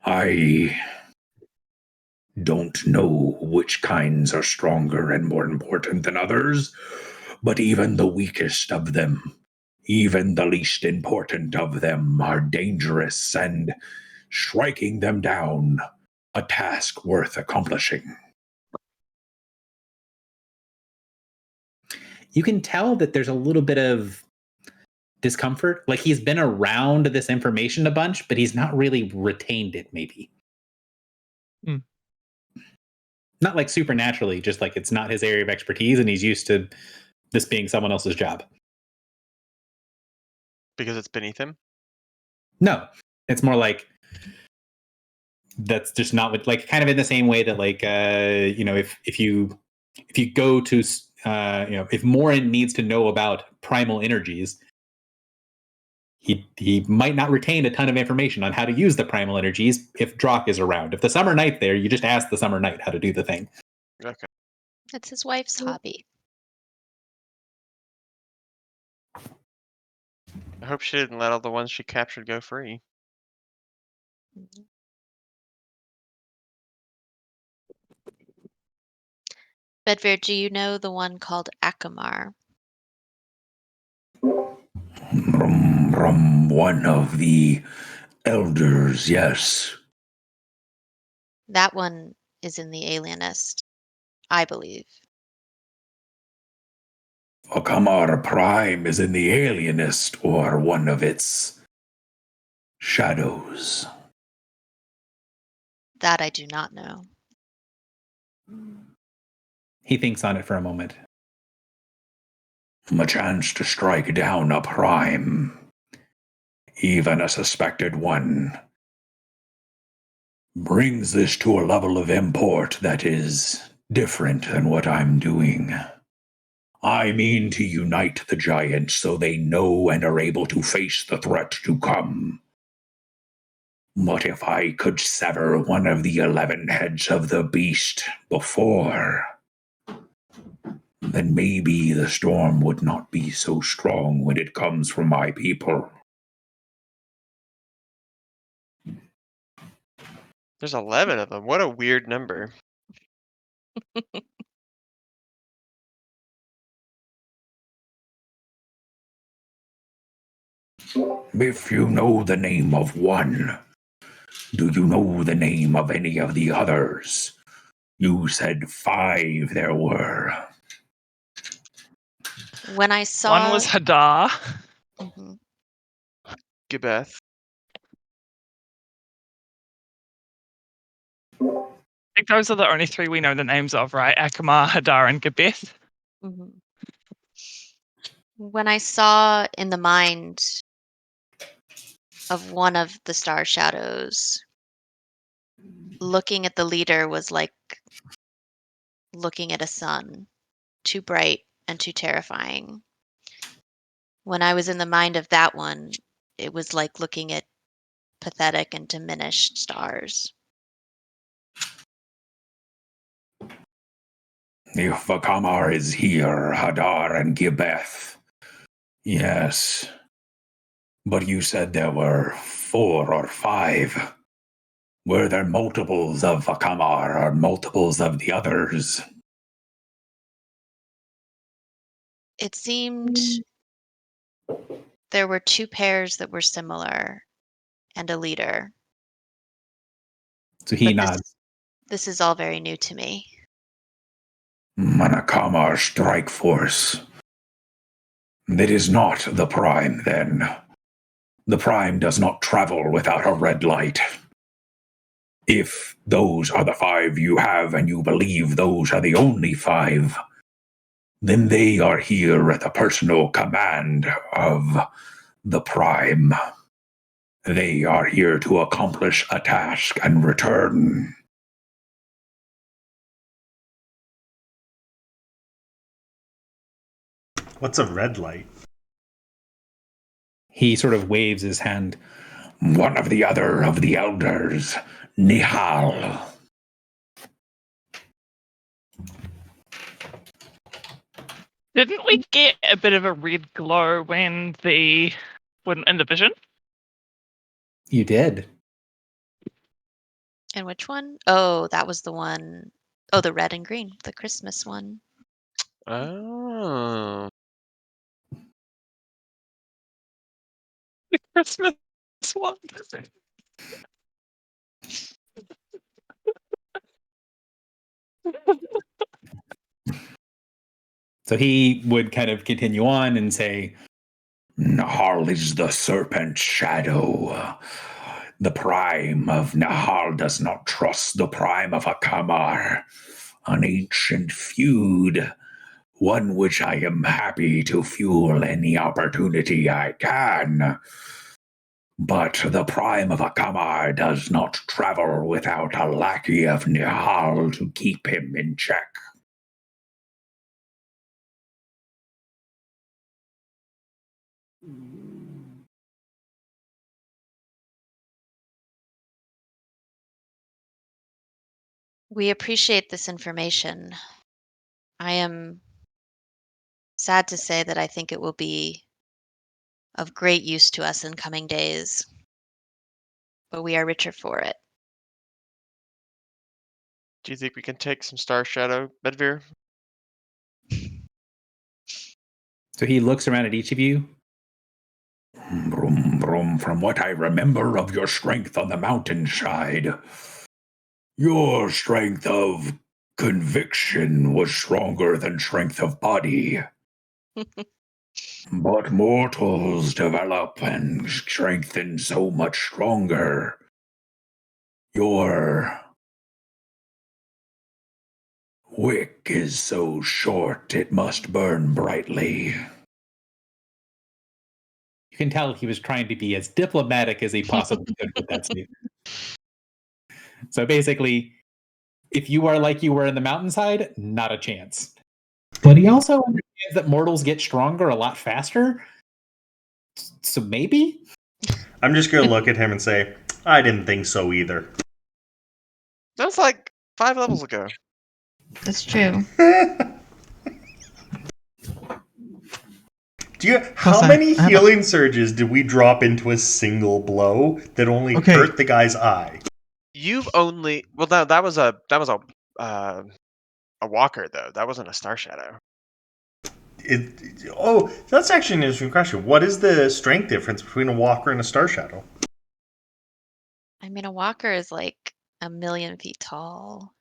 I don't know which kinds are stronger and more important than others, but even the weakest of them, even the least important of them, are dangerous, and striking them down, a task worth accomplishing. You can tell that there's a little bit of discomfort. Like he's been around this information a bunch, but he's not really retained it, maybe. Not like supernaturally, just like it's not his area of expertise and he's used to this being someone else's job. Because it's beneath him? No, it's more like that's just not what, like, kind of in the same way that, like, if you go to, if Morin needs to know about primal energies, he might not retain a ton of information on how to use the primal energies if Drock is around. If the Summer Knight there, you just ask the Summer Knight how to do the thing. Okay. It's his wife's hobby. I hope she didn't let all the ones she captured go free. Bedford, do you know the one called Akamar? One of the elders, yes. That one is in the Alienist, I believe. Akamar Prime is in the Alienist, or one of its shadows. That I do not know. He thinks on it for a moment. A chance to strike down a Prime, even a suspected one, brings this to a level of import that is different than what I'm doing. I mean to unite the giants so they know and are able to face the threat to come. But if I could sever one of the 11 heads of the beast before, then maybe the storm would not be so strong when it comes from my people. There's 11 of them. What a weird number. If you know the name of one, do you know the name of any of the others? You said 5 there were. When I saw... One was Hadar. Mm-hmm. Gibeth. I think those are the only 3 we know the names of, right? Akamar, Hadar, and Gibeth. Mm-hmm. When I saw in the mind of one of the star shadows, looking at the leader was like looking at a sun, too bright and too terrifying. When I was in the mind of that one, it was like looking at pathetic and diminished stars. If Akamar is here, Hadar and Gibeth. Yes. But you said there were 4 or 5. Were there multiples of Akamar or multiples of the others? It seemed there were 2 pairs that were similar and a leader. So he nods. This is all very new to me. Manakama strike force. That is not the Prime, then. The Prime does not travel without a red light. If those are the 5 you have and you believe those are the only 5, then they are here at the personal command of the Prime. They are here to accomplish a task and return. What's a red light? He sort of waves his hand. One of the other of the elders, Nihal. Didn't we get a bit of a red glow when in the vision? You did. And which one? Oh, that was the one. Oh, the red and green, the Christmas one. Oh. The Christmas one. So he would kind of continue on and say, Nahal is the serpent shadow. The Prime of Nahal does not trust the Prime of Akamar. An ancient feud, one which I am happy to fuel any opportunity I can. But the Prime of Akamar does not travel without a lackey of Nihal to keep him in check. We appreciate this information. I am sad to say that I think it will be of great use to us in coming days, but we are richer for it. Do you think we can take some Star Shadow, Bedvere? so he looks around at each of you. Brum, brum, from what I remember of your strength on the mountainside, your strength of conviction was stronger than strength of body. But mortals develop and strengthen so much stronger. Your wick is so short it must burn brightly. You can tell he was trying to be as diplomatic as he possibly could with that statement. So basically, if you are like you were in the mountainside, not a chance. But he also understands that mortals get stronger a lot faster. So maybe? I'm just going to look at him and say, I didn't think so either. That's like 5 levels ago. That's true. How Plus, many I have healing surges did we drop into a single blow that only Okay. hurt the guy's eye? You've only no, that was a walker though. That wasn't a Star Shadow. That's actually an interesting question. What is the strength difference between a walker and a Star Shadow? I mean, a walker is like 1,000,000 feet tall.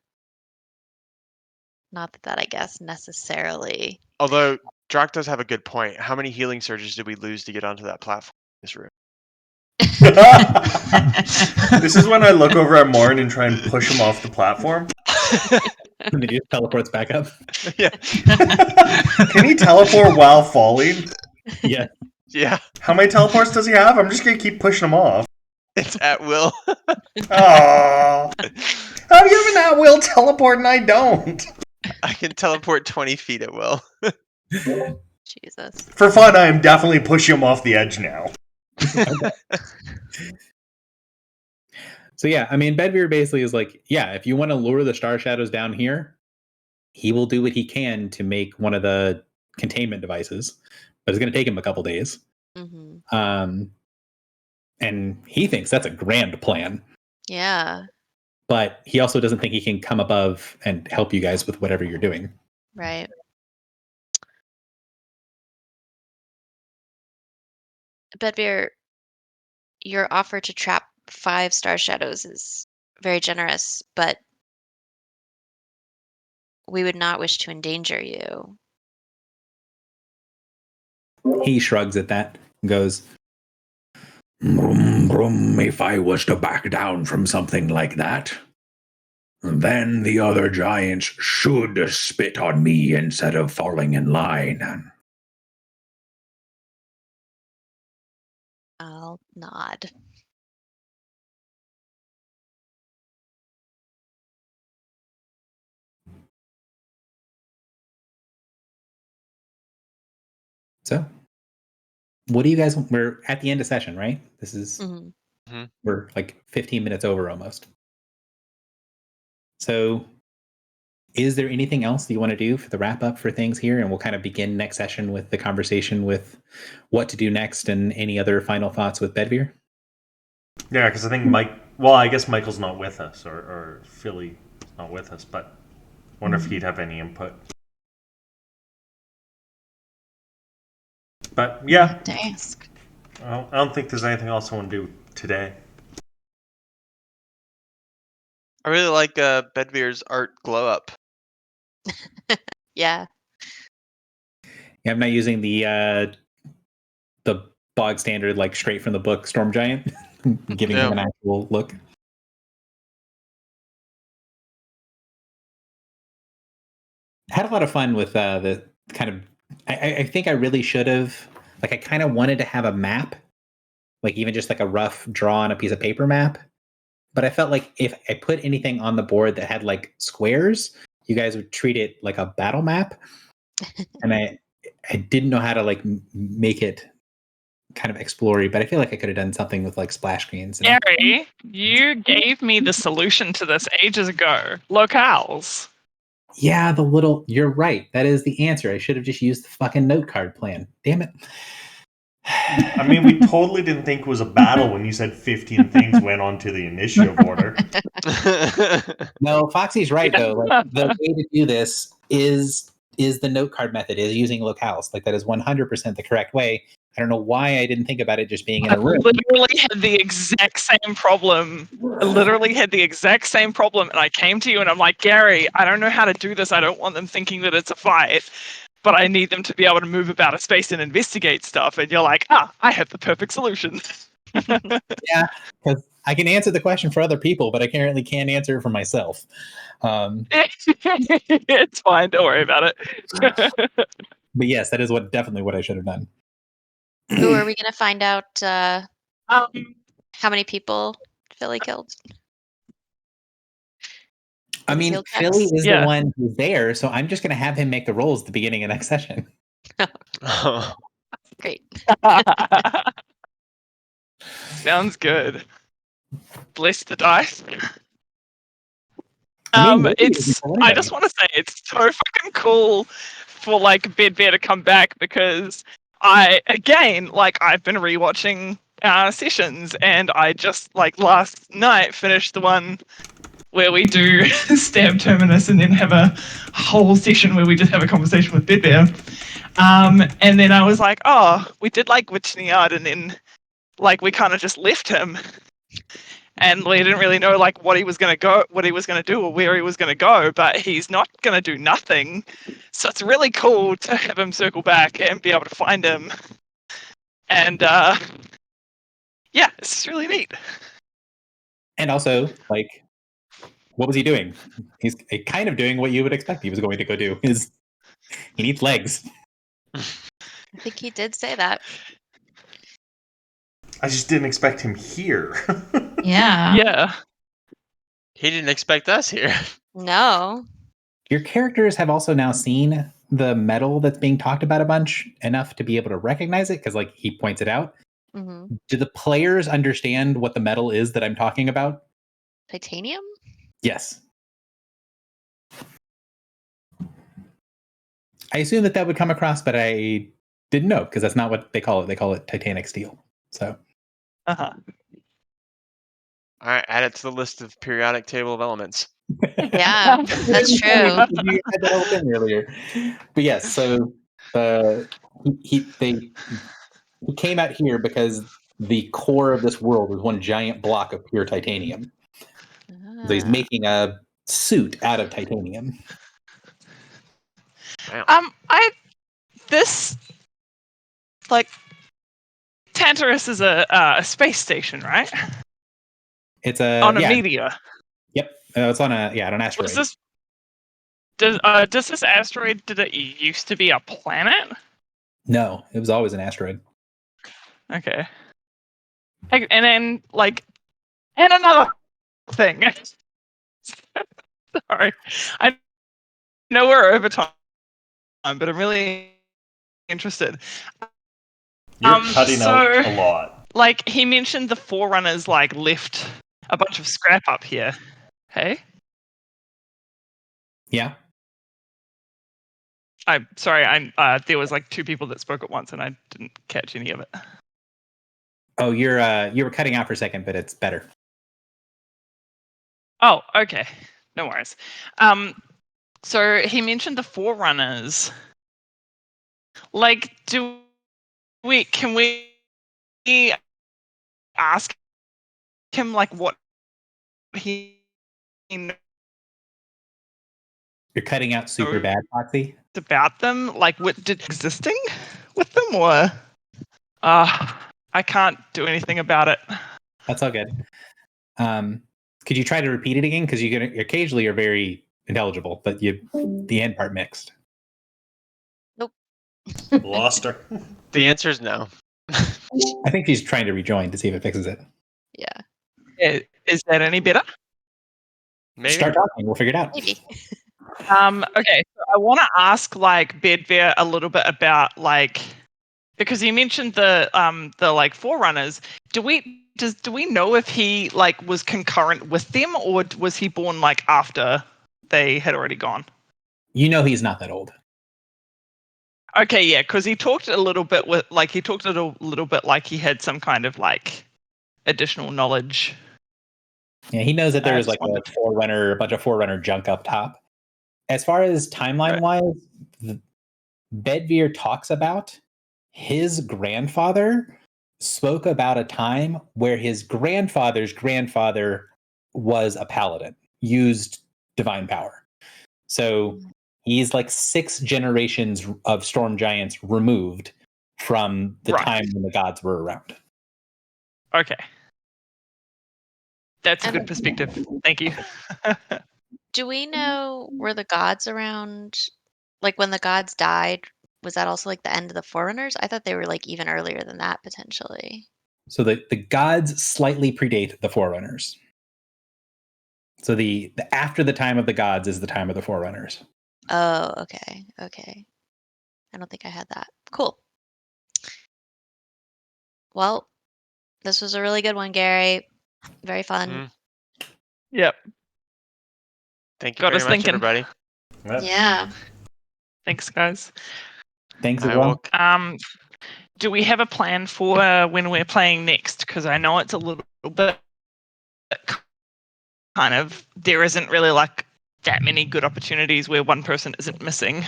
Not that I guess necessarily. Although Drak does have a good point. How many healing surges did we lose to get onto that platform in this room? This is when I look over at Morn and try and push him off the platform. And then he just teleports back up. Yeah. Can he teleport while falling? Yeah. Yeah. How many teleports does he have? I'm just going to keep pushing him off. It's at will. Aww. How do you have an at-will teleport and I don't? I can teleport 20 feet at will. Jesus. For fun, I am definitely pushing him off the edge now. So yeah, I mean, Bedvere basically is like, yeah, if you want to lure the Star Shadows down here, he will do what he can to make one of the containment devices, but it's going to take him a couple days. Mm-hmm. And he thinks that's a grand plan. Yeah. But he also doesn't think he can come above and help you guys with whatever you're doing. Right. Bedvere, your offer to trap 5 Star Shadows is very generous, but we would not wish to endanger you. He shrugs at that and goes, Brum, brum, if I was to back down from something like that, then the other giants should spit on me instead of falling in line. I'll nod. so what do you guys, we're at the end of session, right? This is, we're like 15 minutes over almost. So is there anything else that you want to do for the wrap up for things here? And we'll kind of begin next session with the conversation with what to do next and any other final thoughts with Bedvere. Yeah, because I think I guess Michael's not with us, or Philly's not with us, but I wonder if he'd have any input. But yeah, To ask. I don't think there's anything else I want to do today. I really like Bedvere's art glow up. Yeah. Yeah, I'm not using the bog standard, like straight from the book Storm Giant, giving him an actual look. Had a lot of fun with the kind of. I think I really should have. Like, I kind of wanted to have a map, like even just like a rough draw on a piece of paper map. But I felt like if I put anything on the board that had like squares, you guys would treat it like a battle map. And I didn't know how to like make it kind of explory, but I feel like I could have done something with like splash screens. Gary, you gave me the solution to this ages ago. Locales. Yeah, you're right. That is the answer. I should have just used the fucking note card plan. Damn it. I mean, we totally didn't think it was a battle when you said 15 things went on to the initiative order. No, Foxy's right though. Like, the way to do this is the note card method, is using locales. Like, that is 100% the correct way. I don't know why I didn't think about it just being in a room. I literally had the exact same problem. And I came to you and I'm like, Gary, I don't know how to do this. I don't want them thinking that it's a fight, but I need them to be able to move about a space and investigate stuff. And you're like, I have the perfect solution. Yeah, because I can answer the question for other people, but I currently can't answer it for myself. It's fine. Don't worry about it. But yes, that is definitely what I should have done. Who are we going to find out Um, how many people Philly killed? I mean, Field Philly checks? is Yeah. the one who's there, so I'm just going to have him make the rolls at the beginning of next session. Great. Sounds good. Bless the dice. I mean, maybe you can tell I anybody. just want to say it's so fucking cool for like Bedvere to come back, because I've been rewatching sessions, and I just like last night finished the one where we do stab Terminus and then have a whole session where we just have a conversation with Bedvere. And then I was like, oh, we did like Witching Yard, and then like we kind of just left him. And we didn't really know like what he was gonna do, or where he was gonna go, but he's not gonna do nothing. So it's really cool to have him circle back and be able to find him. And yeah, it's just really neat. And also, like, what was he doing? He's kind of doing what you would expect he was going to go do. He needs legs. I think he did say that. I just didn't expect him here. Yeah. Yeah. He didn't expect us here. No. Your characters have also now seen the metal that's being talked about a bunch enough to be able to recognize it, because like he points it out. Hmm. Do the players understand what the metal is that I'm talking about? Titanium? Yes. I assume that would come across, but I didn't know, because that's not what they call it. They call it Titanic steel. So Uh-huh. All right, add it to the list of periodic table of elements. Yeah, that's true. You had that whole thing earlier. But yes, so he came out here because the core of this world was one giant block of pure titanium. So he's Ah. making a suit out of titanium. Wow. This like Tantarus is a space station, right? It's a On a yeah. meteor. Yep. It's on an asteroid. Was this does this asteroid, did it used to be a planet? No, it was always an asteroid. Okay. And then and another thing. Sorry. I know we're over time, but I'm really interested. You're cutting out a so- lot. He mentioned the Forerunners left a bunch of scrap up here. Hey? Yeah. I'm sorry, there was 2 people that spoke at once and I didn't catch any of it. Oh, you were cutting out for a second, but it's better. Oh, okay. No worries. So he mentioned the Forerunners. Can we ask him what he knows You're cutting out super bad, Foxy. about them? What did existing with them, or I can't do anything about it. That's all good. Could you try to repeat it again? Because you occasionally are very intelligible, but the end part mixed. Lost her. The answer is no. I think she's trying to rejoin to see if it fixes it. Yeah. Is that any better? Maybe. Start talking. We'll figure it out. Maybe. Okay, so I want to ask Bedveer a little bit about because you mentioned the Forerunners. Do we know if he was concurrent with them, or was he born after they had already gone? You know he's not that old. Okay, yeah, because he talked a little bit like he had some kind of additional knowledge. Yeah, he knows that there was just a bunch of Forerunner junk up top. As far as timeline wise, Bedveer talks about his grandfather spoke about a time where his grandfather's grandfather was a paladin, used divine power. So he's 6 generations of storm giants removed from the time when the gods were around. Okay. That's a good perspective. Thank you. Do we know were the gods around? When the gods died, was that also the end of the Forerunners? I thought they were even earlier than that potentially. So the gods slightly predate the Forerunners. So the after the time of the gods is the time of the Forerunners. Oh, okay. Okay. I don't think I had that. Cool. Well, this was a really good one, Gary. Very fun. Yep. Thank you Got very us much, thinking. everybody. Yeah. Thanks, guys. Thanks I as well. will. Do we have a plan for when we're playing next? Because I know it's a little bit kind of, there isn't really that many good opportunities where one person isn't missing.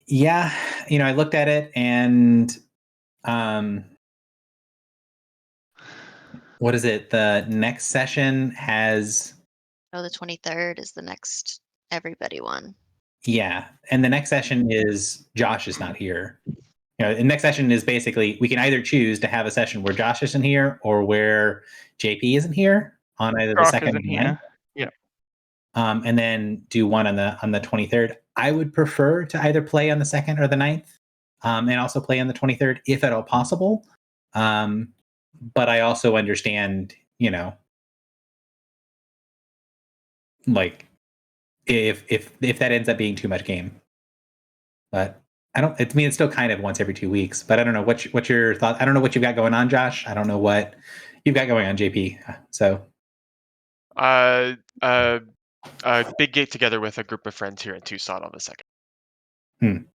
Yeah, I looked at it and what is it? The next session has Oh, the 23rd is the next everybody one. yeah, and the next session is Josh is not here. The next session is basically we can either choose to have a session where Josh isn't here or where JP isn't here on either the Brock second or isn't the here. ninth. Yeah. And then do one on the 23rd. I would prefer to either play on the 2nd or the 9th, and also play on the 23rd if at all possible. But I also understand, if that ends up being too much game. But it's still kind of once every 2 weeks. But I don't know what's your thought. I don't know what you've got going on, Josh. I don't know what you've got going on, JP. So Big get together with a group of friends here in Tucson on the 2nd.